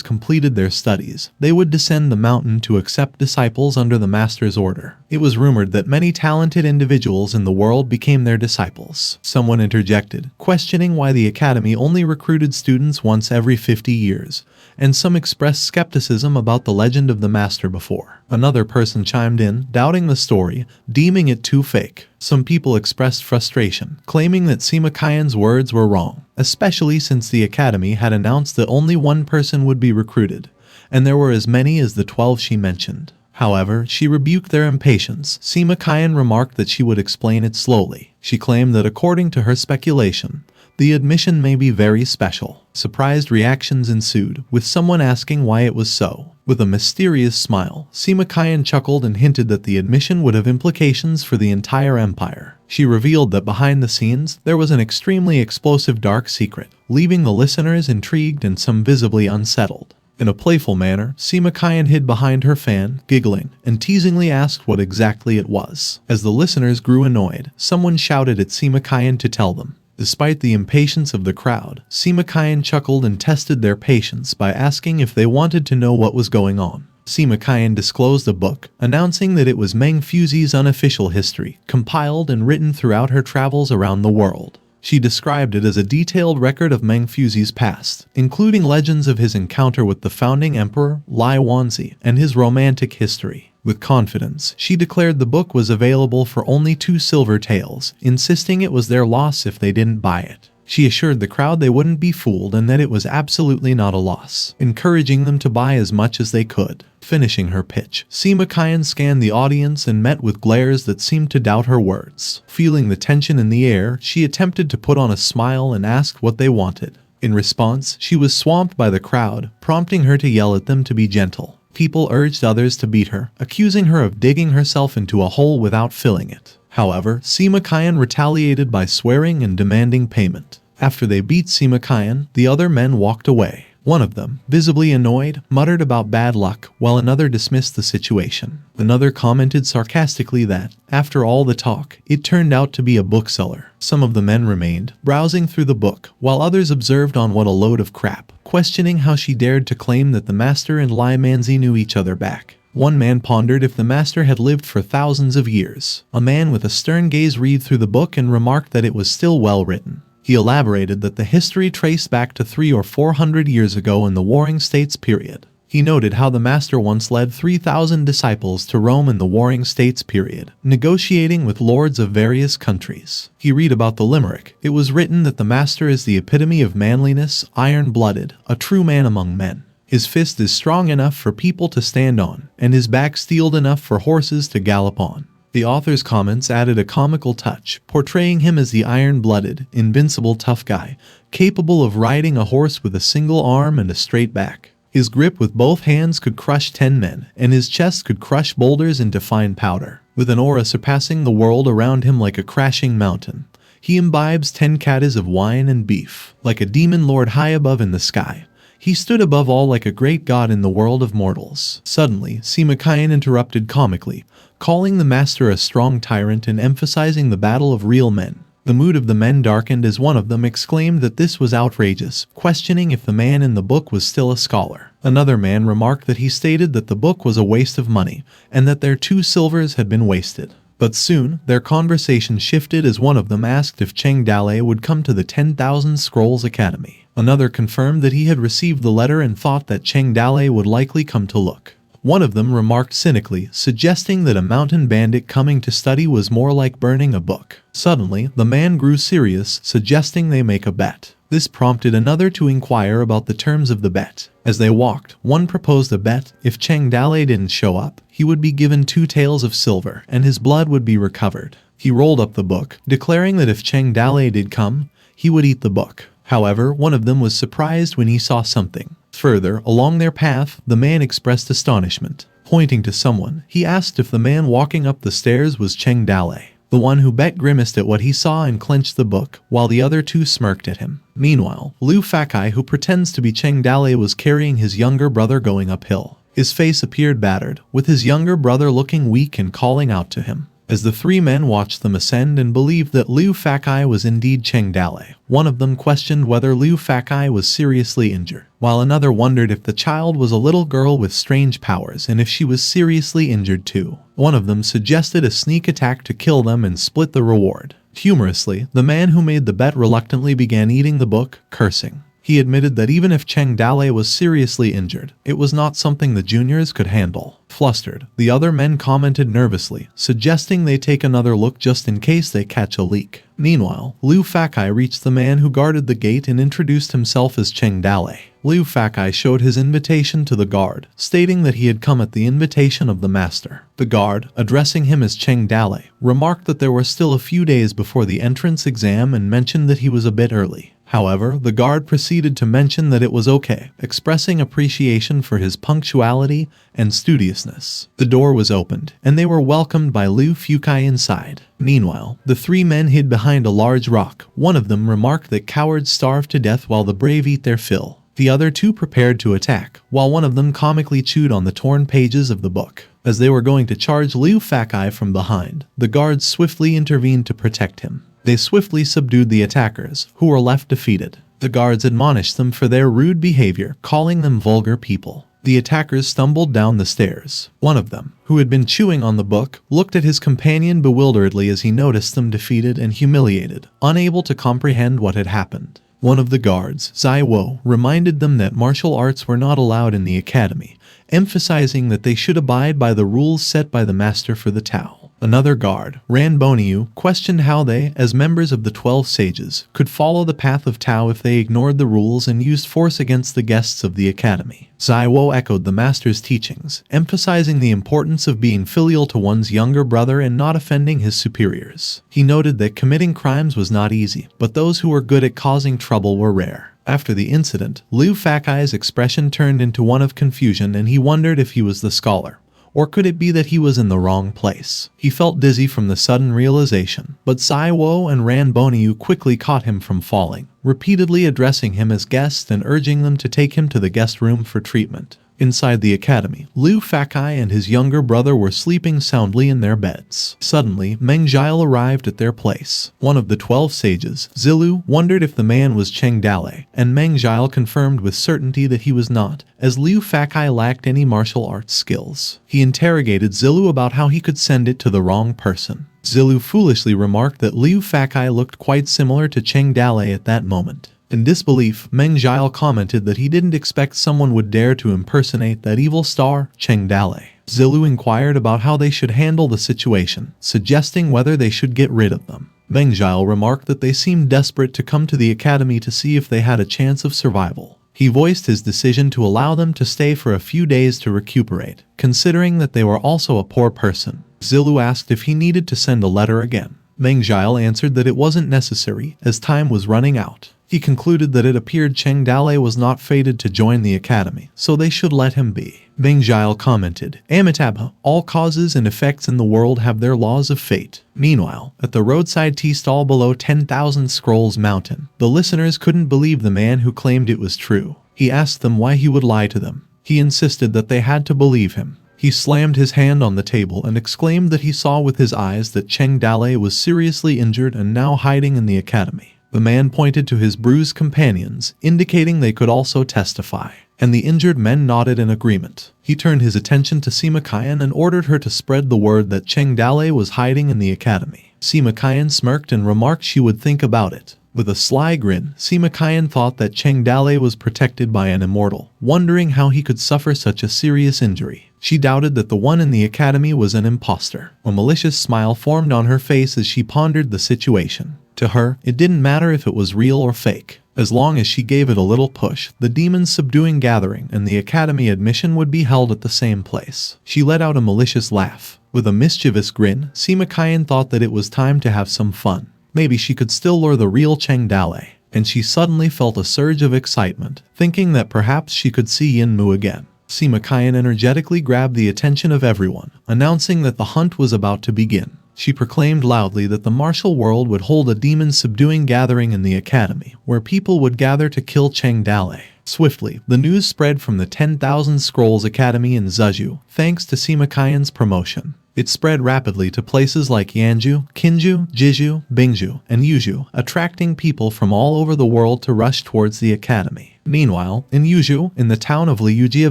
completed their studies, they would descend the mountain to accept disciples under the master's order. It was rumored that many talented individuals in the world became their disciples. Someone interjected, questioning why the academy only recruited students once every 50 years, and some expressed skepticism about the legend of the master before. Another person chimed in, doubting the story, deeming it too fake. Some people expressed frustration, claiming that Sima words were wrong, especially since the academy had announced that only one person would be recruited, and there were as many as the 12 she mentioned. However, she rebuked their impatience. Sima remarked that she would explain it slowly. She claimed that according to her speculation, the admission may be very special. Surprised reactions ensued, with someone asking why it was so. With a mysterious smile, Sima chuckled and hinted that the admission would have implications for the entire empire. She revealed that behind the scenes, there was an extremely explosive dark secret, leaving the listeners intrigued and some visibly unsettled. In a playful manner, Sima hid behind her fan, giggling, and teasingly asked what exactly it was. As the listeners grew annoyed, someone shouted at Sima to tell them. Despite the impatience of the crowd, Sima chuckled and tested their patience by asking if they wanted to know what was going on. Sima disclosed a book, announcing that it was Meng Fuzi's unofficial history, compiled and written throughout her travels around the world. She described it as a detailed record of Meng Fuzi's past, including legends of his encounter with the founding emperor, Lai Wanzi, and his romantic history. With confidence, she declared the book was available for only 2 silver taels, insisting it was their loss if they didn't buy it. She assured the crowd they wouldn't be fooled and that it was absolutely not a loss, encouraging them to buy as much as they could. Finishing her pitch, Sima scanned the audience and met with glares that seemed to doubt her words. Feeling the tension in the air, she attempted to put on a smile and asked what they wanted. In response, she was swamped by the crowd, prompting her to yell at them to be gentle. People urged others to beat her, accusing her of digging herself into a hole without filling it. However, Sima retaliated by swearing and demanding payment. After they beat Sima, the other men walked away. One of them, visibly annoyed, muttered about bad luck, while another dismissed the situation. Another commented sarcastically that, after all the talk, it turned out to be a bookseller. Some of the men remained, browsing through the book, while others observed on what a load of crap, questioning how she dared to claim that the master and Lai Manzi knew each other back. One man pondered if the master had lived for thousands of years. A man with a stern gaze read through the book and remarked that it was still well written. He elaborated that the history traced back to 300 or 400 years ago in the Warring States period. He noted how the master once led 3,000 disciples to Rome in the Warring States period, negotiating with lords of various countries. He read about the limerick. It was written that the master is the epitome of manliness, iron-blooded, a true man among men. His fist is strong enough for people to stand on, and his back steeled enough for horses to gallop on. The author's comments added a comical touch, portraying him as the iron-blooded, invincible tough guy, capable of riding a horse with a single arm and a straight back. His grip with both hands could crush 10 men, and his chest could crush boulders into fine powder. With an aura surpassing the world around him like a crashing mountain, he imbibes 10 cattas of wine and beef. Like a demon lord high above in the sky, he stood above all like a great god in the world of mortals. Suddenly, Sima Qian interrupted comically, calling the master a strong tyrant and emphasizing the battle of real men. The mood of the men darkened as one of them exclaimed that this was outrageous, questioning if the man in the book was still a scholar. Another man remarked that he stated that the book was a waste of money, and that their 2 silvers had been wasted. But soon, their conversation shifted as one of them asked if Cheng Dalei would come to the 10,000 Scrolls Academy. Another confirmed that he had received the letter and thought that Cheng Dalei would likely come to look. One of them remarked cynically, suggesting that a mountain bandit coming to study was more like burning a book. Suddenly, the man grew serious, suggesting they make a bet. This prompted another to inquire about the terms of the bet. As they walked, one proposed a bet: if Cheng Dalei didn't show up, he would be given 2 taels of silver, and his blood would be recovered. He rolled up the book, declaring that if Cheng Dalei did come, he would eat the book. However, one of them was surprised when he saw something. Further along their path, the man expressed astonishment. Pointing to someone, he asked if the man walking up the stairs was Cheng Dalei. The one who bet grimaced at what he saw and clenched the book, while the other 2 smirked at him. Meanwhile, Luo Fang, who pretends to be Cheng Dalei, was carrying his younger brother going uphill. His face appeared battered, with his younger brother looking weak and calling out to him. As the 3 men watched them ascend and believed that Luo Fang was indeed Cheng Dalei, one of them questioned whether Luo Fang was seriously injured, while another wondered if the child was a little girl with strange powers and if she was seriously injured too. One of them suggested a sneak attack to kill them and split the reward. Humorously, the man who made the bet reluctantly began eating the book, cursing. He admitted that even if Cheng Dalei was seriously injured, it was not something the juniors could handle. Flustered, the other men commented nervously, suggesting they take another look just in case they catch a leak. Meanwhile, Luo Fang reached the man who guarded the gate and introduced himself as Cheng Dalei. Luo Fang showed his invitation to the guard, stating that he had come at the invitation of the master. The guard, addressing him as Cheng Dalei, remarked that there were still a few days before the entrance exam and mentioned that he was a bit early. However, the guard proceeded to mention that it was okay, expressing appreciation for his punctuality and studiousness. The door was opened, and they were welcomed by Luo Fang inside. Meanwhile, the 3 men hid behind a large rock. One of them remarked that cowards starve to death while the brave eat their fill. The other 2 prepared to attack, while one of them comically chewed on the torn pages of the book. As they were going to charge Luo Fang from behind, the guards swiftly intervened to protect him. They swiftly subdued the attackers, who were left defeated. The guards admonished them for their rude behavior, calling them vulgar people. The attackers stumbled down the stairs. One of them, who had been chewing on the book, looked at his companion bewilderedly as he noticed them defeated and humiliated, unable to comprehend what had happened. One of the guards, Ziwo, reminded them that martial arts were not allowed in the academy, emphasizing that they should abide by the rules set by the master for the Tao. Another guard, Ranboniu, questioned how they, as members of the 12 sages, could follow the path of Tao if they ignored the rules and used force against the guests of the academy. Ziwo echoed the master's teachings, emphasizing the importance of being filial to one's younger brother and not offending his superiors. He noted that committing crimes was not easy, but those who were good at causing trouble were rare. After the incident, Luo Fang's expression turned into one of confusion and he wondered if he was the scholar. Or could it be that he was in the wrong place? He felt dizzy from the sudden realization, but Ziwo and Ranboniu quickly caught him from falling, repeatedly addressing him as guest and urging them to take him to the guest room for treatment. Inside the academy, Luo Fang and his younger brother were sleeping soundly in their beds. Suddenly, Meng Zhile arrived at their place. One of the 12 sages, Zilu, wondered if the man was Cheng Dalei, and Meng Zhile confirmed with certainty that he was not, as Luo Fang lacked any martial arts skills. He interrogated Zilu about how he could send it to the wrong person. Zilu foolishly remarked that Luo Fang looked quite similar to Cheng Dalei at that moment. In disbelief, Meng Zhile commented that he didn't expect someone would dare to impersonate that evil star, Cheng Dalei. Zilu inquired about how they should handle the situation, suggesting whether they should get rid of them. Meng Zhile remarked that they seemed desperate to come to the academy to see if they had a chance of survival. He voiced his decision to allow them to stay for a few days to recuperate, considering that they were also a poor person. Zilu asked if he needed to send a letter again. Meng Zhile answered that it wasn't necessary, as time was running out. He concluded that it appeared Cheng Dalei was not fated to join the academy, so they should let him be. Bing Jiao commented, Amitabha, all causes and effects in the world have their laws of fate. Meanwhile, at the roadside tea stall below 10,000 Scrolls Mountain, the listeners couldn't believe the man who claimed it was true. He asked them why he would lie to them. He insisted that they had to believe him. He slammed his hand on the table and exclaimed that he saw with his eyes that Cheng Dalei was seriously injured and now hiding in the academy. The man pointed to his bruised companions, indicating they could also testify, and the injured men nodded in agreement. He turned his attention to Sima Qian and ordered her to spread the word that Cheng Dalei was hiding in the academy. Sima Qian smirked and remarked she would think about it. With a sly grin, Sima Qian thought that Cheng Dalei was protected by an immortal, wondering how he could suffer such a serious injury. She doubted that the one in the academy was an imposter. A malicious smile formed on her face as she pondered the situation. To her, it didn't matter if it was real or fake. As long as she gave it a little push, the demons subduing gathering and the academy admission would be held at the same place. She let out a malicious laugh. With a mischievous grin, Sima Qian thought that it was time to have some fun. Maybe she could still lure the real Cheng Dalei, and she suddenly felt a surge of excitement, thinking that perhaps she could see Yin Mu again. Sima Qian energetically grabbed the attention of everyone, announcing that the hunt was about to begin. She proclaimed loudly that the martial world would hold a demon-subduing gathering in the academy, where people would gather to kill Cheng Dalei. Swiftly, the news spread from the 10,000 Scrolls Academy in Zhezhou, thanks to Sima Qian's promotion. It spread rapidly to places like Yanzhou, Qinzhou, Jizhou, Bingzhou, and Yuzhou, attracting people from all over the world to rush towards the academy. Meanwhile, in Yuzhou, in the town of Liujia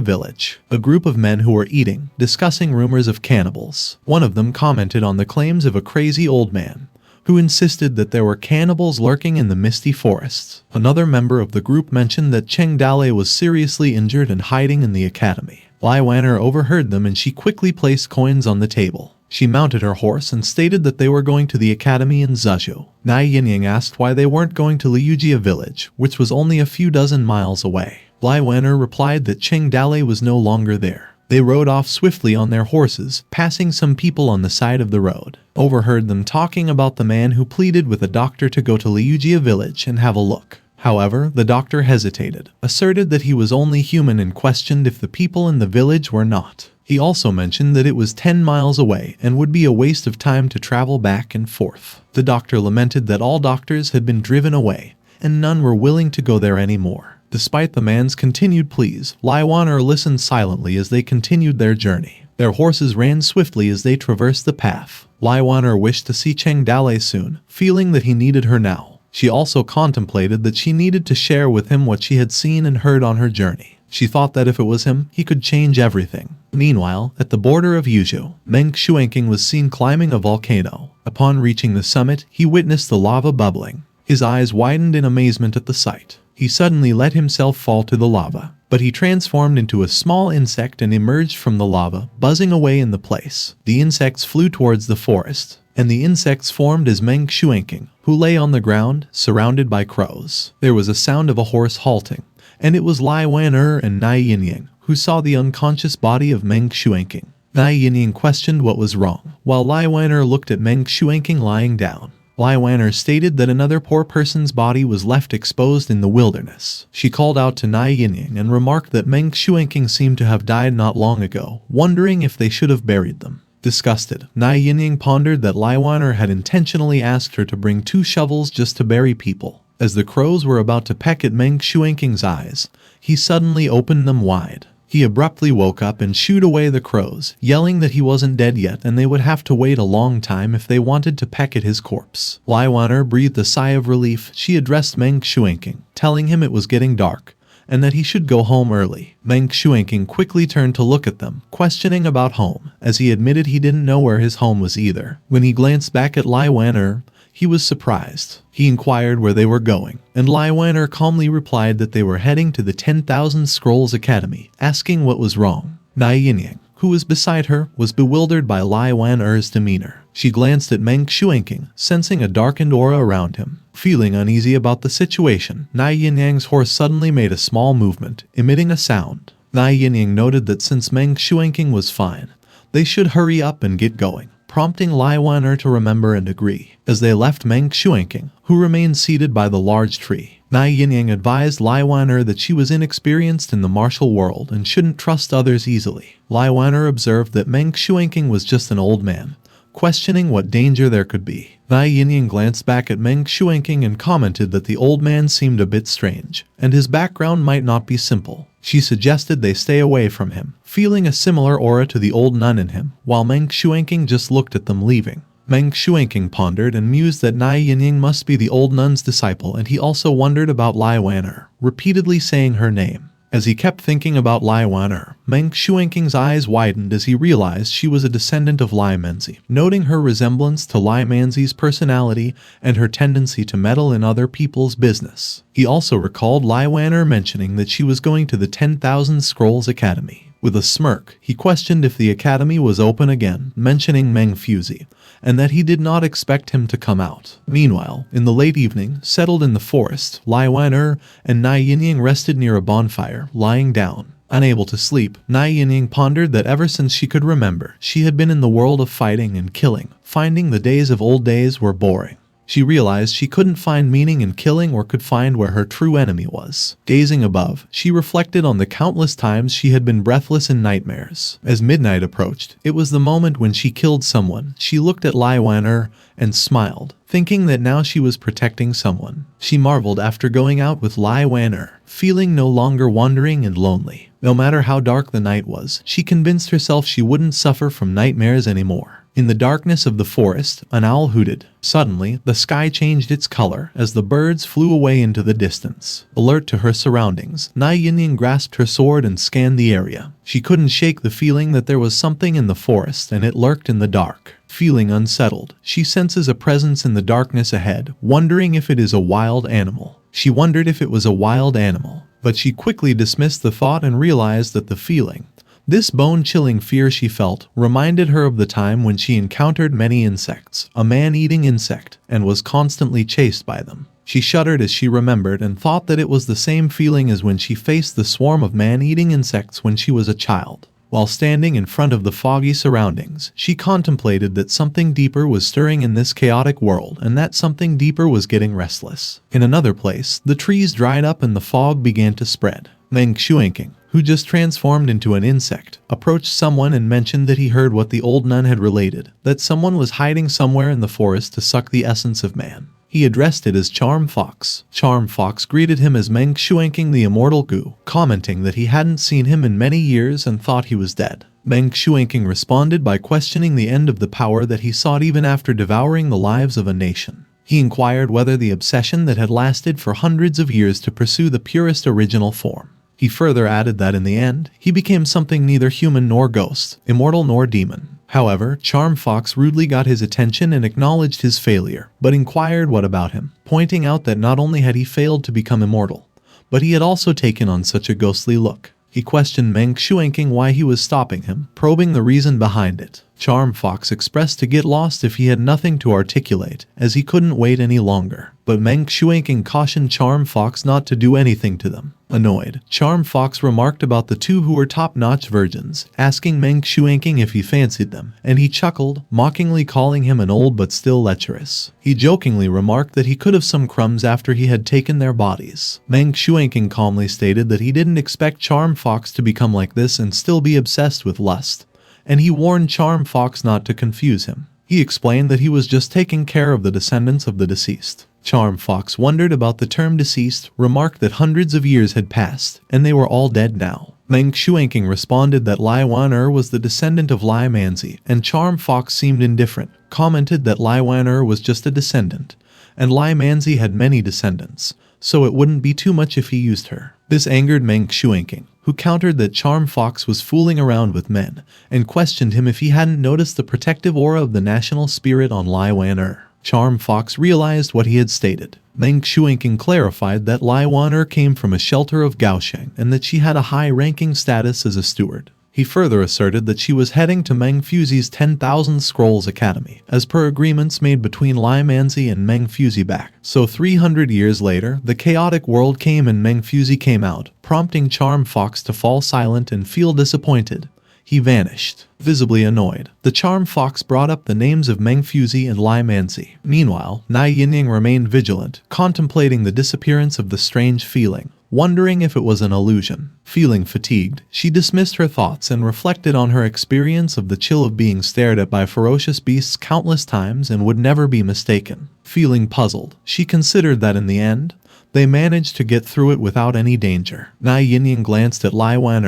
village, a group of men who were eating, discussing rumors of cannibals. One of them commented on the claims of a crazy old man, who insisted that there were cannibals lurking in the misty forests. Another member of the group mentioned that Cheng Dalei was seriously injured and hiding in the academy. Lai Wan'er overheard them and she quickly placed coins on the table. She mounted her horse and stated that they were going to the academy in Zhezhou. Nai Yinyang asked why they weren't going to Liujia village, which was only a few dozen miles away. Lai Wan'er replied that Cheng Dalei was no longer there. They rode off swiftly on their horses, passing some people on the side of the road. Overheard them talking about the man who pleaded with a doctor to go to Liujia village and have a look. However, the doctor hesitated, asserted that he was only human and questioned if the people in the village were not. He also mentioned that it was 10 miles away and would be a waste of time to travel back and forth. The doctor lamented that all doctors had been driven away, and none were willing to go there anymore. Despite the man's continued pleas, Lai Wan'er listened silently as they continued their journey. Their horses ran swiftly as they traversed the path. Lai Wan'er wished to see Cheng Dalei soon, feeling that he needed her now. She also contemplated that she needed to share with him what she had seen and heard on her journey. She thought that if it was him, he could change everything. Meanwhile, at the border of Yuzhou, Meng Shuanqing was seen climbing a volcano. Upon reaching the summit, he witnessed the lava bubbling. His eyes widened in amazement at the sight. He suddenly let himself fall to the lava, but he transformed into a small insect and emerged from the lava, buzzing away in the place. The insects flew towards the forest, and the insects formed as Meng Shuanqing, who lay on the ground, surrounded by crows. There was a sound of a horse halting, and it was Lai Wan'er and Nai Yinyang who saw the unconscious body of Meng Shuanqing. Nai Yinyang questioned what was wrong, while Lai Wan'er looked at Meng Shuanqing lying down. Lai Wan'er stated that another poor person's body was left exposed in the wilderness. She called out to Nai Yinyang and remarked that Meng Shuanqing seemed to have died not long ago, wondering if they should have buried them. Disgusted, Nai Yinyang pondered that Lai Wan'er had intentionally asked her to bring 2 shovels just to bury people. As the crows were about to peck at Meng Shuanqing's eyes, he suddenly opened them wide. He abruptly woke up and shooed away the crows, yelling that he wasn't dead yet and they would have to wait a long time if they wanted to peck at his corpse. Lai Wan'er breathed a sigh of relief. She addressed Meng Shuanqing, telling him it was getting dark, and that he should go home early. Meng Shuanqing quickly turned to look at them, questioning about home, as he admitted he didn't know where his home was either. When he glanced back at Lai Wan'er, he was surprised. He inquired where they were going, and Lai Wan'er calmly replied that they were heading to the 10,000 Scrolls Academy, asking what was wrong. Nai Yinyang, who was beside her, was bewildered by Lai Wan'er's demeanor. She glanced at Meng Shuanqing, sensing a darkened aura around him. Feeling uneasy about the situation, Nai Yinyang's horse suddenly made a small movement, emitting a sound. Nai Yinyang noted that since Meng Shuanqing was fine, they should hurry up and get going, prompting Lai Wan'er to remember and agree. As they left Meng Shuanqing, who remained seated by the large tree, Yinyang advised Lai Wan'er that she was inexperienced in the martial world and shouldn't trust others easily. Lai Wan'er observed that Meng Shuanqing was just an old man, questioning what danger there could be. Yinyang glanced back at Meng Shuanqing and commented that the old man seemed a bit strange, and his background might not be simple. She suggested they stay away from him, feeling a similar aura to the old nun in him, while Meng Shuanqing just looked at them leaving. Meng Shuanqing pondered and mused that Yinyang must be the old nun's disciple, and he also wondered about Lai Wan'er, repeatedly saying her name. As he kept thinking about Lai Wan'er, Meng Shuanqing's eyes widened as he realized she was a descendant of Lai Menzi. Noting her resemblance to Lai Menzi's personality and her tendency to meddle in other people's business, he also recalled Lai Wan'er mentioning that she was going to the 10,000 Scrolls Academy. With a smirk, he questioned if the academy was open again, mentioning Meng Fuzi, and that he did not expect him to come out. Meanwhile, in the late evening, settled in the forest, Lai Wan'er and Yinyang rested near a bonfire, lying down. Unable to sleep, Yinyang pondered that ever since she could remember, she had been in the world of fighting and killing, finding the days of old days were boring. She realized she couldn't find meaning in killing or could find where her true enemy was. Gazing above, she reflected on the countless times she had been breathless in nightmares. As midnight approached, it was the moment when she killed someone. She looked at Lai Wan'er and smiled, thinking that now she was protecting someone. She marveled after going out with Lai Wan'er, feeling no longer wandering and lonely. No matter how dark the night was, she convinced herself she wouldn't suffer from nightmares anymore. In the darkness of the forest, an owl hooted. Suddenly, the sky changed its color as the birds flew away into the distance. Alert to her surroundings, Yinyang grasped her sword and scanned the area. She couldn't shake the feeling that there was something in the forest and it lurked in the dark. Feeling unsettled, she senses a presence in the darkness ahead, wondering if it is a wild animal. She wondered if it was a wild animal, but she quickly dismissed the thought and realized that the feeling, this bone-chilling fear she felt, reminded her of the time when she encountered many insects, a man-eating insect, and was constantly chased by them. She shuddered as she remembered and thought that it was the same feeling as when she faced the swarm of man-eating insects when she was a child. While standing in front of the foggy surroundings, she contemplated that something deeper was stirring in this chaotic world and that something deeper was getting restless. In another place, the trees dried up and the fog began to spread. Meng Shuanqing, who just transformed into an insect, approached someone and mentioned that he heard what the old nun had related, that someone was hiding somewhere in the forest to suck the essence of man. He addressed it as Charm Fox. Charm Fox greeted him as Meng Shuanqing the Immortal Gu, commenting that he hadn't seen him in many years and thought he was dead. Meng Shuanqing responded by questioning the end of the power that he sought even after devouring the lives of a nation. He inquired whether the obsession that had lasted for hundreds of years to pursue the purest original form. He further added that in the end, he became something neither human nor ghost, immortal nor demon. However, Charm Fox rudely got his attention and acknowledged his failure, but inquired what about him, pointing out that not only had he failed to become immortal, but he had also taken on such a ghostly look. He questioned Meng Shuanqing why he was stopping him, probing the reason behind it. Charm Fox expressed to get lost if he had nothing to articulate, as he couldn't wait any longer. But Meng Shuanqing cautioned Charm Fox not to do anything to them. Annoyed, Charm Fox remarked about the two who were top-notch virgins, asking Meng Shuanqing if he fancied them, and he chuckled, mockingly calling him an old but still lecherous. He jokingly remarked that he could have some crumbs after he had taken their bodies. Meng Shuanqing calmly stated that he didn't expect Charm Fox to become like this and still be obsessed with lust, and he warned Charm Fox not to confuse him. He explained that he was just taking care of the descendants of the deceased. Charm Fox wondered about the term deceased, remarked that hundreds of years had passed, and they were all dead now. Meng Shuanqing responded that Lai Wan'er was the descendant of Lai Manzi, and Charm Fox seemed indifferent, commented that Lai Wan'er was just a descendant, and Lai Manzi had many descendants, so it wouldn't be too much if he used her. This angered Meng Shuanqing, who countered that Charm Fox was fooling around with men, and questioned him if he hadn't noticed the protective aura of the national spirit on Lai Wan'er. Charm Fox realized what he had stated. Meng Shuanqing clarified that Lai Wan'er came from a shelter of Gaosheng and that she had a high-ranking status as a steward. He further asserted that she was heading to Meng Fuzi's 10,000 Scrolls Academy, as per agreements made between Lai Manzi and Meng Fuzi back. So 300 years later, the chaotic world came and Meng Fuzi came out, prompting Charm Fox to fall silent and feel disappointed. He vanished. Visibly annoyed, the charm fox brought up the names of Meng Fuzi and Lai Manzi. Meanwhile, Nai Yinyang remained vigilant, contemplating the disappearance of the strange feeling, wondering if it was an illusion. Feeling fatigued, she dismissed her thoughts and reflected on her experience of the chill of being stared at by ferocious beasts countless times and would never be mistaken. Feeling puzzled, she considered that in the end, they managed to get through it without any danger. Nai Yinyang glanced at Lai Wan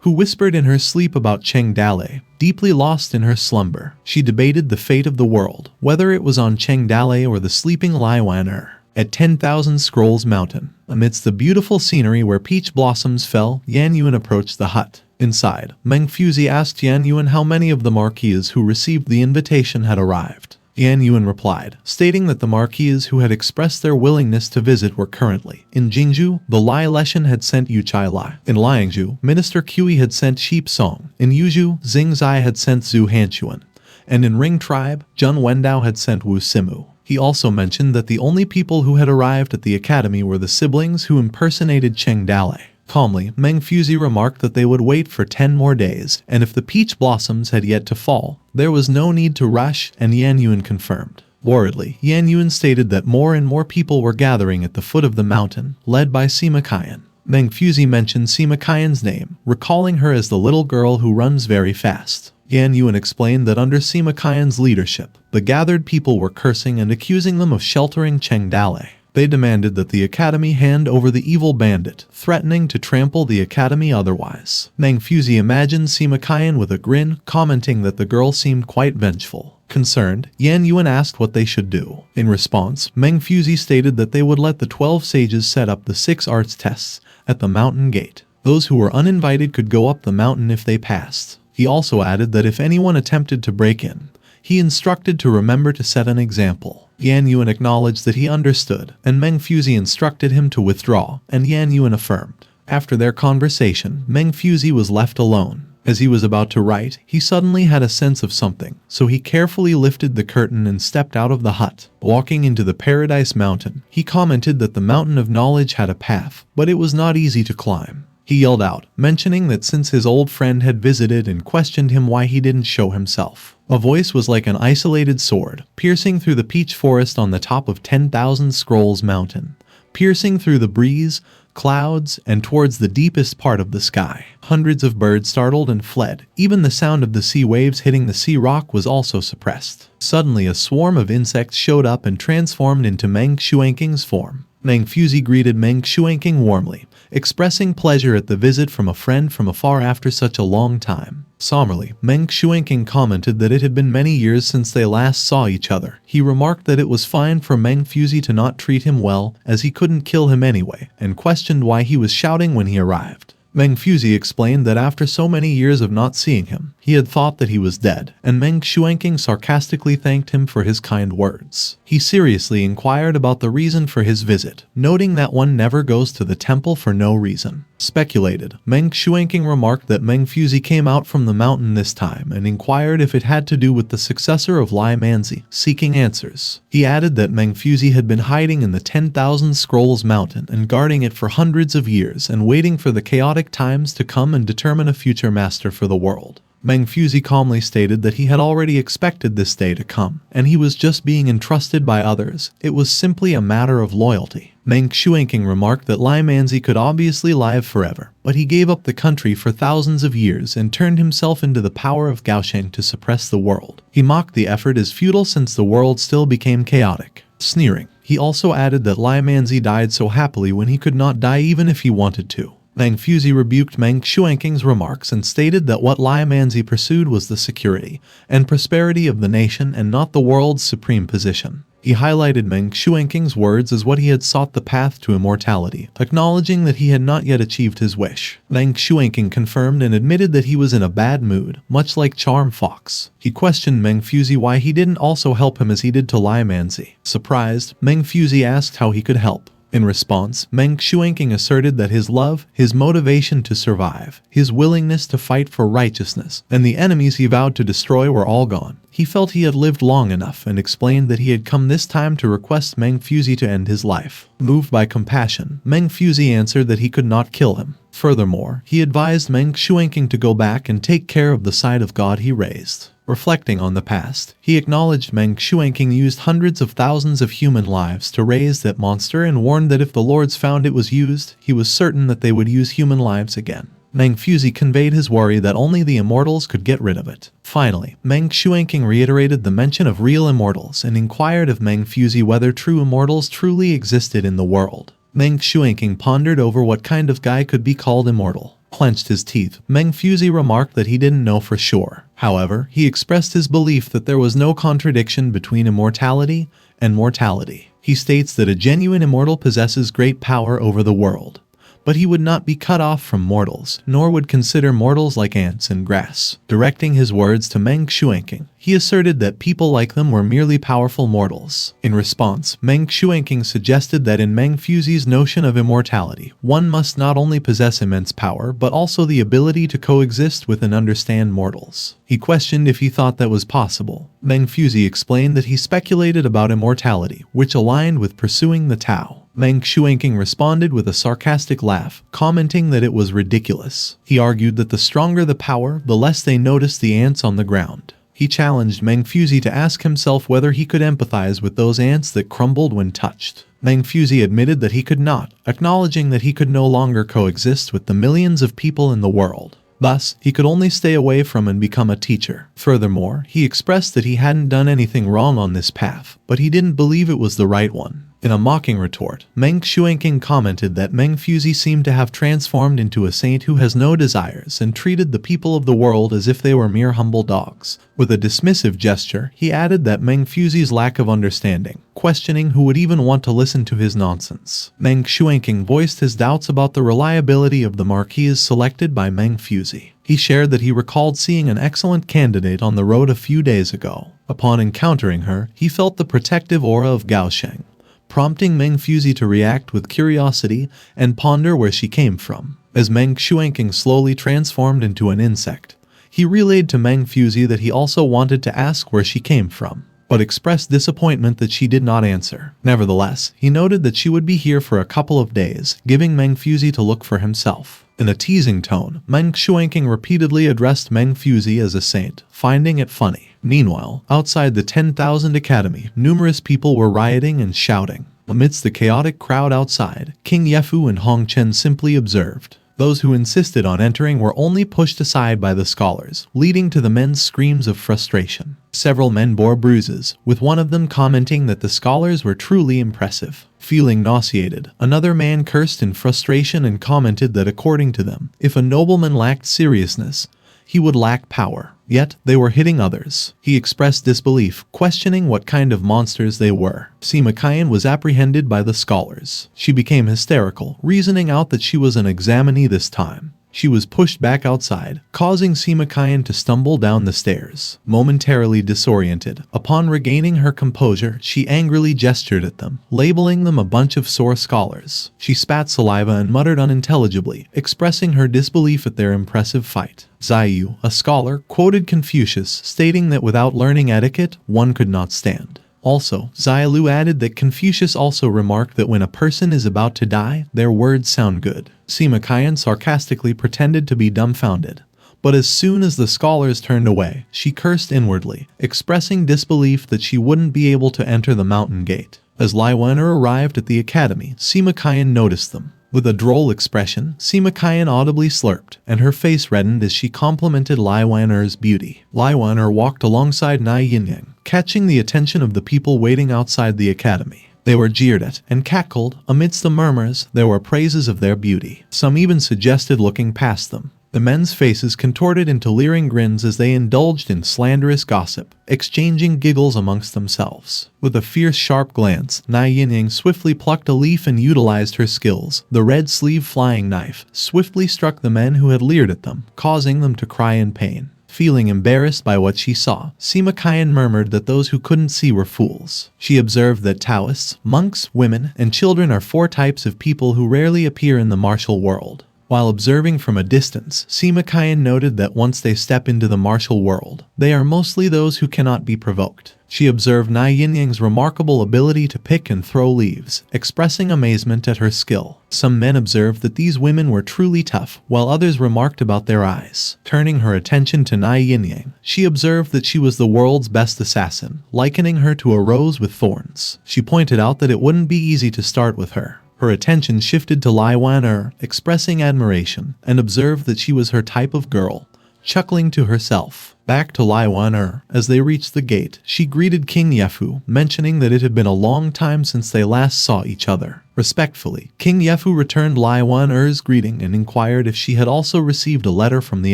who whispered in her sleep about Cheng Dalei. Deeply lost in her slumber, she debated the fate of the world, whether it was on Cheng Dalei or the sleeping Lai Wan At 10,000 Scrolls Mountain, amidst the beautiful scenery where peach blossoms fell, Yan Yuan approached the hut. Inside, Meng Fuzi asked Yan Yuan how many of the marquises who received the invitation had arrived. Yan Yuan replied, stating that the marquises who had expressed their willingness to visit were currently in Jingzhou. The Lai Leshan had sent Yu Chai Lai. In Liangzhou, Minister Kui had sent Sheep Song. In Yuzhou, Xing Zai had sent Zhu Hanchuan. And in Ring Tribe, Zhun Wendao had sent Wu Simu. He also mentioned that the only people who had arrived at the academy were the siblings who impersonated Cheng Dalei. Calmly, Meng Fuzi remarked that they would wait for 10 more days, and if the peach blossoms had yet to fall, there was no need to rush, and Yan Yuan confirmed. Worriedly, Yan Yuan stated that more and more people were gathering at the foot of the mountain, led by Sima Qian. Meng Fuzi mentioned Sima Qian's name, recalling her as the little girl who runs very fast. Yan Yuan explained that under Sima Qian's leadership, the gathered people were cursing and accusing them of sheltering Cheng Dalei. They demanded that the academy hand over the evil bandit, threatening to trample the academy otherwise. Meng Fuzi imagined Sima Qian with a grin, commenting that the girl seemed quite vengeful. Concerned, Yan Yuan asked what they should do. In response, Meng Fuzi stated that they would let the 12 sages set up the 6 arts tests at the mountain gate. Those who were uninvited could go up the mountain if they passed. He also added that if anyone attempted to break in, he instructed to remember to set an example. Yan Yuan acknowledged that he understood, and Meng Fuzi instructed him to withdraw, and Yan Yuan affirmed. After their conversation, Meng Fuzi was left alone. As he was about to write, he suddenly had a sense of something, so he carefully lifted the curtain and stepped out of the hut. Walking into the Paradise Mountain, he commented that the Mountain of Knowledge had a path, but it was not easy to climb. He yelled out, mentioning that since his old friend had visited and questioned him why he didn't show himself. A voice was like an isolated sword, piercing through the peach forest on the top of 10,000 Scrolls Mountain, piercing through the breeze, clouds, and towards the deepest part of the sky. Hundreds of birds startled and fled. Even the sound of the sea waves hitting the sea rock was also suppressed. Suddenly a swarm of insects showed up and transformed into Meng Xuanking's form. Meng Fuzi greeted Meng Xuanking warmly, expressing pleasure at the visit from a friend from afar after such a long time. Somberly, Meng Xuanking commented that it had been many years since they last saw each other. He remarked that it was fine for Meng Fuzi to not treat him well, as he couldn't kill him anyway, and questioned why he was shouting when he arrived. Meng Fuzi explained that after so many years of not seeing him, he had thought that he was dead, and Meng Xuanking sarcastically thanked him for his kind words. He seriously inquired about the reason for his visit, noting that one never goes to the temple for no reason. Speculated, Meng Xuanking remarked that Meng Fuzi came out from the mountain this time and inquired if it had to do with the successor of Lai Manzi, seeking answers. He added that Meng Fuzi had been hiding in the 10,000 Scrolls Mountain and guarding it for hundreds of years and waiting for the chaotic times to come and determine a future master for the world. Meng Fuzi calmly stated that he had already expected this day to come, and he was just being entrusted by others. It was simply a matter of loyalty. Meng Xuanking remarked that Lai Manzi could obviously live forever, but he gave up the country for thousands of years and turned himself into the power of Gaosheng to suppress the world. He mocked the effort as futile since the world still became chaotic. Sneering, he also added that Lai Manzi died so happily when he could not die even if he wanted to. Meng Fuzi rebuked Meng Xuanking's remarks and stated that what Lai Manzi pursued was the security and prosperity of the nation and not the world's supreme position. He highlighted Meng Xuanking's words as what he had sought the path to immortality, acknowledging that he had not yet achieved his wish. Meng Xuanking confirmed and admitted that he was in a bad mood, much like Charm Fox. He questioned Meng Fuzi why he didn't also help him as he did to Lai Manzi. Surprised, Meng Fuzi asked how he could help. In response, Meng Xuanking asserted that his love, his motivation to survive, his willingness to fight for righteousness, and the enemies he vowed to destroy were all gone. He felt he had lived long enough and explained that he had come this time to request Meng Fuzi to end his life. Moved by compassion, Meng Fuzi answered that he could not kill him. Furthermore, he advised Meng Shuanqing to go back and take care of the side of God he raised. Reflecting on the past, he acknowledged Meng Shuanqing used hundreds of thousands of human lives to raise that monster and warned that if the lords found it was used, he was certain that they would use human lives again. Meng Fuzi conveyed his worry that only the immortals could get rid of it. Finally, Meng Shuanqing reiterated the mention of real immortals and inquired of Meng Fuzi whether true immortals truly existed in the world. Meng Shuanqing pondered over what kind of guy could be called immortal. Clenched his teeth, Meng Fuzi remarked that he didn't know for sure. However, he expressed his belief that there was no contradiction between immortality and mortality. He states that a genuine immortal possesses great power over the world, but he would not be cut off from mortals, nor would consider mortals like ants and grass. Directing his words to Meng Shuanqing, he asserted that people like them were merely powerful mortals. In response, Meng Shuanqing suggested that in Meng Fuzi's notion of immortality, one must not only possess immense power, but also the ability to coexist with and understand mortals. He questioned if he thought that was possible. Meng Fuzi explained that he speculated about immortality, which aligned with pursuing the Tao. Meng Shuanqing responded with a sarcastic laugh, commenting that it was ridiculous. He argued that the stronger the power, the less they noticed the ants on the ground. He challenged Meng Fuzi to ask himself whether he could empathize with those ants that crumbled when touched. Meng Fuzi admitted that he could not, acknowledging that he could no longer coexist with the millions of people in the world. Thus, he could only stay away from and become a teacher. Furthermore, he expressed that he hadn't done anything wrong on this path, but he didn't believe it was the right one. In a mocking retort, Meng Shuanqing commented that Meng Fuzi seemed to have transformed into a saint who has no desires and treated the people of the world as if they were mere humble dogs. With a dismissive gesture, he added that Meng Fuzi's lack of understanding, questioning who would even want to listen to his nonsense. Meng Shuanqing voiced his doubts about the reliability of the marquise selected by Meng Fuzi. He shared that he recalled seeing an excellent candidate on the road a few days ago. Upon encountering her, he felt the protective aura of Gaosheng, prompting Meng Fuzi to react with curiosity and ponder where she came from. As Meng Shuanqing slowly transformed into an insect, he relayed to Meng Fuzi that he also wanted to ask where she came from, but expressed disappointment that she did not answer. Nevertheless, he noted that she would be here for a couple of days, giving Meng Fuzi to look for himself. In a teasing tone, Meng Shuanqing repeatedly addressed Meng Fuzi as a saint, finding it funny. Meanwhile, outside the 10,000 Academy, numerous people were rioting and shouting. Amidst the chaotic crowd outside, King Yefu and Hong Chen simply observed. Those who insisted on entering were only pushed aside by the scholars, leading to the men's screams of frustration. Several men bore bruises, with one of them commenting that the scholars were truly impressive. Feeling nauseated, another man cursed in frustration and commented that according to them, if a nobleman lacked seriousness, he would lack power. Yet, they were hitting others. He expressed disbelief, questioning what kind of monsters they were. Sima Qian was apprehended by the scholars. She became hysterical, reasoning out that she was an examinee this time. She was pushed back outside, causing Sima Qian to stumble down the stairs. Momentarily disoriented, upon regaining her composure, she angrily gestured at them, labeling them a bunch of sore scholars. She spat saliva and muttered unintelligibly, expressing her disbelief at their impressive fight. Zaiyu, a scholar, quoted Confucius, stating that without learning etiquette, one could not stand. Also, Zailu added that Confucius also remarked that when a person is about to die, their words sound good. Sima Qian sarcastically pretended to be dumbfounded, but as soon as the scholars turned away, she cursed inwardly, expressing disbelief that she wouldn't be able to enter the mountain gate. As Lai Wen'er arrived at the academy, Sima Qian noticed them. With a droll expression, Sima Qian audibly slurped, and her face reddened as she complimented Lai Wen'er's beauty. Lai Wen'er walked alongside Nai Yinyang, catching the attention of the people waiting outside the academy. They were jeered at and cackled. Amidst the murmurs, there were praises of their beauty. Some even suggested looking past them. The men's faces contorted into leering grins as they indulged in slanderous gossip, exchanging giggles amongst themselves. With a fierce, sharp glance, Nai Yinyang swiftly plucked a leaf and utilized her skills. The red sleeve flying knife swiftly struck the men who had leered at them, causing them to cry in pain. Feeling embarrassed by what she saw, Sima Qian murmured that those who couldn't see were fools. She observed that Taoists, monks, women, and children are 4 types of people who rarely appear in the martial world. While observing from a distance, Sima Qian noted that once they step into the martial world, they are mostly those who cannot be provoked. She observed Nai Yinyang's remarkable ability to pick and throw leaves, expressing amazement at her skill. Some men observed that these women were truly tough, while others remarked about their eyes. Turning her attention to Nai Yinyang, she observed that she was the world's best assassin, likening her to a rose with thorns. She pointed out that it wouldn't be easy to start with her. Her attention shifted to Lai Wan expressing admiration, and observed that she was her type of girl. Chuckling to herself, back to Lai Wan as they reached the gate, she greeted King Yefu, mentioning that it had been a long time since they last saw each other. Respectfully, King Yefu returned Lai Wan greeting and inquired if she had also received a letter from the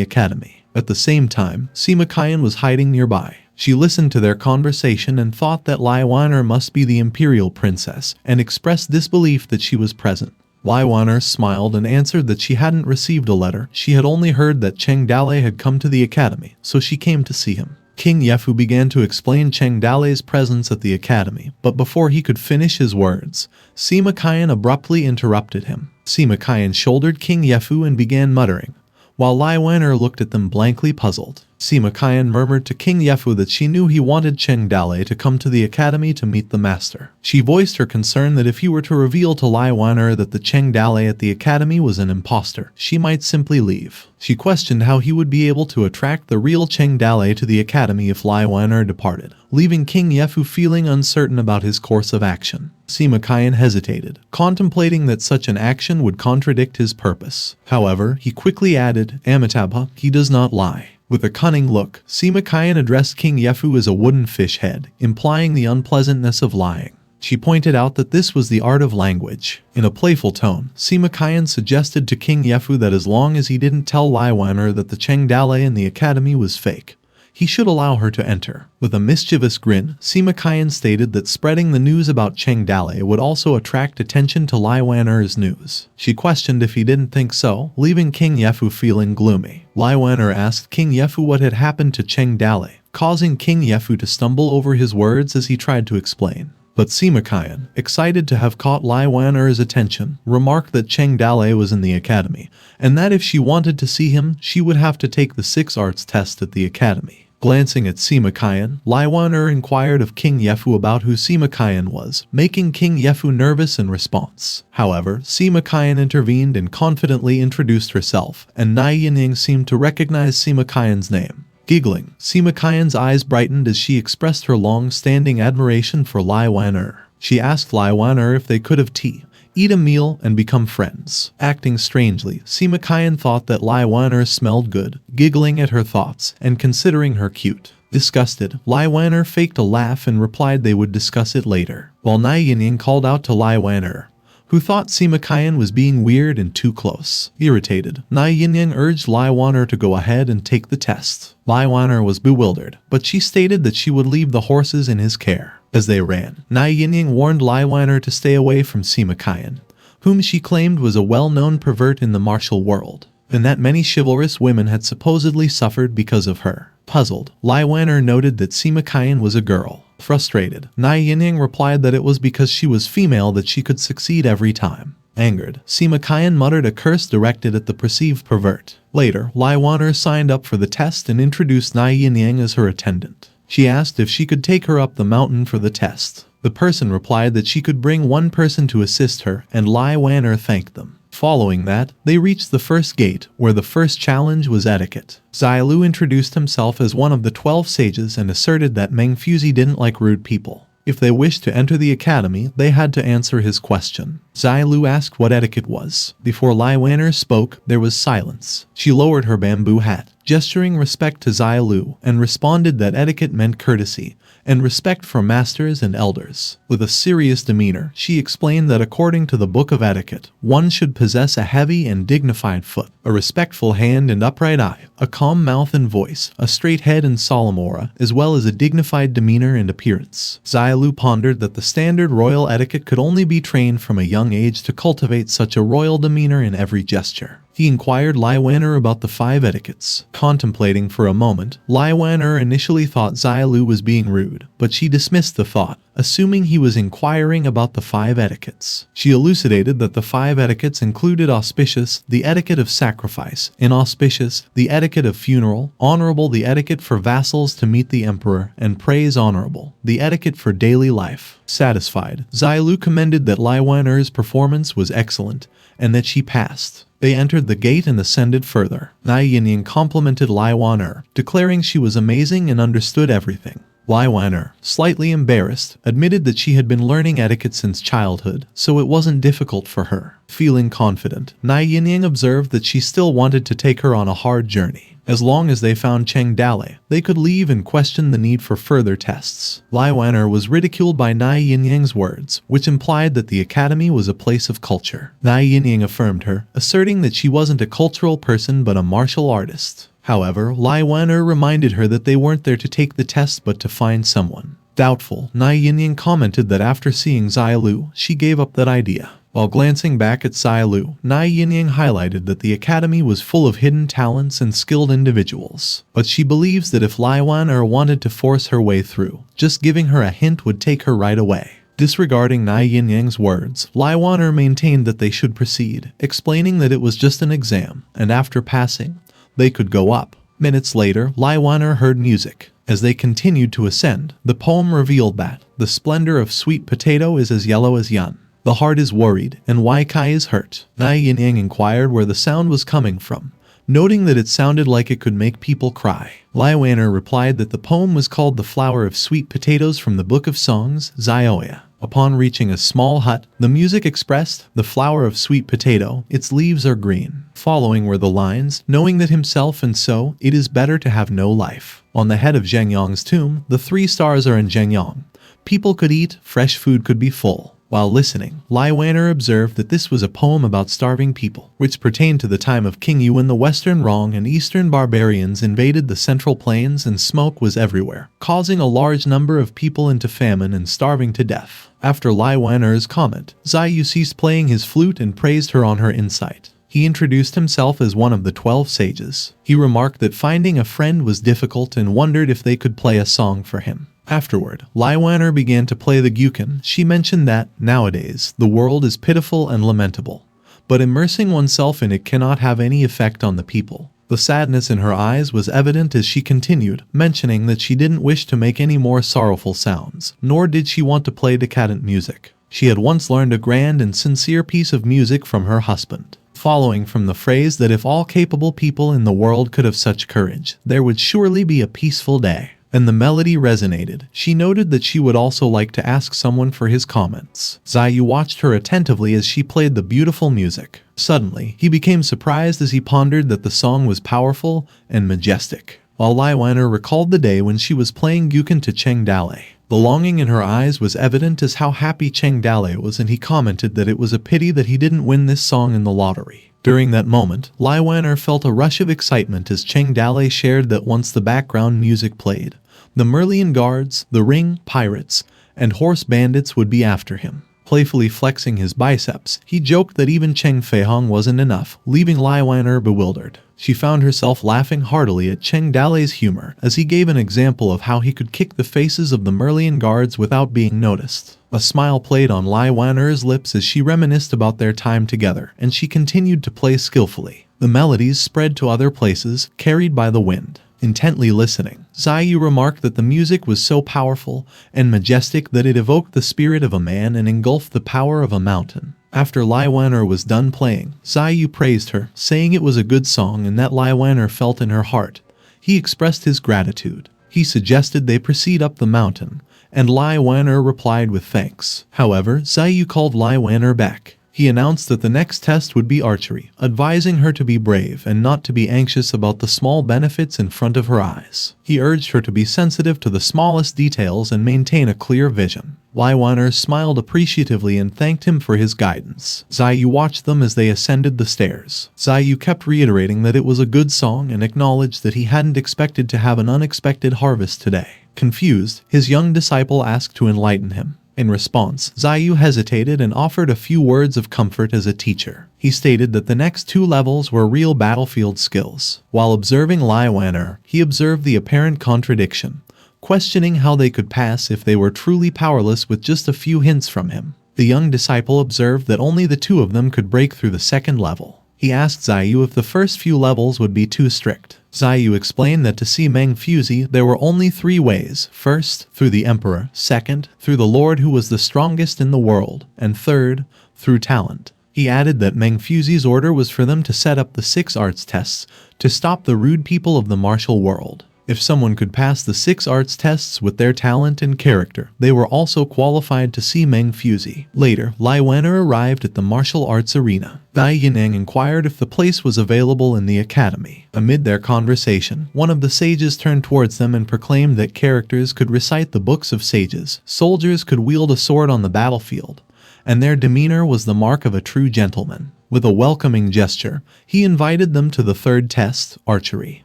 academy. At the same time, Sima Qian was hiding nearby. She listened to their conversation and thought that Lai Wan must be the imperial princess, and expressed disbelief that she was present. Lai Wan smiled and answered that she hadn't received a letter. She had only heard that Cheng Dalei had come to the academy, so she came to see him. King Yefu began to explain Cheng Dalei's presence at the academy, but before he could finish his words, Sima Qian abruptly interrupted him. Sima Qian shouldered King Yefu and began muttering, while Lai Wan looked at them blankly puzzled. Sima Qian murmured to King Yefu that she knew he wanted Cheng Dalei to come to the academy to meet the master. She voiced her concern that if he were to reveal to Lai Wan that the Cheng Dalei at the academy was an imposter, she might simply leave. She questioned how he would be able to attract the real Cheng Dalei to the academy if Lai Wan departed, leaving King Yefu feeling uncertain about his course of action. Sima Qian hesitated, contemplating that such an action would contradict his purpose. However, he quickly added, Amitabha, he does not lie. With a cunning look, Sima Qian addressed King Yefu as a wooden fish head, implying the unpleasantness of lying. She pointed out that this was the art of language. In a playful tone, Sima Qian suggested to King Yefu that as long as he didn't tell Lai Wan that the Cheng Dalei in the academy was fake, he should allow her to enter. With a mischievous grin, Sima Qian stated that spreading the news about Cheng Dalei would also attract attention to Lai Wan's news. She questioned if he didn't think so, leaving King Yefu feeling gloomy. Lai Wan asked King Yefu what had happened to Cheng Dalei, causing King Yefu to stumble over his words as he tried to explain. But Sima Qian, excited to have caught Lai Wan's attention, remarked that Cheng Dalei was in the academy, and that if she wanted to see him, she would have to take the 6 arts test at the academy. Glancing at Sima Qian, Lai Wan inquired of King Yefu about who Sima Qian was, making King Yefu nervous in response. However, Sima Qian intervened and confidently introduced herself, and Nai Yinyang seemed to recognize Sima Qian's name. Giggling, Sima Qian's eyes brightened as she expressed her long-standing admiration for Lai Wan. She asked Lai Wan if they could have tea, eat a meal, and become friends. Acting strangely, Sima Qian thought that Lai Wan smelled good, giggling at her thoughts, and considering her cute. Disgusted, Lai Wan faked a laugh and replied they would discuss it later, while Nai Yinyang called out to Lai Wan, who thought Sima Qian was being weird and too close. Irritated, Nai Yinyang urged Lai Wan to go ahead and take the test. Lai Wan was bewildered, but she stated that she would leave the horses in his care. As they ran, Nai Yinyang warned Lai Wan to stay away from Sima Qian, whom she claimed was a well-known pervert in the martial world, and that many chivalrous women had supposedly suffered because of her. Puzzled, Lai Wan noted that Sima Qian was a girl. Frustrated, Nai Yinyang replied that it was because she was female that she could succeed every time. Angered, Sima Qian muttered a curse directed at the perceived pervert. Later, Lai Wan signed up for the test and introduced Nai Yinyang as her attendant. She asked if she could take her up the mountain for the test. The person replied that she could bring one person to assist her, and Lai Wan thanked them. Following that, they reached the first gate, where the first challenge was etiquette. Xiaolu introduced himself as one of the 12 sages and asserted that Meng Fuzi didn't like rude people. If they wished to enter the academy, they had to answer his question. Xiaolu asked what etiquette was. Before Lai Wan spoke, there was silence. She lowered her bamboo hat, gesturing respect to Xiaolu, and responded that etiquette meant courtesy and respect for masters and elders. With a serious demeanor, she explained that according to the Book of Etiquette, one should possess a heavy and dignified foot, a respectful hand and upright eye, a calm mouth and voice, a straight head and solemn aura, as well as a dignified demeanor and appearance. Xiaolu pondered that the standard royal etiquette could only be trained from a young age to cultivate such a royal demeanor in every gesture. He inquired Lai Wan'er about the 5 etiquettes. Contemplating for a moment, Lai Wan'er initially thought Xiaolu was being rude, but she dismissed the thought, assuming he was inquiring about the 5 etiquettes. She elucidated that the 5 etiquettes included auspicious, the etiquette of sacrifice, inauspicious, the etiquette of funeral, honorable, the etiquette for vassals to meet the emperor, and praise honorable, the etiquette for daily life. Satisfied, Xiaolu commended that Lai Wan'er's performance was excellent, and that she passed. They entered the gate and ascended further. Yinyang complimented Lai Wan'er, declaring she was amazing and understood everything. Lai Wan'er, slightly embarrassed, admitted that she had been learning etiquette since childhood, so it wasn't difficult for her. Feeling confident, Yinyang observed that she still wanted to take her on a hard journey. As long as they found Cheng Dalei, they could leave and question the need for further tests. Lai Wan'er was ridiculed by Yinyang's words, which implied that the academy was a place of culture. Yinyang affirmed her, asserting that she wasn't a cultural person but a martial artist. However, Lai Wan'er reminded her that they weren't there to take the test but to find someone. Doubtful, Yinyang commented that after seeing Xiaolu, she gave up that idea. While glancing back at Xiaolu, Yinyang highlighted that the academy was full of hidden talents and skilled individuals. But she believes that if Lai Wan'er wanted to force her way through, just giving her a hint would take her right away. Disregarding Yinyang's words, Lai Wan'er maintained that they should proceed, explaining that it was just an exam, and after passing, they could go up. Minutes later, Lai Wan'er heard music. As they continued to ascend, the poem revealed that the splendor of sweet potato is as yellow as Yun. The heart is worried, and Wai Kai is hurt. Yinyang inquired where the sound was coming from, noting that it sounded like it could make people cry. Lai Wan'er replied that the poem was called The Flower of Sweet Potatoes from the Book of Songs, Zioya. Upon reaching a small hut, the music expressed, the flower of sweet potato, its leaves are green. Following were the lines, knowing that himself and so, it is better to have no life. On the head of Zhengyang's tomb, the 3 stars are in Zhengyang. People could eat, fresh food could be full. While listening, Lai Wan'er observed that this was a poem about starving people, which pertained to the time of King Yu when the Western Rong and Eastern barbarians invaded the Central Plains and smoke was everywhere, causing a large number of people into famine and starving to death. After Lai Wan'er's comment, Xiaolu ceased playing his flute and praised her on her insight. He introduced himself as one of the 12 sages. He remarked that finding a friend was difficult and wondered if they could play a song for him. Afterward, Lai Wan'er began to play the gyukan. She mentioned that, nowadays, the world is pitiful and lamentable, but immersing oneself in it cannot have any effect on the people. The sadness in her eyes was evident as she continued, mentioning that she didn't wish to make any more sorrowful sounds, nor did she want to play decadent music. She had once learned a grand and sincere piece of music from her husband. Following from the phrase that if all capable people in the world could have such courage, there would surely be a peaceful day. And the melody resonated. She noted that she would also like to ask someone for his comments. Xiaolu watched her attentively as she played the beautiful music. Suddenly, he became surprised as he pondered that the song was powerful and majestic. While Lai Wan'er recalled the day when she was playing gyukan to Cheng Dalei, the longing in her eyes was evident as how happy Cheng Dalei was, and he commented that it was a pity that he didn't win this song in the lottery. During that moment, Lai Wan'er felt a rush of excitement as Cheng Dalei shared that once the background music played, the Merlion guards, the ring, pirates, and horse bandits would be after him. Playfully flexing his biceps, he joked that even Cheng Fenyong wasn't enough, leaving Lai Wan'er bewildered. She found herself laughing heartily at Cheng Dalei's humor as he gave an example of how he could kick the faces of the Merlion guards without being noticed. A smile played on Lai Wan'er's lips as she reminisced about their time together, and she continued to play skillfully. The melodies spread to other places, carried by the wind. Intently listening, Xiaolu remarked that the music was so powerful and majestic that it evoked the spirit of a man and engulfed the power of a mountain. After Lai Wan'er was done playing, Xiaolu praised her, saying it was a good song and that Lai Wan'er felt in her heart. He expressed his gratitude. He suggested they proceed up the mountain, and Lai Wan'er replied with thanks. However, Xiaolu called Lai Wan'er back. He announced that the next test would be archery, advising her to be brave and not to be anxious about the small benefits in front of her eyes. He urged her to be sensitive to the smallest details and maintain a clear vision. Lai Wan'er smiled appreciatively and thanked him for his guidance. Xiaolu watched them as they ascended the stairs. Xiaolu kept reiterating that it was a good song and acknowledged that he hadn't expected to have an unexpected harvest today. Confused, his young disciple asked to enlighten him. In response, Ziyu hesitated and offered a few words of comfort as a teacher. He stated that the next 2 levels were real battlefield skills. While observing Lai Wan'er, he observed the apparent contradiction, questioning how they could pass if they were truly powerless with just a few hints from him. The young disciple observed that only the 2 of them could break through the 2nd level. He asked Ziyu if the first few levels would be too strict. Ziyu explained that to see Meng Fuzi there were only 3 ways. First, through the Emperor. Second, through the Lord who was the strongest in the world. And third, through talent. He added that Meng Fuzi's order was for them to set up the 6 arts tests to stop the rude people of the martial world. If someone could pass the 6 arts tests with their talent and character, they were also qualified to see Meng Fuzi. Later, Lai Wan'er arrived at the martial arts arena. Yinyang inquired if the place was available in the academy. Amid their conversation, one of the sages turned towards them and proclaimed that characters could recite the books of sages, soldiers could wield a sword on the battlefield, and their demeanor was the mark of a true gentleman. With a welcoming gesture, he invited them to the 3rd test, archery.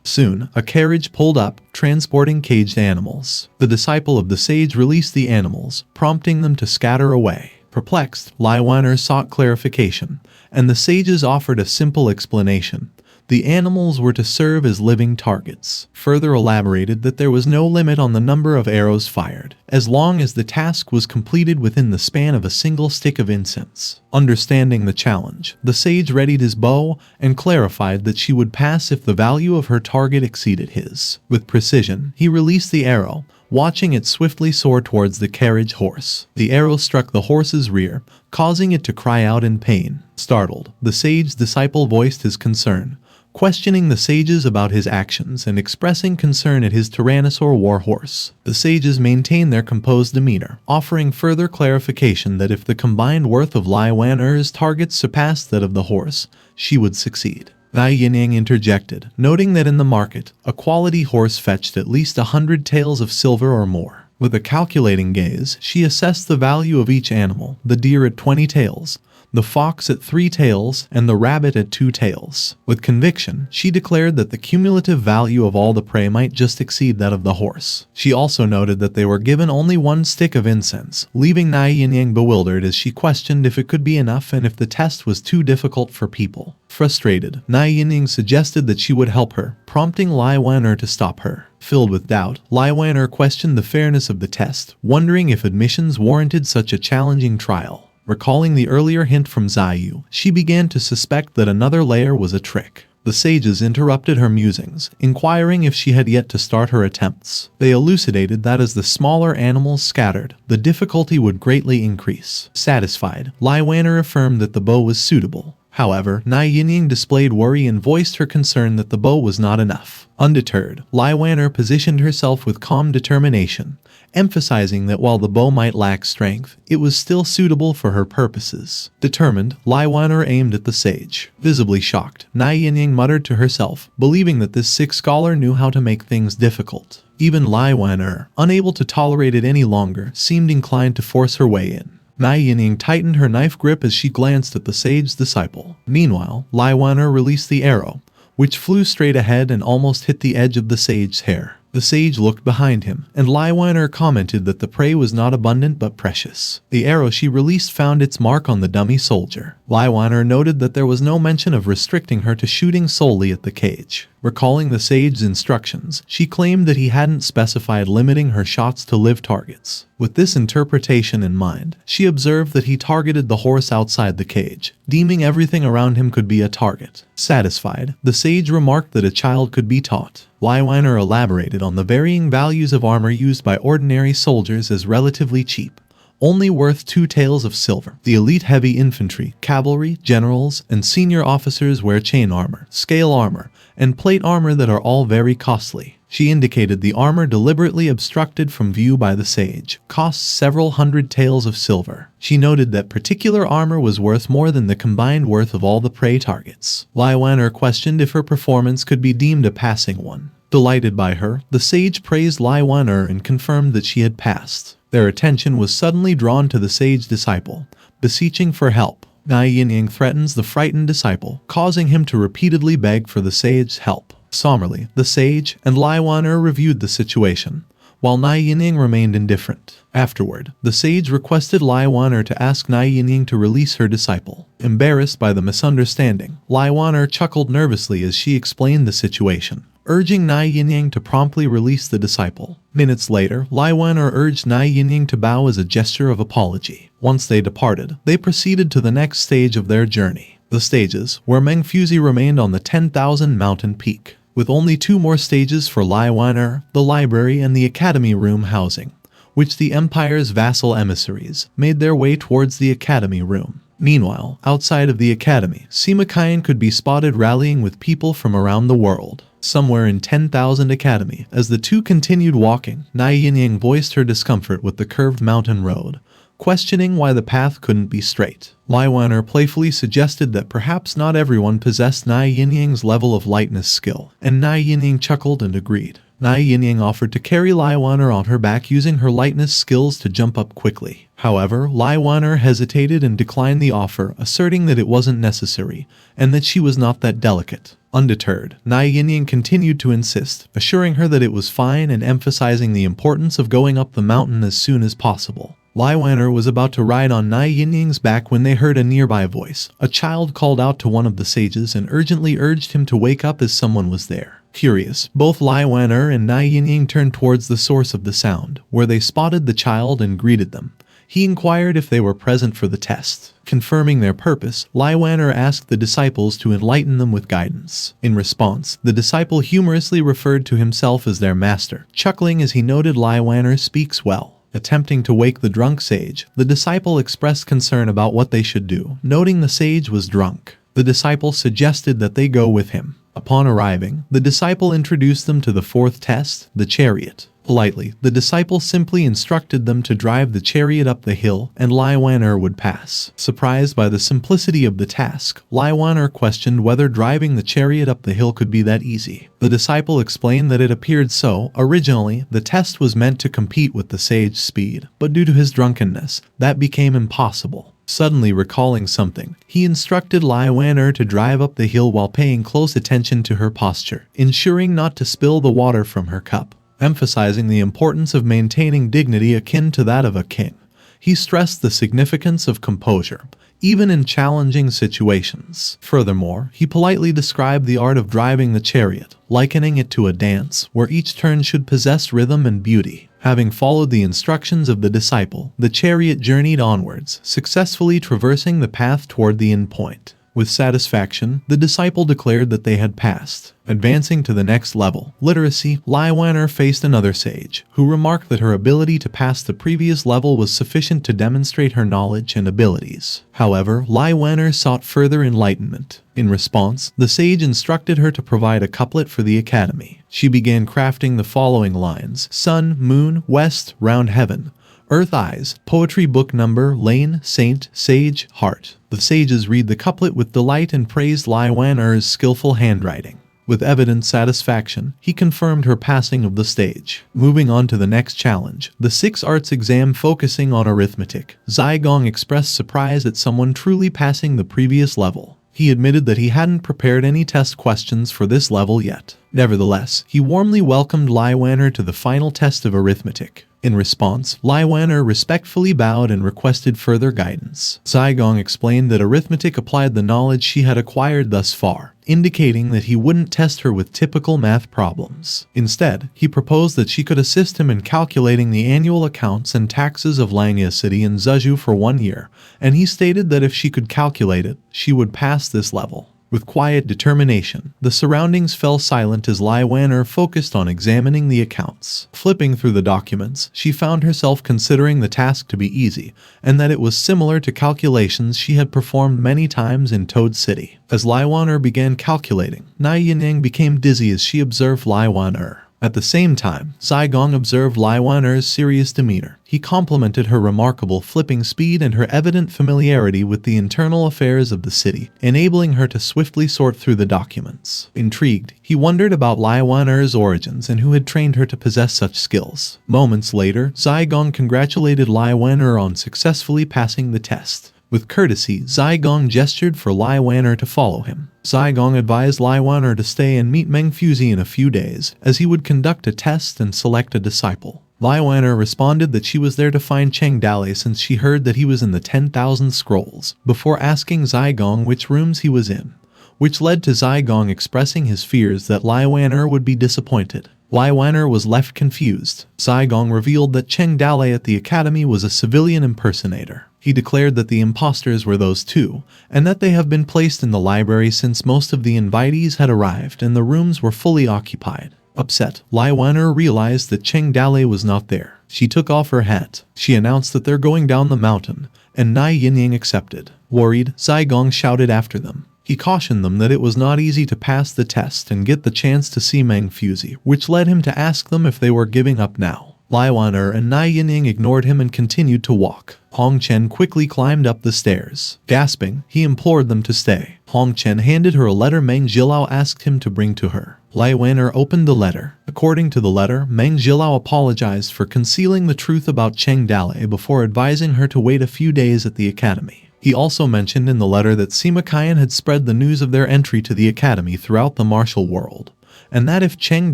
Soon, a carriage pulled up, transporting caged animals. The disciple of the sage released the animals, prompting them to scatter away. Perplexed, Lai Wan'er sought clarification, and the sages offered a simple explanation. The animals were to serve as living targets. Further elaborated that there was no limit on the number of arrows fired, as long as the task was completed within the span of a single stick of incense. Understanding the challenge, the sage readied his bow and clarified that she would pass if the value of her target exceeded his. With precision, he released the arrow, watching it swiftly soar towards the carriage horse. The arrow struck the horse's rear, causing it to cry out in pain. Startled, the sage's disciple voiced his concern, questioning the sages about his actions and expressing concern at his Tyrannosaur war horse. The sages maintained their composed demeanor, offering further clarification that if the combined worth of Lai Wan'er's targets surpassed that of the horse, she would succeed. Yinyang interjected, noting that in the market, a quality horse fetched at least 100 taels of silver or more. With a calculating gaze, she assessed the value of each animal, the deer at 20 taels, the fox at 3 taels, and the rabbit at 2 taels. With conviction, she declared that the cumulative value of all the prey might just exceed that of the horse. She also noted that they were given only 1 stick of incense, leaving Yinyang bewildered as she questioned if it could be enough and if the test was too difficult for people. Frustrated, Yinyang suggested that she would help her, prompting Lai Wan'er to stop her. Filled with doubt, Lai Wan'er questioned the fairness of the test, wondering if admissions warranted such a challenging trial. Recalling the earlier hint from Ziyu, she began to suspect that another layer was a trick. The sages interrupted her musings, inquiring if she had yet to start her attempts. They elucidated that as the smaller animals scattered, the difficulty would greatly increase. Satisfied, Lai Wan'er affirmed that the bow was suitable. However, Yinyang displayed worry and voiced her concern that the bow was not enough. Undeterred, Lai Wan'er positioned herself with calm determination, emphasizing that while the bow might lack strength, it was still suitable for her purposes. Determined, Lai Wan'er aimed at the sage. Visibly shocked, Yinyang muttered to herself, believing that this sick scholar knew how to make things difficult. Even Lai Wan'er, unable to tolerate it any longer, seemed inclined to force her way in. Yinyang tightened her knife grip as she glanced at the sage's disciple. Meanwhile, Lai Wan'er released the arrow, which flew straight ahead and almost hit the edge of the sage's hair. The sage looked behind him, and Lai Wan'er commented that the prey was not abundant but precious. The arrow she released found its mark on the dummy soldier. Lai Wan'er noted that there was no mention of restricting her to shooting solely at the cage. Recalling the sage's instructions, she claimed that he hadn't specified limiting her shots to live targets. With this interpretation in mind, she observed that he targeted the horse outside the cage, deeming everything around him could be a target. Satisfied, the sage remarked that a child could be taught. Lai Wan'er elaborated on the varying values of armor used by ordinary soldiers as relatively cheap, only worth 2 taels of silver. The elite heavy infantry, cavalry, generals, and senior officers wear chain armor, scale armor, and plate armor that are all very costly. She indicated the armor deliberately obstructed from view by the sage costs several hundred taels of silver. She noted that particular armor was worth more than the combined worth of all the prey targets. Lai Wan'er questioned if her performance could be deemed a passing one. Delighted by her, the sage praised Lai Wan'er and confirmed that she had passed. Their attention was suddenly drawn to the sage disciple, beseeching for help. Yinyang threatens the frightened disciple, causing him to repeatedly beg for the sage's help. Somberly, the sage and Lai Wan'er reviewed the situation, while Nai Yinyang remained indifferent. Afterward, the sage requested Lai Wan'er to ask Nai Yinyang to release her disciple. Embarrassed by the misunderstanding, Lai Wan'er chuckled nervously as she explained the situation, urging Nai Yinyang to promptly release the disciple. Minutes later, Lai Wan'er urged Nai Yinyang to bow as a gesture of apology. Once they departed, they proceeded to the next stage of their journey. The stages, where Meng Fuzi remained on the 10,000 mountain peak, with only 2 more stages for Lai Wan'er, the library and the academy room housing, which the empire's vassal emissaries made their way towards the academy room. Meanwhile, outside of the academy, Sima Qian could be spotted rallying with people from around the world. Somewhere in 10,000 Academy, as the two continued walking, Nai Yinyang voiced her discomfort with the curved mountain road, questioning why the path couldn't be straight. Lai Wan'er playfully suggested that perhaps not everyone possessed Nai Yinyang's level of lightness skill, and Nai Yinyang chuckled and agreed. Nai Yinyang offered to carry Lai Wan'er on her back using her lightness skills to jump up quickly. However, Lai Wan'er hesitated and declined the offer, asserting that it wasn't necessary, and that she was not that delicate. Undeterred, Nai Yinyang continued to insist, assuring her that it was fine and emphasizing the importance of going up the mountain as soon as possible. Lai Wan'er was about to ride on Nai Yinyang's back when they heard a nearby voice. A child called out to one of the sages and urgently urged him to wake up as someone was there. Curious, both Lai Wan'er and Nai Yinyang turned towards the source of the sound, where they spotted the child and greeted them. He inquired if they were present for the test. Confirming their purpose, Lai Wan'er asked the disciples to enlighten them with guidance. In response, the disciple humorously referred to himself as their master, chuckling as he noted Lai Wan'er speaks well. Attempting to wake the drunk sage, the disciple expressed concern about what they should do, noting the sage was drunk. The disciple suggested that they go with him. Upon arriving, the disciple introduced them to the 4th test, the chariot. Politely, the disciple simply instructed them to drive the chariot up the hill, and Lai Wan'er would pass. Surprised by the simplicity of the task, Lai Wan'er questioned whether driving the chariot up the hill could be that easy. The disciple explained that it appeared so. Originally, the test was meant to compete with the sage's speed, but due to his drunkenness, that became impossible. Suddenly recalling something, he instructed Lai Wan'er to drive up the hill while paying close attention to her posture, ensuring not to spill the water from her cup. Emphasizing the importance of maintaining dignity akin to that of a king, he stressed the significance of composure, even in challenging situations. Furthermore, he politely described the art of driving the chariot, likening it to a dance, where each turn should possess rhythm and beauty. Having followed the instructions of the disciple, the chariot journeyed onwards, successfully traversing the path toward the end point. With satisfaction, the disciple declared that they had passed. Advancing to the next level, literacy, Lai Wan'er faced another sage, who remarked that her ability to pass the previous level was sufficient to demonstrate her knowledge and abilities. However, Lai Wan'er sought further enlightenment. In response, the sage instructed her to provide a couplet for the academy. She began crafting the following lines: Sun, moon, west, round heaven, earth eyes, poetry book number, lane, saint, sage, heart. The sages read the couplet with delight and praised Lai Wan'er's skillful handwriting. With evident satisfaction, he confirmed her passing of the stage. Moving on to the next challenge, the 6 arts exam focusing on arithmetic, Zai Gong expressed surprise at someone truly passing the previous level. He admitted that he hadn't prepared any test questions for this level yet. Nevertheless, he warmly welcomed Lai Wan'er to the final test of arithmetic. In response, Lai Wan'er respectfully bowed and requested further guidance. Zai Gong explained that arithmetic applied the knowledge she had acquired thus far, indicating that he wouldn't test her with typical math problems. Instead, he proposed that she could assist him in calculating the annual accounts and taxes of Langya City and Zhezhou for 1 year, and he stated that if she could calculate it, she would pass this level. With quiet determination, the surroundings fell silent as Lai Wan'er focused on examining the accounts. Flipping through the documents, she found herself considering the task to be easy, and that it was similar to calculations she had performed many times in Toad City. As Lai Wan'er began calculating, Nai Yinyang became dizzy as she observed Lai Wan'er. At the same time, Zai Gong observed Lai Wan'er's serious demeanor. He complimented her remarkable flipping speed and her evident familiarity with the internal affairs of the city, enabling her to swiftly sort through the documents. Intrigued, he wondered about Lai Wan'er's origins and who had trained her to possess such skills. Moments later, Zai Gong congratulated Lai Wan'er on successfully passing the test. With courtesy, Zai Gong gestured for Lai Wan'er to follow him. Zai Gong advised Lai Wan'er to stay and meet Meng Fuzi in a few days, as he would conduct a test and select a disciple. Lai Wan'er responded that she was there to find Cheng Dalei since she heard that he was in the 10,000 scrolls, before asking Zigong which rooms he was in, which led to Zigong expressing his fears that Lai Wan'er would be disappointed. Lai Wan'er was left confused. Zigong revealed that Cheng Dalei at the academy was a civilian impersonator. He declared that the imposters were those two, and that they have been placed in the library since most of the invitees had arrived and the rooms were fully occupied. Upset, Lai Wan'er realized that Cheng Dalei was not there. She took off her hat. She announced that they're going down the mountain, and Yinyang accepted. Worried, Zigong shouted after them. He cautioned them that it was not easy to pass the test and get the chance to see Meng Fuzi, which led him to ask them if they were giving up now. Lai Wan'er and Yinyang ignored him and continued to walk. Hong Chen quickly climbed up the stairs. Gasping, he implored them to stay. Hong Chen handed her a letter Meng Jilao asked him to bring to her. Lai Wan'er opened the letter. According to the letter, Meng Jilao apologized for concealing the truth about Cheng Dalei before advising her to wait a few days at the academy. He also mentioned in the letter that Sima Qian had spread the news of their entry to the academy throughout the martial world, and that if Cheng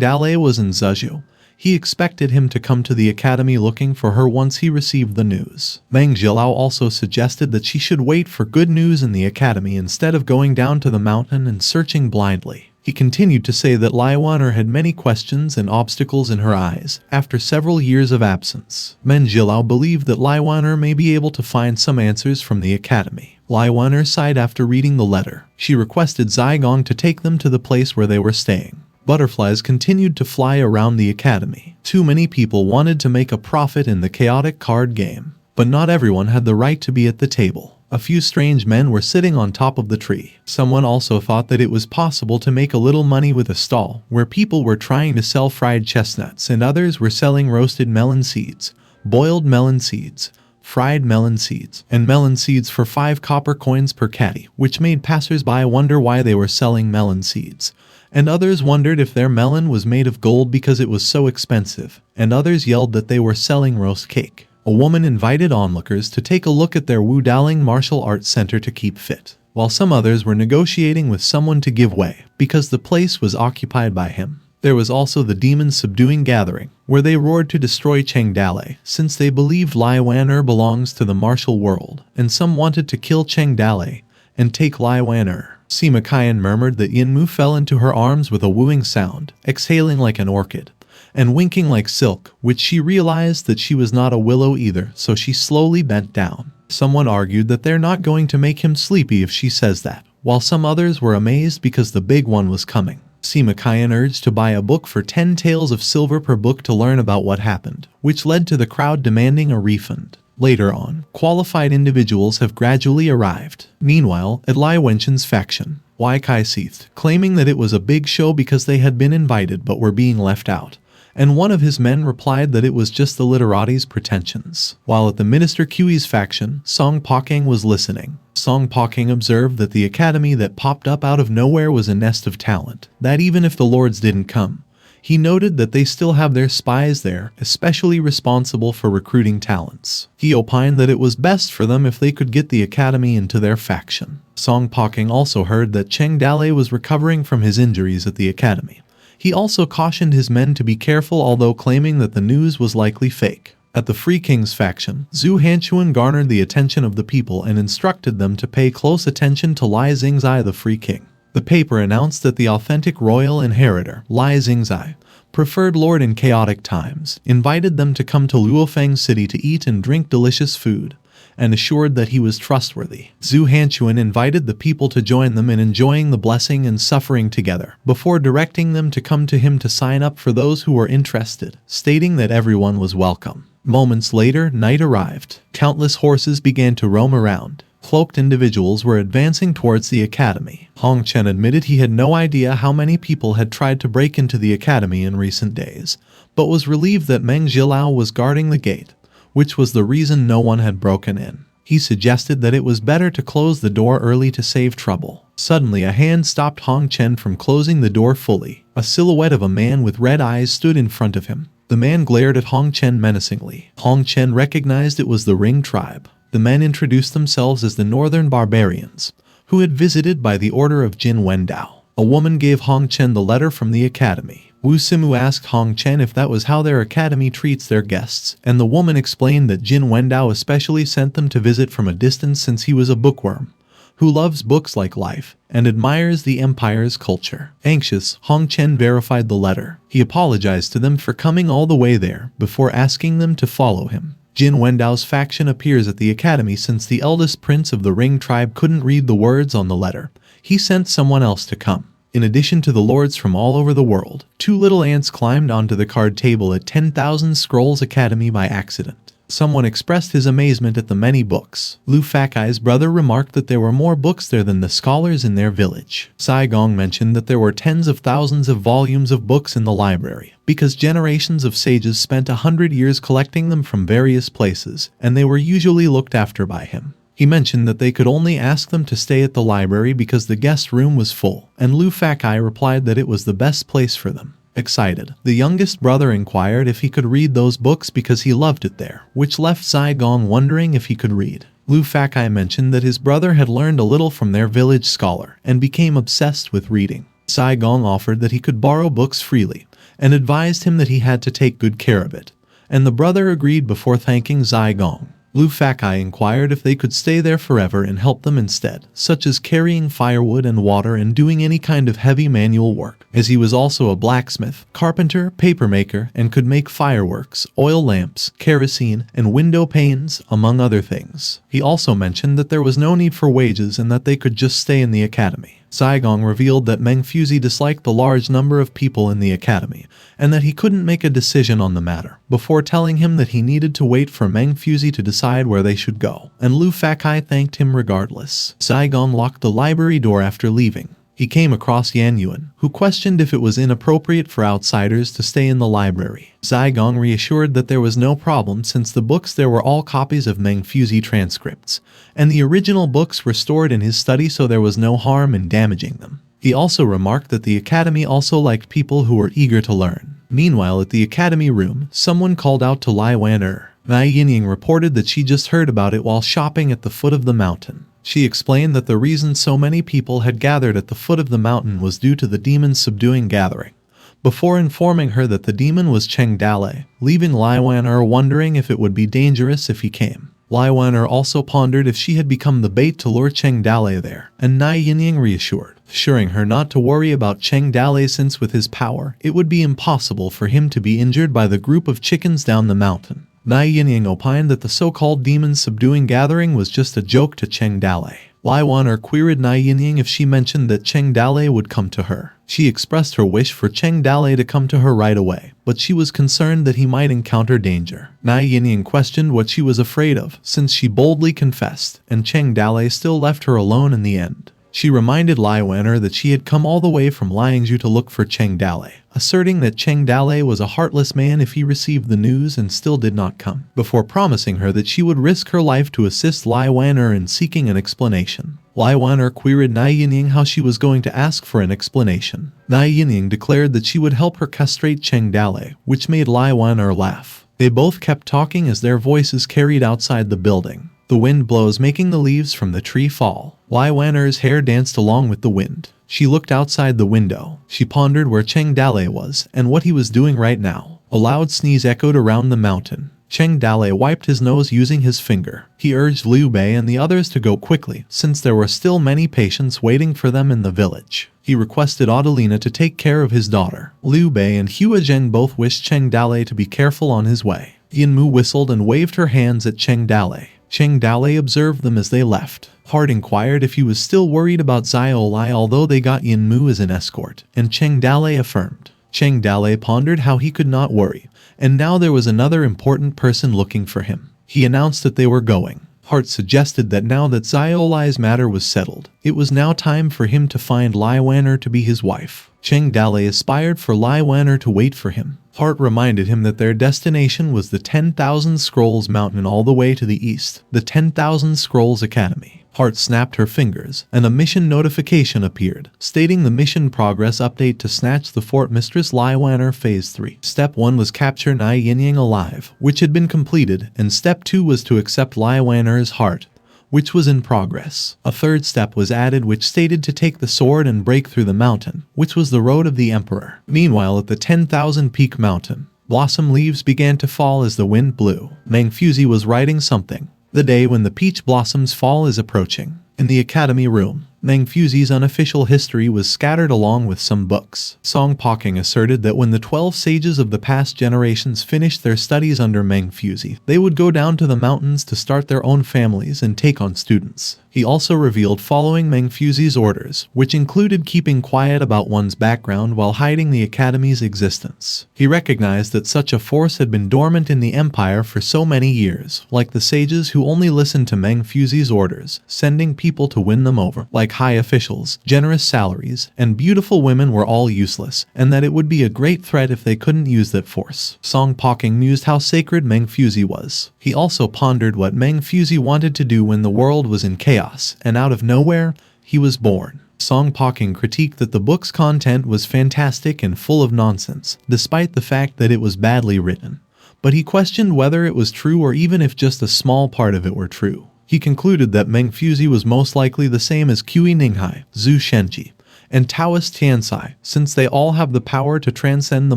Dalei was in Zhezhou, he expected him to come to the academy looking for her once he received the news. Meng Jilao also suggested that she should wait for good news in the academy instead of going down to the mountain and searching blindly. He continued to say that Lai Wan'er had many questions and obstacles in her eyes after several years of absence. Meng Jilao believed that Lai Wan'er may be able to find some answers from the academy. Lai Wan'er sighed after reading the letter. She requested Zigong to take them to the place where they were staying. Butterflies continued to fly around the academy. Too many people wanted to make a profit in the chaotic card game, but not everyone had the right to be at the table. A few strange men were sitting on top of the tree. Someone also thought that it was possible to make a little money with a stall, where people were trying to sell fried chestnuts and others were selling roasted melon seeds, boiled melon seeds, fried melon seeds, and melon seeds for 5 copper coins per caddy, which made passers-by wonder why they were selling melon seeds. And others wondered if their melon was made of gold because it was so expensive, and others yelled that they were selling roast cake. A woman invited onlookers to take a look at their Wudaling martial arts center to keep fit, while some others were negotiating with someone to give way, because the place was occupied by him. There was also the demon subduing gathering, where they roared to destroy Cheng Dalei, since they believed Lai Wan'er belongs to the martial world, and some wanted to kill Cheng Dalei and take Lai Wan'er. Sima Qian murmured that Yinmu fell into her arms with a wooing sound, exhaling like an orchid, and winking like silk, which she realized that she was not a willow either, so she slowly bent down. Someone argued that they're not going to make him sleepy if she says that, while some others were amazed because the big one was coming. Sima Qian urged to buy a book for 10 taels of silver per book to learn about what happened, which led to the crowd demanding a refund. Later on, qualified individuals have gradually arrived. Meanwhile, at Lai Wenchen's faction, Wai Kai seethed, claiming that it was a big show because they had been invited but were being left out, and one of his men replied that it was just the literati's pretensions. While at the Minister Qi's faction, Song Pokeng was listening. Song Pokeng observed that the academy that popped up out of nowhere was a nest of talent, that even if the lords didn't come, he noted that they still have their spies there, especially responsible for recruiting talents. He opined that it was best for them if they could get the academy into their faction. Song Pokeng also heard that Cheng Dalei was recovering from his injuries at the academy. He also cautioned his men to be careful, although claiming that the news was likely fake. At the Free King's faction, Zhu Hanchuan garnered the attention of the people and instructed them to pay close attention to Lai Xingzai, the Free King. The paper announced that the authentic royal inheritor, Lai Xingzai, preferred lord in chaotic times, invited them to come to Luo Fang city to eat and drink delicious food, and assured that he was trustworthy. Zhu Hanchuan invited the people to join them in enjoying the blessing and suffering together, before directing them to come to him to sign up for those who were interested, stating that everyone was welcome. Moments later, night arrived. Countless horses began to roam around. Cloaked individuals were advancing towards the academy. Hong Chen admitted he had no idea how many people had tried to break into the academy in recent days, but was relieved that Meng Jilao was guarding the gate, which was the reason no one had broken in. He suggested that it was better to close the door early to save trouble. Suddenly, a hand stopped Hong Chen from closing the door fully. A silhouette of a man with red eyes stood in front of him. The man glared at Hong Chen menacingly. Hong Chen recognized it was the Ring tribe. The men introduced themselves as the Northern Barbarians, who had visited by the order of Jin Wendao. A woman gave Hong Chen the letter from the academy. Wu Simu asked Hong Chen if that was how their academy treats their guests, and the woman explained that Jin Wendao especially sent them to visit from a distance since he was a bookworm who loves books like life and admires the empire's culture. Anxious, Hong Chen verified the letter. He apologized to them for coming all the way there before asking them to follow him. Jin Wendao's faction appears at the academy since the eldest prince of the Ring tribe couldn't read the words on the letter. He sent someone else to come. In addition to the lords from all over the world, 2 little ants climbed onto the card table at 10,000 Scrolls Academy by accident. Someone expressed his amazement at the many books. Luo Fang's brother remarked that there were more books there than the scholars in their village. Saigong mentioned that there were tens of thousands of volumes of books in the library, because generations of sages spent 100 years collecting them from various places, and they were usually looked after by him. He mentioned that they could only ask them to stay at the library because the guest room was full, and Luo Fang replied that it was the best place for them. Excited, the youngest brother inquired if he could read those books because he loved it there, which left Saigong wondering if he could read. Luo Fang mentioned that his brother had learned a little from their village scholar and became obsessed with reading. Saigong offered that he could borrow books freely and advised him that he had to take good care of it, and the brother agreed before thanking Saigong. Luo Fang inquired if they could stay there forever and help them instead, such as carrying firewood and water and doing any kind of heavy manual work, as he was also a blacksmith, carpenter, papermaker, and could make fireworks, oil lamps, kerosene, and window panes, among other things. He also mentioned that there was no need for wages and that they could just stay in the academy. Saigong revealed that Meng Fuzi disliked the large number of people in the academy, and that he couldn't make a decision on the matter, before telling him that he needed to wait for Meng Fuzi to decide where they should go, and Luo Fang thanked him regardless. Saigong locked the library door after leaving. He came across Yan Yuan, who questioned if it was inappropriate for outsiders to stay in the library. Saigong reassured that there was no problem since the books there were all copies of Meng Fuzi transcripts, and the original books were stored in his study so there was no harm in damaging them. He also remarked that the academy also liked people who were eager to learn. Meanwhile, at the academy room, someone called out to Lai Wan-er. Yinyang reported that she just heard about it while shopping at the foot of the mountain. She explained that the reason so many people had gathered at the foot of the mountain was due to the demon's subduing gathering, before informing her that the demon was Cheng Dalei, leaving Lai Wan-er wondering if it would be dangerous if he came. Lai Wan-er also pondered if she had become the bait to lure Cheng Dalei there, and Yinyang reassured, assuring her not to worry about Cheng Dalei since with his power, it would be impossible for him to be injured by the group of chickens down the mountain. Yinyang opined that the so-called demon's subduing gathering was just a joke to Cheng Dalei. Lai Wan-er queried Yinyang if she mentioned that Cheng Dalei would come to her. She expressed her wish for Cheng Dalei to come to her right away, but she was concerned that he might encounter danger. Yinyang questioned what she was afraid of, since she boldly confessed, and Cheng Dalei still left her alone in the end. She reminded Lai Wan-er that she had come all the way from Liangzhu to look for Cheng Dalei, asserting that Cheng Dalei was a heartless man if he received the news and still did not come, before promising her that she would risk her life to assist Lai Wan-er in seeking an explanation. Lai Wan-er queried Yinyang how she was going to ask for an explanation. Yinyang declared that she would help her castrate Cheng Dalei, which made Lai Wan-er laugh. They both kept talking as their voices carried outside the building. The wind blows, making the leaves from the tree fall. Lai Wan-er's hair danced along with the wind. She looked outside the window. She pondered where Cheng Dalei was and what he was doing right now. A loud sneeze echoed around the mountain. Cheng Dalei wiped his nose using his finger. He urged Liu Bei and the others to go quickly, since there were still many patients waiting for them in the village. He requested Adelina to take care of his daughter. Liu Bei and Hua Zheng both wished Cheng Dalei to be careful on his way. Yinmu whistled and waved her hands at Cheng Dalei. Cheng Dalei observed them as they left. Hart inquired if he was still worried about Xiaolai although they got Yinmu as an escort, and Cheng Dalei affirmed. Cheng Dalei pondered how he could not worry, and now there was another important person looking for him. He announced that they were going. Hart suggested that now that Xiaolai's matter was settled, it was now time for him to find Lai Wan-er to be his wife. Cheng Dalei aspired for Lai Wan-er to wait for him. Hart reminded him that their destination was the 10,000 Scrolls Mountain all the way to the east, the 10,000 Scrolls Academy. Hart snapped her fingers, and a mission notification appeared, stating the mission progress update to snatch the Fort Mistress Lai Wan-er Phase 3. Step 1 was capture Yinyang alive, which had been completed, and Step 2 was to accept Lai Wan-er's heart, which was in progress. A third step was added which stated to take the sword and break through the mountain, which was the road of the emperor. Meanwhile, at the 10,000 peak mountain, blossom leaves began to fall as the wind blew. Mengfuzi was writing something. The day when the peach blossoms fall is approaching. In the academy room, Mengfuzi's unofficial history was scattered along with some books. Song Poking asserted that when the 12 sages of the past generations finished their studies under Mengfuzi, they would go down to the mountains to start their own families and take on students. He also revealed following Mengfuzi's orders, which included keeping quiet about one's background while hiding the academy's existence. He recognized that such a force had been dormant in the empire for so many years, like the sages who only listened to Mengfuzi's orders, sending people to win them over, like high officials, generous salaries, and beautiful women were all useless, and that it would be a great threat if they couldn't use that force. Song Poking mused how sacred Mengfuzi was. He also pondered what Mengfuzi wanted to do when the world was in chaos, and out of nowhere, he was born. Song Poking critiqued that the book's content was fantastic and full of nonsense, despite the fact that it was badly written. But he questioned whether it was true or even if just a small part of it were true. He concluded that Mengfuzi was most likely the same as Qi Ninghai, Zhu Shenji, and Taoist Tianxai, since they all have the power to transcend the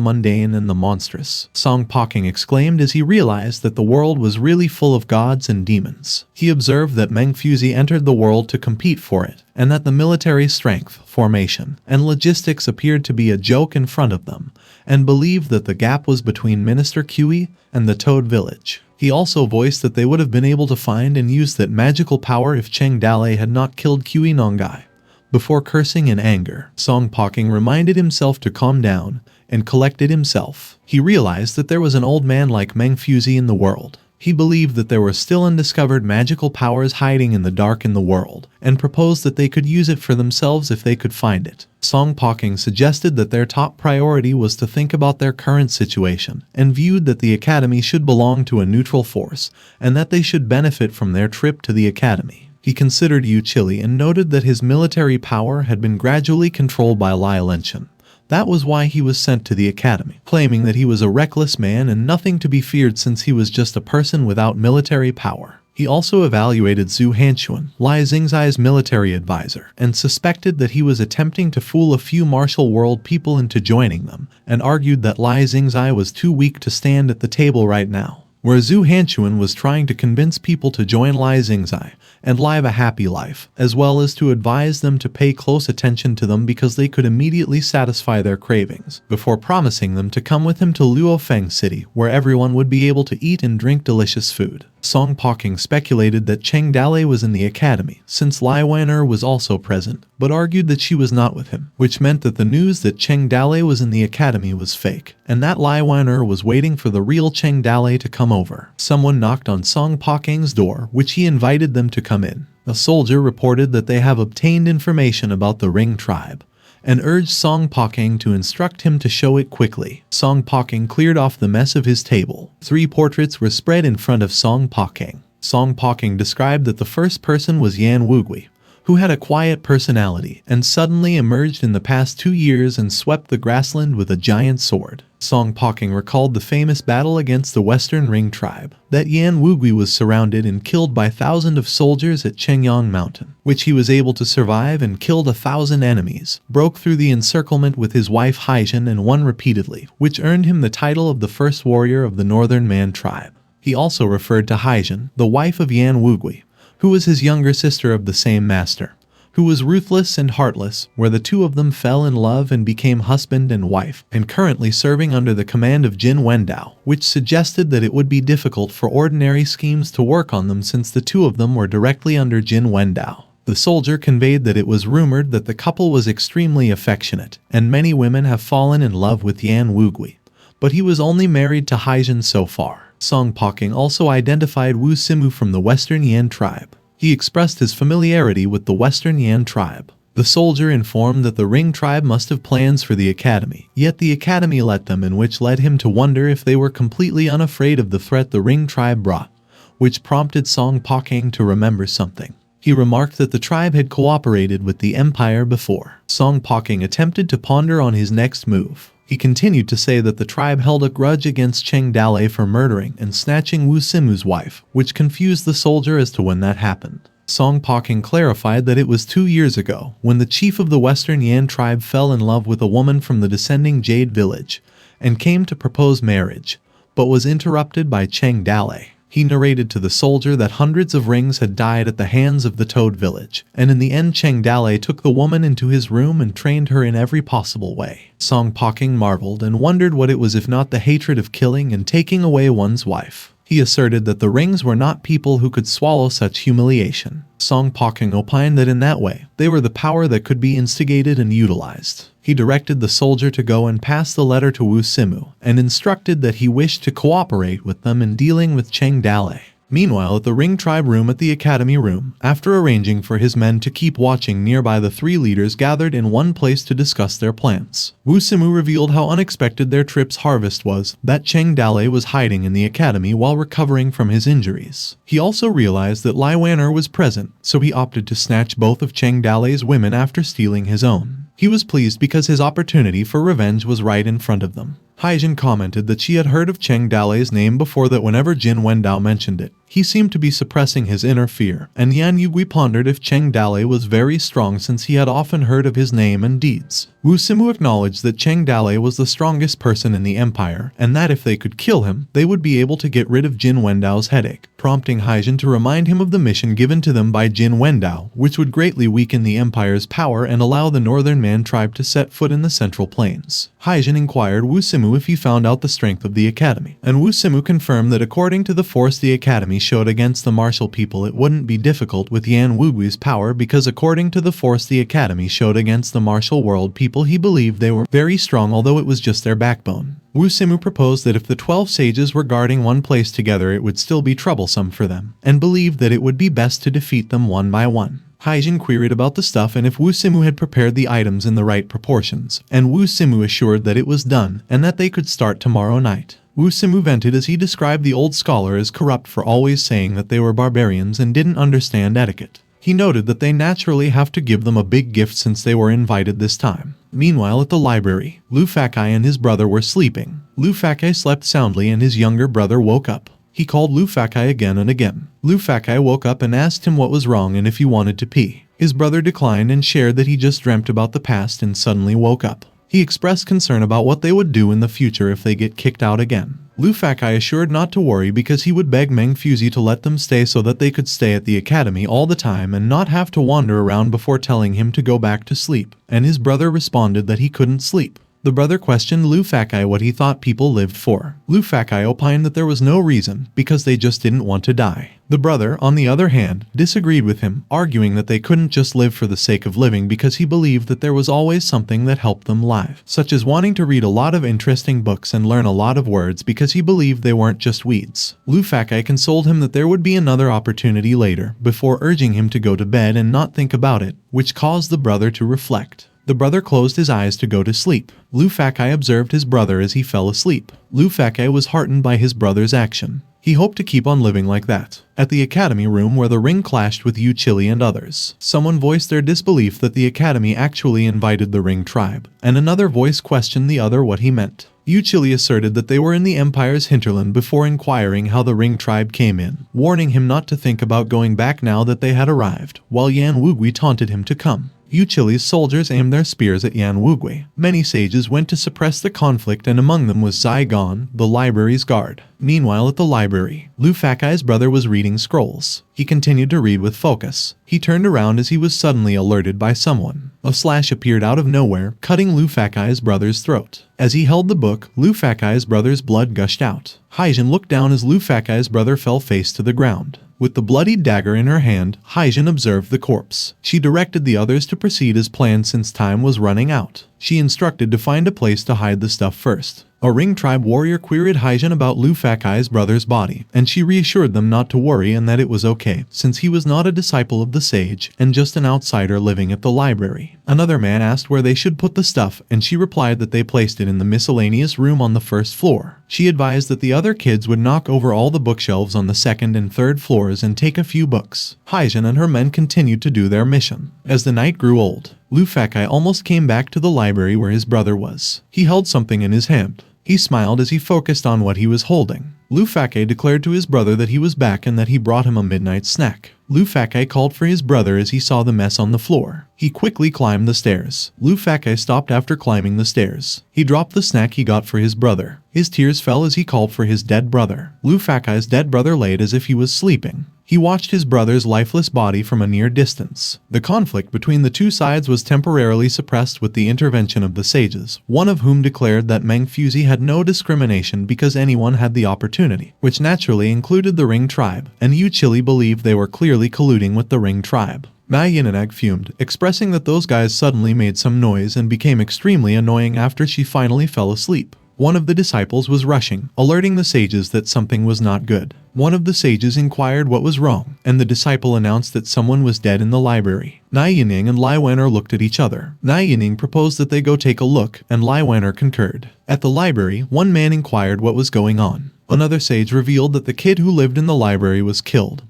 mundane and the monstrous. Song Poking exclaimed as he realized that the world was really full of gods and demons. He observed that Mengfuzi entered the world to compete for it, and that the military strength, formation, and logistics appeared to be a joke in front of them, and believed that the gap was between Minister Qi and the Toad Village. He also voiced that they would have been able to find and use that magical power if Cheng Dalei had not killed Qi Nongai. Before cursing in anger, Song Poking reminded himself to calm down and collected himself. He realized that there was an old man like Mengfuzi in the world. He believed that there were still undiscovered magical powers hiding in the dark in the world, and proposed that they could use it for themselves if they could find it. Song Poking suggested that their top priority was to think about their current situation, and viewed that the academy should belong to a neutral force, and that they should benefit from their trip to the academy. He considered Yu Chili and noted that his military power had been gradually controlled by Lai Lenshan. That was why he was sent to the academy, claiming that he was a reckless man and nothing to be feared since he was just a person without military power. He also evaluated Zhu Hanquan, Lai Xingzai's military advisor, and suspected that he was attempting to fool a few martial world people into joining them, and argued that Lai Xingzai was too weak to stand at the table right now, where Zhu Hanquan was trying to convince people to join Lai Xingzai and live a happy life, as well as to advise them to pay close attention to them because they could immediately satisfy their cravings, before promising them to come with him to Luo Fang City, where everyone would be able to eat and drink delicious food. Song Poking speculated that Cheng Dalei was in the academy, since Lai Wan'er was also present, but argued that she was not with him, which meant that the news that Cheng Dalei was in the academy was fake, and that Lai Wan'er was waiting for the real Cheng Dalei to come over. Someone knocked on Song Poking's door, which he invited them to come in. A soldier reported that they have obtained information about the Ring tribe, and urged Song Poking to instruct him to show it quickly. Song Poking cleared off the mess of his table. 3 portraits were spread in front of Song Poking. Song Poking described that the first person was Yan Wugui, who had a quiet personality and suddenly emerged in the past 2 years and swept the grassland with a giant sword. Song Poking recalled the famous battle against the Western Ring tribe, that Yan Wugui was surrounded and killed by thousands of soldiers at Chengyang Mountain, which he was able to survive and killed 1,000 enemies, broke through the encirclement with his wife Haijin and won repeatedly, which earned him the title of the first warrior of the Northern Man tribe. He also referred to Haijin, the wife of Yan Wugui, who was his younger sister of the same master, who was ruthless and heartless, where the two of them fell in love and became husband and wife, and currently serving under the command of Jin Wendao, which suggested that it would be difficult for ordinary schemes to work on them since the two of them were directly under Jin Wendao. The soldier conveyed that it was rumored that the couple was extremely affectionate, and many women have fallen in love with Yan Wugui, but he was only married to Haijin so far. Song Poking also identified Wu Simu from the Western Yan tribe. He expressed his familiarity with the Western Yan tribe. The soldier informed that the Ring tribe must have plans for the academy, yet the academy let them in, which led him to wonder if they were completely unafraid of the threat the Ring tribe brought, which prompted Song Poking to remember something. He remarked that the tribe had cooperated with the empire before. Song Poking attempted to ponder on his next move. He continued to say that the tribe held a grudge against Cheng Dalei for murdering and snatching Wu Simu's wife, which confused the soldier as to when that happened. Song Poking clarified that it was 2 years ago, when the chief of the Western Yan tribe fell in love with a woman from the descending Jade village, and came to propose marriage, but was interrupted by Cheng Dalei. He narrated to the soldier that hundreds of rings had died at the hands of the Toad village, and in the end Cheng Dalei took the woman into his room and trained her in every possible way. Song Poking marveled and wondered what it was if not the hatred of killing and taking away one's wife. He asserted that the rings were not people who could swallow such humiliation. Song Poking opined that in that way, they were the power that could be instigated and utilized. He directed the soldier to go and pass the letter to Wu Simu, and instructed that he wished to cooperate with them in dealing with Cheng Dalei. Meanwhile, at the Ring Tribe room at the Academy room, after arranging for his men to keep watching nearby, the three leaders gathered in one place to discuss their plans. Wu Simu revealed how unexpected their trip's harvest was, that Cheng Dalei was hiding in the Academy while recovering from his injuries. He also realized that Lai Wan'er was present, so he opted to snatch both of Cheng Dalei's women after stealing his own. He was pleased because his opportunity for revenge was right in front of them. Haijin commented that she had heard of Cheng Dalei's name before, that whenever Jin Wendao mentioned it, he seemed to be suppressing his inner fear, and Yan Yugui pondered if Cheng Dalei was very strong since he had often heard of his name and deeds. Wu Simu acknowledged that Cheng Dalei was the strongest person in the empire, and that if they could kill him, they would be able to get rid of Jin Wendao's headache, prompting Haijin to remind him of the mission given to them by Jin Wendao, which would greatly weaken the empire's power and allow the Northern Man tribe to set foot in the Central Plains. Haijin inquired Wu Simu if he found out the strength of the academy, and Wu Simu confirmed that according to the force the academy showed against the martial people, it wouldn't be difficult with Yan Wugui's power, because according to the force the academy showed against the martial world people, he believed they were very strong, although it was just their backbone. Wu Simu proposed that if the 12 sages were guarding one place together, it would still be troublesome for them, and believed that it would be best to defeat them one by one. Haijin queried about the stuff and if Wu Simu had prepared the items in the right proportions, and Wu Simu assured that it was done, and that they could start tomorrow night. Wu Simu vented as he described the old scholar as corrupt for always saying that they were barbarians and didn't understand etiquette. He noted that they naturally have to give them a big gift since they were invited this time. Meanwhile, at the library, Luo Fang and his brother were sleeping. Luo Fang slept soundly and his younger brother woke up. He called Luo Fang again and again. Luo Fang woke up and asked him what was wrong and if he wanted to pee. His brother declined and shared that he just dreamt about the past and suddenly woke up. He expressed concern about what they would do in the future if they get kicked out again. Luo Fang assured not to worry because he would beg Meng Fuzi to let them stay so that they could stay at the academy all the time and not have to wander around before telling him to go back to sleep, and his brother responded that he couldn't sleep. The brother questioned Luo Fang what he thought people lived for. Luo Fang opined that there was no reason, because they just didn't want to die. The brother, on the other hand, disagreed with him, arguing that they couldn't just live for the sake of living because he believed that there was always something that helped them live, such as wanting to read a lot of interesting books and learn a lot of words because he believed they weren't just weeds. Luo Fang consoled him that there would be another opportunity later, before urging him to go to bed and not think about it, which caused the brother to reflect. The brother closed his eyes to go to sleep. Luo Fang observed his brother as he fell asleep. Luo Fang was heartened by his brother's action. He hoped to keep on living like that. At the academy room where the ring clashed with Yu Chili and others, someone voiced their disbelief that the academy actually invited the Ring tribe, and another voice questioned the other what he meant. Yu Chili asserted that they were in the empire's hinterland before inquiring how the Ring tribe came in, warning him not to think about going back now that they had arrived, while Yan Wugui taunted him to come. Yu Chili's soldiers aimed their spears at Yan Wugui. Many sages went to suppress the conflict, and among them was Zai Gon, the library's guard. Meanwhile, at the library, Luo Fang's brother was reading scrolls. He continued to read with focus. He turned around as he was suddenly alerted by someone. A slash appeared out of nowhere, cutting Luo Fang's brother's throat. As he held the book, Luo Fang's brother's blood gushed out. Haijin looked down as Luo Fang's brother fell face to the ground. With the bloodied dagger in her hand, Haijin observed the corpse. She directed the others to proceed as planned since time was running out. She instructed to find a place to hide the stuff first. A Ring tribe warrior queried Haijin about Luo Fang's brother's body, and she reassured them not to worry and that it was okay, since he was not a disciple of the sage, and just an outsider living at the library. Another man asked where they should put the stuff, and she replied that they placed it in the miscellaneous room on the first floor. She advised that the other kids would knock over all the bookshelves on the second and third floors and take a few books. Haijin and her men continued to do their mission. As the night grew old, Luo Fang almost came back to the library where his brother was. He held something in his hand. He smiled as he focused on what he was holding. Luo Fang declared to his brother that he was back and that he brought him a midnight snack. Luo Fang called for his brother as he saw the mess on the floor. He quickly climbed the stairs. Luo Fang stopped after climbing the stairs. He dropped the snack he got for his brother. His tears fell as he called for his dead brother. Luo Fang's dead brother laid as if he was sleeping. He watched his brother's lifeless body from a near distance. The conflict between the two sides was temporarily suppressed with the intervention of the sages, one of whom declared that Meng Fuzi had no discrimination because anyone had the opportunity, which naturally included the Ring tribe, and Yu Chili believed they were clearly colluding with the Ring tribe. Ma Yinyang fumed, expressing that those guys suddenly made some noise and became extremely annoying after she finally fell asleep. One of the disciples was rushing, alerting the sages that something was not good. One of the sages inquired what was wrong, and the disciple announced that someone was dead in the library. Yinyang and Lai Wen'er looked at each other. Yinyang proposed that they go take a look, and Lai Wen'er concurred. At the library, one man inquired what was going on. Another sage revealed that the kid who lived in the library was killed,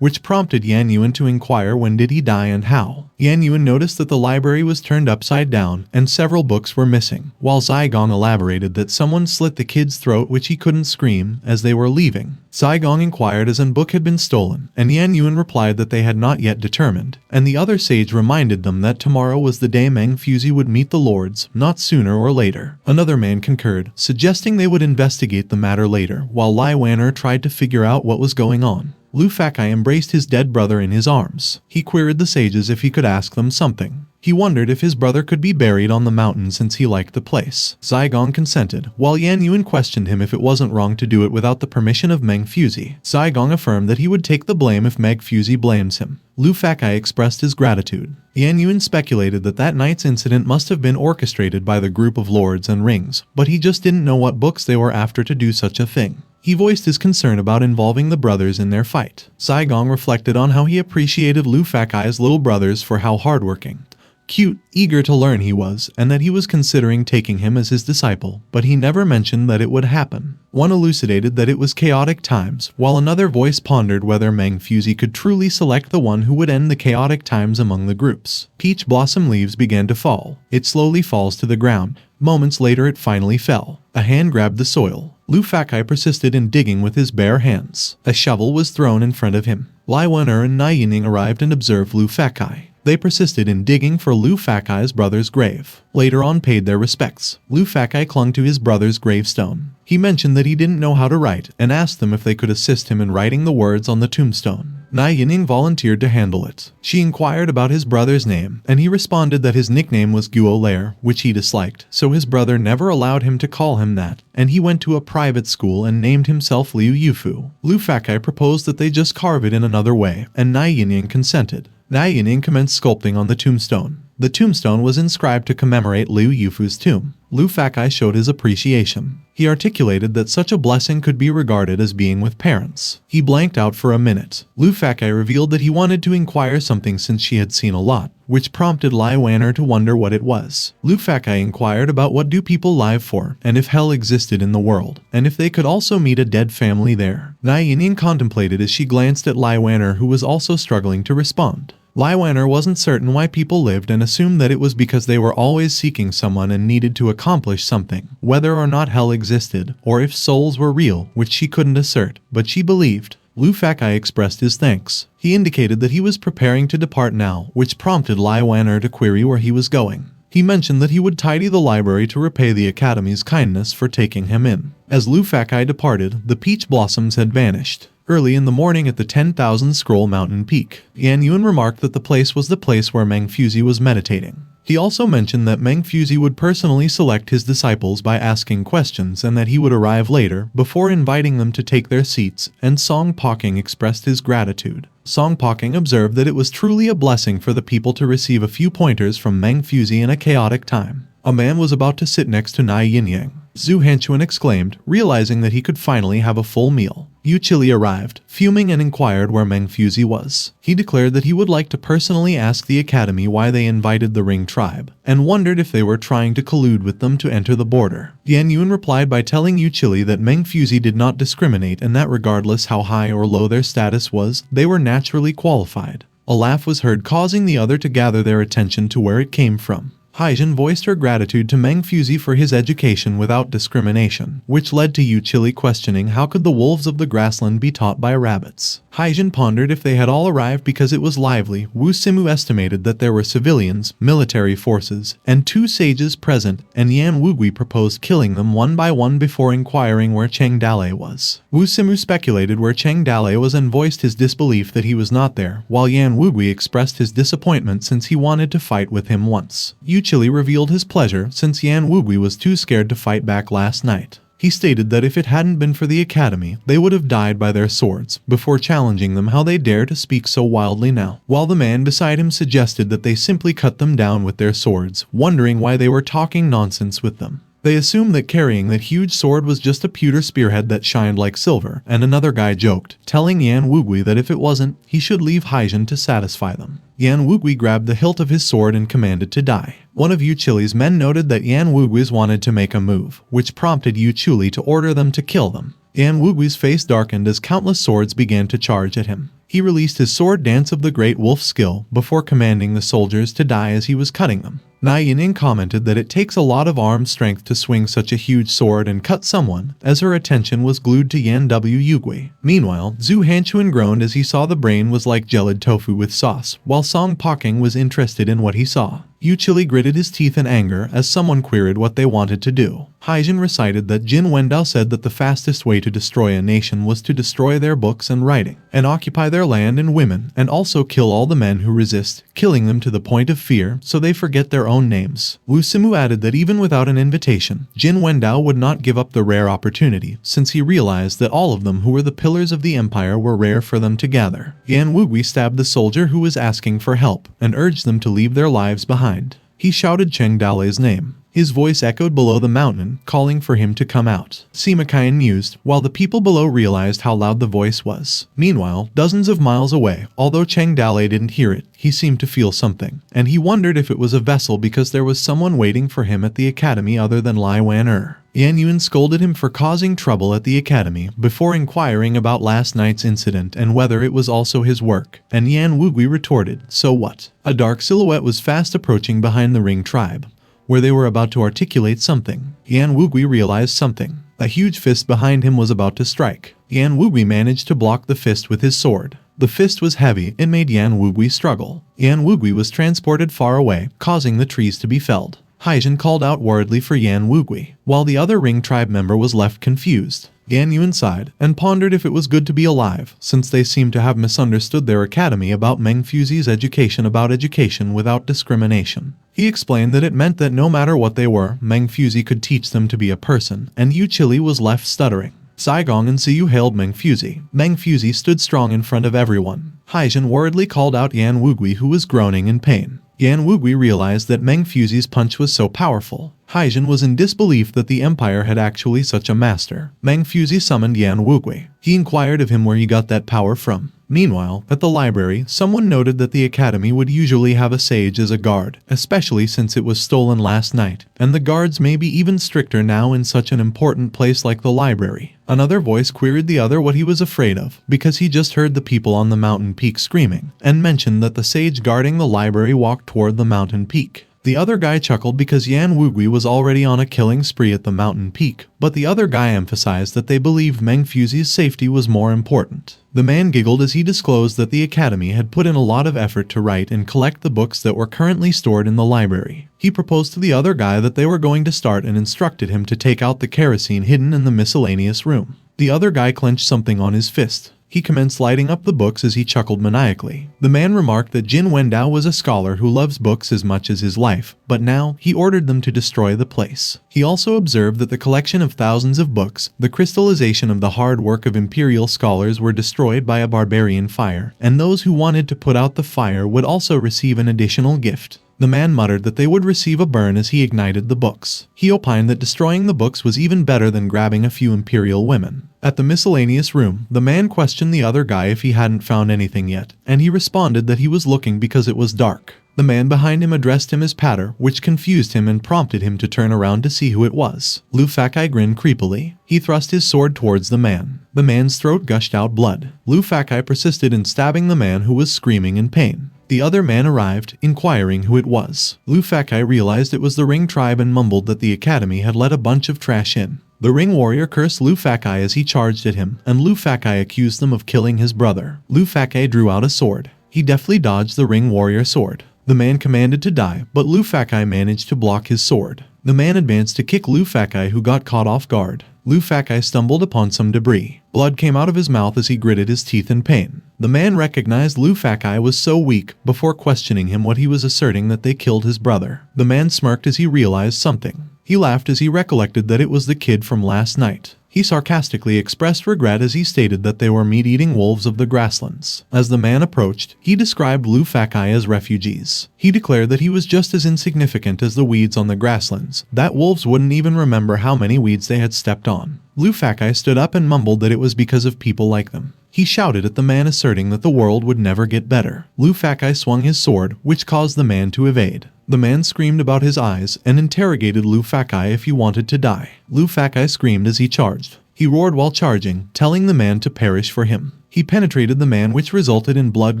which prompted Yan Yuan to inquire when did he die and how. Yan Yuan noticed that the library was turned upside down and several books were missing, while Zigong elaborated that someone slit the kid's throat which he couldn't scream as they were leaving. Zigong inquired as an book had been stolen, and Yan Yuan replied that they had not yet determined, and the other sage reminded them that tomorrow was the day Meng Fuzi would meet the lords, not sooner or later. Another man concurred, suggesting they would investigate the matter later, while Lai Wen'er tried to figure out what was going on. Luo Fang embraced his dead brother in his arms. He queried the sages if he could ask them something. He wondered if his brother could be buried on the mountain since he liked the place. Zigong consented, while Yan Yuan questioned him if it wasn't wrong to do it without the permission of Meng Fuzi. Zigong affirmed that he would take the blame if Meng Fuzi blames him. Luo Fang expressed his gratitude. Yan Yuan speculated that that night's incident must have been orchestrated by the group of lords and rings, but he just didn't know what books they were after to do such a thing. He voiced his concern about involving the brothers in their fight. Zigong reflected on how he appreciated Luo Fang's little brothers for how hardworking, cute, eager to learn he was, and that he was considering taking him as his disciple, but he never mentioned that it would happen. One elucidated that it was chaotic times, while another voice pondered whether Meng Fuzi could truly select the one who would end the chaotic times among the groups. Peach blossom leaves began to fall. It slowly falls to the ground. Moments later it finally fell. A hand grabbed the soil. Luo Fang persisted in digging with his bare hands. A shovel was thrown in front of him. Lai Wen'er and Yinyang arrived and observed Luo Fang. They persisted in digging for Luo Fang's brother's grave. Later on paid their respects. Luo Fang clung to his brother's gravestone. He mentioned that he didn't know how to write and asked them if they could assist him in writing the words on the tombstone. Yinyang volunteered to handle it. She inquired about his brother's name, and he responded that his nickname was Guo Lair, which he disliked, so his brother never allowed him to call him that, and he went to a private school and named himself Liu Yufu. Luo Fang proposed that they just carve it in another way, and Yinyang consented. Yinyang commenced sculpting on the tombstone. The tombstone was inscribed to commemorate Liu Yufu's tomb. Luo Fang showed his appreciation. He articulated that such a blessing could be regarded as being with parents. He blanked out for a minute. Luo Fang revealed that he wanted to inquire something since she had seen a lot, which prompted Lai Wen'er to wonder what it was. Luo Fang inquired about what do people live for, and if hell existed in the world, and if they could also meet a dead family there. Yinyang contemplated as she glanced at Lai Wen'er, who was also struggling to respond. Lai Wen'er wasn't certain why people lived and assumed that it was because they were always seeking someone and needed to accomplish something, whether or not hell existed, or if souls were real, which she couldn't assert, but she believed. Luo Fang expressed his thanks. He indicated that he was preparing to depart now, which prompted Lai Wen'er to query where he was going. He mentioned that he would tidy the library to repay the Academy's kindness for taking him in. As Luo Fang departed, the peach blossoms had vanished. Early in the morning at the 10,000 Scroll Mountain Peak, Yan Yuan remarked that the place was the place where Meng Fuzi was meditating. He also mentioned that Meng Fuzi would personally select his disciples by asking questions and that he would arrive later before inviting them to take their seats, and Song Poking expressed his gratitude. Song Poking observed that it was truly a blessing for the people to receive a few pointers from Meng Fuzi in a chaotic time. A man was about to sit next to Yinyang. Zhu Hanchuan exclaimed, realizing that he could finally have a full meal. Yu Chili arrived, fuming, and inquired where Meng Fuzi was. He declared that he would like to personally ask the Academy why they invited the Ring tribe, and wondered if they were trying to collude with them to enter the border. Yan Yuan replied by telling Yu Chili that Meng Fuzi did not discriminate and that regardless how high or low their status was, they were naturally qualified. A laugh was heard, causing the other to gather their attention to where it came from. Haijin voiced her gratitude to Meng Fuzi for his education without discrimination, which led to Yu Chili questioning how could the wolves of the grassland be taught by rabbits. Haijin pondered if they had all arrived because it was lively. Wu Simu estimated that there were civilians, military forces, and 2 sages present, and Yan Wugui proposed killing them one by one before inquiring where Cheng Dalei was. Wu Simu speculated where Cheng Dalei was and voiced his disbelief that he was not there, while Yan Wugui expressed his disappointment since he wanted to fight with him once. Yu Chili revealed his pleasure since Yan Wugui was too scared to fight back last night. He stated that if it hadn't been for the academy, they would have died by their swords, before challenging them how they dare to speak so wildly now. While the man beside him suggested that they simply cut them down with their swords, wondering why they were talking nonsense with them. They assumed that carrying that huge sword was just a pewter spearhead that shined like silver, and another guy joked, telling Yan Wugui that if it wasn't, he should leave Haijin to satisfy them. Yan Wugui grabbed the hilt of his sword and commanded to die. One of Yu Chili's men noted that Yan Wugui's wanted to make a move, which prompted Yu Chili to order them to kill them. Yan Wugui's face darkened as countless swords began to charge at him. He released his sword dance of the Great Wolf skill before commanding the soldiers to die as he was cutting them. Yinyang commented that it takes a lot of arm strength to swing such a huge sword and cut someone, as her attention was glued to Yan Wugui. Meanwhile, Zhu Hanchuan groaned as he saw the brain was like gelid tofu with sauce, while Song Poking was interested in what he saw. Yu Chili gritted his teeth in anger as someone queried what they wanted to do. Haijin recited that Jin Wendao said that the fastest way to destroy a nation was to destroy their books and writing, and occupy their land and women, and also kill all the men who resist, killing them to the point of fear so they forget their own names. Wu Simu added that even without an invitation, Jin Wendao would not give up the rare opportunity, since he realized that all of them who were the pillars of the empire were rare for them to gather. Yan Wugui stabbed the soldier who was asking for help, and urged them to leave their lives behind. He shouted Cheng Dalei's name. His voice echoed below the mountain, calling for him to come out. Sima Qian mused, while the people below realized how loud the voice was. Meanwhile, dozens of miles away, although Cheng Dalei didn't hear it, he seemed to feel something, and he wondered if it was a vessel because there was someone waiting for him at the academy other than Lai Wan-er. Yan Yuan scolded him for causing trouble at the academy before inquiring about last night's incident and whether it was also his work, and Yan Wugui retorted, "So what?" A dark silhouette was fast approaching behind the Ring tribe, where they were about to articulate something. Yan Wugui realized something. A huge fist behind him was about to strike. Yan Wugui managed to block the fist with his sword. The fist was heavy, it made Yan Wugui struggle. Yan Wugui was transported far away, causing the trees to be felled. Haijin called out worriedly for Yan Wugui, while the other Ring tribe member was left confused. Yan Yuan sighed, and pondered if it was good to be alive, since they seemed to have misunderstood their academy about Meng Fuzi's education about education without discrimination. He explained that it meant that no matter what they were, Meng Fuzi could teach them to be a person, and Yu Chili was left stuttering. Saigong and Ziyu hailed Meng Fuzi. Meng Fuzi stood strong in front of everyone. Haijin worriedly called out Yan Wugui, who was groaning in pain. Yan Wugui realized that Meng Fuzi's punch was so powerful. Haijin was in disbelief that the empire had actually such a master. Meng Fuzi summoned Yan Wugui. He inquired of him where he got that power from. Meanwhile, at the library, someone noted that the academy would usually have a sage as a guard, especially since it was stolen last night, and the guards may be even stricter now in such an important place like the library. Another voice queried the other what he was afraid of, because he just heard the people on the mountain peak screaming, and mentioned that the sage guarding the library walked toward the mountain peak. The other guy chuckled because Yan Wugui was already on a killing spree at the mountain peak, but the other guy emphasized that they believed Meng Fuzi's safety was more important. The man giggled as he disclosed that the academy had put in a lot of effort to write and collect the books that were currently stored in the library. He proposed to the other guy that they were going to start and instructed him to take out the kerosene hidden in the miscellaneous room. The other guy clenched something on his fist. He commenced lighting up the books as he chuckled maniacally. The man remarked that Jin Wendao was a scholar who loves books as much as his life, but now he ordered them to destroy the place. He also observed that the collection of thousands of books, the crystallization of the hard work of imperial scholars, were destroyed by a barbarian fire, and those who wanted to put out the fire would also receive an additional gift. The man muttered that they would receive a burn as he ignited the books. He opined that destroying the books was even better than grabbing a few imperial women. At the miscellaneous room, the man questioned the other guy if he hadn't found anything yet, and he responded that he was looking because it was dark. The man behind him addressed him as Patter, which confused him and prompted him to turn around to see who it was. Luo Fang grinned creepily. He thrust his sword towards the man. The man's throat gushed out blood. Luo Fang persisted in stabbing the man who was screaming in pain. The other man arrived, inquiring who it was. Luo Fang realized it was the Ring tribe and mumbled that the academy had let a bunch of trash in. The Ring warrior cursed Luo Fang as he charged at him, and Luo Fang accused them of killing his brother. Luo Fang drew out a sword. He deftly dodged the Ring warrior sword. The man commanded to die, but Luo Fang managed to block his sword. The man advanced to kick Luo Fang, who got caught off guard. Luo Fang stumbled upon some debris. Blood came out of his mouth as he gritted his teeth in pain. The man recognized Luo Fang was so weak before questioning him what he was asserting that they killed his brother. The man smirked as he realized something. He laughed as he recollected that it was the kid from last night. He sarcastically expressed regret as he stated that they were meat-eating wolves of the grasslands. As the man approached, he described Luo Fang as refugees. He declared that he was just as insignificant as the weeds on the grasslands, that wolves wouldn't even remember how many weeds they had stepped on. Luo Fang stood up and mumbled that it was because of people like them. He shouted at the man, asserting that the world would never get better. Luo Fang swung his sword, which caused the man to evade. The man screamed about his eyes and interrogated Luo Fang if he wanted to die. Luo Fang screamed as he charged. He roared while charging, telling the man to perish for him. He penetrated the man, which resulted in blood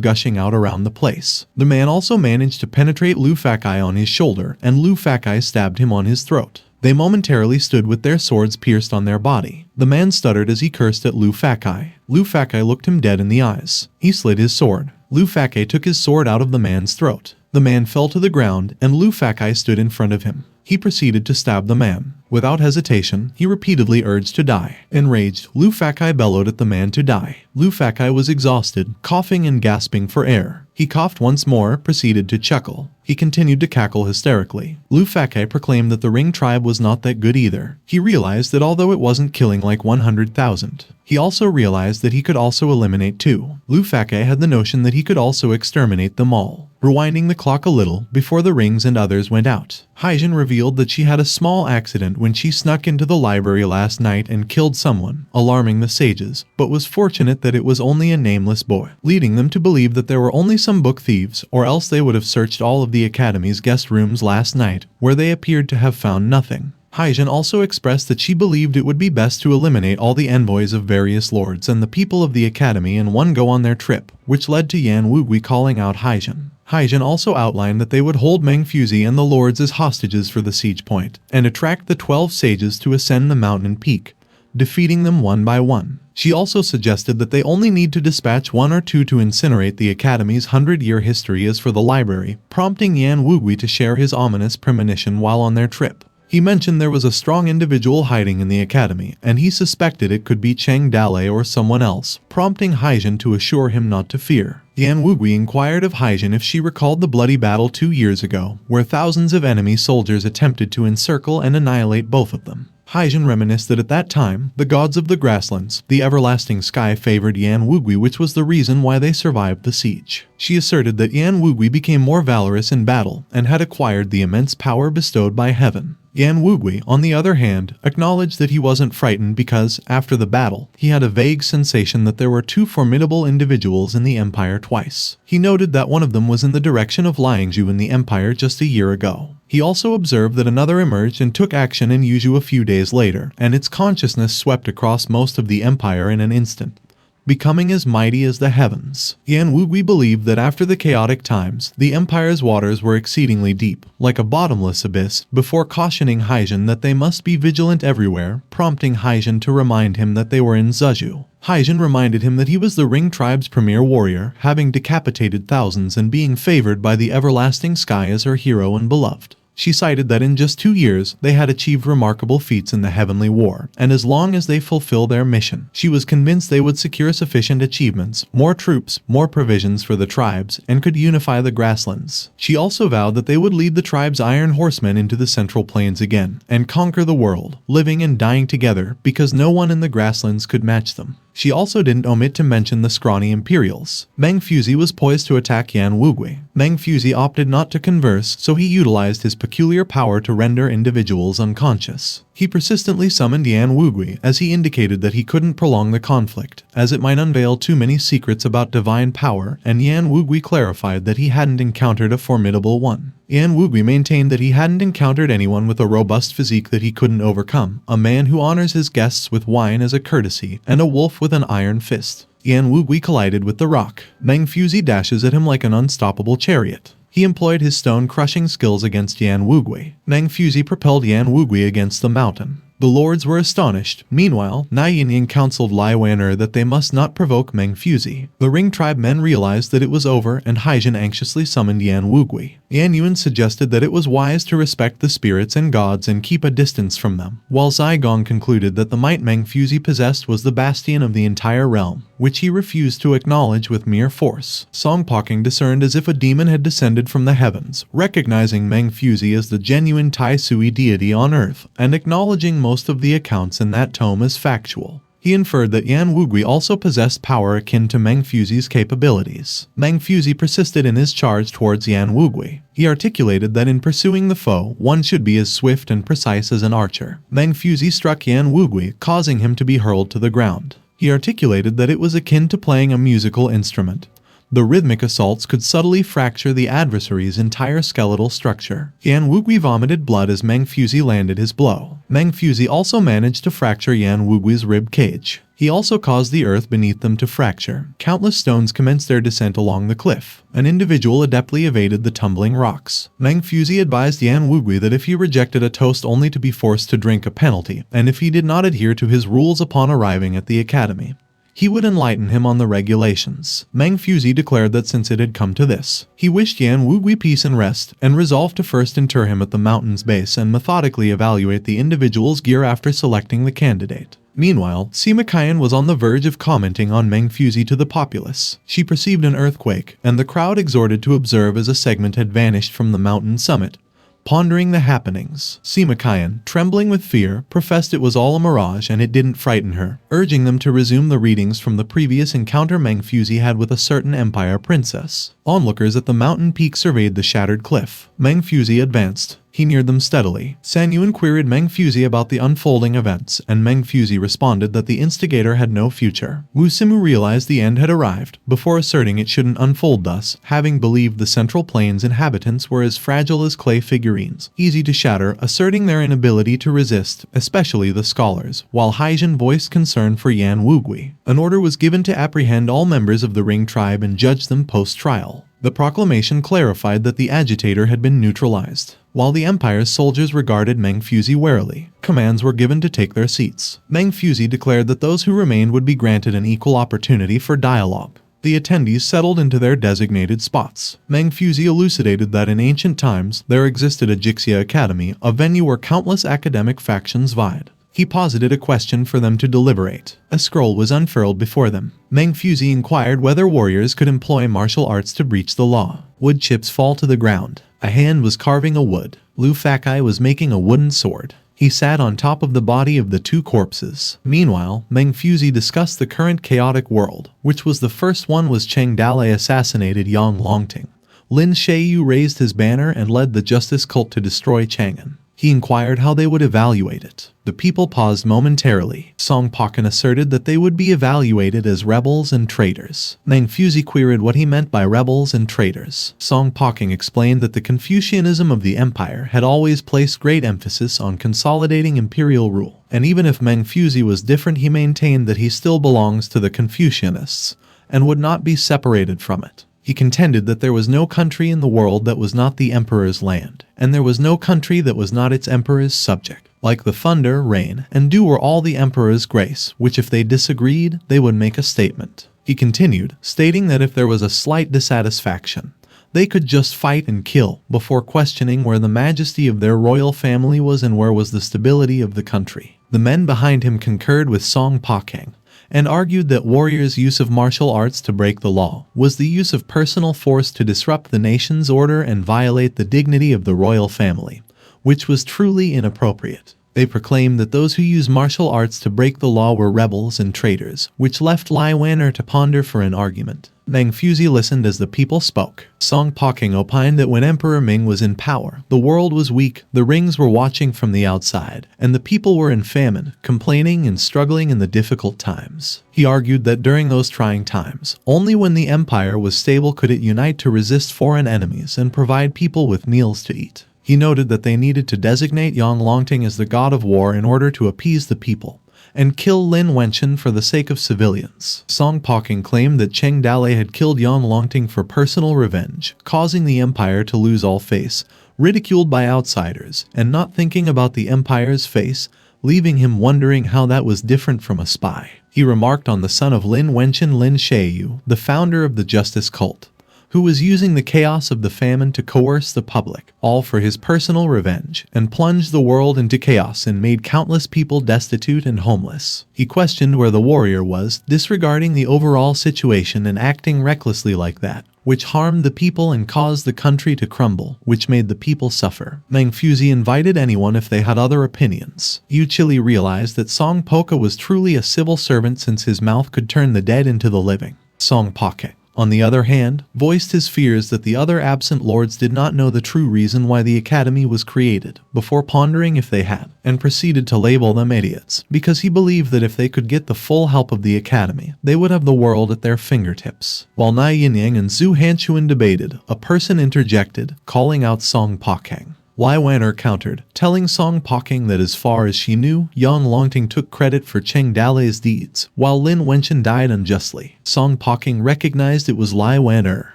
gushing out around the place. The man also managed to penetrate Luo Fang on his shoulder, and Luo Fang stabbed him on his throat. They momentarily stood with their swords pierced on their body. The man stuttered as he cursed at Luo Fang. Luo Fang looked him dead in the eyes. He slid his sword. Luo Fang took his sword out of the man's throat. The man fell to the ground, and Luo Fang stood in front of him. He proceeded to stab the man. Without hesitation, he repeatedly urged to die. Enraged, Luo Fang bellowed at the man to die. Luo Fang was exhausted, coughing and gasping for air. He coughed once more, proceeded to chuckle. He continued to cackle hysterically. Luo Fang proclaimed that the Ring tribe was not that good either. He realized that although it wasn't killing like 100,000, he also realized that he could also eliminate 2. Luo Fang had the notion that he could also exterminate them all. Rewinding the clock a little, before the Rings and others went out, Haijin revealed that she had a small accident when she snuck into the library last night and killed someone, alarming the sages, but was fortunate that it was only a nameless boy, leading them to believe that there were only some book thieves, or else they would have searched all of the academy's guest rooms last night, where they appeared to have found nothing. Haijin also expressed that she believed it would be best to eliminate all the envoys of various lords and the people of the academy in one go on their trip, which led to Yan Wugui calling out Haijin. Haijin also outlined that they would hold Meng Fuzi and the lords as hostages for the siege point, and attract the 12 sages to ascend the mountain peak, defeating them one by one. She also suggested that they only need to dispatch 1 or 2 to incinerate the academy's 100-year history as for the library, prompting Yan Wugui to share his ominous premonition while on their trip. He mentioned there was a strong individual hiding in the academy, and he suspected it could be Cheng Dalei or someone else, prompting Haijin to assure him not to fear. Yan Wugui inquired of Haijin if she recalled the bloody battle 2 years ago, where thousands of enemy soldiers attempted to encircle and annihilate both of them. Haijin reminisced that at that time, the gods of the grasslands, the everlasting sky, favored Yan Wugui, which was the reason why they survived the siege. She asserted that Yan Wugui became more valorous in battle and had acquired the immense power bestowed by heaven. Yan Wugui, on the other hand, acknowledged that he wasn't frightened because, after the battle, he had a vague sensation that there were 2 formidable individuals in the Empire twice. He noted that one of them was in the direction of Liangzhu in the Empire just a year ago. He also observed that another emerged and took action in Yuzhou a few days later, and its consciousness swept across most of the Empire in an instant, becoming as mighty as the heavens. Yan Wugui believed that after the chaotic times, the Empire's waters were exceedingly deep, like a bottomless abyss, before cautioning Haijin that they must be vigilant everywhere, prompting Haijin to remind him that they were in Zhuzhou. Haijin reminded him that he was the Ring tribe's premier warrior, having decapitated thousands and being favored by the everlasting sky as her hero and beloved. She cited that in just 2 years, they had achieved remarkable feats in the Heavenly War, and as long as they fulfill their mission, she was convinced they would secure sufficient achievements, more troops, more provisions for the tribes, and could unify the grasslands. She also vowed that they would lead the tribe's Iron Horsemen into the Central Plains again, and conquer the world, living and dying together, because no one in the grasslands could match them. She also didn't omit to mention the scrawny Imperials. Meng Fuzi was poised to attack Yan Wugui. Meng Fuzi opted not to converse, so he utilized his peculiar power to render individuals unconscious. He persistently summoned Yan Wugui, as he indicated that he couldn't prolong the conflict, as it might unveil too many secrets about divine power, and Yan Wugui clarified that he hadn't encountered a formidable one. Yan Wugui maintained that he hadn't encountered anyone with a robust physique that he couldn't overcome, a man who honors his guests with wine as a courtesy, and a wolf with an iron fist. Yan Wugui collided with the rock. Meng Fuzi dashes at him like an unstoppable chariot. He employed his stone-crushing skills against Yan Wugui. Meng Fuzi propelled Yan Wugui against the mountain. The lords were astonished. Meanwhile, Yinyang counseled Lai Wan'er that they must not provoke Meng Fuzi. The Ring tribe men realized that it was over, and Haijin anxiously summoned Yan Wugui. Yan Yuan suggested that it was wise to respect the spirits and gods and keep a distance from them, while Zai Gong concluded that the might Meng Fuzi possessed was the bastion of the entire realm, which he refused to acknowledge with mere force. Song Poking discerned as if a demon had descended from the heavens, recognizing Meng Fuzi as the genuine Tai Sui deity on earth, and acknowledging most of the accounts in that tome as factual. He inferred that Yan Wugui also possessed power akin to Meng Fuzi's capabilities. Meng Fuzi persisted in his charge towards Yan Wugui. He articulated that in pursuing the foe, one should be as swift and precise as an archer. Meng Fuzi struck Yan Wugui, causing him to be hurled to the ground. He articulated that it was akin to playing a musical instrument. The rhythmic assaults could subtly fracture the adversary's entire skeletal structure. Yan Wugui vomited blood as Meng Fuzi landed his blow. Meng Fuzi also managed to fracture Yan Wugui's rib cage. He also caused the earth beneath them to fracture. Countless stones commenced their descent along the cliff. An individual adeptly evaded the tumbling rocks. Meng Fuzi advised Yan Wugui that if he rejected a toast only to be forced to drink a penalty, and if he did not adhere to his rules upon arriving at the academy, he would enlighten him on the regulations. Meng Fuzi declared that since it had come to this, he wished Yan Wugui peace and rest, and resolved to first inter him at the mountain's base and methodically evaluate the individual's gear after selecting the candidate. Meanwhile, Sima Qian was on the verge of commenting on Meng Fuzi to the populace. She perceived an earthquake, and the crowd exhorted to observe as a segment had vanished from the mountain summit. Pondering the happenings, Sima Qian, trembling with fear, professed it was all a mirage and it didn't frighten her, urging them to resume the readings from the previous encounter Meng Fuzi had with a certain empire princess. Onlookers at the mountain peak surveyed the shattered cliff. Meng Fuzi advanced. He neared them steadily. San Yuan queried Meng Fuzi about the unfolding events, and Meng Fuzi responded that the instigator had no future. Wu Simu realized the end had arrived, before asserting it shouldn't unfold thus, having believed the Central Plains inhabitants were as fragile as clay figurines, easy to shatter, asserting their inability to resist, especially the scholars, while Haijin voiced concern for Yan Wugui. An order was given to apprehend all members of the Ring tribe and judge them post-trial. The proclamation clarified that the agitator had been neutralized. While the Empire's soldiers regarded Meng Fuzi warily, commands were given to take their seats. Meng Fuzi declared that those who remained would be granted an equal opportunity for dialogue. The attendees settled into their designated spots. Meng Fuzi elucidated that in ancient times, there existed a Jixia Academy, a venue where countless academic factions vied. He posited a question for them to deliberate. A scroll was unfurled before them. Meng Fuzi inquired whether warriors could employ martial arts to breach the law. Wood chips fall to the ground. A hand was carving a wood. Luo Fang was making a wooden sword. He sat on top of the body of the two corpses. Meanwhile, Meng Fuzi discussed the current chaotic world, which was the first one was Cheng Dalei assassinated Yang Longting. Lin Sheiyu raised his banner and led the justice cult to destroy Chang'an. He inquired how they would evaluate it. The people paused momentarily. Song Pokin asserted that they would be evaluated as rebels and traitors. Meng Fuzi queried what he meant by rebels and traitors. Song Poking explained that the Confucianism of the empire had always placed great emphasis on consolidating imperial rule, and even if Meng Fuzi was different, he maintained that he still belongs to the Confucianists and would not be separated from it. He contended that there was no country in the world that was not the emperor's land, and there was no country that was not its emperor's subject. Like the thunder, rain, and dew were all the emperor's grace, which if they disagreed, they would make a statement. He continued, stating that if there was a slight dissatisfaction, they could just fight and kill, before questioning where the majesty of their royal family was and where was the stability of the country. The men behind him concurred with Song Poking, and argued that warriors' use of martial arts to break the law was the use of personal force to disrupt the nation's order and violate the dignity of the royal family, which was truly inappropriate. They proclaimed that those who use martial arts to break the law were rebels and traitors, which left Lai Wan'er to ponder for an argument. Meng Fuzi listened as the people spoke. Song Poking opined that when Emperor Ming was in power, the world was weak, the rings were watching from the outside, and the people were in famine, complaining and struggling in the difficult times. He argued that during those trying times, only when the empire was stable could it unite to resist foreign enemies and provide people with meals to eat. He noted that they needed to designate Yang Longting as the god of war in order to appease the people, and kill Lin Wenchen for the sake of civilians. Song Poking claimed that Cheng Dalei had killed Yang Longting for personal revenge, causing the empire to lose all face, ridiculed by outsiders, and not thinking about the empire's face, leaving him wondering how that was different from a spy. He remarked on the son of Lin Wenchen, Lin Sheiyu, the founder of the justice cult, who was using the chaos of the famine to coerce the public, all for his personal revenge, and plunged the world into chaos and made countless people destitute and homeless. He questioned where the warrior was, disregarding the overall situation and acting recklessly like that, which harmed the people and caused the country to crumble, which made the people suffer. Meng Fuzi invited anyone if they had other opinions. Yu Chili realized that Song Poka was truly a civil servant since his mouth could turn the dead into the living. Song Poke, on the other hand, voiced his fears that the other absent lords did not know the true reason why the academy was created, before pondering if they had, and proceeded to label them idiots, because he believed that if they could get the full help of the academy, they would have the world at their fingertips. While Nai Yinyang and Zhu Hanchuan debated, a person interjected, calling out Song Pakang. Wei Wan'er countered, telling Song Poking that as far as she knew, Yang Longting took credit for Cheng Dalei's deeds, while Lin Wenchen died unjustly. Song Poking recognized it was Lai Wan'er.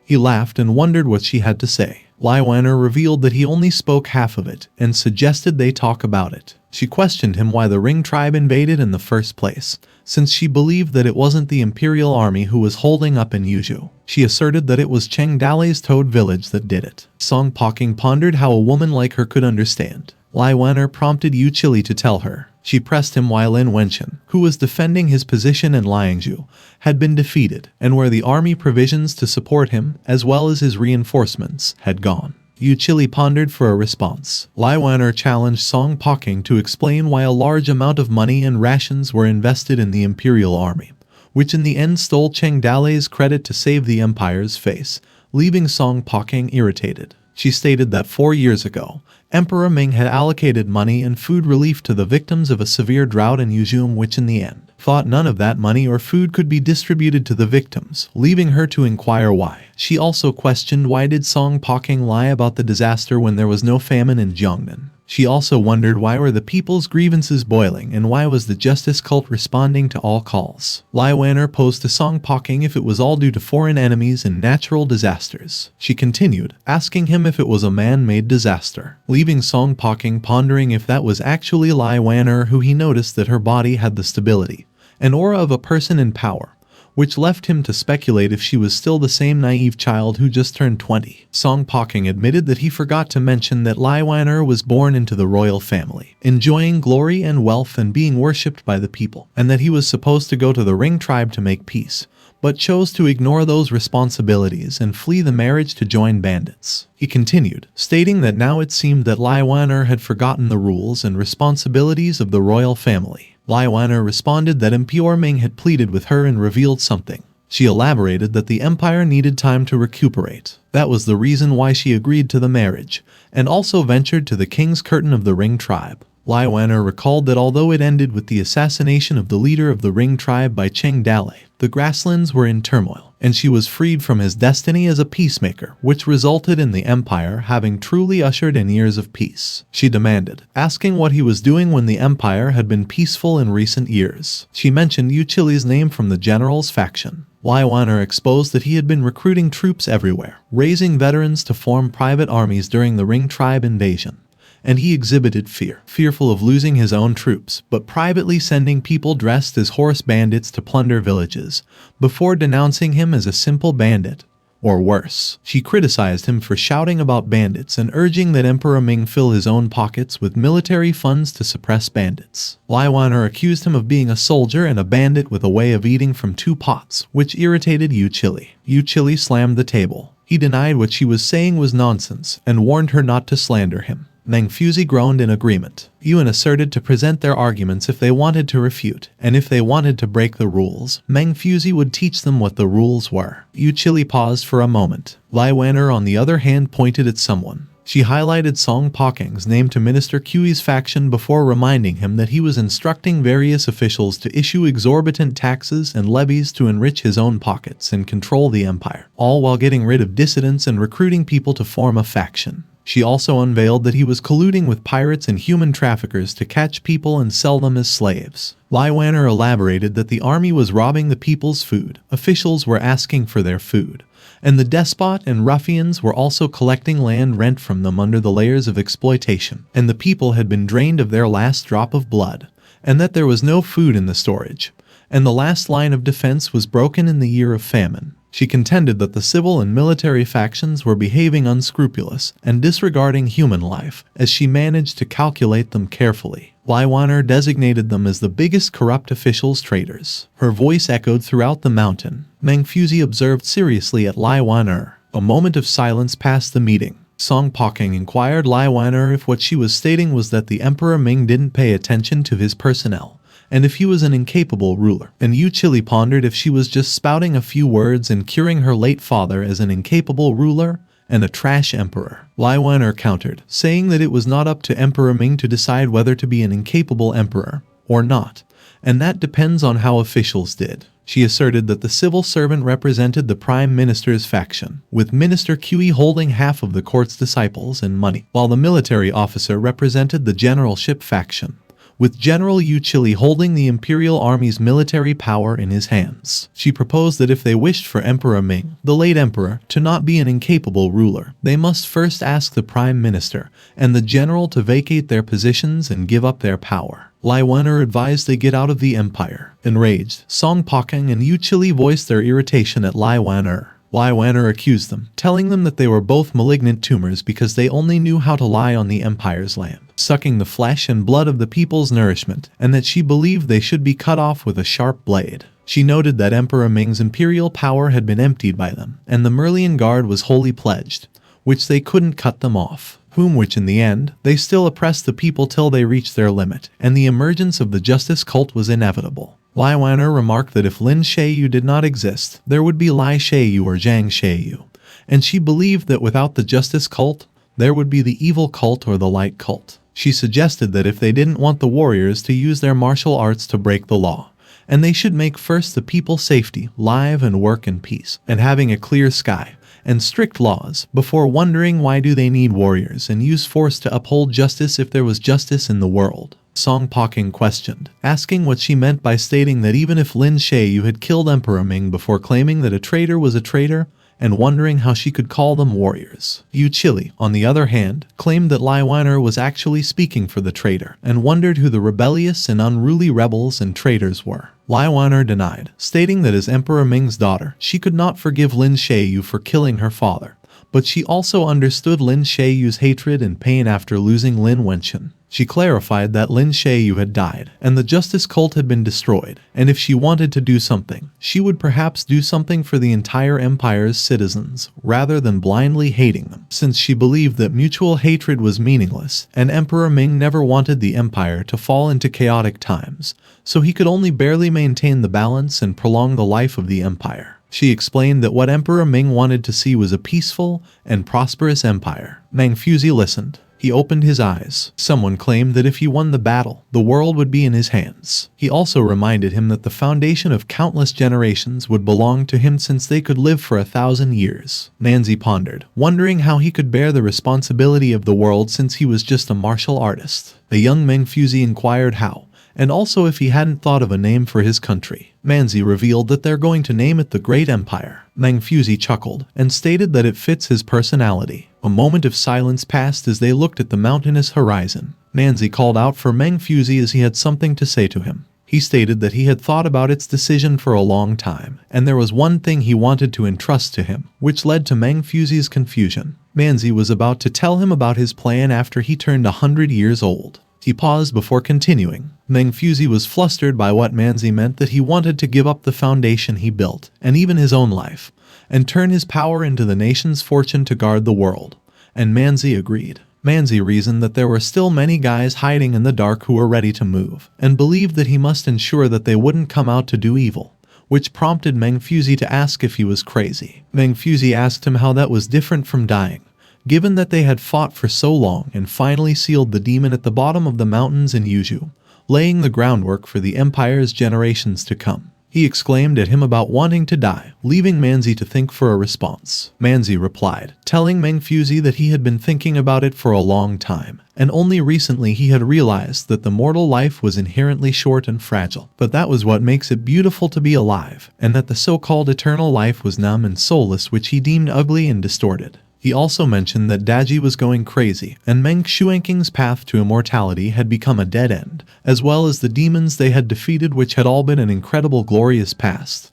He laughed and wondered what she had to say. Lai Wan'er revealed that he only spoke half of it, and suggested they talk about it. She questioned him why the Ring tribe invaded in the first place, since she believed that it wasn't the imperial army who was holding up in Yuzhou. She asserted that it was Cheng Dalei's Toad village that did it. Song Poking pondered how a woman like her could understand. Lai Wan'er prompted Yu Chili to tell her. She pressed him why Lin Wenchen, who was defending his position in Liangzhu, had been defeated, and where the army provisions to support him, as well as his reinforcements, had gone. Yu Chili pondered for a response. Lai Wan'er challenged Song Poking to explain why a large amount of money and rations were invested in the imperial army, which in the end stole Cheng Dalei's credit to save the empire's face, leaving Song Poking irritated. She stated that 4 years ago, Emperor Ming had allocated money and food relief to the victims of a severe drought in Yuzhou, which in the end thought none of that money or food could be distributed to the victims, leaving her to inquire why. She also questioned why did Song Poking lie about the disaster when there was no famine in Jiangnan. She also wondered why were the people's grievances boiling and why was the justice cult responding to all calls. Lai Wan'er posed to Song Poking if it was all due to foreign enemies and natural disasters. She continued, asking him if it was a man-made disaster, leaving Song Poking pondering if that was actually Lai Wan'er, who he noticed that her body had the stability, an aura of a person in power, which left him to speculate if she was still the same naive child who just turned 20. Song Poking admitted that he forgot to mention that Lai Wan'er was born into the royal family, enjoying glory and wealth and being worshipped by the people, and that he was supposed to go to the Ring tribe to make peace, but chose to ignore those responsibilities and flee the marriage to join bandits. He continued, stating that now it seemed that Lai Wan'er had forgotten the rules and responsibilities of the royal family. Lai Wan'er responded that Emperor Ming had pleaded with her and revealed something. She elaborated that the empire needed time to recuperate. That was the reason why she agreed to the marriage, and also ventured to the king's curtain of the Ring tribe. Lai Wan'er recalled that although it ended with the assassination of the leader of the Ring tribe by Cheng Dalei, the grasslands were in turmoil, and she was freed from his destiny as a peacemaker, which resulted in the empire having truly ushered in years of peace. She demanded, asking what he was doing when the empire had been peaceful in recent years. She mentioned Yu Chili's name from the general's faction. Lai Wan'er exposed that he had been recruiting troops everywhere, raising veterans to form private armies during the Ring tribe invasion. And he exhibited fear, fearful of losing his own troops, but privately sending people dressed as horse bandits to plunder villages, before denouncing him as a simple bandit, or worse. She criticized him for shouting about bandits and urging that Emperor Ming fill his own pockets with military funds to suppress bandits. Lai Wan'er accused him of being a soldier and a bandit with a way of eating from 2 pots, which irritated Yu Chili. Yu Chili slammed the table. He denied what she was saying was nonsense, and warned her not to slander him. Meng Fuzi groaned in agreement. Yuan asserted to present their arguments if they wanted to refute, and if they wanted to break the rules, Meng Fuzi would teach them what the rules were. Yu Chili paused for a moment. Lai Wan'er on the other hand pointed at someone. She highlighted Song Poking's name to Minister Qi's faction before reminding him that he was instructing various officials to issue exorbitant taxes and levies to enrich his own pockets and control the empire, all while getting rid of dissidents and recruiting people to form a faction. She also unveiled that he was colluding with pirates and human traffickers to catch people and sell them as slaves. Lai Wanner elaborated that the army was robbing the people's food, officials were asking for their food, and the despot and ruffians were also collecting land rent from them under the layers of exploitation, and the people had been drained of their last drop of blood, and that there was no food in the storage, and the last line of defense was broken in the year of famine. She contended that the civil and military factions were behaving unscrupulous and disregarding human life, as she managed to calculate them carefully. Lai Wanner designated them as the biggest corrupt officials traitors. Her voice echoed throughout the mountain. Meng Fuzi observed seriously at Lai Wanner. A moment of silence passed the meeting. Song Poking inquired Lai Wanner if what she was stating was that the Emperor Ming didn't pay attention to his personnel, and if he was an incapable ruler. And Yu Chili pondered if she was just spouting a few words and curing her late father as an incapable ruler and a trash emperor. Lai Wanner countered, saying that it was not up to Emperor Ming to decide whether to be an incapable emperor or not, and that depends on how officials did. She asserted that the civil servant represented the prime minister's faction, with Minister Kui holding half of the court's disciples and money, while the military officer represented the generalship faction, with General Yu Chili holding the Imperial Army's military power in his hands. She proposed that if they wished for Emperor Ming, the late emperor, to not be an incapable ruler, they must first ask the Prime Minister and the General to vacate their positions and give up their power. Lai Wanner advised they get out of the empire. Enraged, Song Poking and Yu Chili voiced their irritation at Lai Wanner. Lai Wanner accused them, telling them that they were both malignant tumors because they only knew how to lie on the empire's land, sucking the flesh and blood of the people's nourishment, and that she believed they should be cut off with a sharp blade. She noted that Emperor Ming's imperial power had been emptied by them, and the Merlian Guard was wholly pledged, which they couldn't cut them off, which in the end, they still oppressed the people till they reached their limit, and the emergence of the justice cult was inevitable. Lai Wanner remarked that if Lin Shayu did not exist, there would be Lai Shayu or Zhang Shayu, and she believed that without the justice cult, there would be the evil cult or the light cult. She suggested that if they didn't want the warriors to use their martial arts to break the law, and they should make first the people's safety, live and work in peace, and having a clear sky, and strict laws, before wondering why do they need warriors and use force to uphold justice if there was justice in the world. Song Poking questioned, asking what she meant by stating that even if Lin Shayu had killed Emperor Ming before claiming that a traitor was a traitor, and wondering how she could call them warriors. Yu Chili, on the other hand, claimed that Lai Wanner was actually speaking for the traitor, and wondered who the rebellious and unruly rebels and traitors were. Lai Wanner denied, stating that as Emperor Ming's daughter, she could not forgive Lin Shayu for killing her father, but she also understood Lin Shayu's hatred and pain after losing Lin Wenchen. She clarified that Lin Shayu had died, and the justice cult had been destroyed, and if she wanted to do something, she would perhaps do something for the entire empire's citizens, rather than blindly hating them, since she believed that mutual hatred was meaningless, and Emperor Ming never wanted the empire to fall into chaotic times, so he could only barely maintain the balance and prolong the life of the empire. She explained that what Emperor Ming wanted to see was a peaceful and prosperous empire. Meng Fuzi listened. He opened his eyes. Someone claimed that if he won the battle, the world would be in his hands. He also reminded him that the foundation of countless generations would belong to him since they could live for 1,000 years. Nanzi pondered, wondering how he could bear the responsibility of the world since he was just a martial artist. The young Meng Fuzi inquired how, and also if he hadn't thought of a name for his country. Manzi revealed that they're going to name it the Great Empire. Meng Fuzi chuckled and stated that it fits his personality. A moment of silence passed as they looked at the mountainous horizon. Manzi called out for Meng Fuzi as he had something to say to him. He stated that he had thought about its decision for a long time, and there was one thing he wanted to entrust to him, which led to Meng Fuzi's confusion. Manzi was about to tell him about his plan after he turned 100 years old. He paused before continuing. Meng Fuzi was flustered by what Manzi meant, that he wanted to give up the foundation he built, and even his own life, and turn his power into the nation's fortune to guard the world. And Manzi agreed. Manzi reasoned that there were still many guys hiding in the dark who were ready to move, and believed that he must ensure that they wouldn't come out to do evil, which prompted Meng Fuzi to ask if he was crazy. Meng Fuzi asked him how that was different from dying, given that they had fought for so long and finally sealed the demon at the bottom of the mountains in Yuzhou, laying the groundwork for the empire's generations to come. He exclaimed at him about wanting to die, leaving Manzi to think for a response. Manzi replied, telling Meng Fuzi that he had been thinking about it for a long time, and only recently he had realized that the mortal life was inherently short and fragile. But that was what makes it beautiful to be alive, and that the so-called eternal life was numb and soulless, which he deemed ugly and distorted. He also mentioned that Daji was going crazy, and Meng Shuanking's path to immortality had become a dead end, as well as the demons they had defeated, which had all been an incredible glorious past,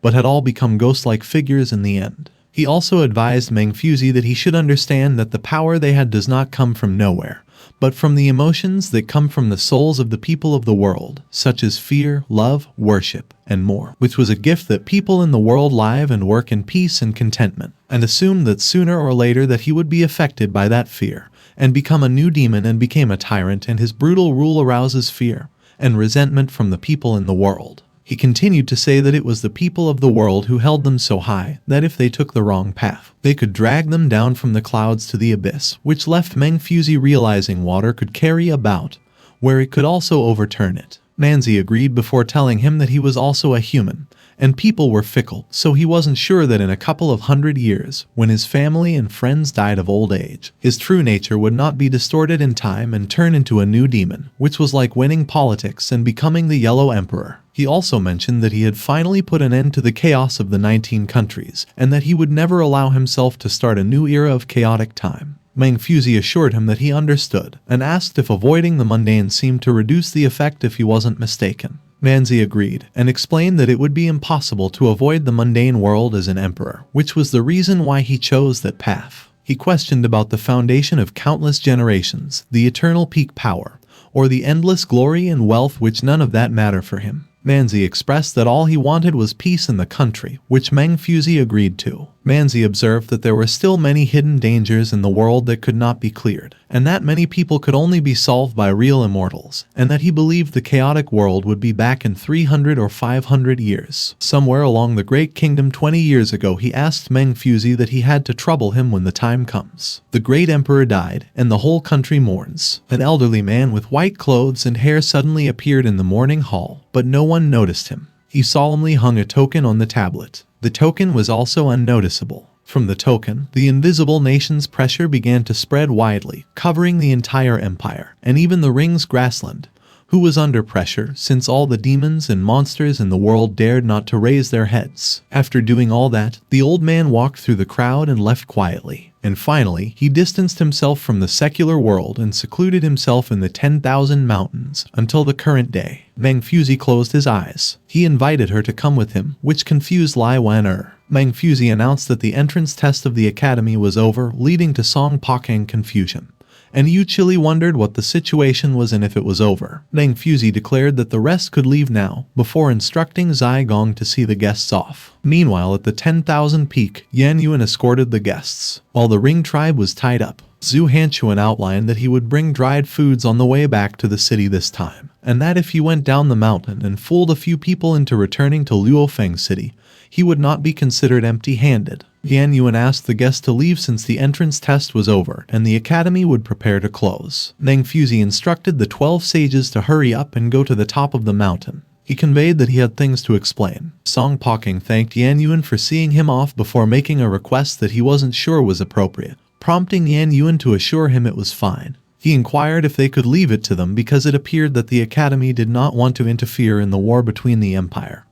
but had all become ghost-like figures in the end. He also advised Meng Fuzi that he should understand that the power they had does not come from nowhere, but from the emotions that come from the souls of the people of the world, such as fear, love, worship, and more, which was a gift that people in the world live and work in peace and contentment, and assumed that sooner or later that he would be affected by that fear, and become a new demon and became a tyrant, and his brutal rule arouses fear and resentment from the people in the world. He continued to say that it was the people of the world who held them so high that if they took the wrong path, they could drag them down from the clouds to the abyss, which left Meng Fuzi realizing water could carry about, where it could also overturn it. Manzi agreed before telling him that he was also a human, and people were fickle, so he wasn't sure that in a couple of 100 years, when his family and friends died of old age, his true nature would not be distorted in time and turn into a new demon, which was like winning politics and becoming the Yellow Emperor. He also mentioned that he had finally put an end to the chaos of the 19 countries, and that he would never allow himself to start a new era of chaotic time. Meng Fuzi assured him that he understood, and asked if avoiding the mundane seemed to reduce the effect if he wasn't mistaken. Manzi agreed, and explained that it would be impossible to avoid the mundane world as an emperor, which was the reason why he chose that path. He questioned about the foundation of countless generations, the eternal peak power, or the endless glory and wealth, which none of that mattered for him. Manzi expressed that all he wanted was peace in the country, which Meng Fuzi agreed to. Manzi observed that there were still many hidden dangers in the world that could not be cleared, and that many people could only be solved by real immortals, and that he believed the chaotic world would be back in 300 or 500 years. Somewhere along the Great Kingdom 20 years ago, he asked Meng Fuzi that he had to trouble him when the time comes. The great emperor died, and the whole country mourns. An elderly man with white clothes and hair suddenly appeared in the morning hall, but no one noticed him. He solemnly hung a token on the tablet. The token was also unnoticeable. From the token, the invisible nation's pressure began to spread widely, covering the entire empire, and even the ring's grassland, who was under pressure since all the demons and monsters in the world dared not to raise their heads. After doing all that, the old man walked through the crowd and left quietly. And finally, he distanced himself from the secular world and secluded himself in the 10,000 mountains until the current day. Meng Fuzi closed his eyes. He invited her to come with him, which confused Lai Wan-er. Meng Fuzi announced that the entrance test of the academy was over, leading to Song Pakang confusion. And Yu Chili wondered what the situation was and if it was over. Meng Fuzi declared that the rest could leave now, before instructing Zai Gong to see the guests off. Meanwhile, at the 10,000 peak, Yan Yuan escorted the guests. While the Ring tribe was tied up, Zhu Hanchuan outlined that he would bring dried foods on the way back to the city this time, and that if he went down the mountain and fooled a few people into returning to Luo Fang city, he would not be considered empty-handed. Yan Yuan asked the guests to leave since the entrance test was over and the academy would prepare to close. Meng Fuzi instructed the 12 sages to hurry up and go to the top of the mountain. He conveyed that he had things to explain. Song Pakang thanked Yan Yuan for seeing him off before making a request that he wasn't sure was appropriate, prompting Yan Yuan to assure him it was fine. He inquired if they could leave it to them because it appeared that the academy did not want to interfere in the war between the empire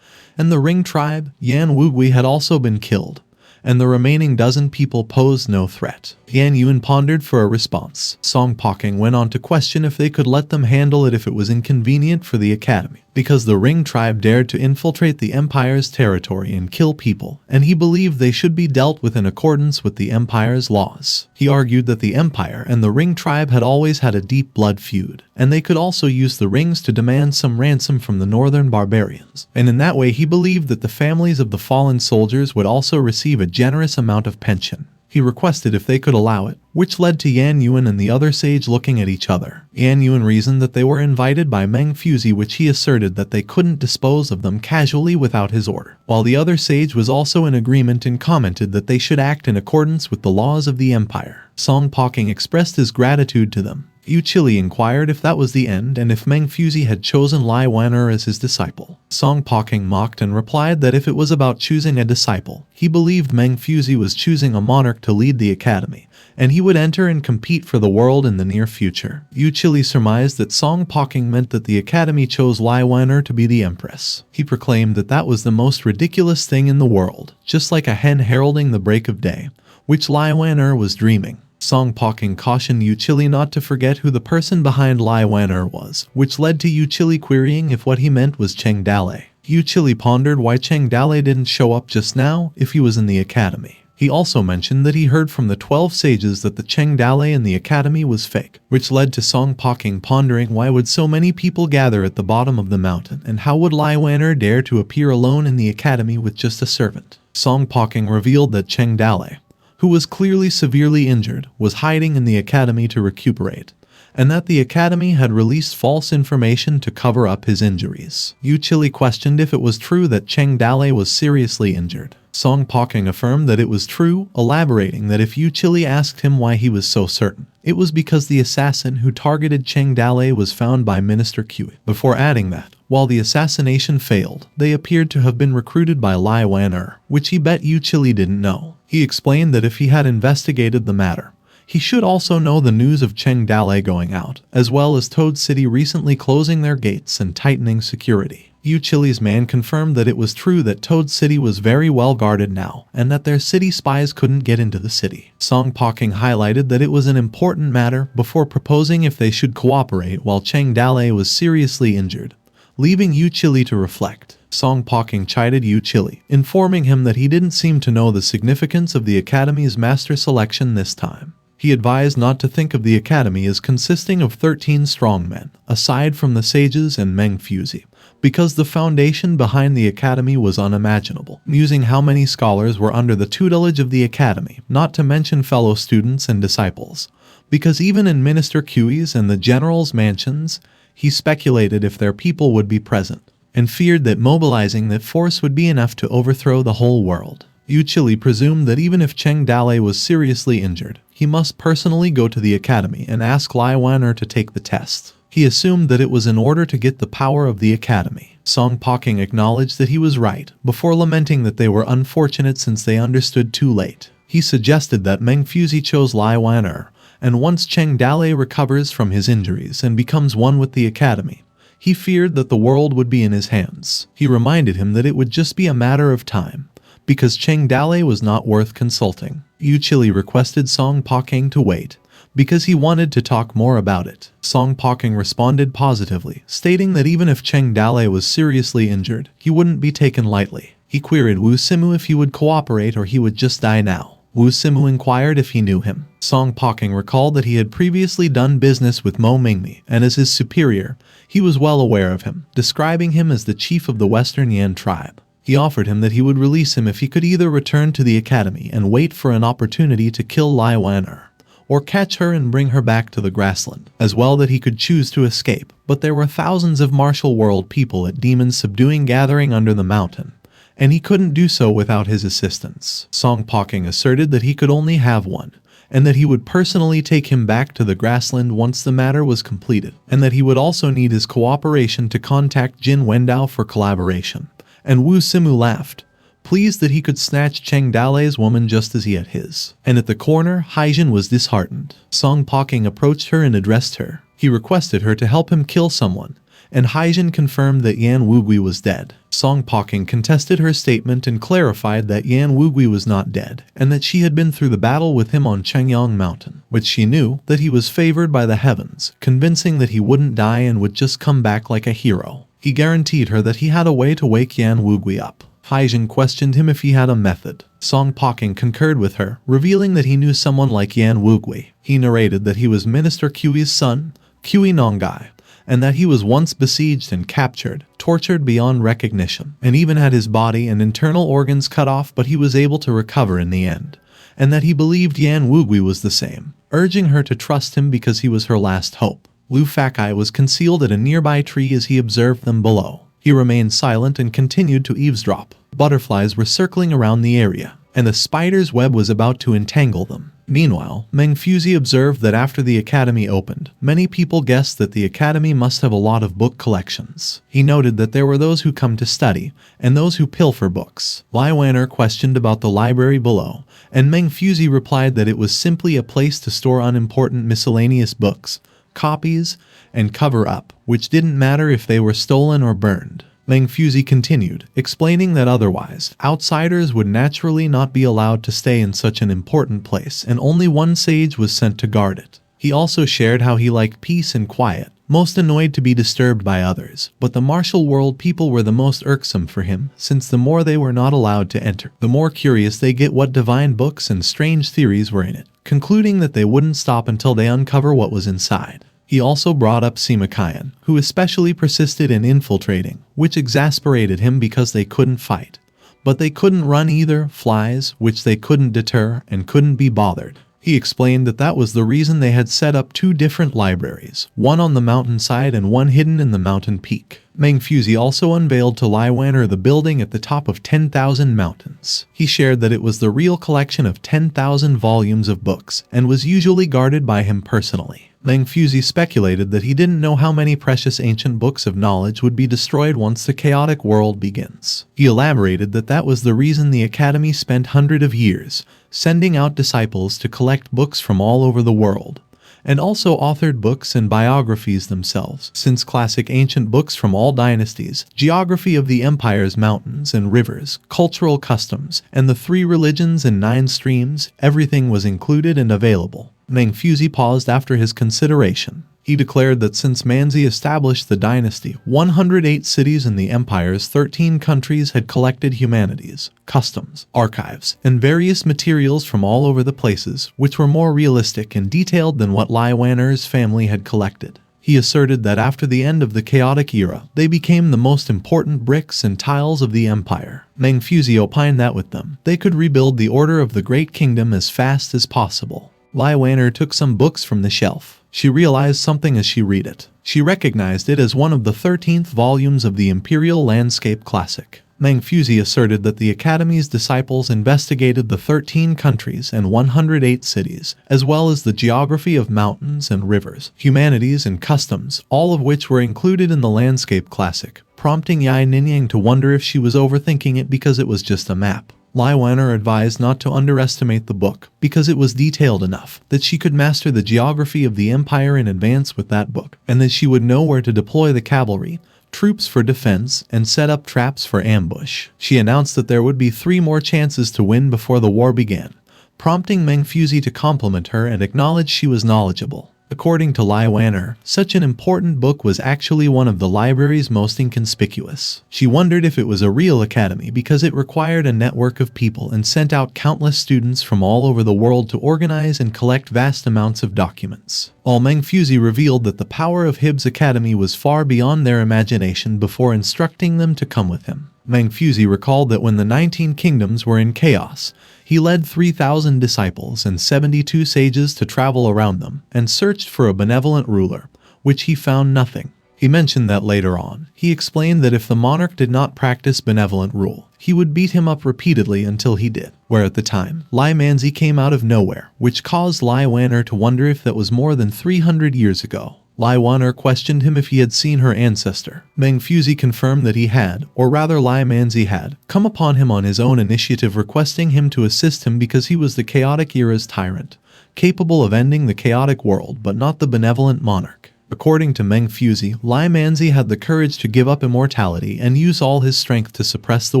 and the Ring tribe. Yan Wugui had also been killed, and the remaining dozen people posed no threat. Yan Yuan pondered for a response. Song Pakang went on to question if they could let them handle it if it was inconvenient for the academy, because the Ring tribe dared to infiltrate the empire's territory and kill people, and he believed they should be dealt with in accordance with the empire's laws. He argued that the empire and the Ring tribe had always had a deep blood feud, and they could also use the rings to demand some ransom from the northern barbarians, and in that way he believed that the families of the fallen soldiers would also receive a generous amount of pension. He requested if they could allow it, which led to Yan Yuan and the other sage looking at each other. Yan Yuan reasoned that they were invited by Meng Fuzi, which he asserted that they couldn't dispose of them casually without his order, while the other sage was also in agreement and commented that they should act in accordance with the laws of the empire. Song Pakang expressed his gratitude to them, Yu Chili inquired if that was the end and if Meng Fuzi had chosen Lai Wan'er as his disciple. Song Poking mocked and replied that if it was about choosing a disciple, he believed Meng Fuzi was choosing a monarch to lead the academy, and he would enter and compete for the world in the near future. Yu Chili surmised that Song Poking meant that the academy chose Lai Wan'er to be the empress. He proclaimed that that was the most ridiculous thing in the world, just like a hen heralding the break of day, which Lai Wan'er was dreaming. Song Poking cautioned Yu Chili not to forget who the person behind Lai Wan'er was, which led to Yu Chili querying if what he meant was Cheng Dalei. Yu Chili pondered why Cheng Dalei didn't show up just now if he was in the academy. He also mentioned that he heard from the 12 sages that the Cheng Dalei in the academy was fake, which led to Song Poking pondering why would so many people gather at the bottom of the mountain and how would Lai Wan'er dare to appear alone in the academy with just a servant. Song Poking revealed that Cheng Dalei, who was clearly severely injured, was hiding in the academy to recuperate, and that the academy had released false information to cover up his injuries. Yu Chili questioned if it was true that Cheng Dalei was seriously injured. Song Poking affirmed that it was true, elaborating that if Yu Chili asked him why he was so certain, it was because the assassin who targeted Cheng Dalei was found by Minister Kui. Before adding that, while the assassination failed, they appeared to have been recruited by Lai Wan'er, which he bet Yu Chili didn't know. He explained that if he had investigated the matter, he should also know the news of Cheng Dalei going out, as well as Toad City recently closing their gates and tightening security. Yu Chili's man confirmed that it was true that Toad City was very well guarded now, and that their city spies couldn't get into the city. Song Poking highlighted that it was an important matter before proposing if they should cooperate while Cheng Dalei was seriously injured, leaving Yu Chili to reflect. Song Poking chided Yu Chili, informing him that he didn't seem to know the significance of the academy's master selection this time. He advised not to think of the academy as consisting of 13 strong men, aside from the sages and Meng Fuzi, because the foundation behind the academy was unimaginable, musing how many scholars were under the tutelage of the academy, not to mention fellow students and disciples, because even in Minister Kui's and the general's mansions, he speculated if their people would be present, and feared that mobilizing that force would be enough to overthrow the whole world. Yu Chili presumed that even if Cheng Dalei was seriously injured, he must personally go to the academy and ask Lai Wan'er to take the test. He assumed that it was in order to get the power of the academy. Song Poking acknowledged that he was right, before lamenting that they were unfortunate since they understood too late. He suggested that Meng Fuzi chose Lai Wan'er, and once Cheng Dalei recovers from his injuries and becomes one with the academy, he feared that the world would be in his hands. He reminded him that it would just be a matter of time, because Cheng Dalei was not worth consulting. Yu Chili requested Song Poking to wait, because he wanted to talk more about it. Song Poking responded positively, stating that even if Cheng Dalei was seriously injured, he wouldn't be taken lightly. He queried Wu Simu if he would cooperate or he would just die now. Wu Simu inquired if he knew him. Song Poking recalled that he had previously done business with Mo Mingmi, and as his superior, he was well aware of him, describing him as the chief of the Western Yan tribe. He offered him that he would release him if he could either return to the academy and wait for an opportunity to kill Lai Wan'er, or catch her and bring her back to the grassland, as well that he could choose to escape. But there were thousands of martial world people at Demon Subduing gathering under the mountain, and he couldn't do so without his assistance. Song Poking asserted that he could only have one, and that he would personally take him back to the grassland once the matter was completed, and that he would also need his cooperation to contact Jin Wendao for collaboration. And Wu Simu laughed, pleased that he could snatch Cheng Dalei's woman just as he had his. And at the corner, Haijin was disheartened. Song Poking approached her and addressed her. He requested her to help him kill someone, and Haijin confirmed that Yan Wugui was dead. Song Poking contested her statement and clarified that Yan Wugui was not dead, and that she had been through the battle with him on Chengyang Mountain, which she knew that he was favored by the heavens, convincing that he wouldn't die and would just come back like a hero. He guaranteed her that he had a way to wake Yan Wugui up. Haijin questioned him if he had a method. Song Poking concurred with her, revealing that he knew someone like Yan Wugui. He narrated that he was Minister Kui's son, Kui Nongai, and that he was once besieged and captured, tortured beyond recognition, and even had his body and internal organs cut off, but he was able to recover in the end, and that he believed Yan Wugui was the same, urging her to trust him because he was her last hope. Luo Fang was concealed at a nearby tree as he observed them below. He remained silent and continued to eavesdrop. Butterflies were circling around the area, and the spider's web was about to entangle them. Meanwhile, Meng Fuzi observed that after the academy opened, many people guessed that the academy must have a lot of book collections. He noted that there were those who come to study, and those who pilfer books. Lai Wan'er questioned about the library below, and Meng Fuzi replied that it was simply a place to store unimportant miscellaneous books, copies, and cover-up, which didn't matter if they were stolen or burned. Meng Fuzi continued, explaining that otherwise, outsiders would naturally not be allowed to stay in such an important place, and only one sage was sent to guard it. He also shared how he liked peace and quiet, most annoyed to be disturbed by others, but the martial world people were the most irksome for him, since the more they were not allowed to enter, the more curious they get what divine books and strange theories were in it, concluding that they wouldn't stop until they uncover what was inside. He also brought up Sima Qian, who especially persisted in infiltrating, which exasperated him because they couldn't fight. But they couldn't run either, flies, which they couldn't deter, and couldn't be bothered. He explained that that was the reason they had set up 2 different libraries, one on the mountainside and one hidden in the mountain peak. Meng Fuzi also unveiled to Lai Wan'er the building at the top of 10,000 mountains. He shared that it was the real collection of 10,000 volumes of books, and was usually guarded by him personally. Meng Fuzi speculated that he didn't know how many precious ancient books of knowledge would be destroyed once the chaotic world begins. He elaborated that that was the reason the academy spent hundreds of years sending out disciples to collect books from all over the world, and also authored books and biographies themselves, since classic ancient books from all dynasties, geography of the empire's mountains and rivers, cultural customs, and the 3 religions and 9 streams, everything was included and available. Meng Fuzi paused after his consideration. He declared that since Manzi established the dynasty, 108 cities in the empire's 13 countries had collected humanities, customs, archives, and various materials from all over the places, which were more realistic and detailed than what Lai Wan'er's family had collected. He asserted that after the end of the chaotic era, they became the most important bricks and tiles of the empire. Meng Fuzi opined that with them, they could rebuild the order of the Great Kingdom as fast as possible. Lai Wan'er took some books from the shelf. She realized something as she read it. She recognized it as one of the 13th volumes of the Imperial Landscape Classic. Meng Fuzi asserted that the Academy's disciples investigated the 13 countries and 108 cities, as well as the geography of mountains and rivers, humanities and customs, all of which were included in the Landscape Classic, prompting Yinyang to wonder if she was overthinking it because it was just a map. Lai Wan'er advised not to underestimate the book, because it was detailed enough that she could master the geography of the empire in advance with that book, and that she would know where to deploy the cavalry, troops for defense, and set up traps for ambush. She announced that there would be 3 more chances to win before the war began, prompting Meng Fuzi to compliment her and acknowledge she was knowledgeable. According to Lai Wan'er, such an important book was actually one of the library's most inconspicuous. She wondered if it was a real academy because it required a network of people and sent out countless students from all over the world to organize and collect vast amounts of documents. While Meng Fuzi revealed that the power of Hib's academy was far beyond their imagination before instructing them to come with him. Meng Fuzi recalled that when the 19 kingdoms were in chaos, he led 3,000 disciples and 72 sages to travel around them, and searched for a benevolent ruler, which he found nothing. He mentioned that later on, he explained that if the monarch did not practice benevolent rule, he would beat him up repeatedly until he did, where at the time, Lai Manzi came out of nowhere, which caused Lai Wan'er to wonder if that was more than 300 years ago. Lai Wan'er questioned him if he had seen her ancestor. Meng Fuzi confirmed that he had, or rather Lai Manzi had, come upon him on his own initiative requesting him to assist him because he was the chaotic era's tyrant, capable of ending the chaotic world but not the benevolent monarch. According to Meng Fuzi, Lai Manzi had the courage to give up immortality and use all his strength to suppress the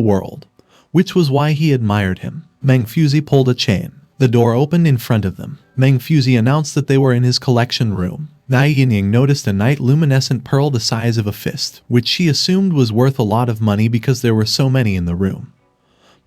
world, which was why he admired him. Meng Fuzi pulled a chain. The door opened in front of them. Meng Fuzi announced that they were in his collection room. Yinyang noticed a night luminescent pearl the size of a fist, which she assumed was worth a lot of money because there were so many in the room.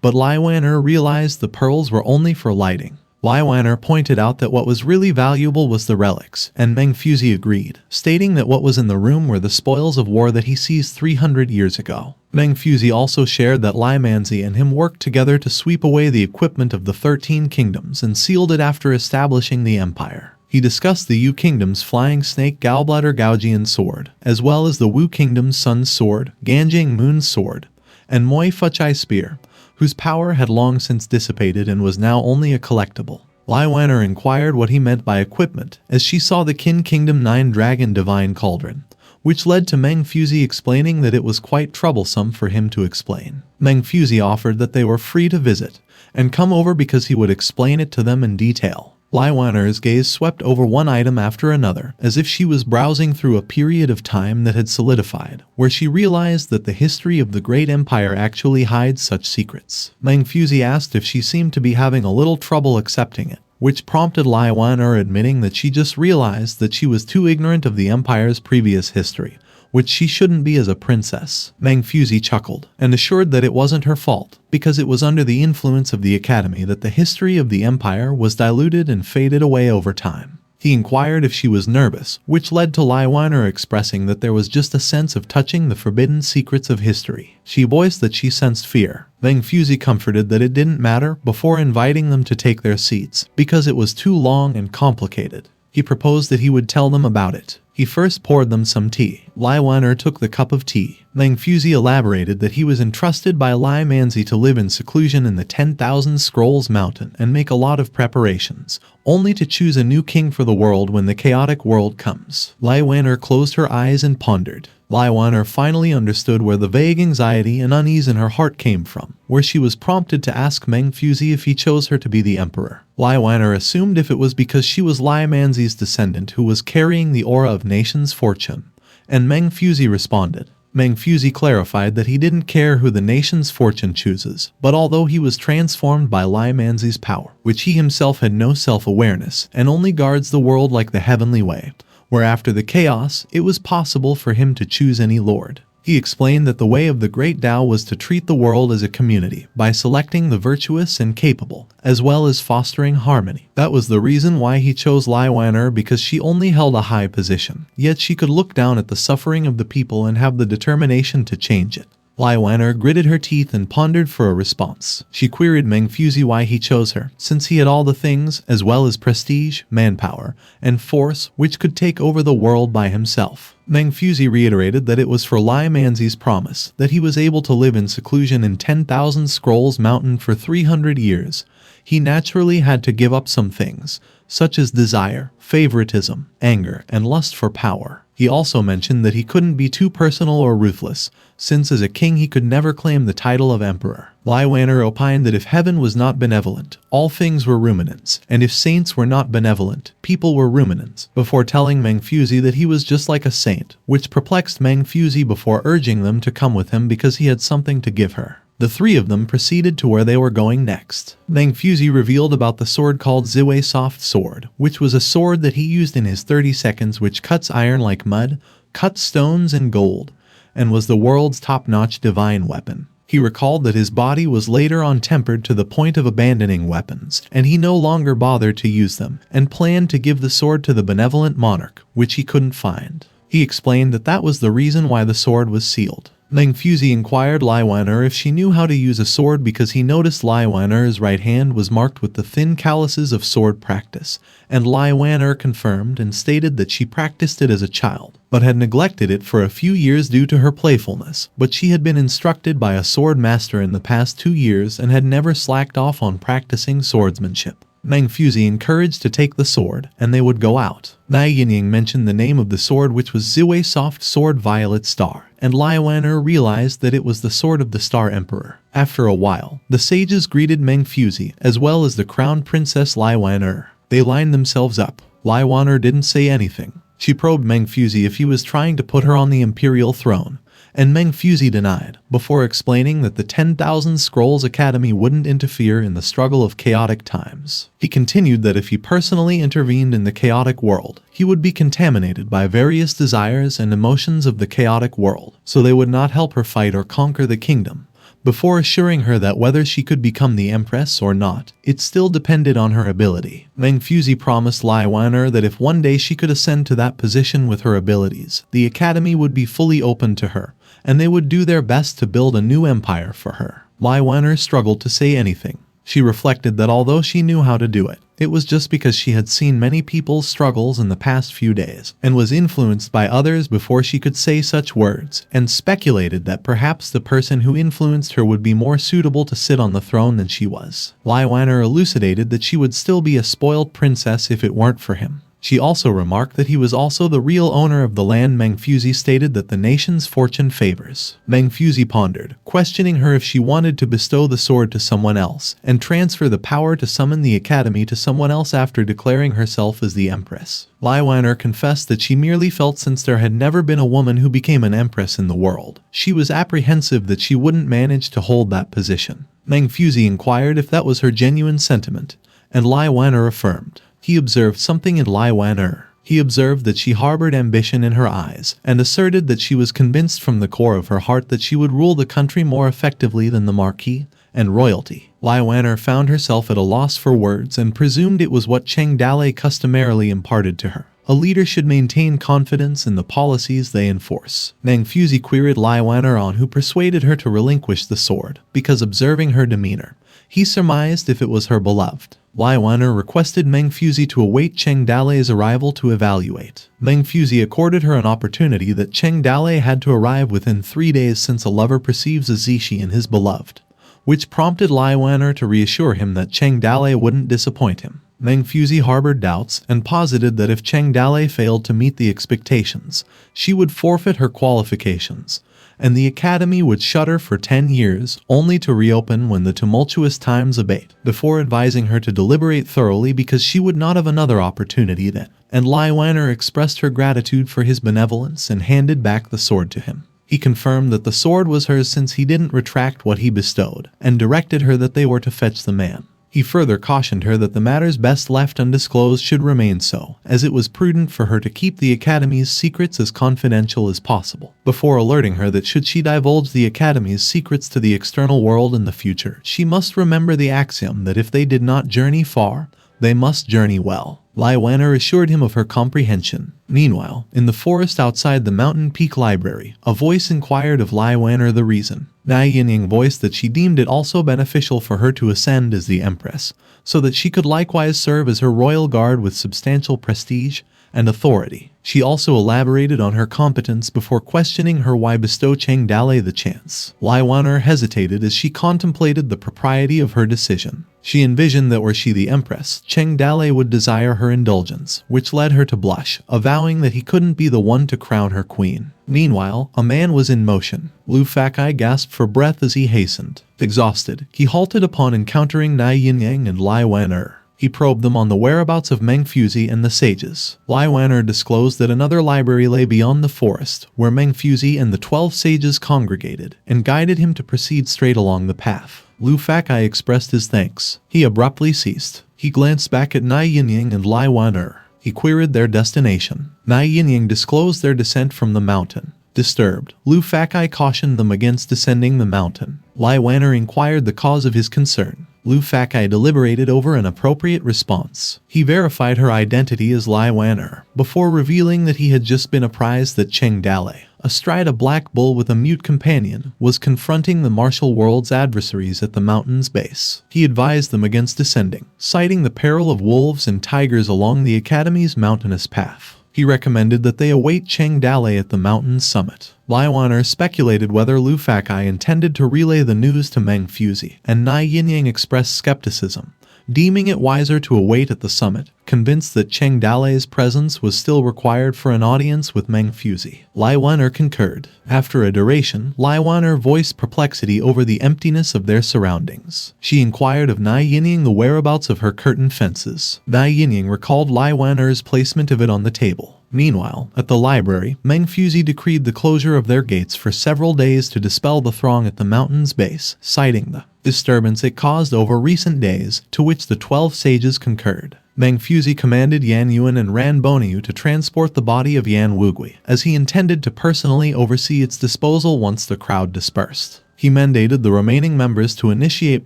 But Lai Wan'er realized the pearls were only for lighting. Lai Wan'er pointed out that what was really valuable was the relics, and Meng Fuzi agreed, stating that what was in the room were the spoils of war that he seized 300 years ago. Meng Fuzi also shared that Lai Manzi and him worked together to sweep away the equipment of the 13 kingdoms and sealed it after establishing the empire. He discussed the Yu Kingdom's Flying Snake Galbladder Gaujian sword, as well as the Wu Kingdom's Sun's sword, Ganjing Moon's sword, and Moi Fuchai spear, whose power had long since dissipated and was now only a collectible. Lai Wanner inquired what he meant by equipment, as she saw the Qin Kingdom 9 Dragon Divine Cauldron, which led to Meng Fuzi explaining that it was quite troublesome for him to explain. Meng Fuzi offered that they were free to visit and come over because he would explain it to them in detail. Lai Wanner's gaze swept over one item after another, as if she was browsing through a period of time that had solidified, where she realized that the history of the great empire actually hides such secrets. Meng Fuzi asked if she seemed to be having a little trouble accepting it, which prompted Lai Wanner admitting that she just realized that she was too ignorant of the empire's previous history, which she shouldn't be as a princess. Meng Fuzi chuckled and assured that it wasn't her fault, because it was under the influence of the academy that the history of the empire was diluted and faded away over time. He inquired if she was nervous, which led to Lai Wanner expressing that there was just a sense of touching the forbidden secrets of history. She voiced that she sensed fear. Meng Fuzi comforted that it didn't matter before inviting them to take their seats, because it was too long and complicated. He proposed that he would tell them about it. He first poured them some tea. Lai Wanner took the cup of tea. Meng Fuzi elaborated that he was entrusted by Lai Manzi to live in seclusion in the 10,000 Scrolls Mountain and make a lot of preparations, only to choose a new king for the world when the chaotic world comes. Lai Wanner closed her eyes and pondered. Lai Wanner finally understood where the vague anxiety and unease in her heart came from, where she was prompted to ask Meng Fuzi if he chose her to be the emperor. Lai Wanner assumed if it was because she was Lai Manzi's descendant who was carrying the aura of nation's fortune, and Meng Fuzi responded. Meng Fuzi clarified that he didn't care who the nation's fortune chooses, but although he was transformed by Lai Manzi's power, which he himself had no self-awareness and only guards the world like the heavenly way, where after the chaos, it was possible for him to choose any lord. He explained that the way of the Great Tao was to treat the world as a community by selecting the virtuous and capable, as well as fostering harmony. That was the reason why he chose Lai Wanner, because she only held a high position, yet she could look down at the suffering of the people and have the determination to change it. Lai Wanner gritted her teeth and pondered for a response. She queried Meng Fuzi why he chose her, since he had all the things, as well as prestige, manpower, and force, which could take over the world by himself. Meng Fuzi reiterated that it was for Lai Manzi's promise that he was able to live in seclusion in 10,000 Scrolls Mountain for 300 years. He naturally had to give up some things, such as desire, favoritism, anger, and lust for power. He also mentioned that he couldn't be too personal or ruthless, since as a king he could never claim the title of emperor. Lai Wanner opined that if heaven was not benevolent, all things were ruminants, and if saints were not benevolent, people were ruminants, before telling Meng Fuzi that he was just like a saint, which perplexed Meng Fuzi before urging them to come with him because he had something to give her. The three of them proceeded to where they were going next. Meng Fuzi revealed about the sword called Ziwei Soft Sword, which was a sword that he used in his 30 seconds, which cuts iron like mud, cuts stones and gold, and was the world's top-notch divine weapon. He recalled that his body was later on tempered to the point of abandoning weapons, and he no longer bothered to use them, and planned to give the sword to the benevolent monarch, which he couldn't find. He explained that that was the reason why the sword was sealed. Meng Fuzi inquired Lai Wanner if she knew how to use a sword, because he noticed Lai Wanner's right hand was marked with the thin calluses of sword practice, and Lai Wanner confirmed and stated that she practiced it as a child, but had neglected it for a few years due to her playfulness, but she had been instructed by a sword master in the past 2 years and had never slacked off on practicing swordsmanship. Meng Fuzi encouraged to take the sword, and they would go out. Yinyang mentioned the name of the sword, which was Ziwei Soft Sword Violet Star, and Lai Wanner realized that it was the sword of the Star Emperor. After a while, the sages greeted Meng Fuzi, as well as the crowned princess Lai Wanner. They lined themselves up. Lai Wanner didn't say anything. She probed Meng Fuzi if he was trying to put her on the imperial throne, and Meng Fuzi denied, before explaining that the 10,000 Scrolls Academy wouldn't interfere in the struggle of chaotic times. He continued that if he personally intervened in the chaotic world, he would be contaminated by various desires and emotions of the chaotic world, so they would not help her fight or conquer the kingdom, before assuring her that whether she could become the empress or not, it still depended on her ability. Meng Fuzi promised Lai Wanner that if one day she could ascend to that position with her abilities, the academy would be fully open to her, and they would do their best to build a new empire for her. Lai Wanner struggled to say anything. She reflected that although she knew how to do it, it was just because she had seen many people's struggles in the past few days, and was influenced by others before she could say such words, and speculated that perhaps the person who influenced her would be more suitable to sit on the throne than she was. Lai Wanner elucidated that she would still be a spoiled princess if it weren't for him. She also remarked that he was also the real owner of the land. Meng Fuzi stated that the nation's fortune favors. Meng Fuzi pondered, questioning her if she wanted to bestow the sword to someone else, and transfer the power to summon the academy to someone else after declaring herself as the empress. Lai Wanner confessed that she merely felt since there had never been a woman who became an empress in the world, she was apprehensive that she wouldn't manage to hold that position. Meng Fuzi inquired if that was her genuine sentiment, and Lai Wanner affirmed. He observed something in Lai Wanner. He observed that she harbored ambition in her eyes, and asserted that she was convinced from the core of her heart that she would rule the country more effectively than the marquis and royalty. Lai Wanner found herself at a loss for words and presumed it was what Cheng Dalei customarily imparted to her. A leader should maintain confidence in the policies they enforce. Meng Fuzi queried Lai Wanner on who persuaded her to relinquish the sword, because observing her demeanor, he surmised if it was her beloved. Lai Wanner requested Meng Fuzi to await Cheng Dalei's arrival to evaluate. Meng Fuzi accorded her an opportunity that Cheng Dalei had to arrive within 3 days since a lover perceives a zishi in his beloved, which prompted Lai Wanner to reassure him that Cheng Dalei wouldn't disappoint him. Meng Fuzi harbored doubts and posited that if Cheng Dalei failed to meet the expectations, she would forfeit her qualifications, and the academy would shutter for 10 years, only to reopen when the tumultuous times abate, before advising her to deliberate thoroughly because she would not have another opportunity then. And Lai Wanner expressed her gratitude for his benevolence and handed back the sword to him. He confirmed that the sword was hers since he didn't retract what he bestowed, and directed her that they were to fetch the man. He further cautioned her that the matters best left undisclosed should remain so, as it was prudent for her to keep the Academy's secrets as confidential as possible, before alerting her that should she divulge the Academy's secrets to the external world in the future, she must remember the axiom that if they did not journey far, they must journey well. Lai Wanner assured him of her comprehension. Meanwhile, in the forest outside the Mountain Peak Library, a voice inquired of Lai Wanner the reason. Yinyang voiced that she deemed it also beneficial for her to ascend as the Empress, so that she could likewise serve as her royal guard with substantial prestige and authority. She also elaborated on her competence before questioning her why bestow Cheng Dalei the chance. Lai Wanner hesitated as she contemplated the propriety of her decision. She envisioned that were she the Empress, Cheng Dalei would desire her indulgence, which led her to blush, avowing that he couldn't be the one to crown her queen. Meanwhile, a man was in motion. Luo Fang gasped for breath as he hastened. Exhausted, he halted upon encountering Yinyang and Lai Wanner. He probed them on the whereabouts of Meng Fuzi and the sages. Lai Wanner disclosed that another library lay beyond the forest, where Meng Fuzi and the 12 sages congregated, and guided him to proceed straight along the path. Luo Fang expressed his thanks. He abruptly ceased. He glanced back at Yinyang and Lai Wanner. He queried their destination. Yinyang disclosed their descent from the mountain. Disturbed, Luo Fang cautioned them against descending the mountain. Lai Wanner inquired the cause of his concern. Luo Fang deliberated over an appropriate response. He verified her identity as Lai Wanner, before revealing that he had just been apprised that Cheng Dalei, astride a black bull with a mute companion, was confronting the martial world's adversaries at the mountain's base. He advised them against descending, citing the peril of wolves and tigers along the Academy's mountainous path. He recommended that they await Cheng Dalei at the mountain's summit. Lai Wanner speculated whether Luo Fang intended to relay the news to Meng Fuzi, and Yinyang expressed skepticism, deeming it wiser to await at the summit, convinced that Cheng Dalei's presence was still required for an audience with Meng Fuzi. Lai Wanner concurred. After a duration, Lai Wanner voiced perplexity over the emptiness of their surroundings. She inquired of Yinyang the whereabouts of her curtain fences. Yinyang recalled Lai Wanner's placement of it on the table. Meanwhile, at the library, Meng Fuzi decreed the closure of their gates for several days to dispel the throng at the mountain's base, citing the disturbance it caused over recent days, to which the 12 sages concurred. Meng Fuzi commanded Yan Yuan and Ran Boniu to transport the body of Yan Wugui, as he intended to personally oversee its disposal once the crowd dispersed. He mandated the remaining members to initiate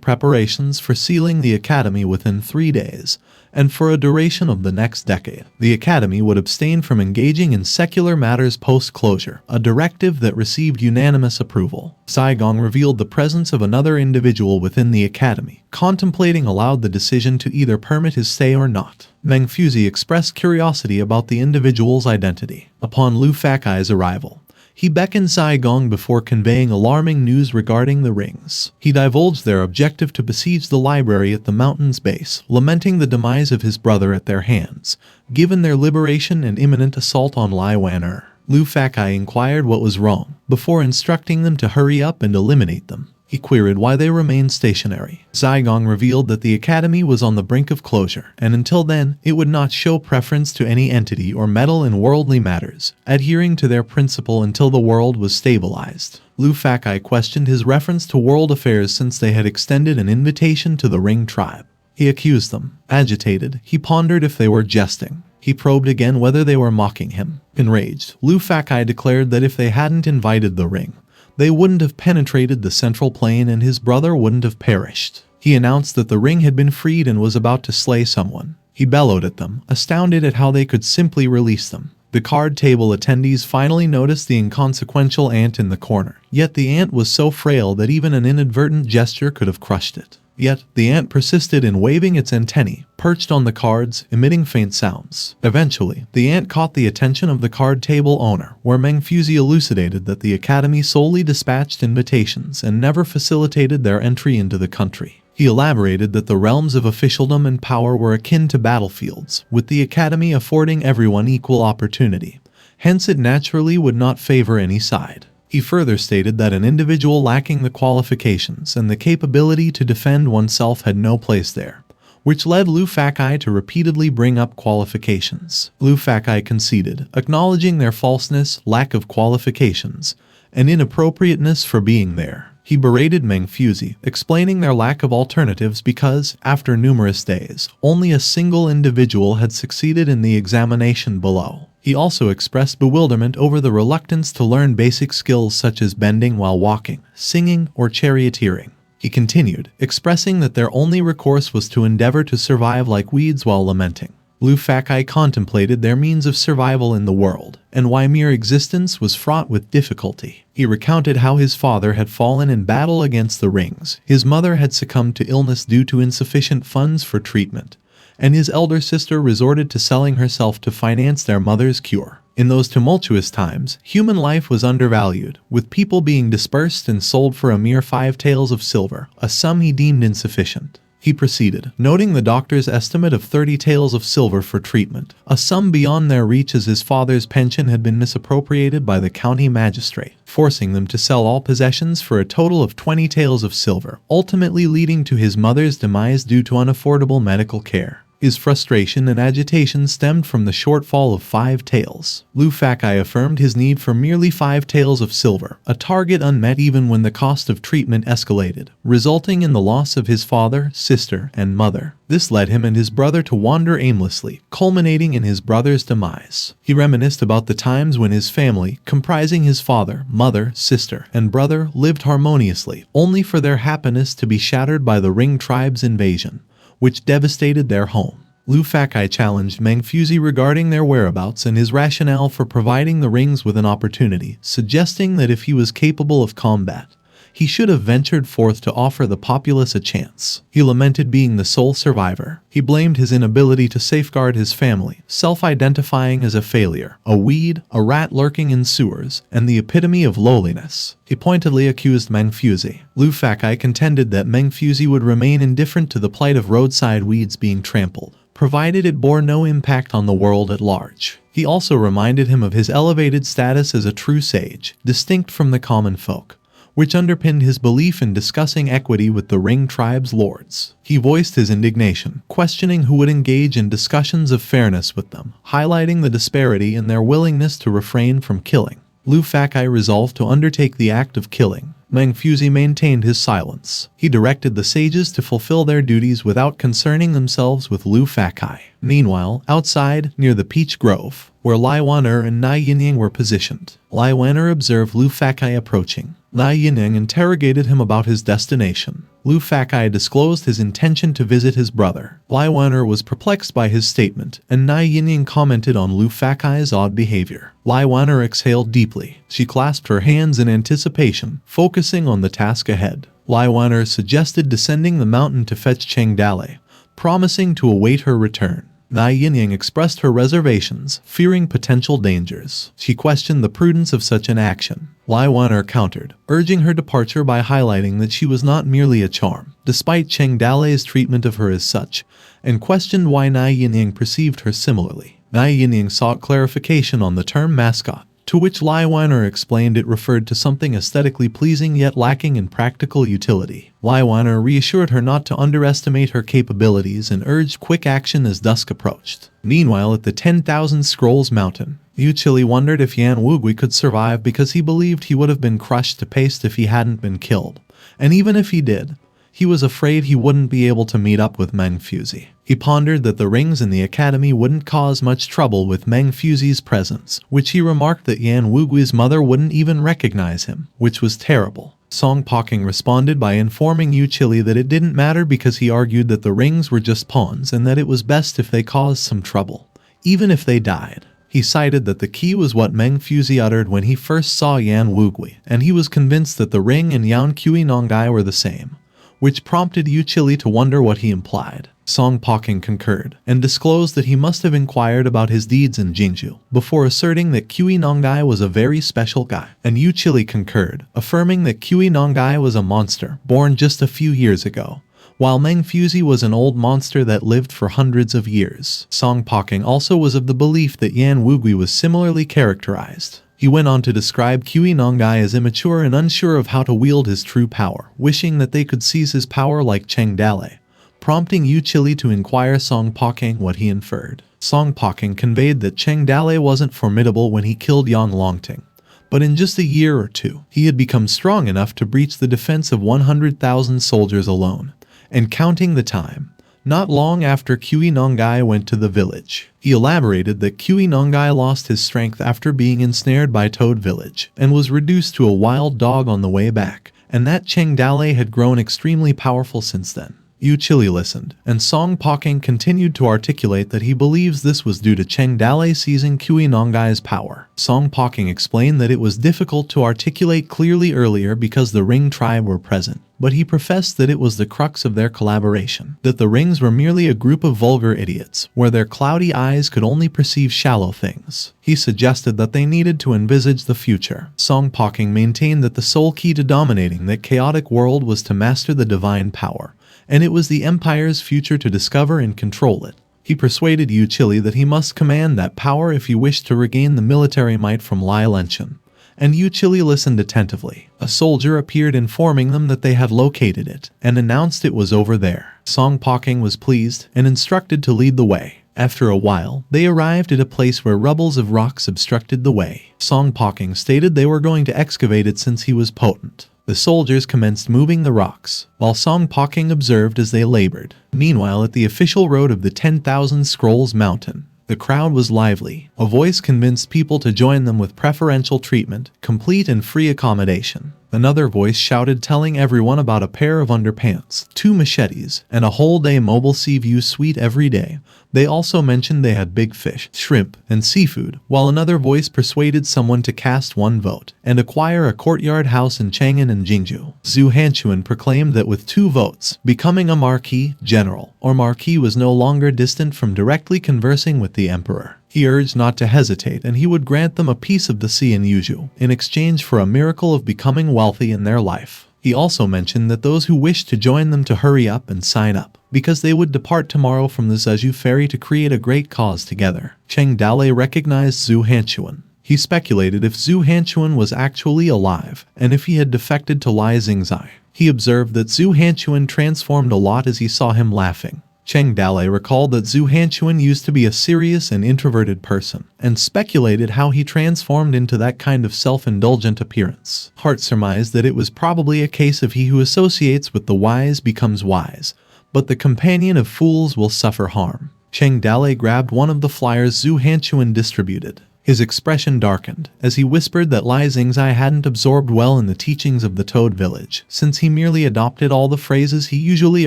preparations for sealing the academy within 3 days, and for a duration of the next decade, the academy would abstain from engaging in secular matters post-closure, a directive that received unanimous approval. Saigong revealed the presence of another individual within the academy, contemplating aloud the decision to either permit his stay or not. Meng Fuzi expressed curiosity about the individual's identity. Upon Luo Fang's arrival, he beckoned Saigong before conveying alarming news regarding the rings. He divulged their objective to besiege the library at the mountain's base, lamenting the demise of his brother at their hands, given their liberation and imminent assault on Lai Wan'er. Luo Fang inquired what was wrong, before instructing them to hurry up and eliminate them. He queried why they remained stationary. Saigong revealed that the academy was on the brink of closure, and until then, it would not show preference to any entity or meddle in worldly matters, adhering to their principle until the world was stabilized. Luo Fang questioned his reference to world affairs since they had extended an invitation to the Ring tribe. He accused them. Agitated, he pondered if they were jesting. He probed again whether they were mocking him. Enraged, Luo Fang declared that if they hadn't invited the Ring, they wouldn't have penetrated the central plane and his brother wouldn't have perished. He announced that the ring had been freed and was about to slay someone. He bellowed at them, astounded at how they could simply release them. The card table attendees finally noticed the inconsequential ant in the corner, yet the ant was so frail that even an inadvertent gesture could have crushed it. Yet, the ant persisted in waving its antennae, perched on the cards, emitting faint sounds. Eventually, the ant caught the attention of the card table owner, where Meng Fuzi elucidated that the academy solely dispatched invitations and never facilitated their entry into the country. He elaborated that the realms of officialdom and power were akin to battlefields, with the academy affording everyone equal opportunity. Hence it naturally would not favor any side. He further stated that an individual lacking the qualifications and the capability to defend oneself had no place there, which led Luo Fang to repeatedly bring up qualifications. Luo Fang conceded, acknowledging their falseness, lack of qualifications, and inappropriateness for being there. He berated Meng Fuzi, explaining their lack of alternatives because, after numerous days, only a single individual had succeeded in the examination below. He also expressed bewilderment over the reluctance to learn basic skills such as bending while walking, singing, or charioteering. He continued, expressing that their only recourse was to endeavor to survive like weeds while lamenting. Luo Fang contemplated their means of survival in the world, and why mere existence was fraught with difficulty. He recounted how his father had fallen in battle against the rings, his mother had succumbed to illness due to insufficient funds for treatment, and his elder sister resorted to selling herself to finance their mother's cure. In those tumultuous times, human life was undervalued, with people being dispersed and sold for a mere 5 taels of silver, a sum he deemed insufficient. He proceeded, noting the doctor's estimate of 30 taels of silver for treatment, a sum beyond their reach as his father's pension had been misappropriated by the county magistrate, forcing them to sell all possessions for a total of 20 taels of silver, ultimately leading to his mother's demise due to unaffordable medical care. His frustration and agitation stemmed from the shortfall of 5 taels. Luo Fang affirmed his need for merely 5 taels of silver, a target unmet even when the cost of treatment escalated, resulting in the loss of his father, sister, and mother. This led him and his brother to wander aimlessly, culminating in his brother's demise. He reminisced about the times when his family, comprising his father, mother, sister, and brother, lived harmoniously, only for their happiness to be shattered by the Ring tribe's invasion, which devastated their home. Luo Fang challenged Meng Fuzi regarding their whereabouts and his rationale for providing the rings with an opportunity, suggesting that if he was capable of combat, he should have ventured forth to offer the populace a chance. He lamented being the sole survivor. He blamed his inability to safeguard his family, self-identifying as a failure, a weed, a rat lurking in sewers, and the epitome of lowliness. He pointedly accused Meng Fuzi. Luo Fang contended that Meng Fuzi would remain indifferent to the plight of roadside weeds being trampled, provided it bore no impact on the world at large. He also reminded him of his elevated status as a true sage, distinct from the common folk, which underpinned his belief in discussing equity with the Ring tribe's lords. He voiced his indignation, questioning who would engage in discussions of fairness with them, highlighting the disparity in their willingness to refrain from killing. Luo Fang resolved to undertake the act of killing. Meng Fuzi maintained his silence. He directed the sages to fulfill their duties without concerning themselves with Luo Fang. Meanwhile, outside, near the peach grove, where Lai Wan'er and Yinyang were positioned, Lai Wan'er observed Luo Fang approaching. Lai Yinyang interrogated him about his destination. Luo Fang disclosed his intention to visit his brother. Lai Wen'er was perplexed by his statement, and Nai Yinyang commented on Luo Fang's odd behavior. Lai Wen'er exhaled deeply. She clasped her hands in anticipation, focusing on the task ahead. Lai Wen'er suggested descending the mountain to fetch Cheng Dalei, promising to await her return. Nai Yinyang expressed her reservations, fearing potential dangers. She questioned the prudence of such an action. Lai Wen'er countered, urging her departure by highlighting that she was not merely a charm, despite Cheng Dalei's treatment of her as such, and questioned why Nai Yinyang perceived her similarly. Nai Yinyang sought clarification on the term mascot, to which Lai Wen'er explained it referred to something aesthetically pleasing yet lacking in practical utility. Lai Wen'er reassured her not to underestimate her capabilities and urged quick action as dusk approached. Meanwhile, at the 10,000 Scrolls Mountain, Yu Chili wondered if Yan Wugui could survive because he believed he would have been crushed to paste if he hadn't been killed. And even if he did, he was afraid he wouldn't be able to meet up with Meng Fuzi. He pondered that the rings in the academy wouldn't cause much trouble with Meng Fuzi's presence, which he remarked that Yan Wugui's mother wouldn't even recognize him, which was terrible. Song Poking responded by informing Yu Chili that it didn't matter because he argued that the rings were just pawns and that it was best if they caused some trouble, even if they died. He cited that the key was what Meng Fuzi uttered when he first saw Yan Wugui, and he was convinced that the ring and Yan Kui Nongai were the same, which prompted Yu Chili to wonder what he implied. Song Poking concurred, and disclosed that he must have inquired about his deeds in Jingzhou, before asserting that Kui Nongai was a very special guy. And Yu Chili concurred, affirming that Kui Nongai was a monster, born just a few years ago, while Meng Fuzi was an old monster that lived for hundreds of years. Song Poking also was of the belief that Yan Wugui was similarly characterized. He went on to describe Kui Nongai as immature and unsure of how to wield his true power, wishing that they could seize his power like Cheng Dalei, prompting Yu Chili to inquire Song Poking what he inferred. Song Poking conveyed that Cheng Dalei wasn't formidable when he killed Yang Longting, but in just a year or two, he had become strong enough to breach the defense of 100,000 soldiers alone, and counting the time, not long after Kui Nongai went to the village. He elaborated that Kui Nongai lost his strength after being ensnared by Toad Village, and was reduced to a wild dog on the way back, and that Cheng Dalei had grown extremely powerful since then. Yu Chili listened, and Song Poking continued to articulate that he believes this was due to Cheng Dalei seizing Kui Nongai's power. Song Poking explained that it was difficult to articulate clearly earlier because the Ring tribe were present, but he professed that it was the crux of their collaboration, that the Rings were merely a group of vulgar idiots, where their cloudy eyes could only perceive shallow things. He suggested that they needed to envisage the future. Song Poking maintained that the sole key to dominating that chaotic world was to master the divine power, and it was the Empire's future to discover and control it. He persuaded Yu Chili that he must command that power if he wished to regain the military might from Lai Lenchen, and Yu Chili listened attentively. A soldier appeared informing them that they had located it, and announced it was over there. Song Poking was pleased, and instructed to lead the way. After a while, they arrived at a place where rubbles of rocks obstructed the way. Song Poking stated they were going to excavate it since he was potent. The soldiers commenced moving the rocks, while Song Poking observed as they labored. Meanwhile, at the official road of the 10,000 Scrolls Mountain, the crowd was lively. A voice convinced people to join them with preferential treatment, complete and free accommodation. Another voice shouted telling everyone about a pair of underpants, 2 machetes, and a whole day mobile sea view suite every day. They also mentioned they had big fish, shrimp, and seafood, while another voice persuaded someone to cast 1 vote and acquire a courtyard house in Chang'an and Jingzhou. Zhu Hanchuan proclaimed that with 2 votes, becoming a marquis, general, or marquis was no longer distant from directly conversing with the emperor. He urged not to hesitate, and he would grant them a piece of the sea in Yuzhou in exchange for a miracle of becoming wealthy in their life. He also mentioned that those who wished to join them to hurry up and sign up, because they would depart tomorrow from the Zhejiu ferry to create a great cause together. Cheng Dalei recognized Zhu Hanchuan. He speculated if Zhu Hanchuan was actually alive, and if he had defected to Lai Xingzai. He observed that Zhu Hanchuan transformed a lot as he saw him laughing. Cheng Dalei recalled that Zhu Hanchuan used to be a serious and introverted person, and speculated how he transformed into that kind of self-indulgent appearance. Hart surmised that it was probably a case of he who associates with the wise becomes wise, but the companion of fools will suffer harm. Cheng Dalei grabbed one of the flyers Zhu Hanchuan distributed. His expression darkened as he whispered that Lai Xingzai hadn't absorbed well in the teachings of the Toad Village, since he merely adopted all the phrases he usually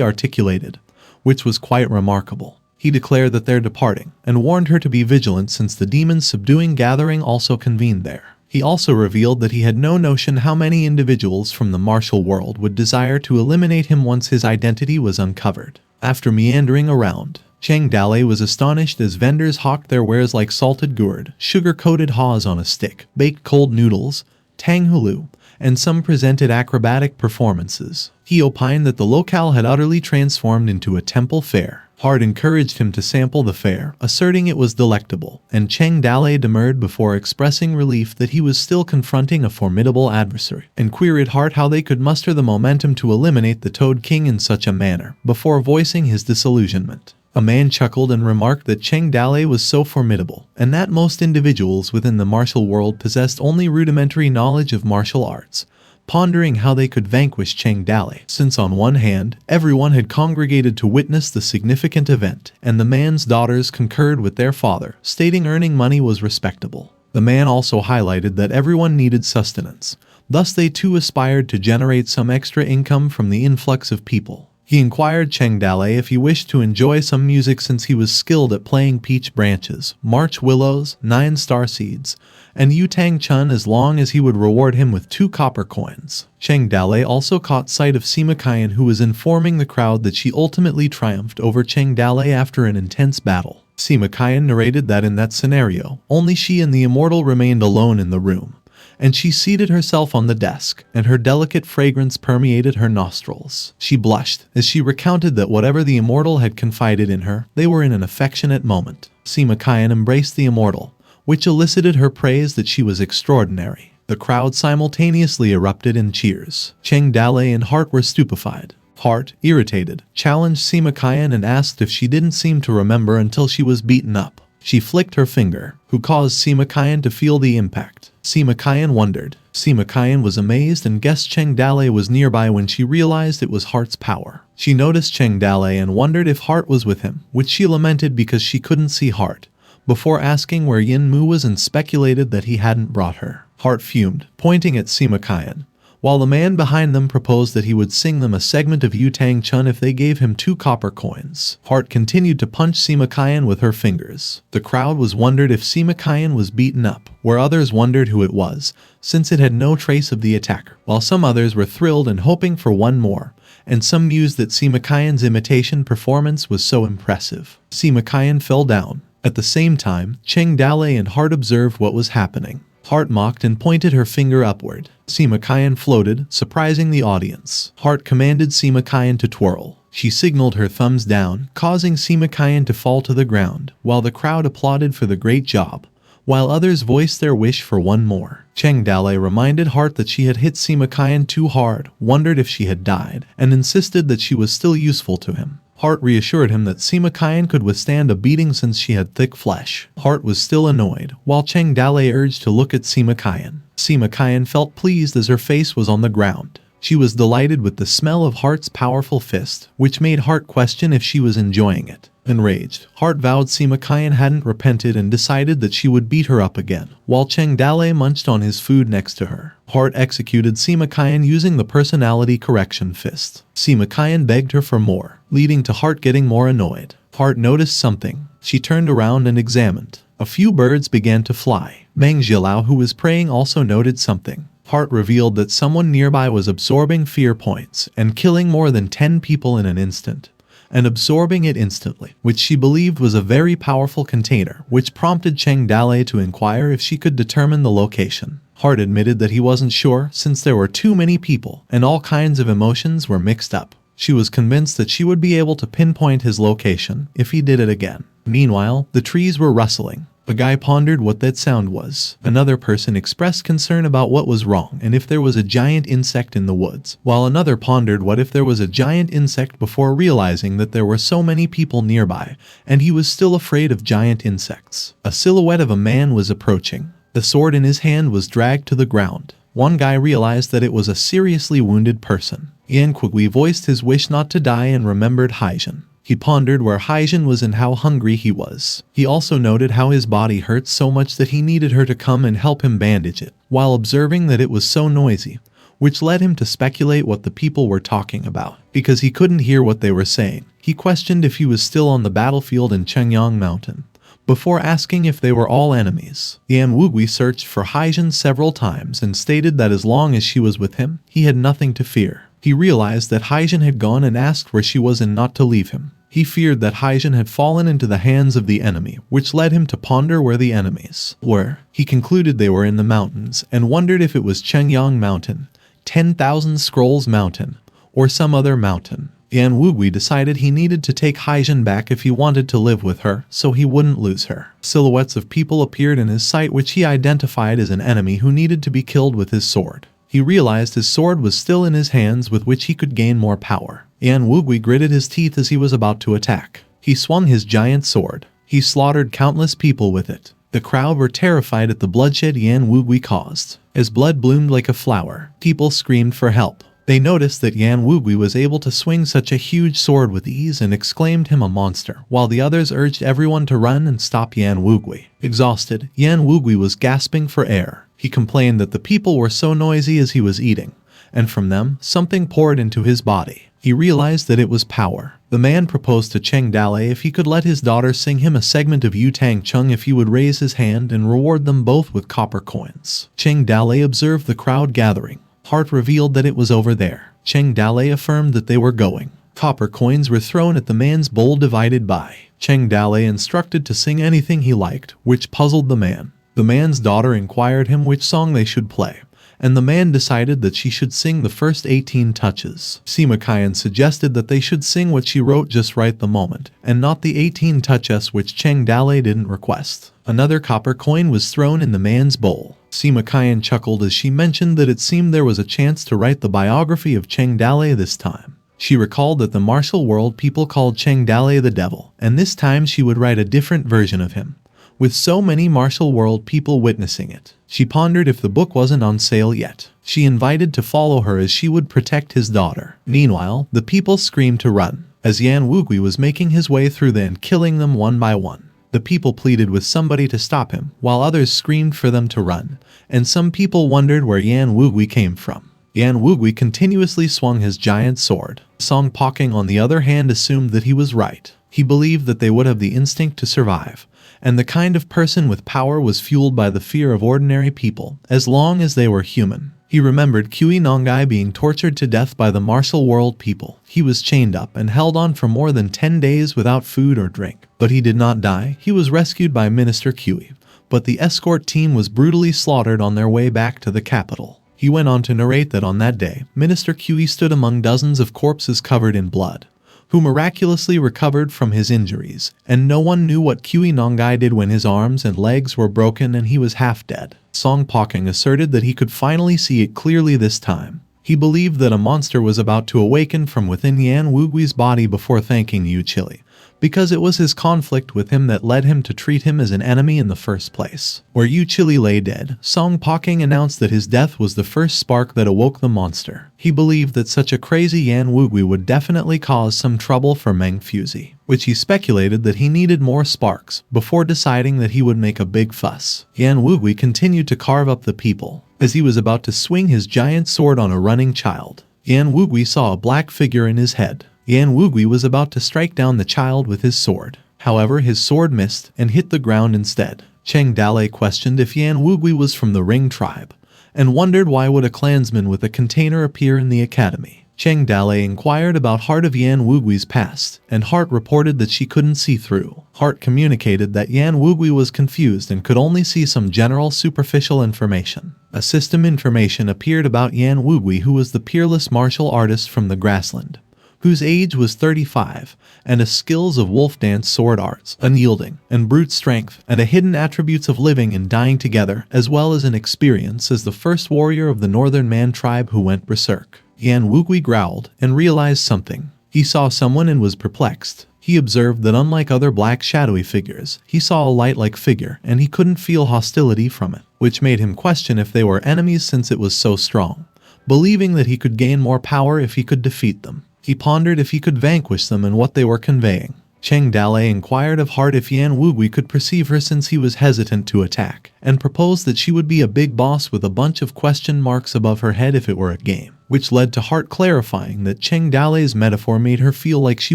articulated, which was quite remarkable. He declared that they're departing, and warned her to be vigilant since the demons subduing gathering also convened there. He also revealed that he had no notion how many individuals from the martial world would desire to eliminate him once his identity was uncovered. After meandering around, Cheng Dalei was astonished as vendors hawked their wares like salted gourd, sugar-coated haws on a stick, baked cold noodles, tang hulu, and some presented acrobatic performances. He opined that the locale had utterly transformed into a temple fair. Hart encouraged him to sample the fare, asserting it was delectable, and Cheng Dalei demurred before expressing relief that he was still confronting a formidable adversary, and queried Hart how they could muster the momentum to eliminate the Toad King in such a manner, before voicing his disillusionment. A man chuckled and remarked that Cheng Dalei was so formidable, and that most individuals within the martial world possessed only rudimentary knowledge of martial arts, pondering how they could vanquish Cheng Dalei, since on one hand, everyone had congregated to witness the significant event, and the man's daughters concurred with their father, stating earning money was respectable. The man also highlighted that everyone needed sustenance, thus they too aspired to generate some extra income from the influx of people. He inquired Cheng Dalei if he wished to enjoy some music since he was skilled at playing peach branches, March willows, 9 star seeds, and Yutang Chun as long as he would reward him with 2 copper coins. Cheng Dalei also caught sight of Sima Qian, who was informing the crowd that she ultimately triumphed over Cheng Dalei after an intense battle. Sima Qian narrated that in that scenario, only she and the immortal remained alone in the room, and she seated herself on the desk, and her delicate fragrance permeated her nostrils. She blushed as she recounted that whatever the immortal had confided in her, they were in an affectionate moment. Sima Qian embraced the immortal, which elicited her praise that she was extraordinary. The crowd simultaneously erupted in cheers. Cheng Dalei and Hart were stupefied. Hart, irritated, challenged Sima Qian and asked if she didn't seem to remember until she was beaten up. She flicked her finger, who caused Sima Qian to feel the impact. Sima Qian wondered. Sima Qian was amazed and guessed Cheng Dalei was nearby when she realized it was Hart's power. She noticed Cheng Dalei and wondered if Hart was with him, which she lamented because she couldn't see Hart, before asking where Yin Mu was and speculated that he hadn't brought her. Hart fumed, pointing at Sima Qian, while the man behind them proposed that he would sing them a segment of Yutang Chun if they gave him 2 copper coins. Hart continued to punch Sima Qian with her fingers. The crowd wondered if Sima Qian was beaten up, where others wondered who it was, since it had no trace of the attacker, while some others were thrilled and hoping for one more, and some mused that Sima Qian's imitation performance was so impressive. Sima Qian fell down. At the same time, Cheng Dalei and Hart observed what was happening. Hart mocked and pointed her finger upward. Sima Qian floated, surprising the audience. Hart commanded Sima Qian to twirl. She signaled her thumbs down, causing Sima Qian to fall to the ground, while the crowd applauded for the great job, while others voiced their wish for one more. Cheng Dalei reminded Hart that she had hit Sima Qian too hard, wondered if she had died, and insisted that she was still useful to him. Hart reassured him that Sima Qian could withstand a beating since she had thick flesh. Hart was still annoyed, while Cheng Dalei urged to look at Sima Qian. Sima Qian felt pleased as her face was on the ground. She was delighted with the smell of Hart's powerful fist, which made Hart question if she was enjoying it. Enraged, Hart vowed Sima Qian hadn't repented and decided that she would beat her up again, while Cheng Dalei munched on his food next to her. Hart executed Sima Qian using the personality correction fist. Sima Qian begged her for more, leading to Hart getting more annoyed. Hart noticed something. She turned around and examined. A few birds began to fly. Meng Zhilao, who was praying, also noted something. Hart revealed that someone nearby was absorbing fear points and killing more than 10 people in an instant, and absorbing it instantly, which she believed was a very powerful container, which prompted Cheng Dalei to inquire if she could determine the location. Hart admitted that he wasn't sure since there were too many people and all kinds of emotions were mixed up. She was convinced that she would be able to pinpoint his location if he did it again. Meanwhile, the trees were rustling. A guy pondered what that sound was. Another person expressed concern about what was wrong and if there was a giant insect in the woods, while another pondered what if there was a giant insect before realizing that there were so many people nearby, and he was still afraid of giant insects. A silhouette of a man was approaching. The sword in his hand was dragged to the ground. One guy realized that it was a seriously wounded person. Yan Kuigui voiced his wish not to die and remembered Haijin. He pondered where Haijin was and how hungry he was. He also noted how his body hurt so much that he needed her to come and help him bandage it, while observing that it was so noisy, which led him to speculate what the people were talking about. Because he couldn't hear what they were saying, he questioned if he was still on the battlefield in Chengyang Mountain, before asking if they were all enemies. Yan Wugui searched for Haijin several times and stated that as long as she was with him, he had nothing to fear. He realized that Haijin had gone and asked where she was and not to leave him. He feared that Haijin had fallen into the hands of the enemy, which led him to ponder where the enemies were. He concluded they were in the mountains and wondered if it was Chengyang Mountain, 10,000 Scrolls Mountain, or some other mountain. Yan Wugui decided he needed to take Haijin back if he wanted to live with her, so he wouldn't lose her. Silhouettes of people appeared in his sight which he identified as an enemy who needed to be killed with his sword. He realized his sword was still in his hands with which he could gain more power. Yan Wugui gritted his teeth as he was about to attack. He swung his giant sword. He slaughtered countless people with it. The crowd were terrified at the bloodshed Yan Wugui caused. As blood bloomed like a flower, people screamed for help. They noticed that Yan Wugui was able to swing such a huge sword with ease and exclaimed him a monster, while the others urged everyone to run and stop Yan Wugui. Exhausted, Yan Wugui was gasping for air. He complained that the people were so noisy as he was eating, and from them, something poured into his body. He realized that it was power. The man proposed to Cheng Dalei if he could let his daughter sing him a segment of Yu Tang Chung if he would raise his hand and reward them both with copper coins. Cheng Dalei observed the crowd gathering. Heart revealed that it was over there. Cheng Dalei affirmed that they were going. Copper coins were thrown at the man's bowl divided by. Cheng Dalei instructed to sing anything he liked, which puzzled the man. The man's daughter inquired him which song they should play, and the man decided that she should sing the first 18 touches. Sima Qian suggested that they should sing what she wrote just right the moment, and not the 18 touches which Cheng Dalei didn't request. Another copper coin was thrown in the man's bowl. Sima Qian chuckled as she mentioned that it seemed there was a chance to write the biography of Cheng Dalei this time. She recalled that the martial world people called Cheng Dalei the devil, and this time she would write a different version of him, with so many martial world people witnessing it. She pondered if the book wasn't on sale yet. She invited to follow her as she would protect his daughter. Meanwhile, the people screamed to run, as Yan Wugui was making his way through them, killing them one by one. The people pleaded with somebody to stop him, while others screamed for them to run, and some people wondered where Yan Wugui came from. Yan Wugui continuously swung his giant sword. Song Poking, on the other hand, assumed that he was right. He believed that they would have the instinct to survive, and the kind of person with power was fueled by the fear of ordinary people, as long as they were human. He remembered Kui Nongai being tortured to death by the martial world people. He was chained up and held on for more than 10 days without food or drink. But he did not die. He was rescued by Minister Kui, but the escort team was brutally slaughtered on their way back to the capital. He went on to narrate that on that day, Minister Kui stood among dozens of corpses covered in blood, who miraculously recovered from his injuries, and no one knew what Kui Nongai did when his arms and legs were broken and he was half dead. Song Poking asserted that he could finally see it clearly this time. He believed that a monster was about to awaken from within Yan Wugui's body before thanking Yu Chili, because it was his conflict with him that led him to treat him as an enemy in the first place. Where Yu Chili lay dead, Song Poking announced that his death was the first spark that awoke the monster. He believed that such a crazy Yan Wugui would definitely cause some trouble for Meng Fuzi, which he speculated that he needed more sparks, before deciding that he would make a big fuss. Yan Wugui continued to carve up the people, as he was about to swing his giant sword on a running child. Yan Wugui saw a black figure in his head. Yan Wugui was about to strike down the child with his sword. However, his sword missed and hit the ground instead. Cheng Dalei questioned if Yan Wugui was from the Ring tribe, and wondered why would a clansman with a container appear in the academy. Cheng Dalei inquired about Heart of Yan Wugui's past, and Heart reported that she couldn't see through. Heart communicated that Yan Wugui was confused and could only see some general superficial information. A system information appeared about Yan Wugui, who was the peerless martial artist from the grassland, whose age was 35, and a skills of wolf dance, sword arts, unyielding, and brute strength, and a hidden attributes of living and dying together, as well as an experience as the first warrior of the Northern Man tribe who went berserk. Yan Wugui growled and realized something. He saw someone and was perplexed. He observed that unlike other black shadowy figures, he saw a light-like figure and he couldn't feel hostility from it, which made him question if they were enemies since it was so strong, believing that he could gain more power if he could defeat them. He pondered if he could vanquish them and what they were conveying. Cheng Dalei inquired of Heart if Yan Wugui could perceive her since he was hesitant to attack, and proposed that she would be a big boss with a bunch of question marks above her head if it were a game, which led to Heart clarifying that Cheng Dalei's metaphor made her feel like she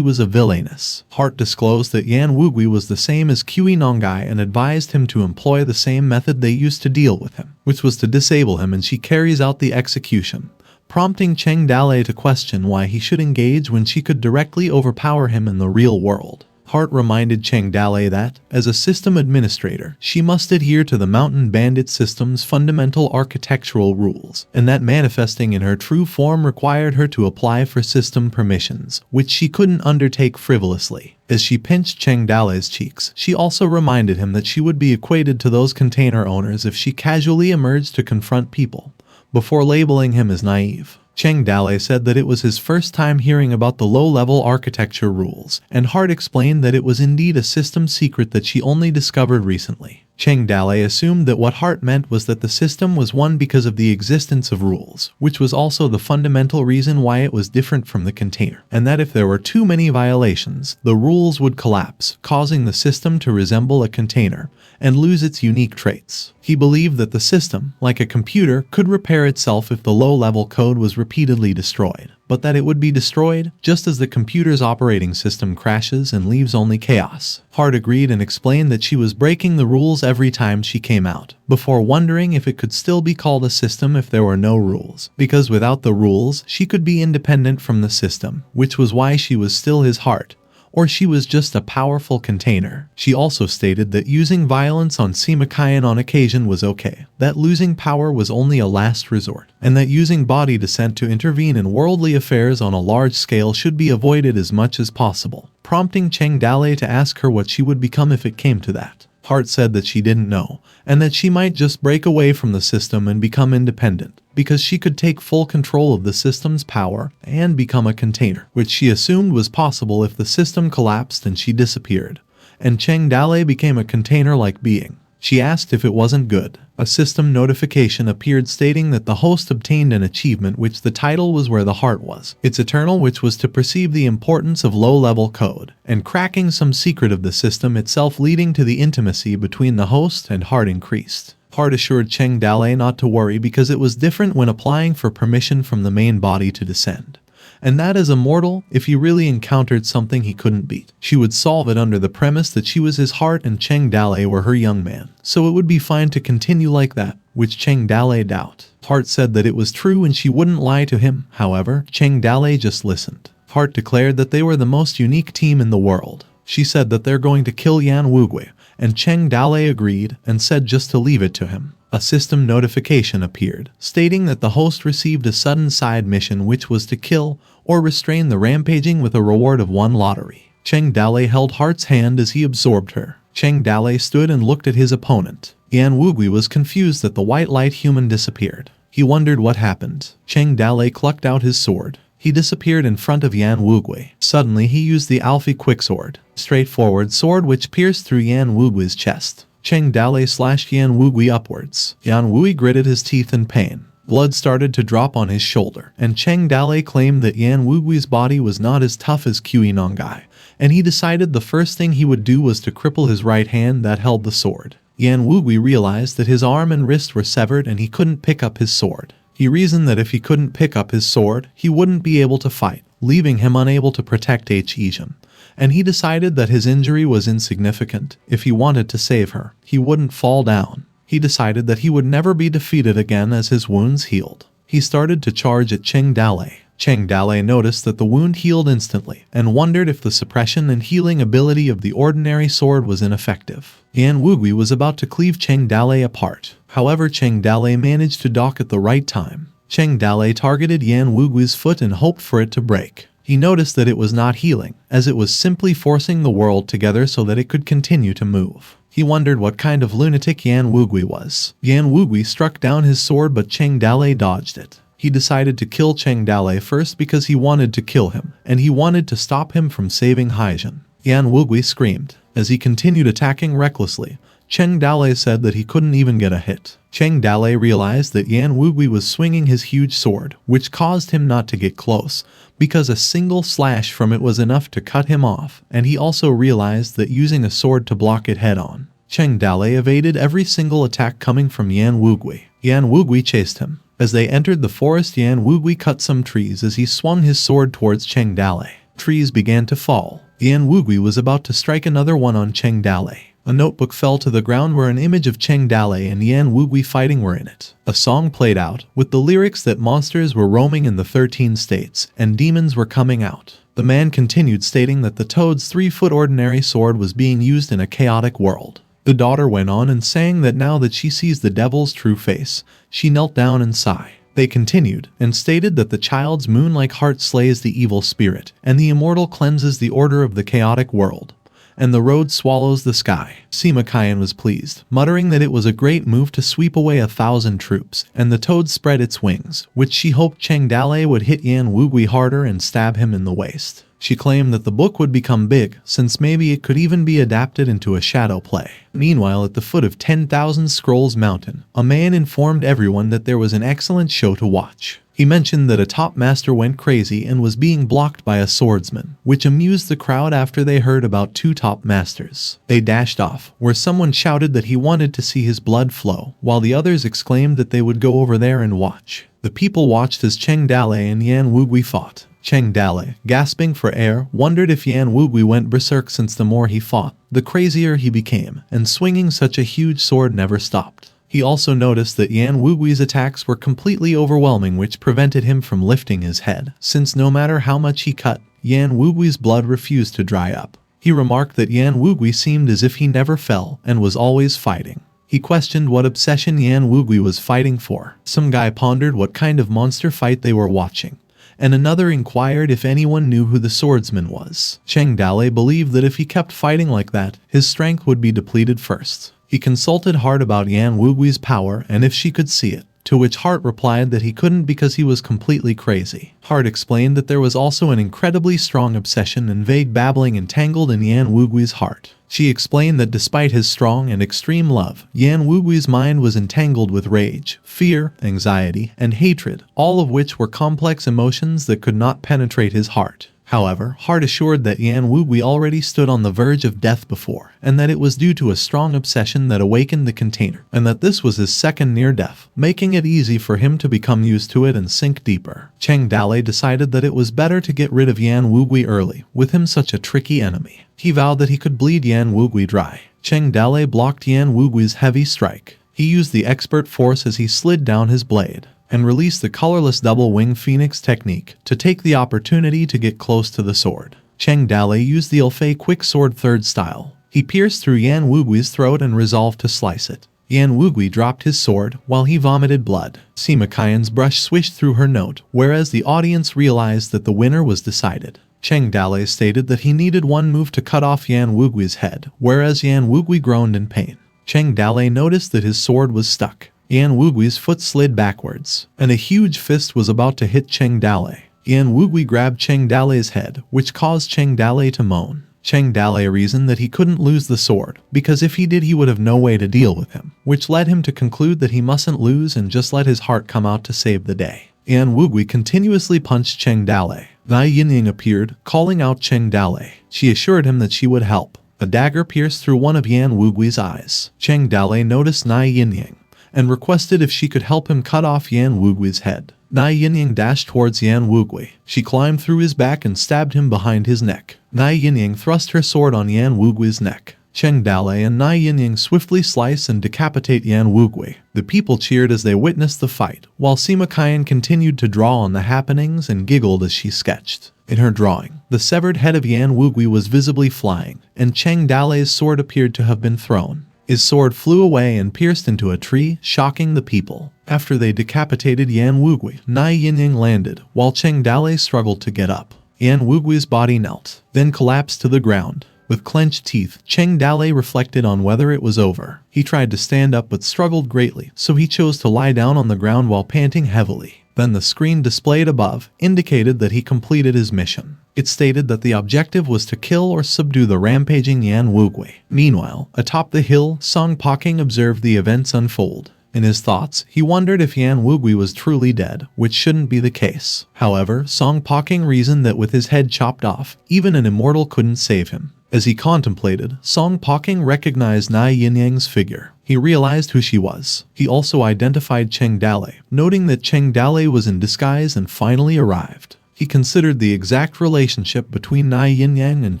was a villainess. Heart disclosed that Yan Wugui was the same as Nongai and advised him to employ the same method they used to deal with him, which was to disable him, and she carries out the execution, prompting Cheng Dalei to question why he should engage when she could directly overpower him in the real world. Heart reminded Cheng Dalei that, as a system administrator, she must adhere to the Mountain Bandit system's fundamental architectural rules, and that manifesting in her true form required her to apply for system permissions, which she couldn't undertake frivolously. As she pinched Cheng Dalei's cheeks, she also reminded him that she would be equated to those container owners if she casually emerged to confront people, before labeling him as naive. Cheng Dalei said that it was his first time hearing about the low-level architecture rules, and Heart explained that it was indeed a system secret that she only discovered recently. Cheng Dalei assumed that what Heart meant was that the system was one because of the existence of rules, which was also the fundamental reason why it was different from the container, and that if there were too many violations, the rules would collapse, causing the system to resemble a container and lose its unique traits. He believed that the system, like a computer, could repair itself if the low-level code was repeatedly destroyed, but that it would be destroyed just as the computer's operating system crashes and leaves only chaos. Heart agreed and explained that she was breaking the rules every time she came out, before wondering if it could still be called a system if there were no rules, because without the rules, she could be independent from the system, which was why she was still his heart, or she was just a powerful container. She also stated that using violence on Simakayan on occasion was okay, that losing power was only a last resort, and that using body descent to intervene in worldly affairs on a large scale should be avoided as much as possible, prompting Cheng Dalei to ask her what she would become if it came to that. Heart said that she didn't know, and that she might just break away from the system and become independent, because she could take full control of the system's power and become a container, which she assumed was possible if the system collapsed and she disappeared, and Cheng Dalei became a container-like being. She asked if it wasn't good. A system notification appeared stating that the host obtained an achievement which the title was Where the Heart Was. It's eternal, which was to perceive the importance of low-level code, and cracking some secret of the system itself, leading to the intimacy between the host and Heart increased. Heart assured Cheng Dalei not to worry because it was different when applying for permission from the main body to descend, and that as a mortal, if he really encountered something he couldn't beat, she would solve it under the premise that she was his heart and Cheng Dalei were her young man, so it would be fine to continue like that, which Cheng Dalei doubt. Heart said that it was true and she wouldn't lie to him. However, Cheng Dalei just listened. Heart declared that they were the most unique team in the world. She said that they're going to kill Yan Wugui, and Cheng Dalei agreed and said just to leave it to him. A system notification appeared, stating that the host received a sudden side mission which was to kill or restrain the rampaging with a reward of 1 lottery. Cheng Dalei held Heart's hand as he absorbed her. Cheng Dalei stood and looked at his opponent. Yan Wugui was confused that the white light human disappeared. He wondered what happened. Cheng Dalei clucked out his sword. He disappeared in front of Yan Wugui. Suddenly he used the Alfie Quicksword, straightforward sword which pierced through Yan Wugui's chest. Cheng Dalei slashed Yan Wugui upwards. Yan Wugui gritted his teeth in pain. Blood started to drop on his shoulder, and Cheng Dalei claimed that Yan Wugui's body was not as tough as Nongai, and he decided the first thing he would do was to cripple his right hand that held the sword. Yan Wugui realized that his arm and wrist were severed and he couldn't pick up his sword. He reasoned that if he couldn't pick up his sword, he wouldn't be able to fight, leaving him unable to protect Yinyang. And he decided that his injury was insignificant. If he wanted to save her, he wouldn't fall down. He decided that he would never be defeated again as his wounds healed. He started to charge at Cheng Dalei. Cheng Dalei noticed that the wound healed instantly, and wondered if the suppression and healing ability of the ordinary sword was ineffective. Yan Wugui was about to cleave Cheng Dalei apart. However, Cheng Dalei managed to dock at the right time. Cheng Dalei targeted Yan Wugui's foot and hoped for it to break. He noticed that it was not healing, as it was simply forcing the world together so that it could continue to move. He wondered what kind of lunatic Yan Wugui was. Yan Wugui struck down his sword, but Cheng Dalei dodged it. He decided to kill Cheng Dalei first because he wanted to kill him, and he wanted to stop him from saving Yinyang. Yan Wugui screamed. As he continued attacking recklessly, Cheng Dalei said that he couldn't even get a hit. Cheng Dalei realized that Yan Wugui was swinging his huge sword, which caused him not to get close, because a single slash from it was enough to cut him off, and he also realized that using a sword to block it head-on. Cheng Dalei evaded every single attack coming from Yan Wugui. Yan Wugui chased him. As they entered the forest, Yan Wugui cut some trees as he swung his sword towards Cheng Dalei. Trees began to fall. Yan Wugui was about to strike another one on Cheng Dalei. A notebook fell to the ground where an image of Cheng Dalei and Yan Wugui fighting were in it. A song played out, with the lyrics that monsters were roaming in the 13 states, and demons were coming out. The man continued stating that the toad's 3-foot ordinary sword was being used in a chaotic world. The daughter went on and sang that now that she sees the devil's true face, she knelt down and sighed. They continued, and stated that the child's moon-like heart slays the evil spirit, and the immortal cleanses the order of the chaotic world, and the road swallows the sky. Sima Qian was pleased, muttering that it was a great move to sweep away 1,000 troops, and the toad spread its wings, which she hoped Cheng Dalei would hit Yan Wugui harder and stab him in the waist. She claimed that the book would become big, since maybe it could even be adapted into a shadow play. Meanwhile, at the foot of 10,000 Scrolls Mountain, a man informed everyone that there was an excellent show to watch. He mentioned that a top master went crazy and was being blocked by a swordsman, which amused the crowd after they heard about 2 top masters. They dashed off, where someone shouted that he wanted to see his blood flow, while the others exclaimed that they would go over there and watch. The people watched as Cheng Dalei and Yan Wugui fought. Cheng Dalei, gasping for air, wondered if Yan Wugui went berserk, since the more he fought, the crazier he became, and swinging such a huge sword never stopped. He also noticed that Yan Wugui's attacks were completely overwhelming, which prevented him from lifting his head, since no matter how much he cut, Yan Wugui's blood refused to dry up. He remarked that Yan Wugui seemed as if he never fell, and was always fighting. He questioned what obsession Yan Wugui was fighting for. Some guy pondered what kind of monster fight they were watching, and another inquired if anyone knew who the swordsman was. Cheng Dalei believed that if he kept fighting like that, his strength would be depleted first. He consulted Heart about Yan Wugui's power and if she could see it, to which Heart replied that he couldn't because he was completely crazy. Heart explained that there was also an incredibly strong obsession and vague babbling entangled in Yan Wugui's heart. She explained that despite his strong and extreme love, Yan Wugui's mind was entangled with rage, fear, anxiety, and hatred, all of which were complex emotions that could not penetrate his heart. However, Heart assured that Yan Wugui already stood on the verge of death before, and that it was due to a strong obsession that awakened the container, and that this was his second near-death, making it easy for him to become used to it and sink deeper. Cheng Dalei decided that it was better to get rid of Yan Wugui early, with him such a tricky enemy. He vowed that he could bleed Yan Wugui dry. Cheng Dalei blocked Yan Wugui's heavy strike. He used the expert force as he slid down his blade, and released the colorless double-wing phoenix technique to take the opportunity to get close to the sword. Cheng Dalei used the Ilfei quick sword third style. He pierced through Yan Wugui's throat and resolved to slice it. Yan Wugui dropped his sword while he vomited blood. Sima Qian's brush swished through her note, whereas the audience realized that the winner was decided. Cheng Dalei stated that he needed one move to cut off Yan Wugui's head, whereas Yan Wugui groaned in pain. Cheng Dalei noticed that his sword was stuck. Yan Wugui's foot slid backwards, and a huge fist was about to hit Cheng Dalei. Yan Wugui grabbed Cheng Dalei's head, which caused Cheng Dalei to moan. Cheng Dalei reasoned that he couldn't lose the sword, because if he did he would have no way to deal with him, which led him to conclude that he mustn't lose and just let his heart come out to save the day. Yan Wugui continuously punched Cheng Dalei. Yinyang appeared, calling out Cheng Dalei. She assured him that she would help. A dagger pierced through one of Yan Wugui's eyes. Cheng Dalei noticed Yinyang and requested if she could help him cut off Yan Wugui's head. Yinyang dashed towards Yan Wugui. She climbed through his back and stabbed him behind his neck. Yinyang thrust her sword on Yan Wugui's neck. Cheng Dalei and Yinyang swiftly slice and decapitate Yan Wugui. The people cheered as they witnessed the fight, while Sima Qian continued to draw on the happenings and giggled as she sketched. In her drawing, the severed head of Yan Wugui was visibly flying, and Cheng Dalei's sword appeared to have been thrown. His sword flew away and pierced into a tree, shocking the people. After they decapitated Yan Wugui, Yinyang landed, while Cheng Dalei struggled to get up. Yan Wugui's body knelt, then collapsed to the ground. With clenched teeth, Cheng Dalei reflected on whether it was over. He tried to stand up but struggled greatly, so he chose to lie down on the ground while panting heavily. Then the screen displayed above indicated that he completed his mission. It stated that the objective was to kill or subdue the rampaging Yan Wugui. Meanwhile, atop the hill, Song Poking observed the events unfold. In his thoughts, he wondered if Yan Wugui was truly dead, which shouldn't be the case. However, Song Poking reasoned that with his head chopped off, even an immortal couldn't save him. As he contemplated, Song Poking recognized Nai Yinyang's figure. He realized who she was. He also identified Cheng Dalei, noting that Cheng Dalei was in disguise and finally arrived. He considered the exact relationship between Nai Yinyang and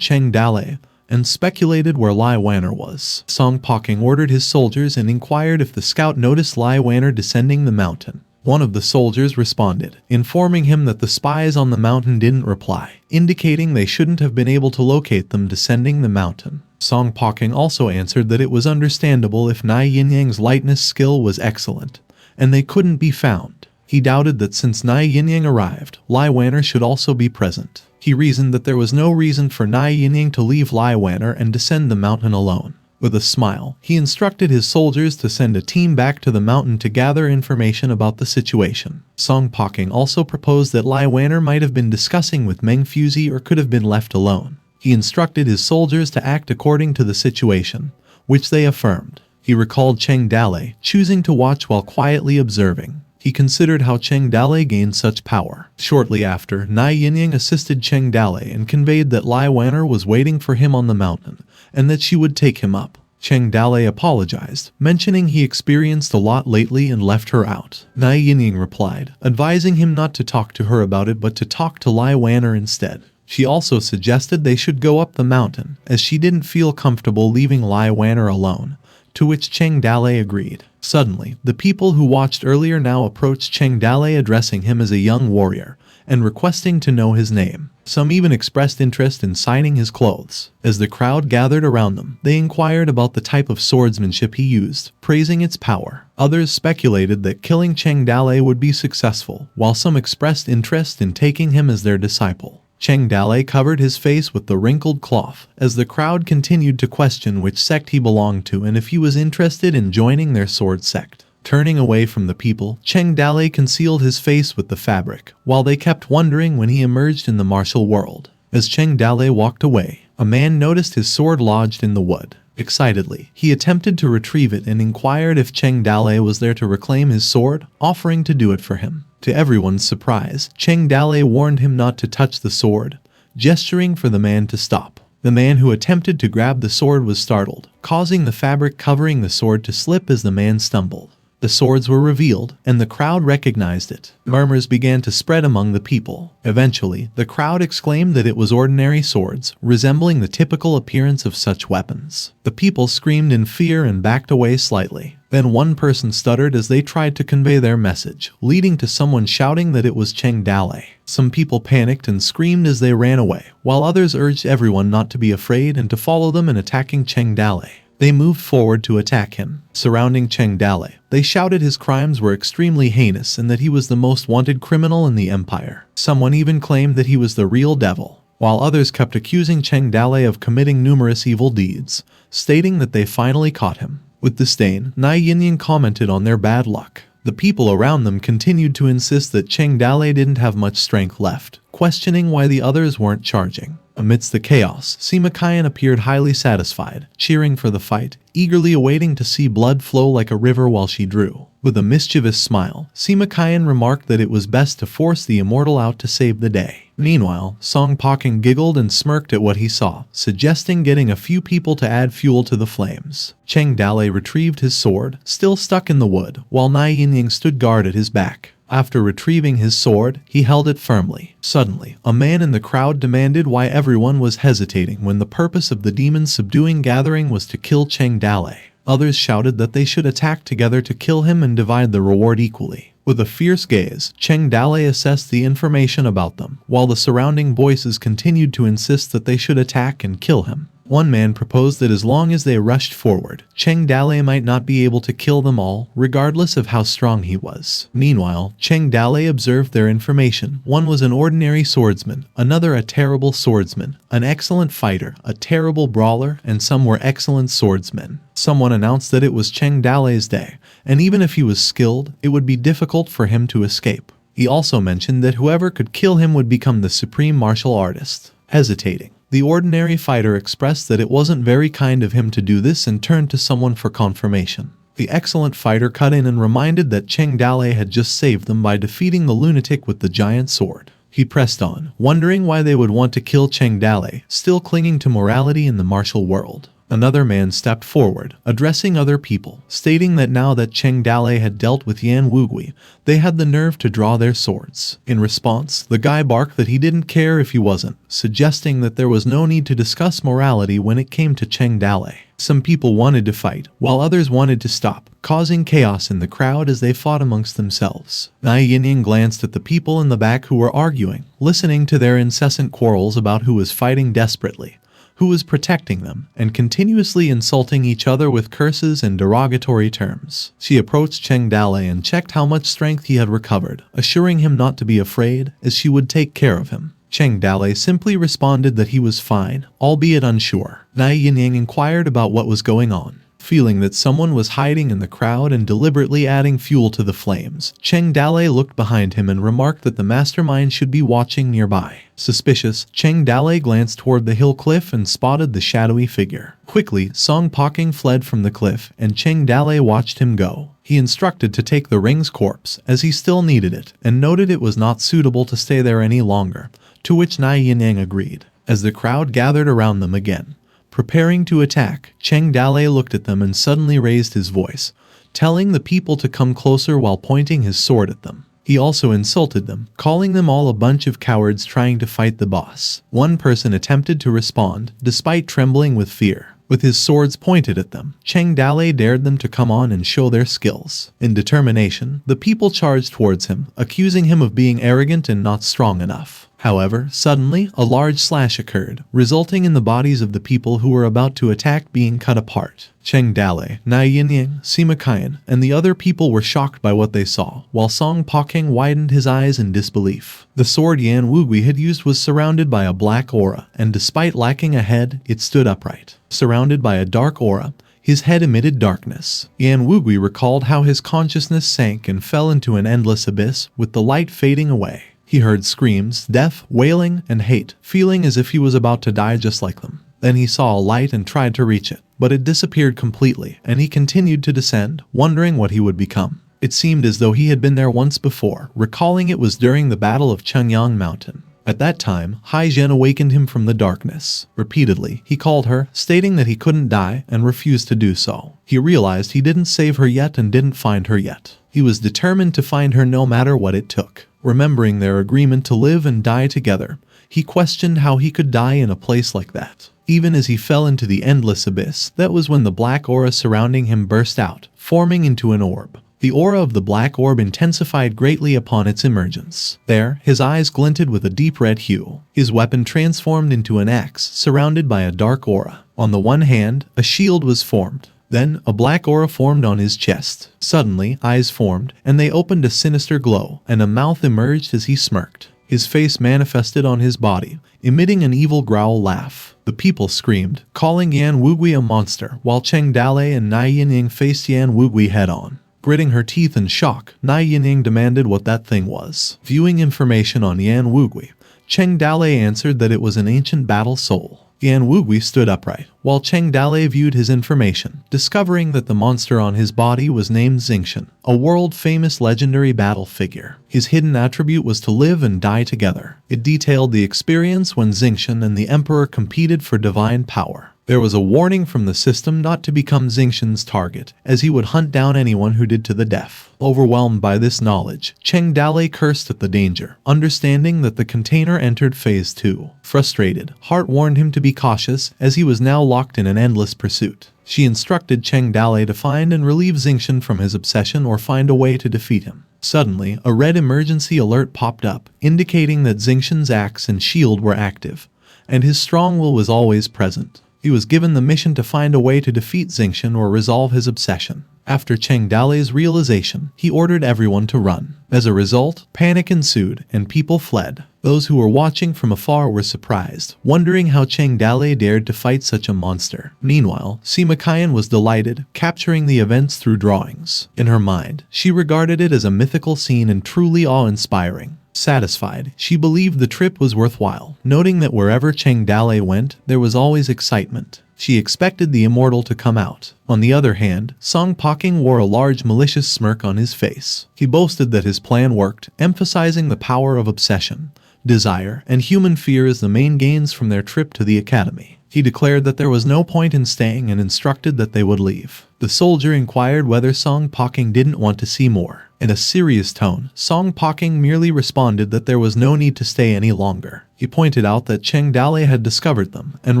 Cheng Dalei, and speculated where Lai Wanner was. Song Poking ordered his soldiers and inquired if the scout noticed Lai Wanner descending the mountain. One of the soldiers responded, informing him that the spies on the mountain didn't reply, indicating they shouldn't have been able to locate them descending the mountain. Song Poking also answered that it was understandable if Nai Yinyang's lightness skill was excellent, and they couldn't be found. He doubted that since Nai Yinyang arrived, Lai Wanner should also be present. He reasoned that there was no reason for Nai Yinyang to leave Lai Wanner and descend the mountain alone. With a smile, he instructed his soldiers to send a team back to the mountain to gather information about the situation. Song Poking also proposed that Lai Wanner might have been discussing with Meng Fuzi or could have been left alone. He instructed his soldiers to act according to the situation, which they affirmed. He recalled Cheng Dalei, choosing to watch while quietly observing. He considered how Cheng Dalei gained such power. Shortly after, Nai Yinyang assisted Cheng Dalei and conveyed that Lai Wanner was waiting for him on the mountain, and that she would take him up. Cheng Dalei apologized, mentioning he experienced a lot lately and left her out. Nai Yinyang replied, advising him not to talk to her about it but to talk to Lai Wanner instead. She also suggested they should go up the mountain, as she didn't feel comfortable leaving Lai Wanner alone, to which Cheng Dalei agreed. Suddenly, the people who watched earlier now approached Cheng Dalei, addressing him as a young warrior, and requesting to know his name. Some even expressed interest in signing his clothes. As the crowd gathered around them, they inquired about the type of swordsmanship he used, praising its power. Others speculated that killing Cheng Dalei would be successful, while some expressed interest in taking him as their disciple. Cheng Dalei covered his face with the wrinkled cloth, as the crowd continued to question which sect he belonged to and if he was interested in joining their sword sect. Turning away from the people, Cheng Dalei concealed his face with the fabric, while they kept wondering when he emerged in the martial world. As Cheng Dalei walked away, a man noticed his sword lodged in the wood. Excitedly, he attempted to retrieve it and inquired if Cheng Dalei was there to reclaim his sword, offering to do it for him. To everyone's surprise, Cheng Dalei warned him not to touch the sword, gesturing for the man to stop. The man who attempted to grab the sword was startled, causing the fabric covering the sword to slip as the man stumbled. The swords were revealed, and the crowd recognized it. Murmurs began to spread among the people. Eventually, the crowd exclaimed that it was ordinary swords, resembling the typical appearance of such weapons. The people screamed in fear and backed away slightly. Then one person stuttered as they tried to convey their message, leading to someone shouting that it was Cheng Dalei. Some people panicked and screamed as they ran away, while others urged everyone not to be afraid and to follow them in attacking Cheng Dalei. They moved forward to attack him. Surrounding Cheng Dalei, they shouted his crimes were extremely heinous and that he was the most wanted criminal in the empire. Someone even claimed that he was the real devil, while others kept accusing Cheng Dalei of committing numerous evil deeds, stating that they finally caught him. With disdain, Nai Yinyang commented on their bad luck. The people around them continued to insist that Cheng Dalei didn't have much strength left, questioning why the others weren't charging. Amidst the chaos, Sima Qian appeared highly satisfied, cheering for the fight, eagerly awaiting to see blood flow like a river while she drew. With a mischievous smile, Sima Qian remarked that it was best to force the immortal out to save the day. Meanwhile, Song Poking giggled and smirked at what he saw, suggesting getting a few people to add fuel to the flames. Cheng Dalei retrieved his sword, still stuck in the wood, while Nai Yinyang stood guard at his back. After retrieving his sword, he held it firmly. Suddenly, a man in the crowd demanded why everyone was hesitating when the purpose of the demon subduing gathering was to kill Cheng Dalei. Others shouted that they should attack together to kill him and divide the reward equally. With a fierce gaze, Cheng Dalei assessed the information about them, while the surrounding voices continued to insist that they should attack and kill him. One man proposed that as long as they rushed forward, Cheng Dalei might not be able to kill them all, regardless of how strong he was. Meanwhile, Cheng Dalei observed their information. One was an ordinary swordsman, another a terrible swordsman, an excellent fighter, a terrible brawler, and some were excellent swordsmen. Someone announced that it was Cheng Dalei's day, and even if he was skilled, it would be difficult for him to escape. He also mentioned that whoever could kill him would become the supreme martial artist. Hesitating, the ordinary fighter expressed that it wasn't very kind of him to do this and turned to someone for confirmation. The excellent fighter cut in and reminded that Cheng Dalei had just saved them by defeating the lunatic with the giant sword. He pressed on, wondering why they would want to kill Cheng Dalei, still clinging to morality in the martial world. Another man stepped forward, addressing other people, stating that now that Cheng Dalei had dealt with Yan Wugui, they had the nerve to draw their swords. In response, the guy barked that he didn't care if he wasn't, suggesting that there was no need to discuss morality when it came to Cheng Dalei. Some people wanted to fight, while others wanted to stop, causing chaos in the crowd as they fought amongst themselves. Yinyang glanced at the people in the back who were arguing, listening to their incessant quarrels about who was fighting desperately, who was protecting them, and continuously insulting each other with curses and derogatory terms. She approached Cheng Dalei and checked how much strength he had recovered, assuring him not to be afraid, as she would take care of him. Cheng Dalei simply responded that he was fine, albeit unsure. Yinyang inquired about what was going on. Feeling that someone was hiding in the crowd and deliberately adding fuel to the flames, Cheng Dalei looked behind him and remarked that the mastermind should be watching nearby. Suspicious, Cheng Dalei glanced toward the hill cliff and spotted the shadowy figure. Quickly, Song Poking fled from the cliff, and Cheng Dalei watched him go. He instructed to take the ring's corpse, as he still needed it, and noted it was not suitable to stay there any longer, to which Yinyang agreed. As the crowd gathered around them again, preparing to attack, Cheng Dalei looked at them and suddenly raised his voice, telling the people to come closer while pointing his sword at them. He also insulted them, calling them all a bunch of cowards trying to fight the boss. One person attempted to respond, despite trembling with fear. With his swords pointed at them, Cheng Dalei dared them to come on and show their skills. In determination, the people charged towards him, accusing him of being arrogant and not strong enough. However, suddenly, a large slash occurred, resulting in the bodies of the people who were about to attack being cut apart. Cheng Dalei, Yinyang, Sima Qian, and the other people were shocked by what they saw, while Song Poking widened his eyes in disbelief. The sword Yan Wugui had used was surrounded by a black aura, and despite lacking a head, it stood upright. Surrounded by a dark aura, his head emitted darkness. Yan Wugui recalled how his consciousness sank and fell into an endless abyss, with the light fading away. He heard screams, death, wailing, and hate, feeling as if he was about to die just like them. Then he saw a light and tried to reach it, but it disappeared completely, and he continued to descend, wondering what he would become. It seemed as though he had been there once before, recalling it was during the Battle of Chengyang Mountain. At that time, Hai Zhen awakened him from the darkness. Repeatedly, he called her, stating that he couldn't die, and refused to do so. He realized he didn't save her yet and didn't find her yet. He was determined to find her no matter what it took. Remembering their agreement to live and die together, he questioned how he could die in a place like that. Even as he fell into the endless abyss, that was when the black aura surrounding him burst out, forming into an orb. The aura of the black orb intensified greatly upon its emergence. There, his eyes glinted with a deep red hue. His weapon transformed into an axe, surrounded by a dark aura. On the one hand, a shield was formed. Then, a black aura formed on his chest. Suddenly, eyes formed, and they opened a sinister glow, and a mouth emerged as he smirked. His face manifested on his body, emitting an evil growl laugh. The people screamed, calling Yan Wugui a monster, while Cheng Dalei and Yinyang faced Yan Wugui head-on. Gritting her teeth in shock, Yinyang demanded what that thing was. Viewing information on Yan Wugui, Cheng Dalei answered that it was an ancient battle soul. Yan Wugui stood upright, while Cheng Dalei viewed his information, discovering that the monster on his body was named Xingshan, a world-famous legendary battle figure. His hidden attribute was to live and die together. It detailed the experience when Xingshan and the Emperor competed for divine power. There was a warning from the system not to become Xingshan's target, as he would hunt down anyone who did to the deaf. Overwhelmed by this knowledge, Cheng Dalei cursed at the danger, understanding that the container entered Phase 2. Frustrated, Heart warned him to be cautious, as he was now locked in an endless pursuit. She instructed Cheng Dalei to find and relieve Xingshan from his obsession or find a way to defeat him. Suddenly, a red emergency alert popped up, indicating that Xingshan's axe and shield were active, and his strong will was always present. He was given the mission to find a way to defeat Xingshan or resolve his obsession. After Cheng Dalei's realization, he ordered everyone to run. As a result, panic ensued and people fled. Those who were watching from afar were surprised, wondering how Cheng Dalei dared to fight such a monster. Meanwhile, Sima Qian was delighted, capturing the events through drawings. In her mind, she regarded it as a mythical scene and truly awe-inspiring. Satisfied, she believed the trip was worthwhile, noting that wherever Cheng Dalei went, there was always excitement. She expected the immortal to come out. On the other hand, Song Poking wore a large malicious smirk on his face. He boasted that his plan worked, emphasizing the power of obsession, desire, and human fear as the main gains from their trip to the academy. He declared that there was no point in staying and instructed that they would leave. The soldier inquired whether Song Poking didn't want to see more. In a serious tone, Song Poking merely responded that there was no need to stay any longer. He pointed out that Cheng Dalei had discovered them, and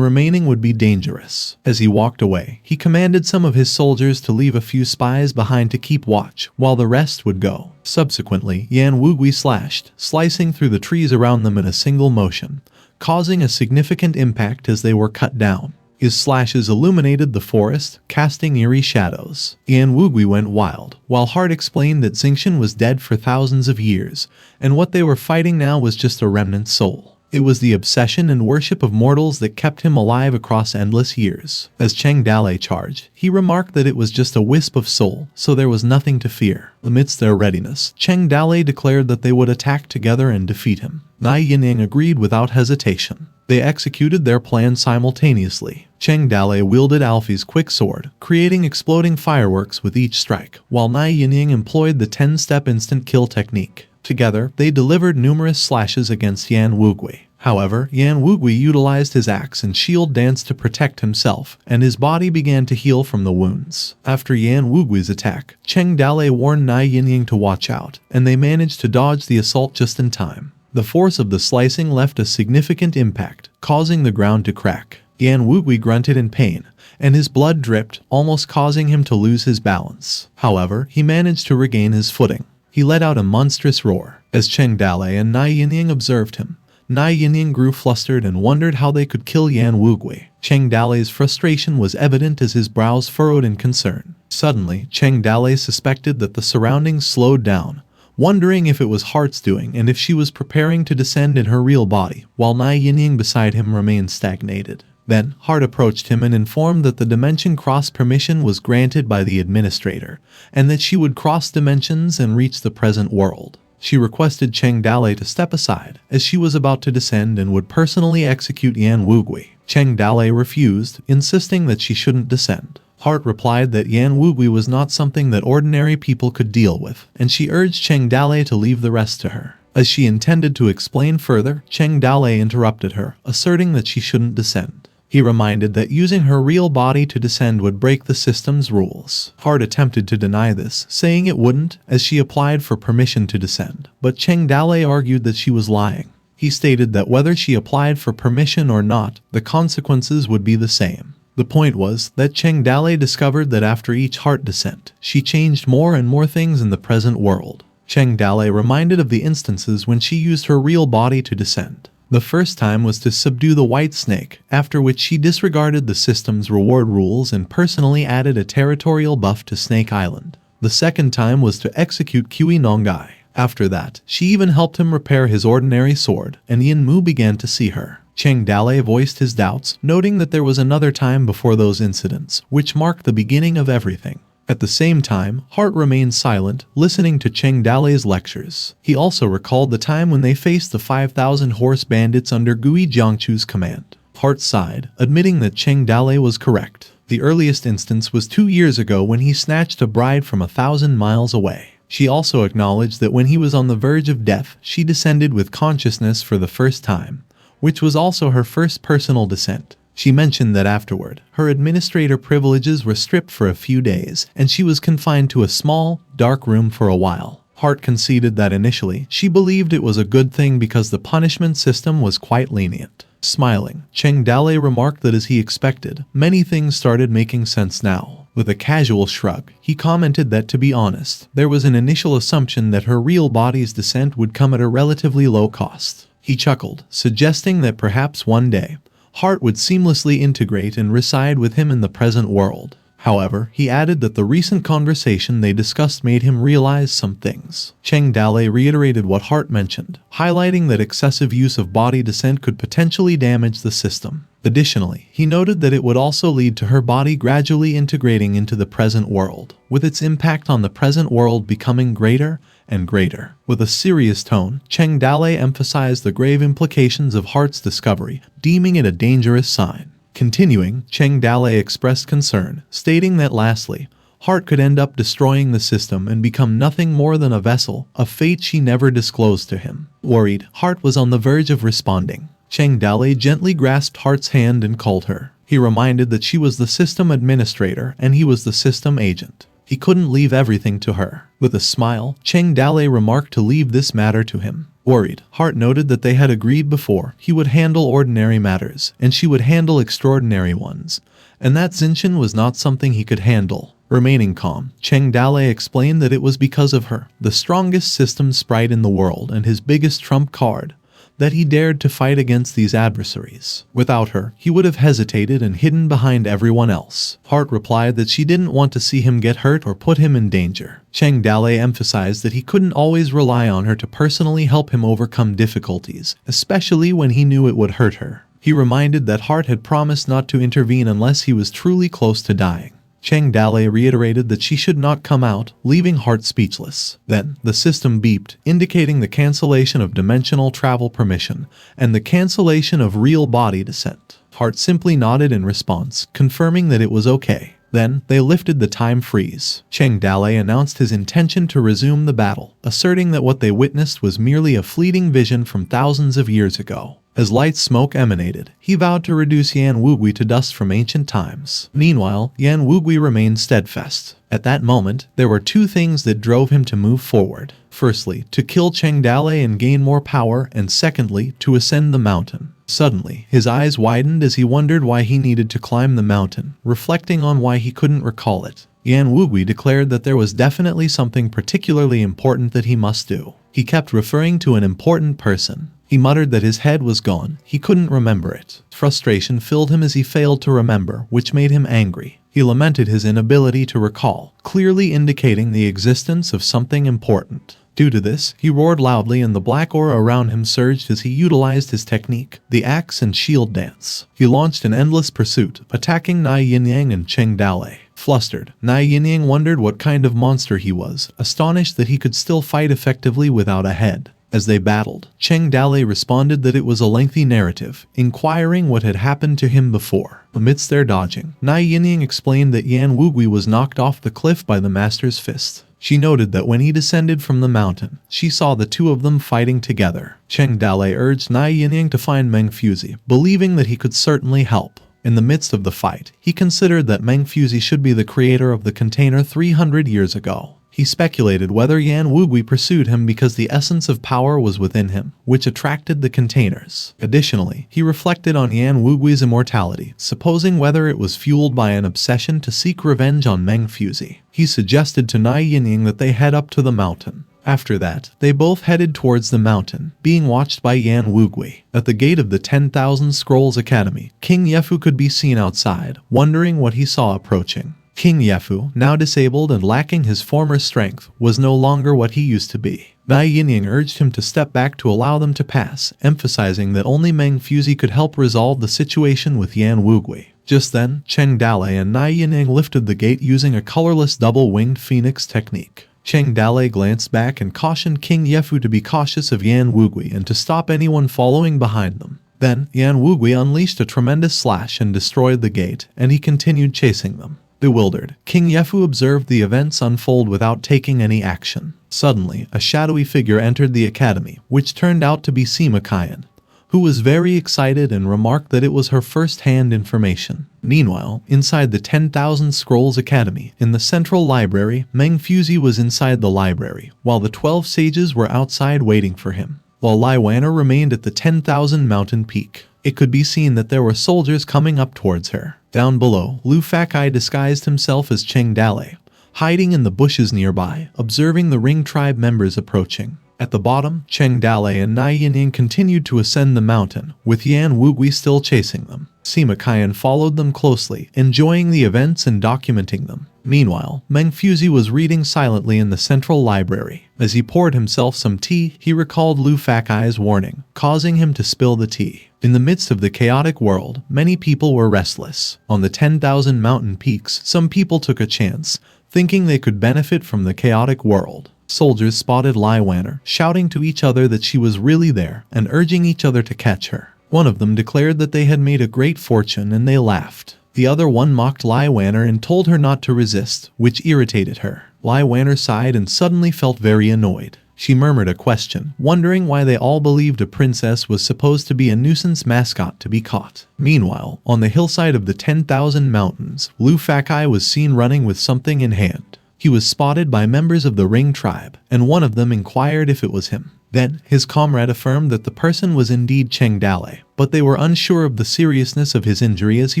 remaining would be dangerous. As he walked away, he commanded some of his soldiers to leave a few spies behind to keep watch, while the rest would go. Subsequently, Yan Wugui slashed, slicing through the trees around them in a single motion, causing a significant impact as they were cut down. His slashes illuminated the forest, casting eerie shadows. Yan Wugui went wild, while Heart explained that Xingqian was dead for thousands of years, and what they were fighting now was just a remnant soul. It was the obsession and worship of mortals that kept him alive across endless years. As Cheng Dalei charged, he remarked that it was just a wisp of soul, so there was nothing to fear. Amidst their readiness, Cheng Dalei declared that they would attack together and defeat him. Yinyang agreed without hesitation. They executed their plan simultaneously. Cheng Dalei wielded Alfie's quick sword, creating exploding fireworks with each strike, while Yinyang employed the 10-step instant kill technique. Together, they delivered numerous slashes against Yan Wugui. However, Yan Wugui utilized his axe and shield dance to protect himself, and his body began to heal from the wounds. After Yan Wugui's attack, Cheng Dalei warned Yinyang to watch out, and they managed to dodge the assault just in time. The force of the slicing left a significant impact, causing the ground to crack. Yan Wugui grunted in pain, and his blood dripped, almost causing him to lose his balance. However, he managed to regain his footing. He let out a monstrous roar. As Cheng Dalei and Yinyang observed him, Yinyang grew flustered and wondered how they could kill Yan Wugui. Cheng Dalei's frustration was evident as his brows furrowed in concern. Suddenly, Cheng Dalei suspected that the surroundings slowed down, wondering if it was Heart's doing and if she was preparing to descend in her real body, while Yinyang beside him remained stagnated. Then, Heart approached him and informed that the dimension cross permission was granted by the administrator, and that she would cross dimensions and reach the present world. She requested Cheng Dalei to step aside, as she was about to descend and would personally execute Yan Wugui. Cheng Dalei refused, insisting that she shouldn't descend. Heart replied that Yan Wugui was not something that ordinary people could deal with, and she urged Cheng Dalei to leave the rest to her. As she intended to explain further, Cheng Dalei interrupted her, asserting that she shouldn't descend. He reminded that using her real body to descend would break the system's rules. Heart attempted to deny this, saying it wouldn't, as she applied for permission to descend. But Cheng Dalei argued that she was lying. He stated that whether she applied for permission or not, the consequences would be the same. The point was that Cheng Dalei discovered that after each heart descent, she changed more and more things in the present world. Cheng Dalei reminded of the instances when she used her real body to descend. The first time was to subdue the white snake, after which she disregarded the system's reward rules and personally added a territorial buff to Snake Island. The second time was to execute Kui Nongai. After that, she even helped him repair his ordinary sword, and Yin Mu began to see her. Cheng Dalei voiced his doubts, noting that there was another time before those incidents, which marked the beginning of everything. At the same time, Heart remained silent, listening to Cheng Dalei's lectures. He also recalled the time when they faced the 5,000 horse bandits under Gui Jiangchu's command. Heart sighed, admitting that Cheng Dalei was correct. The earliest instance was 2 years ago when he snatched a bride from 1,000 miles away. She also acknowledged that when he was on the verge of death, she descended with consciousness for the first time, which was also her first personal descent. She mentioned that afterward, her administrator privileges were stripped for a few days, and she was confined to a small, dark room for a while. Heart conceded that initially, she believed it was a good thing because the punishment system was quite lenient. Smiling, Cheng Dalei remarked that as he expected, many things started making sense now. With a casual shrug, he commented that to be honest, there was an initial assumption that her real body's descent would come at a relatively low cost. He chuckled, suggesting that perhaps one day, Heart would seamlessly integrate and reside with him in the present world. However, he added that the recent conversation they discussed made him realize some things. Cheng Dalei reiterated what Hart mentioned, highlighting that excessive use of body descent could potentially damage the system. Additionally, he noted that it would also lead to her body gradually integrating into the present world, with its impact on the present world becoming greater and greater. With a serious tone, Cheng Dalei emphasized the grave implications of Hart's discovery, deeming it a dangerous sign. Continuing, Cheng Dalei expressed concern, stating that lastly, Hart could end up destroying the system and become nothing more than a vessel, a fate she never disclosed to him. Worried, Hart was on the verge of responding. Cheng Dalei gently grasped Hart's hand and called her. He reminded that she was the system administrator and he was the system agent. He couldn't leave everything to her. With a smile, Cheng Dalei remarked to leave this matter to him. Worried, Hart noted that they had agreed before he would handle ordinary matters and she would handle extraordinary ones, and that Zinshan was not something he could handle. Remaining calm, Cheng Dalei explained that it was because of her, the strongest system sprite in the world and his biggest trump card, that he dared to fight against these adversaries. Without her, he would have hesitated and hidden behind everyone else. Hart replied that she didn't want to see him get hurt or put him in danger. Cheng Dalei emphasized that he couldn't always rely on her to personally help him overcome difficulties, especially when he knew it would hurt her. He reminded that Hart had promised not to intervene unless he was truly close to dying. Cheng Dalei reiterated that she should not come out, leaving Hart speechless. Then, the system beeped, indicating the cancellation of dimensional travel permission and the cancellation of real body descent. Hart simply nodded in response, confirming that it was okay. Then, they lifted the time freeze. Cheng Dalei announced his intention to resume the battle, asserting that what they witnessed was merely a fleeting vision from thousands of years ago. As light smoke emanated, he vowed to reduce Yan Wugui to dust from ancient times. Meanwhile, Yan Wugui remained steadfast. At that moment, there were two things that drove him to move forward. Firstly, to kill Cheng Dalei and gain more power, and secondly, to ascend the mountain. Suddenly, his eyes widened as he wondered why he needed to climb the mountain, reflecting on why he couldn't recall it. Yan Wugui declared that there was definitely something particularly important that he must do. He kept referring to an important person. He muttered that his head was gone. He couldn't remember it. Frustration filled him as he failed to remember, which made him angry. He lamented his inability to recall, clearly indicating the existence of something important. Due to this, he roared loudly and the black aura around him surged as he utilized his technique, the axe and shield dance. He launched an endless pursuit, attacking Nai Yinyang and Cheng Dalei. Flustered, Nai Yinyang wondered what kind of monster he was, astonished that he could still fight effectively without a head. As they battled, Cheng Dalei responded that it was a lengthy narrative, inquiring what had happened to him before. Amidst their dodging, Nai Yinyang explained that Yan Wugui was knocked off the cliff by the master's fist. She noted that when he descended from the mountain, she saw the two of them fighting together. Cheng Dalei urged Nai Yinyang to find Meng Fuzi, believing that he could certainly help. In the midst of the fight, he considered that Meng Fuzi should be the creator of the container 300 years ago. He speculated whether Yan Wugui pursued him because the essence of power was within him, which attracted the containers. Additionally, he reflected on Yan Wugui's immortality, supposing whether it was fueled by an obsession to seek revenge on Meng Fuzi. He suggested to Nai Yinyang that they head up to the mountain. After that, they both headed towards the mountain, being watched by Yan Wugui. At the gate of the 10,000 Scrolls Academy, King Yefu could be seen outside, wondering what he saw approaching. King Yefu, now disabled and lacking his former strength, was no longer what he used to be. Nai Yinyang urged him to step back to allow them to pass, emphasizing that only Meng Fuzi could help resolve the situation with Yan Wugui. Just then, Cheng Dalei and Nai Yinyang lifted the gate using a colorless double-winged phoenix technique. Cheng Dalei glanced back and cautioned King Yefu to be cautious of Yan Wugui and to stop anyone following behind them. Then, Yan Wugui unleashed a tremendous slash and destroyed the gate, and he continued chasing them. Bewildered, King Yefu observed the events unfold without taking any action. Suddenly, a shadowy figure entered the academy, which turned out to be Sima Qian, who was very excited and remarked that it was her first-hand information. Meanwhile, inside the 10,000 Scrolls Academy, in the central library, Meng Fuzi was inside the library, while the 12 sages were outside waiting for him. While Lai Wanner remained at the 10,000 mountain peak, it could be seen that there were soldiers coming up towards her. Down below, Luo Fang disguised himself as Cheng Dalei, hiding in the bushes nearby, observing the Ring tribe members approaching. At the bottom, Cheng Dalei and Nai Yinyang continued to ascend the mountain, with Yan Wugui still chasing them. Sima Qian followed them closely, enjoying the events and documenting them. Meanwhile, Meng Fuzi was reading silently in the central library. As he poured himself some tea, he recalled Luo Fang's warning, causing him to spill the tea. In the midst of the chaotic world, many people were restless. On the 10,000 mountain peaks, some people took a chance, thinking they could benefit from the chaotic world. Soldiers spotted Lai Wanner, shouting to each other that she was really there, and urging each other to catch her. One of them declared that they had made a great fortune and they laughed. The other one mocked Lai Wanner and told her not to resist, which irritated her. Lai Wanner sighed and suddenly felt very annoyed. She murmured a question, wondering why they all believed a princess was supposed to be a nuisance mascot to be caught. Meanwhile, on the hillside of the 10,000 mountains, Luo Fang was seen running with something in hand. He was spotted by members of the Ring tribe, and one of them inquired if it was him. Then, his comrade affirmed that the person was indeed Cheng Dalei, but they were unsure of the seriousness of his injury as he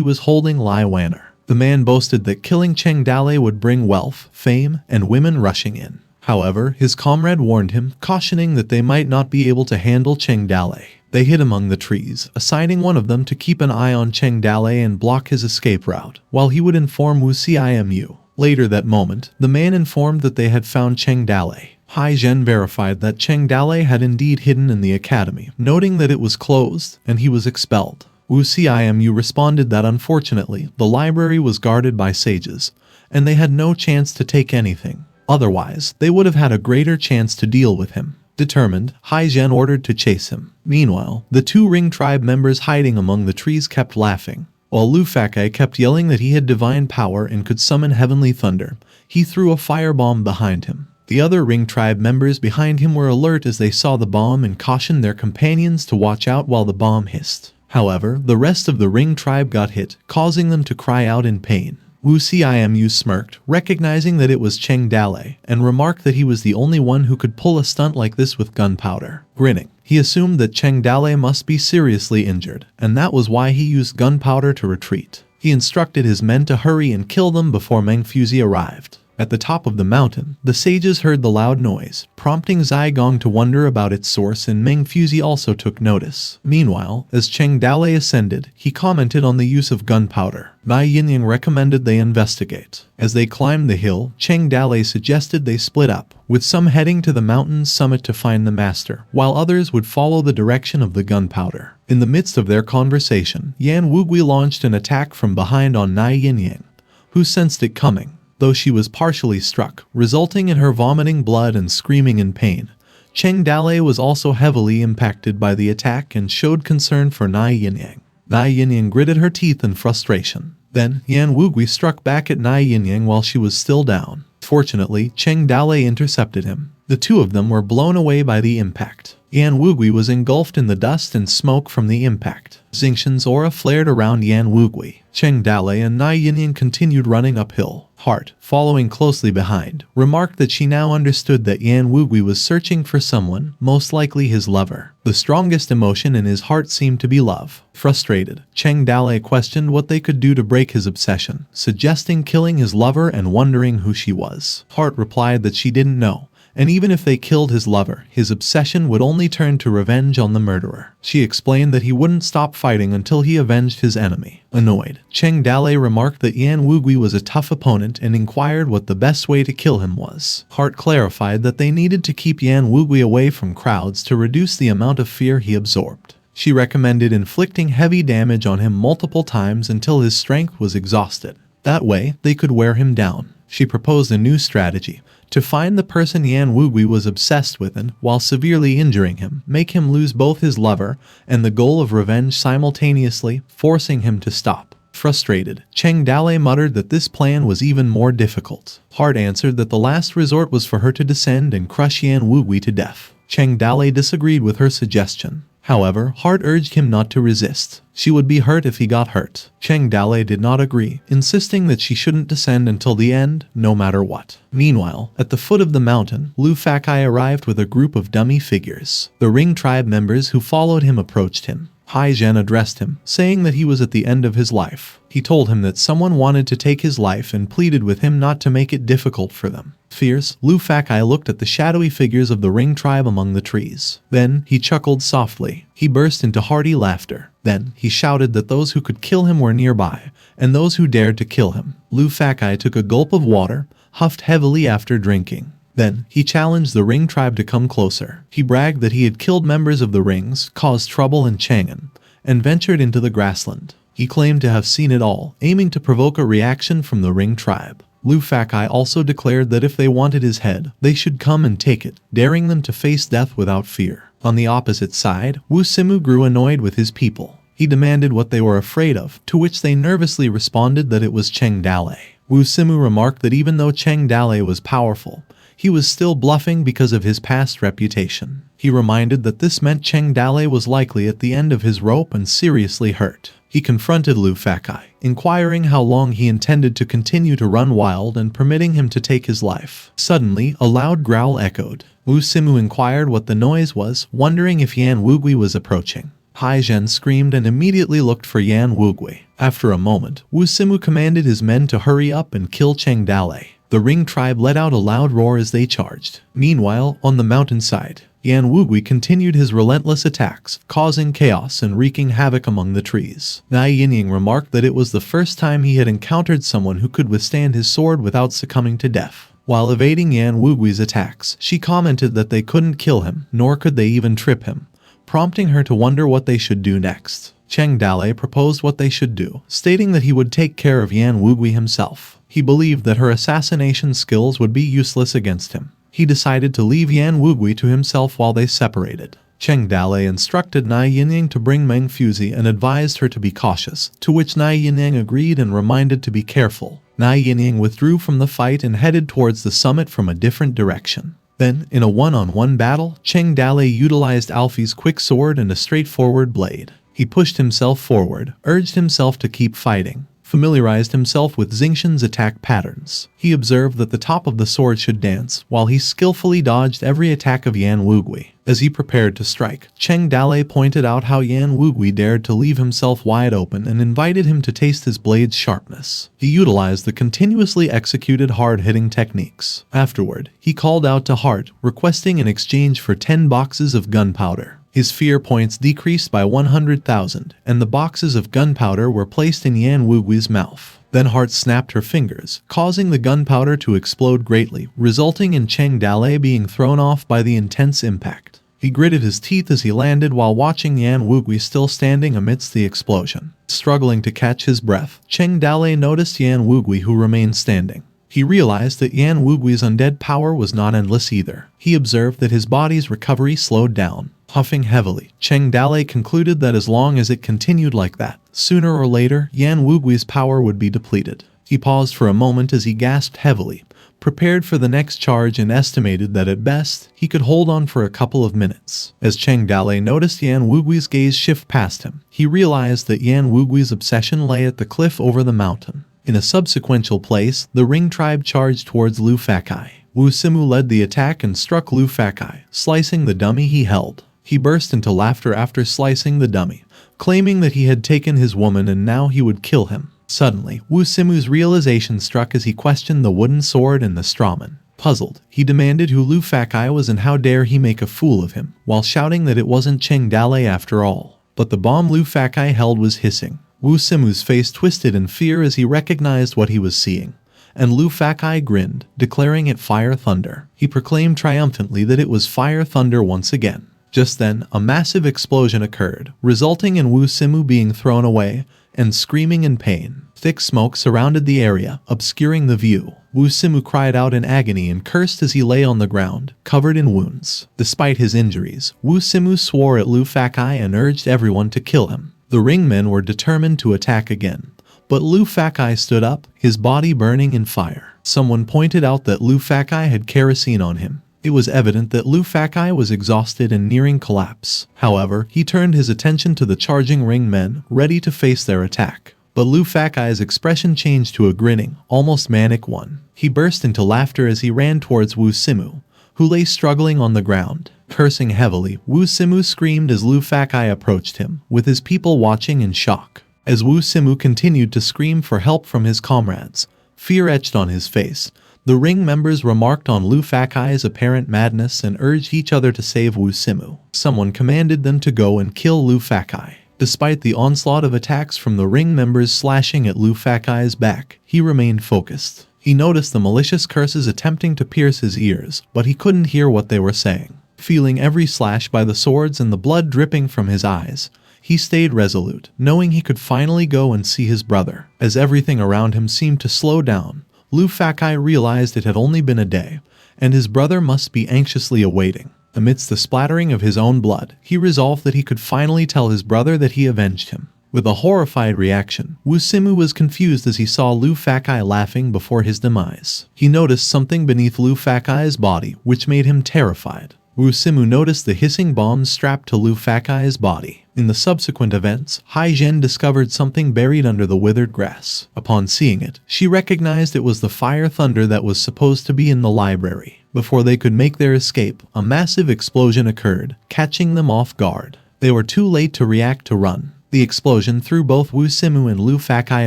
was holding Lai Wanner. The man boasted that killing Cheng Dalei would bring wealth, fame, and women rushing in. However, his comrade warned him, cautioning that they might not be able to handle Cheng Dalei. They hid among the trees, assigning one of them to keep an eye on Cheng Dalei and block his escape route, while he would inform Wu Cimu. Later that moment, the man informed that they had found Cheng Dalei. Hai Zhen verified that Cheng Dalei had indeed hidden in the academy, noting that it was closed, and he was expelled. Wu Cimu responded that unfortunately, the library was guarded by sages, and they had no chance to take anything. Otherwise, they would have had a greater chance to deal with him. Determined, Hai Zhen ordered to chase him. Meanwhile, the two Ring tribe members hiding among the trees kept laughing. While Luo Fang kept yelling that he had divine power and could summon heavenly thunder, he threw a firebomb behind him. The other Ring tribe members behind him were alert as they saw the bomb and cautioned their companions to watch out while the bomb hissed. However, the rest of the Ring tribe got hit, causing them to cry out in pain. Wu Cimu smirked, recognizing that it was Cheng Dalei, and remarked that he was the only one who could pull a stunt like this with gunpowder. Grinning, he assumed that Cheng Dalei must be seriously injured, and that was why he used gunpowder to retreat. He instructed his men to hurry and kill them before Meng Fuzi arrived. At the top of the mountain, the sages heard the loud noise, prompting Zai Gong to wonder about its source, and Meng Fuzi also took notice. Meanwhile, as Cheng Dalei ascended, he commented on the use of gunpowder. Yinyang recommended they investigate. As they climbed the hill, Cheng Dalei suggested they split up, with some heading to the mountain's summit to find the master, while others would follow the direction of the gunpowder. In the midst of their conversation, Yan Wugui launched an attack from behind on Yinyang, who sensed it coming. Though she was partially struck, resulting in her vomiting blood and screaming in pain, Cheng Dalei was also heavily impacted by the attack and showed concern for Yinyang. Yinyang gritted her teeth in frustration. Then, Yan Wugui struck back at Yinyang while she was still down. Fortunately, Cheng Dalei intercepted him. The two of them were blown away by the impact. Yan Wugui was engulfed in the dust and smoke from the impact. Xingqian's aura flared around Yan Wugui. Cheng Dalei and Yinyang continued running uphill. Hart, following closely behind, remarked that she now understood that Yan Wugui was searching for someone, most likely his lover. The strongest emotion in his heart seemed to be love. Frustrated, Cheng Dalei questioned what they could do to break his obsession, suggesting killing his lover and wondering who she was. Hart replied that she didn't know, and even if they killed his lover, his obsession would only turn to revenge on the murderer. She explained that he wouldn't stop fighting until he avenged his enemy. Annoyed, Cheng Dalei remarked that Yan Wugui was a tough opponent and inquired what the best way to kill him was. Hart clarified that they needed to keep Yan Wugui away from crowds to reduce the amount of fear he absorbed. She recommended inflicting heavy damage on him multiple times until his strength was exhausted. That way, they could wear him down. She proposed a new strategy: to find the person Yan Wugui was obsessed with and, while severely injuring him, make him lose both his lover and the goal of revenge simultaneously, forcing him to stop. Frustrated, Cheng Dalei muttered that this plan was even more difficult. Hart answered that the last resort was for her to descend and crush Yan Wugui to death. Cheng Dalei disagreed with her suggestion. However, Hart urged him not to resist. She would be hurt if he got hurt. Cheng Dalei did not agree, insisting that she shouldn't descend until the end, no matter what. Meanwhile, at the foot of the mountain, Luo Fang arrived with a group of dummy figures. The Ring tribe members who followed him approached him. Hai Zhen addressed him, saying that he was at the end of his life. He told him that someone wanted to take his life and pleaded with him not to make it difficult for them. Fierce, Luo Fang looked at the shadowy figures of the Ring tribe among the trees. Then, he chuckled softly. He burst into hearty laughter. Then, he shouted that those who could kill him were nearby, and those who dared to kill him. Luo Fang took a gulp of water, huffed heavily after drinking. Then, he challenged the Ring tribe to come closer. He bragged that he had killed members of the Rings, caused trouble in Chang'an, and ventured into the grassland. He claimed to have seen it all, aiming to provoke a reaction from the Ring tribe. Luo Fang also declared that if they wanted his head, they should come and take it, daring them to face death without fear. On the opposite side, Wu Simu grew annoyed with his people. He demanded what they were afraid of, to which they nervously responded that it was Cheng Dalei. Wu Simu remarked that even though Cheng Dalei was powerful, he was still bluffing because of his past reputation. He reminded that this meant Cheng Dalei was likely at the end of his rope and seriously hurt. He confronted Luo Fang, inquiring how long he intended to continue to run wild and permitting him to take his life. Suddenly, a loud growl echoed. Wu Simu inquired what the noise was, wondering if Yan Wugui was approaching. Hai Zhen screamed and immediately looked for Yan Wugui. After a moment, Wu Simu commanded his men to hurry up and kill Cheng Dalei. The Ring tribe let out a loud roar as they charged. Meanwhile, on the mountainside, Yan Wugui continued his relentless attacks, causing chaos and wreaking havoc among the trees. Yinyang remarked that it was the first time he had encountered someone who could withstand his sword without succumbing to death. While evading Yan Wugui's attacks, she commented that they couldn't kill him, nor could they even trip him, prompting her to wonder what they should do next. Cheng Dalei proposed what they should do, stating that he would take care of Yan Wugui himself. He believed that her assassination skills would be useless against him. He decided to leave Yan Wugui to himself while they separated. Cheng Dalei instructed Yinyang to bring Meng Fuzi and advised her to be cautious, to which Yinyang agreed and reminded to be careful. Yinyang withdrew from the fight and headed towards the summit from a different direction. Then, in a one-on-one battle, Cheng Dalei utilized Alfie's quick sword and a straightforward blade. He pushed himself forward, urged himself to keep fighting, familiarized himself with Xingqian's attack patterns. He observed that the top of the sword should dance, while he skillfully dodged every attack of Yan Wugui. As he prepared to strike, Cheng Dalei pointed out how Yan Wugui dared to leave himself wide open and invited him to taste his blade's sharpness. He utilized the continuously executed hard-hitting techniques. Afterward, he called out to Hart, requesting in exchange for 10 boxes of gunpowder. His fear points decreased by 100,000, and the boxes of gunpowder were placed in Yan Wugui's mouth. Then Hart snapped her fingers, causing the gunpowder to explode greatly, resulting in Cheng Dalei being thrown off by the intense impact. He gritted his teeth as he landed while watching Yan Wugui still standing amidst the explosion. Struggling to catch his breath, Cheng Dalei noticed Yan Wugui, who remained standing. He realized that Yan Wugui's undead power was not endless either. He observed that his body's recovery slowed down. Huffing heavily, Cheng Dalei concluded that as long as it continued like that, sooner or later, Yan Wugui's power would be depleted. He paused for a moment as he gasped heavily, prepared for the next charge, and estimated that at best, he could hold on for a couple of minutes. As Cheng Dalei noticed Yan Wugui's gaze shift past him, he realized that Yan Wugui's obsession lay at the cliff over the mountain. In a subsequential place, the Ring tribe charged towards Luo Fang. Wu Simu led the attack and struck Luo Fang, slicing the dummy he held. He burst into laughter after slicing the dummy, claiming that he had taken his woman and now he would kill him. Suddenly, Wu Simu's realization struck as he questioned the wooden sword and the strawman. Puzzled, he demanded who Luo Fang was and how dare he make a fool of him, while shouting that it wasn't Cheng Dalei after all. But the bomb Luo Fang held was hissing. Wu Simu's face twisted in fear as he recognized what he was seeing, and Luo Fang grinned, declaring it Fire Thunder. He proclaimed triumphantly that it was Fire Thunder once again. Just then, a massive explosion occurred, resulting in Wu Simu being thrown away and screaming in pain. Thick smoke surrounded the area, obscuring the view. Wu Simu cried out in agony and cursed as he lay on the ground, covered in wounds. Despite his injuries, Wu Simu swore at Luo Fang and urged everyone to kill him. The ringmen were determined to attack again, but Luo Fang stood up, his body burning in fire. Someone pointed out that Luo Fang had kerosene on him. It was evident that Luo Fang was exhausted and nearing collapse. However, he turned his attention to the charging ringmen, ready to face their attack. But Luo Fang's expression changed to a grinning, almost manic one. He burst into laughter as he ran towards Wu Simu, who lay struggling on the ground. Cursing heavily, Wu Simu screamed as Luo Fang approached him, with his people watching in shock. As Wu Simu continued to scream for help from his comrades, fear etched on his face. The ring members remarked on Luo Fang's apparent madness and urged each other to save Wu Simu. Someone commanded them to go and kill Luo Fang. Despite the onslaught of attacks from the ring members slashing at Luo Fang's back, he remained focused. He noticed the malicious curses attempting to pierce his ears, but he couldn't hear what they were saying. Feeling every slash by the swords and the blood dripping from his eyes, he stayed resolute, knowing he could finally go and see his brother. As everything around him seemed to slow down, Luo Fang realized it had only been a day, and his brother must be anxiously awaiting. Amidst the splattering of his own blood, he resolved that he could finally tell his brother that he avenged him. With a horrified reaction, Wu Simu was confused as he saw Luo Fang laughing before his demise. He noticed something beneath Luo Fang's body, which made him terrified. Wu Simu noticed the hissing bombs strapped to Luo Fang's body. In the subsequent events, Hai Zhen discovered something buried under the withered grass. Upon seeing it, she recognized it was the fire thunder that was supposed to be in the library. Before they could make their escape, a massive explosion occurred, catching them off guard. They were too late to react to run. The explosion threw both Wu Simu and Luo Fang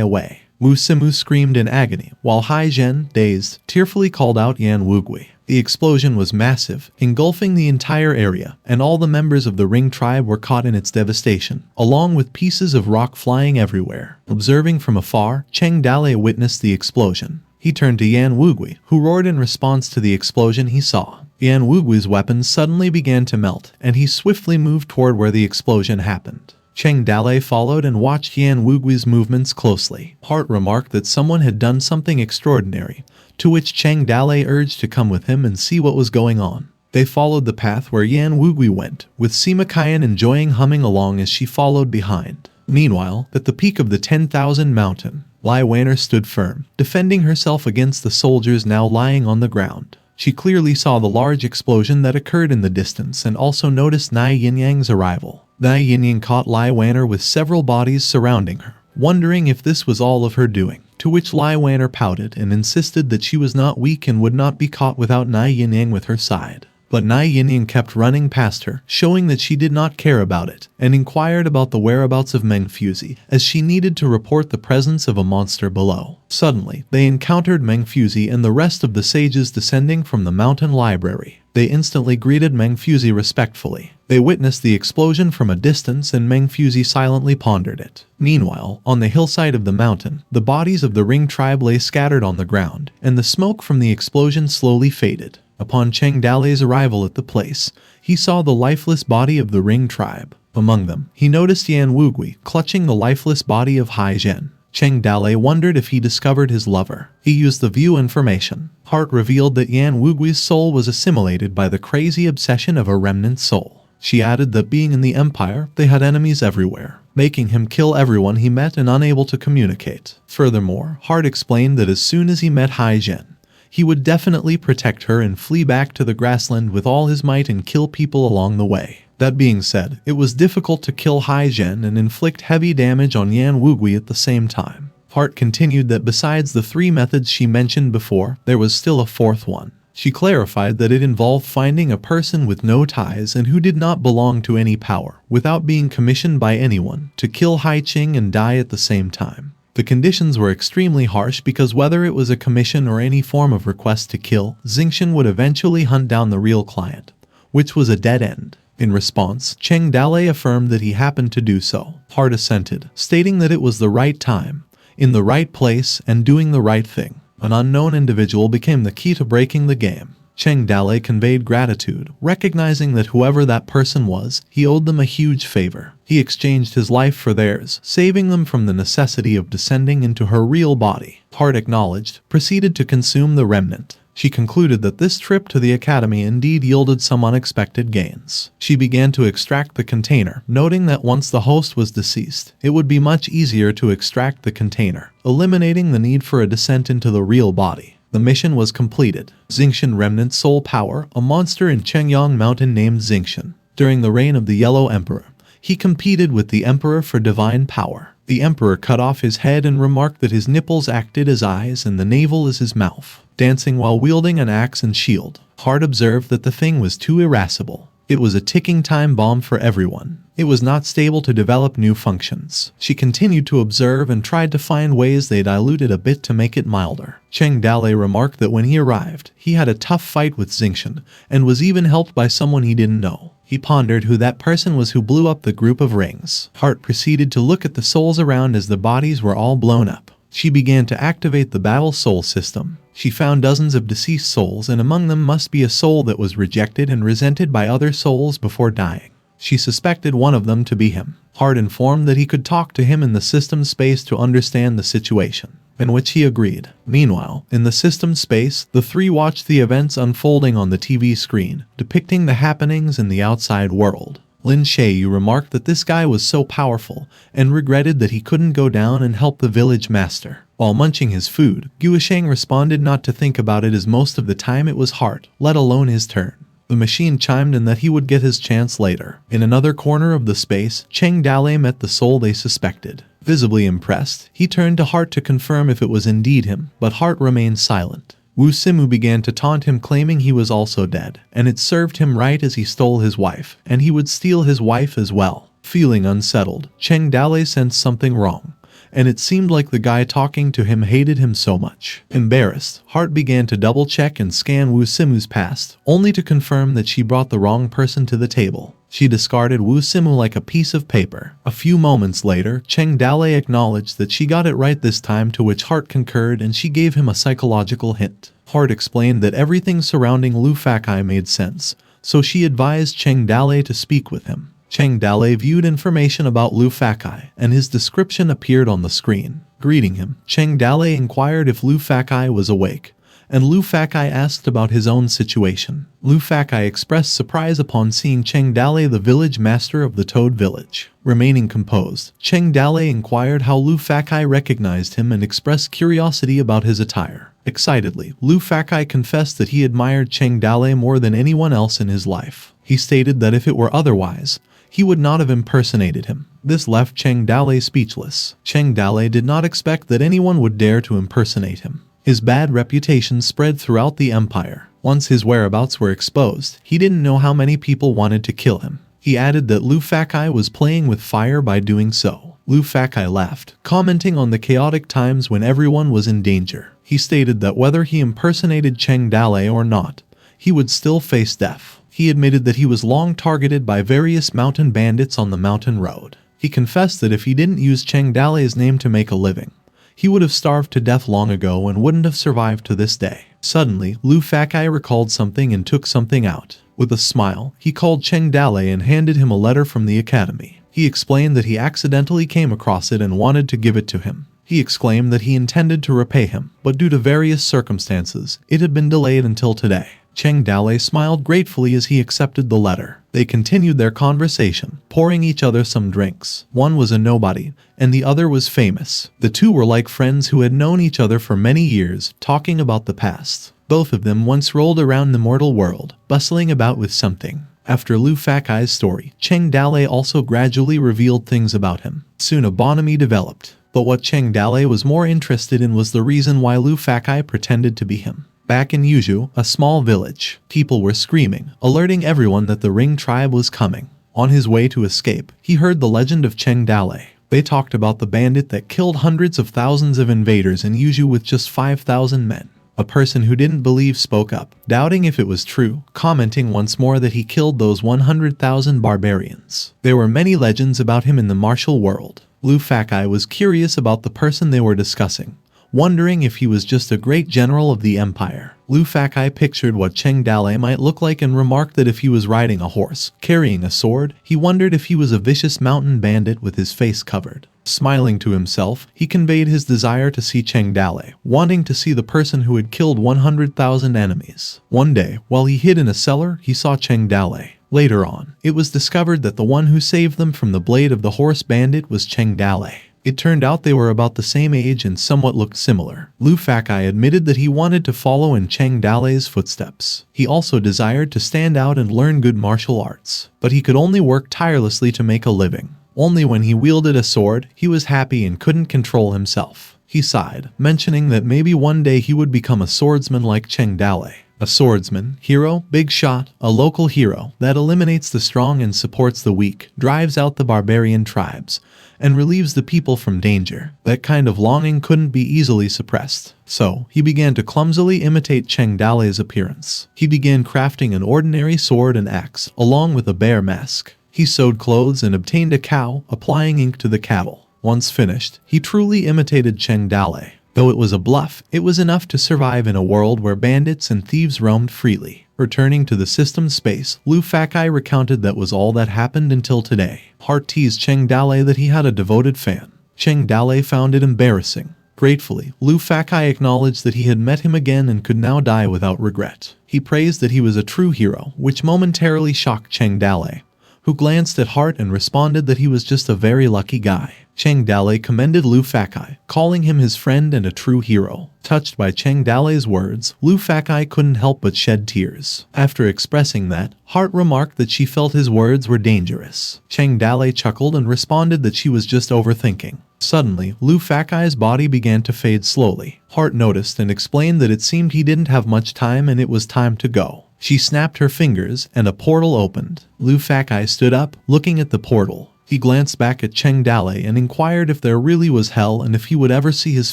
away. Wu Simu screamed in agony, while Hai Zhen, dazed, tearfully called out Yan Wugui. The explosion was massive, engulfing the entire area, and all the members of the Ring tribe were caught in its devastation, along with pieces of rock flying everywhere. Observing from afar, Cheng Dalei witnessed the explosion. He turned to Yan Wugui, who roared in response to the explosion he saw. Yan Wugui's weapons suddenly began to melt, and he swiftly moved toward where the explosion happened. Cheng Dalei followed and watched Yan Wugui's movements closely. Hart remarked that someone had done something extraordinary, to which Cheng Dalei urged to come with him and see what was going on. They followed the path where Yan Wugui went, with Sima Qian enjoying humming along as she followed behind. Meanwhile, at the peak of the 10,000 mountain, Lai Wanner stood firm, defending herself against the soldiers now lying on the ground. She clearly saw the large explosion that occurred in the distance and also noticed Nai Yinyang's arrival. Nai Yinyang caught Lai Wanner with several bodies surrounding her, wondering if this was all of her doing, to which Lai Wanner pouted and insisted that she was not weak and would not be caught without Nai Yinyang with her side. But Nai Yinyang kept running past her, showing that she did not care about it, and inquired about the whereabouts of Meng Fuzi, as she needed to report the presence of a monster below. Suddenly, they encountered Meng Fuzi and the rest of the sages descending from the mountain library. They instantly greeted Meng Fuzi respectfully. They witnessed the explosion from a distance and Meng Fuzi silently pondered it. Meanwhile, on the hillside of the mountain, the bodies of the Ring tribe lay scattered on the ground, and the smoke from the explosion slowly faded. Upon Cheng Dalei's arrival at the place, he saw the lifeless body of the Ring tribe. Among them, he noticed Yan Wugui clutching the lifeless body of Hai Zhen. Cheng Dalei wondered if he discovered his lover. He used the view information. Hart revealed that Yan Wugui's soul was assimilated by the crazy obsession of a remnant soul. She added that being in the Empire, they had enemies everywhere, making him kill everyone he met and unable to communicate. Furthermore, Hart explained that as soon as he met Hai Zhen, he would definitely protect her and flee back to the grassland with all his might and kill people along the way. That being said, it was difficult to kill Hai Zhen and inflict heavy damage on Yan Wugui at the same time. Hart continued that besides the 3 methods she mentioned before, there was still a 4th one. She clarified that it involved finding a person with no ties and who did not belong to any power, without being commissioned by anyone, to kill Hai Qing and die at the same time. The conditions were extremely harsh because whether it was a commission or any form of request to kill, Xingchen would eventually hunt down the real client, which was a dead end. In response, Cheng Dalei affirmed that he happened to do so. Hart assented, stating that it was the right time, in the right place, and doing the right thing. An unknown individual became the key to breaking the game. Cheng Dalei conveyed gratitude, recognizing that whoever that person was, he owed them a huge favor. He exchanged his life for theirs, saving them from the necessity of descending into her real body. Hart acknowledged, proceeded to consume the remnant. She concluded that this trip to the academy indeed yielded some unexpected gains. She began to extract the container, noting that once the host was deceased, it would be much easier to extract the container, eliminating the need for a descent into the real body. The mission was completed. Xingchen Remnant Soul Power, a monster in Chengyang Mountain named Xingchen. During the reign of the Yellow Emperor, he competed with the Emperor for divine power. The Emperor cut off his head and remarked that his nipples acted as eyes and the navel as his mouth. Dancing while wielding an axe and shield, Hart observed that the thing was too irascible. It was a ticking time bomb for everyone. It was not stable to develop new functions. She continued to observe and tried to find ways they diluted a bit to make it milder. Cheng Dalei remarked that when he arrived, he had a tough fight with Xingchen, and was even helped by someone he didn't know. He pondered who that person was who blew up the group of rings. Hart proceeded to look at the souls around as the bodies were all blown up. She began to activate the battle soul system. She found dozens of deceased souls, and among them must be a soul that was rejected and resented by other souls before dying. She suspected one of them to be him. Hart informed that he could talk to him in the system space to understand the situation, in which he agreed. Meanwhile, in the system space, the three watched the events unfolding on the TV screen, depicting the happenings in the outside world. Lin Shayu remarked that this guy was so powerful, and regretted that he couldn't go down and help the village master. While munching his food, Guisheng responded not to think about it, as most of the time it was Hart, let alone his turn. The machine chimed in that he would get his chance later. In another corner of the space, Cheng Dalei met the soul they suspected. Visibly impressed, he turned to Hart to confirm if it was indeed him, but Hart remained silent. Wu Simu began to taunt him, claiming he was also dead, and it served him right as he stole his wife, and he would steal his wife as well. Feeling unsettled, Cheng Dalei sensed something wrong, and it seemed like the guy talking to him hated him so much. Embarrassed, Hart began to double-check and scan Wu Simu's past, only to confirm that she brought the wrong person to the table. She discarded Wu Simu like a piece of paper. A few moments later, Cheng Dalei acknowledged that she got it right this time, to which Hart concurred, and she gave him a psychological hint. Hart explained that everything surrounding Luo Fang made sense, so she advised Cheng Dalei to speak with him. Cheng Dalei viewed information about Luo Fang, and his description appeared on the screen. Greeting him, Cheng Dalei inquired if Luo Fang was awake, and Luo Fang asked about his own situation. Luo Fang expressed surprise upon seeing Cheng Dalei, the village master of the Toad village. Remaining composed, Cheng Dalei inquired how Luo Fang recognized him and expressed curiosity about his attire. Excitedly, Luo Fang confessed that he admired Cheng Dalei more than anyone else in his life. He stated that if it were otherwise, he would not have impersonated him. This left Cheng Dalei speechless. Cheng Dalei did not expect that anyone would dare to impersonate him. His bad reputation spread throughout the empire. Once his whereabouts were exposed, he didn't know how many people wanted to kill him. He added that Luo Fang was playing with fire by doing so. Luo Fang laughed, commenting on the chaotic times when everyone was in danger. He stated that whether he impersonated Cheng Dalei or not, he would still face death. He admitted that he was long targeted by various mountain bandits on the mountain road. He confessed that if he didn't use Cheng Dalei's name to make a living, he would have starved to death long ago and wouldn't have survived to this day. Suddenly, Luo Fang recalled something and took something out. With a smile, he called Cheng Dalei and handed him a letter from the academy. He explained that he accidentally came across it and wanted to give it to him. He exclaimed that he intended to repay him, but due to various circumstances, it had been delayed until today. Cheng Dalei smiled gratefully as he accepted the letter. They continued their conversation, pouring each other some drinks. One was a nobody, and the other was famous. The two were like friends who had known each other for many years, talking about the past. Both of them once rolled around the mortal world, bustling about with something. After Luo Fang's story, Cheng Dalei also gradually revealed things about him. Soon a bonhomie developed, but what Cheng Dalei was more interested in was the reason why Luo Fang pretended to be him. Back in Yuzhou, a small village, people were screaming, alerting everyone that the Ring tribe was coming. On his way to escape, he heard the legend of Cheng Dalei. They talked about the bandit that killed hundreds of thousands of invaders in Yuzhou with just 5,000 men. A person who didn't believe spoke up, doubting if it was true, commenting once more that he killed those 100,000 barbarians. There were many legends about him in the martial world. Luo Fang was curious about the person they were discussing, wondering if he was just a great general of the empire. Luo Fang pictured what Cheng Dalei might look like and remarked that if he was riding a horse, carrying a sword, he wondered if he was a vicious mountain bandit with his face covered. Smiling to himself, he conveyed his desire to see Cheng Dalei, wanting to see the person who had killed 100,000 enemies. One day, while he hid in a cellar, he saw Cheng Dalei. Later on, it was discovered that the one who saved them from the blade of the horse bandit was Cheng Dalei. It turned out they were about the same age and somewhat looked similar. Luo Fang admitted that he wanted to follow in Cheng Dalei's footsteps. He also desired to stand out and learn good martial arts, but he could only work tirelessly to make a living. Only when he wielded a sword, he was happy and couldn't control himself. He sighed, mentioning that maybe one day he would become a swordsman like Cheng Dalei. A swordsman, hero, big shot, a local hero that eliminates the strong and supports the weak, drives out the barbarian tribes, and relieves the people from danger. That kind of longing couldn't be easily suppressed. So, he began to clumsily imitate Cheng Dalei's appearance. He began crafting an ordinary sword and axe, along with a bear mask. He sewed clothes and obtained a cow, applying ink to the cattle. Once finished, he truly imitated Cheng Dalei. Though it was a bluff, it was enough to survive in a world where bandits and thieves roamed freely. Returning to the system's space, Luo Fang recounted that was all that happened until today. Hart teased Cheng Dalei that he had a devoted fan. Cheng Dalei found it embarrassing. Gratefully, Luo Fang acknowledged that he had met him again and could now die without regret. He praised that he was a true hero, which momentarily shocked Cheng Dalei, who glanced at Hart and responded that he was just a very lucky guy. Cheng Dalei commended Luo Fang, calling him his friend and a true hero. Touched by Cheng Dalei's words, Luo Fang couldn't help but shed tears. After expressing that, Hart remarked that she felt his words were dangerous. Cheng Dalei chuckled and responded that she was just overthinking. Suddenly, Luo Fang's body began to fade slowly. Hart noticed and explained that it seemed he didn't have much time and it was time to go. She snapped her fingers, and a portal opened. Luo Fang stood up, looking at the portal. He glanced back at Cheng Dalei and inquired if there really was hell and if he would ever see his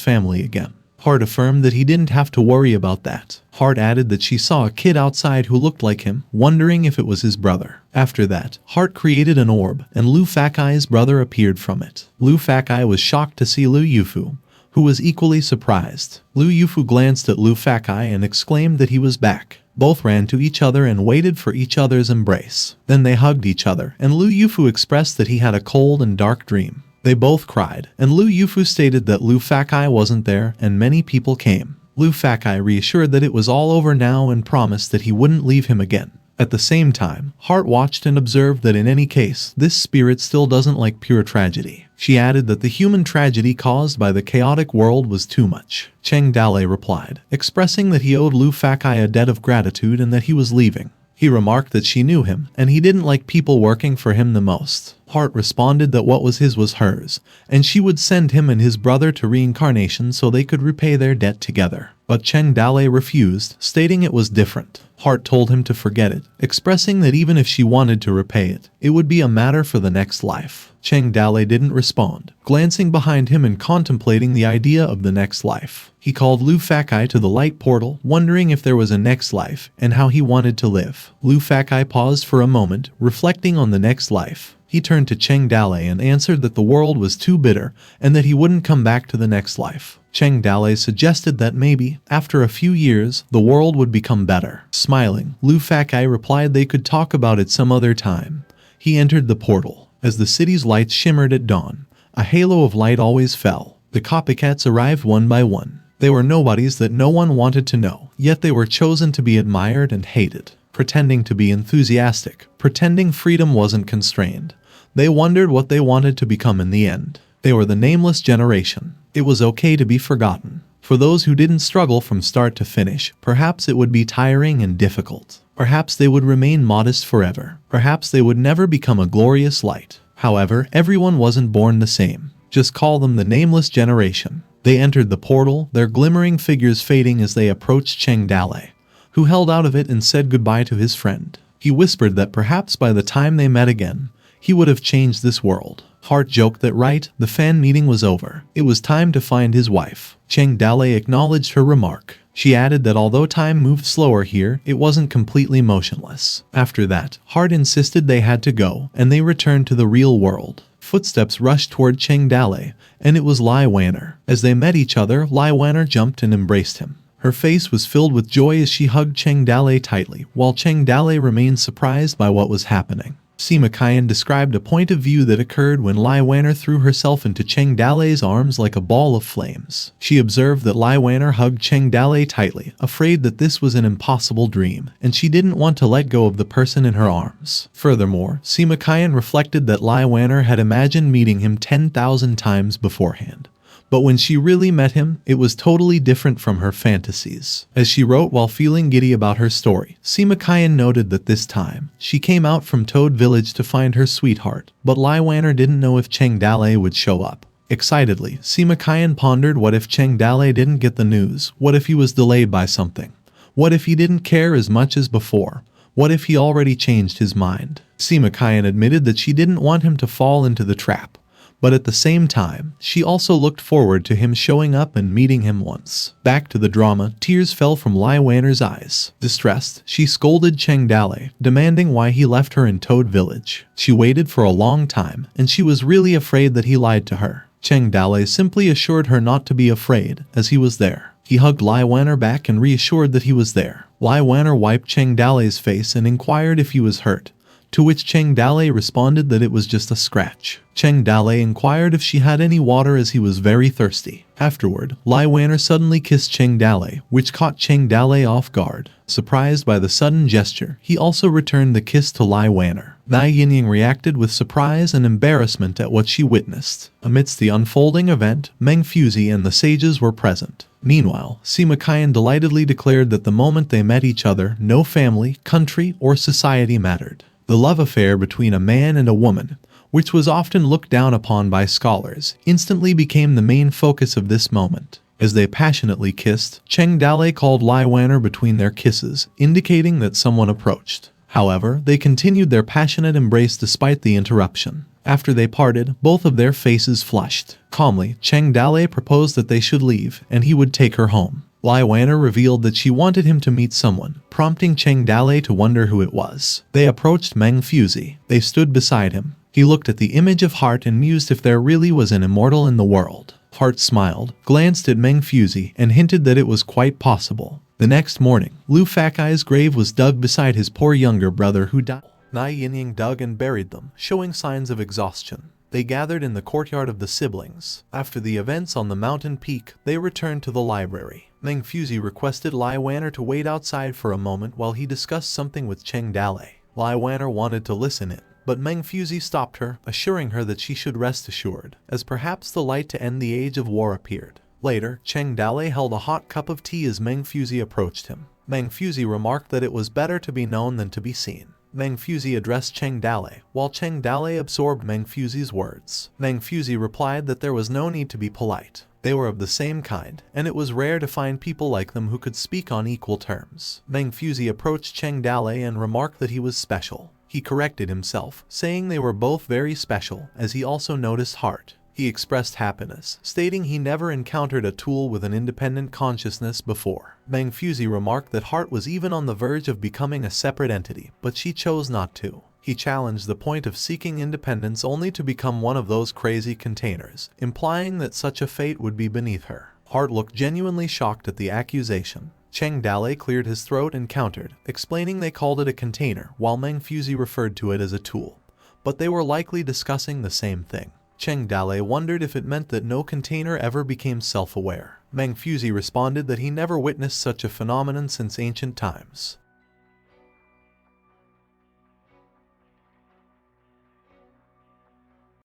family again. Hart affirmed that he didn't have to worry about that. Hart added that she saw a kid outside who looked like him, wondering if it was his brother. After that, Hart created an orb, and Luo Fang's brother appeared from it. Luo Fang was shocked to see Liu Yufu, who was equally surprised. Liu Yufu glanced at Luo Fang and exclaimed that he was back. Both ran to each other and waited for each other's embrace. Then they hugged each other, and Liu Yufu expressed that he had a cold and dark dream. They both cried, and Liu Yufu stated that Luo Fang wasn't there and many people came. Luo Fang reassured that it was all over now and promised that he wouldn't leave him again. At the same time, Hart watched and observed that in any case, this spirit still doesn't like pure tragedy. She added that the human tragedy caused by the chaotic world was too much. Cheng Dalei replied, expressing that he owed Luo Fang a debt of gratitude and that he was leaving. He remarked that she knew him, and he didn't like people working for him the most. Hart responded that what was his was hers, and she would send him and his brother to reincarnation so they could repay their debt together. But Cheng Dalei refused, stating it was different. Hart told him to forget it, expressing that even if she wanted to repay it, it would be a matter for the next life. Cheng Dalei didn't respond, glancing behind him and contemplating the idea of the next life. He called Luo Fang to the light portal, wondering if there was a next life and how he wanted to live. Luo Fang paused for a moment, reflecting on the next life. He turned to Cheng Dalei and answered that the world was too bitter and that he wouldn't come back to the next life. Cheng Dalei suggested that maybe, after a few years, the world would become better. Smiling, Luo Fang replied they could talk about it some other time. He entered the portal. As the city's lights shimmered at dawn, a halo of light always fell. The copycats arrived one by one. They were nobodies that no one wanted to know, yet they were chosen to be admired and hated. Pretending to be enthusiastic, pretending freedom wasn't constrained. They wondered what they wanted to become in the end. They were the nameless generation. It was okay to be forgotten. For those who didn't struggle from start to finish, perhaps it would be tiring and difficult. Perhaps they would remain modest forever. Perhaps they would never become a glorious light. However, everyone wasn't born the same. Just call them the nameless generation. They entered the portal, their glimmering figures fading as they approached Cheng Dalei, who held out of it and said goodbye to his friend. He whispered that perhaps by the time they met again, he would have changed this world. Hart joked that the fan meeting was over. It was time to find his wife. Cheng Dalei acknowledged her remark. She added that although time moved slower here, it wasn't completely motionless. After that, Hart insisted they had to go, and they returned to the real world. Footsteps rushed toward Cheng Dalei, and it was Lai Wanner. As they met each other, Lai Wanner jumped and embraced him. Her face was filled with joy as she hugged Cheng Dalei tightly, while Cheng Dalei remained surprised by what was happening. Sima Qian described a point of view that occurred when Lai Wanner threw herself into Cheng Dalei's arms like a ball of flames. She observed that Lai Wanner hugged Cheng Dalei tightly, afraid that this was an impossible dream, and she didn't want to let go of the person in her arms. Furthermore, Sima Qian reflected that Lai Wanner had imagined meeting him 10,000 times beforehand. But when she really met him, it was totally different from her fantasies. As she wrote while feeling giddy about her story, Sima Qian noted that this time, she came out from Toad Village to find her sweetheart, but Lai Wanner didn't know if Cheng Dalei would show up. Excitedly, Sima Qian pondered what if Cheng Dalei didn't get the news, what if he was delayed by something. What if he didn't care as much as before? What if he already changed his mind? Sima Qian admitted that she didn't want him to fall into the trap, but at the same time, she also looked forward to him showing up and meeting him once. Back to the drama, tears fell from Lai Wanner's eyes. Distressed, she scolded Cheng Dalei, demanding why he left her in Toad Village. She waited for a long time, and she was really afraid that he lied to her. Cheng Dalei simply assured her not to be afraid, as he was there. He hugged Lai Wanner back and reassured that he was there. Lai Wanner wiped Cheng Dalei's face and inquired if he was hurt, to which Cheng Dalei responded that it was just a scratch. Cheng Dalei inquired if she had any water as he was very thirsty. Afterward, Lai Wanner suddenly kissed Cheng Dalei, which caught Cheng Dalei off guard. Surprised by the sudden gesture, he also returned the kiss to Lai Wanner. Yinyang reacted with surprise and embarrassment at what she witnessed. Amidst the unfolding event, Meng Fuzi and the sages were present. Meanwhile, Sima Qian delightedly declared that the moment they met each other, no family, country, or society mattered. The love affair between a man and a woman, which was often looked down upon by scholars, instantly became the main focus of this moment. As they passionately kissed, Cheng Dalei called Lai Wanner between their kisses, indicating that someone approached. However, they continued their passionate embrace despite the interruption. After they parted, both of their faces flushed. Calmly, Cheng Dalei proposed that they should leave, and he would take her home. Lai Wanner revealed that she wanted him to meet someone, prompting Cheng Dalei to wonder who it was. They approached Meng Fuzi. They stood beside him. He looked at the image of Heart and mused if there really was an immortal in the world. Heart smiled, glanced at Meng Fuzi, and hinted that it was quite possible. The next morning, Luo Fang's grave was dug beside his poor younger brother who died. Yinyang dug and buried them, showing signs of exhaustion. They gathered in the courtyard of the siblings. After the events on the mountain peak, they returned to the library. Meng Fuzi requested Lai Wanner to wait outside for a moment while he discussed something with Cheng Dalei. Lai Wanner wanted to listen in, but Meng Fuzi stopped her, assuring her that she should rest assured, as perhaps the light to end the age of war appeared. Later, Cheng Dalei held a hot cup of tea as Meng Fuzi approached him. Meng Fuzi remarked that it was better to be known than to be seen. Meng Fuzi addressed Cheng Dalei, while Cheng Dalei absorbed Meng Fuzi's words. Meng Fuzi replied that there was no need to be polite. They were of the same kind, and it was rare to find people like them who could speak on equal terms. Meng Fuzi approached Cheng Dalei and remarked that he was special. He corrected himself, saying they were both very special, as he also noticed Heart. He expressed happiness, stating he never encountered a tool with an independent consciousness before. Meng Fuzi remarked that Heart was even on the verge of becoming a separate entity, but she chose not to. He challenged the point of seeking independence only to become one of those crazy containers, implying that such a fate would be beneath her. Heart looked genuinely shocked at the accusation. Cheng Dalei cleared his throat and countered, explaining they called it a container, while Meng Fuzi referred to it as a tool. But they were likely discussing the same thing. Cheng Dalei wondered if it meant that no container ever became self-aware. Meng Fuzi responded that he never witnessed such a phenomenon since ancient times.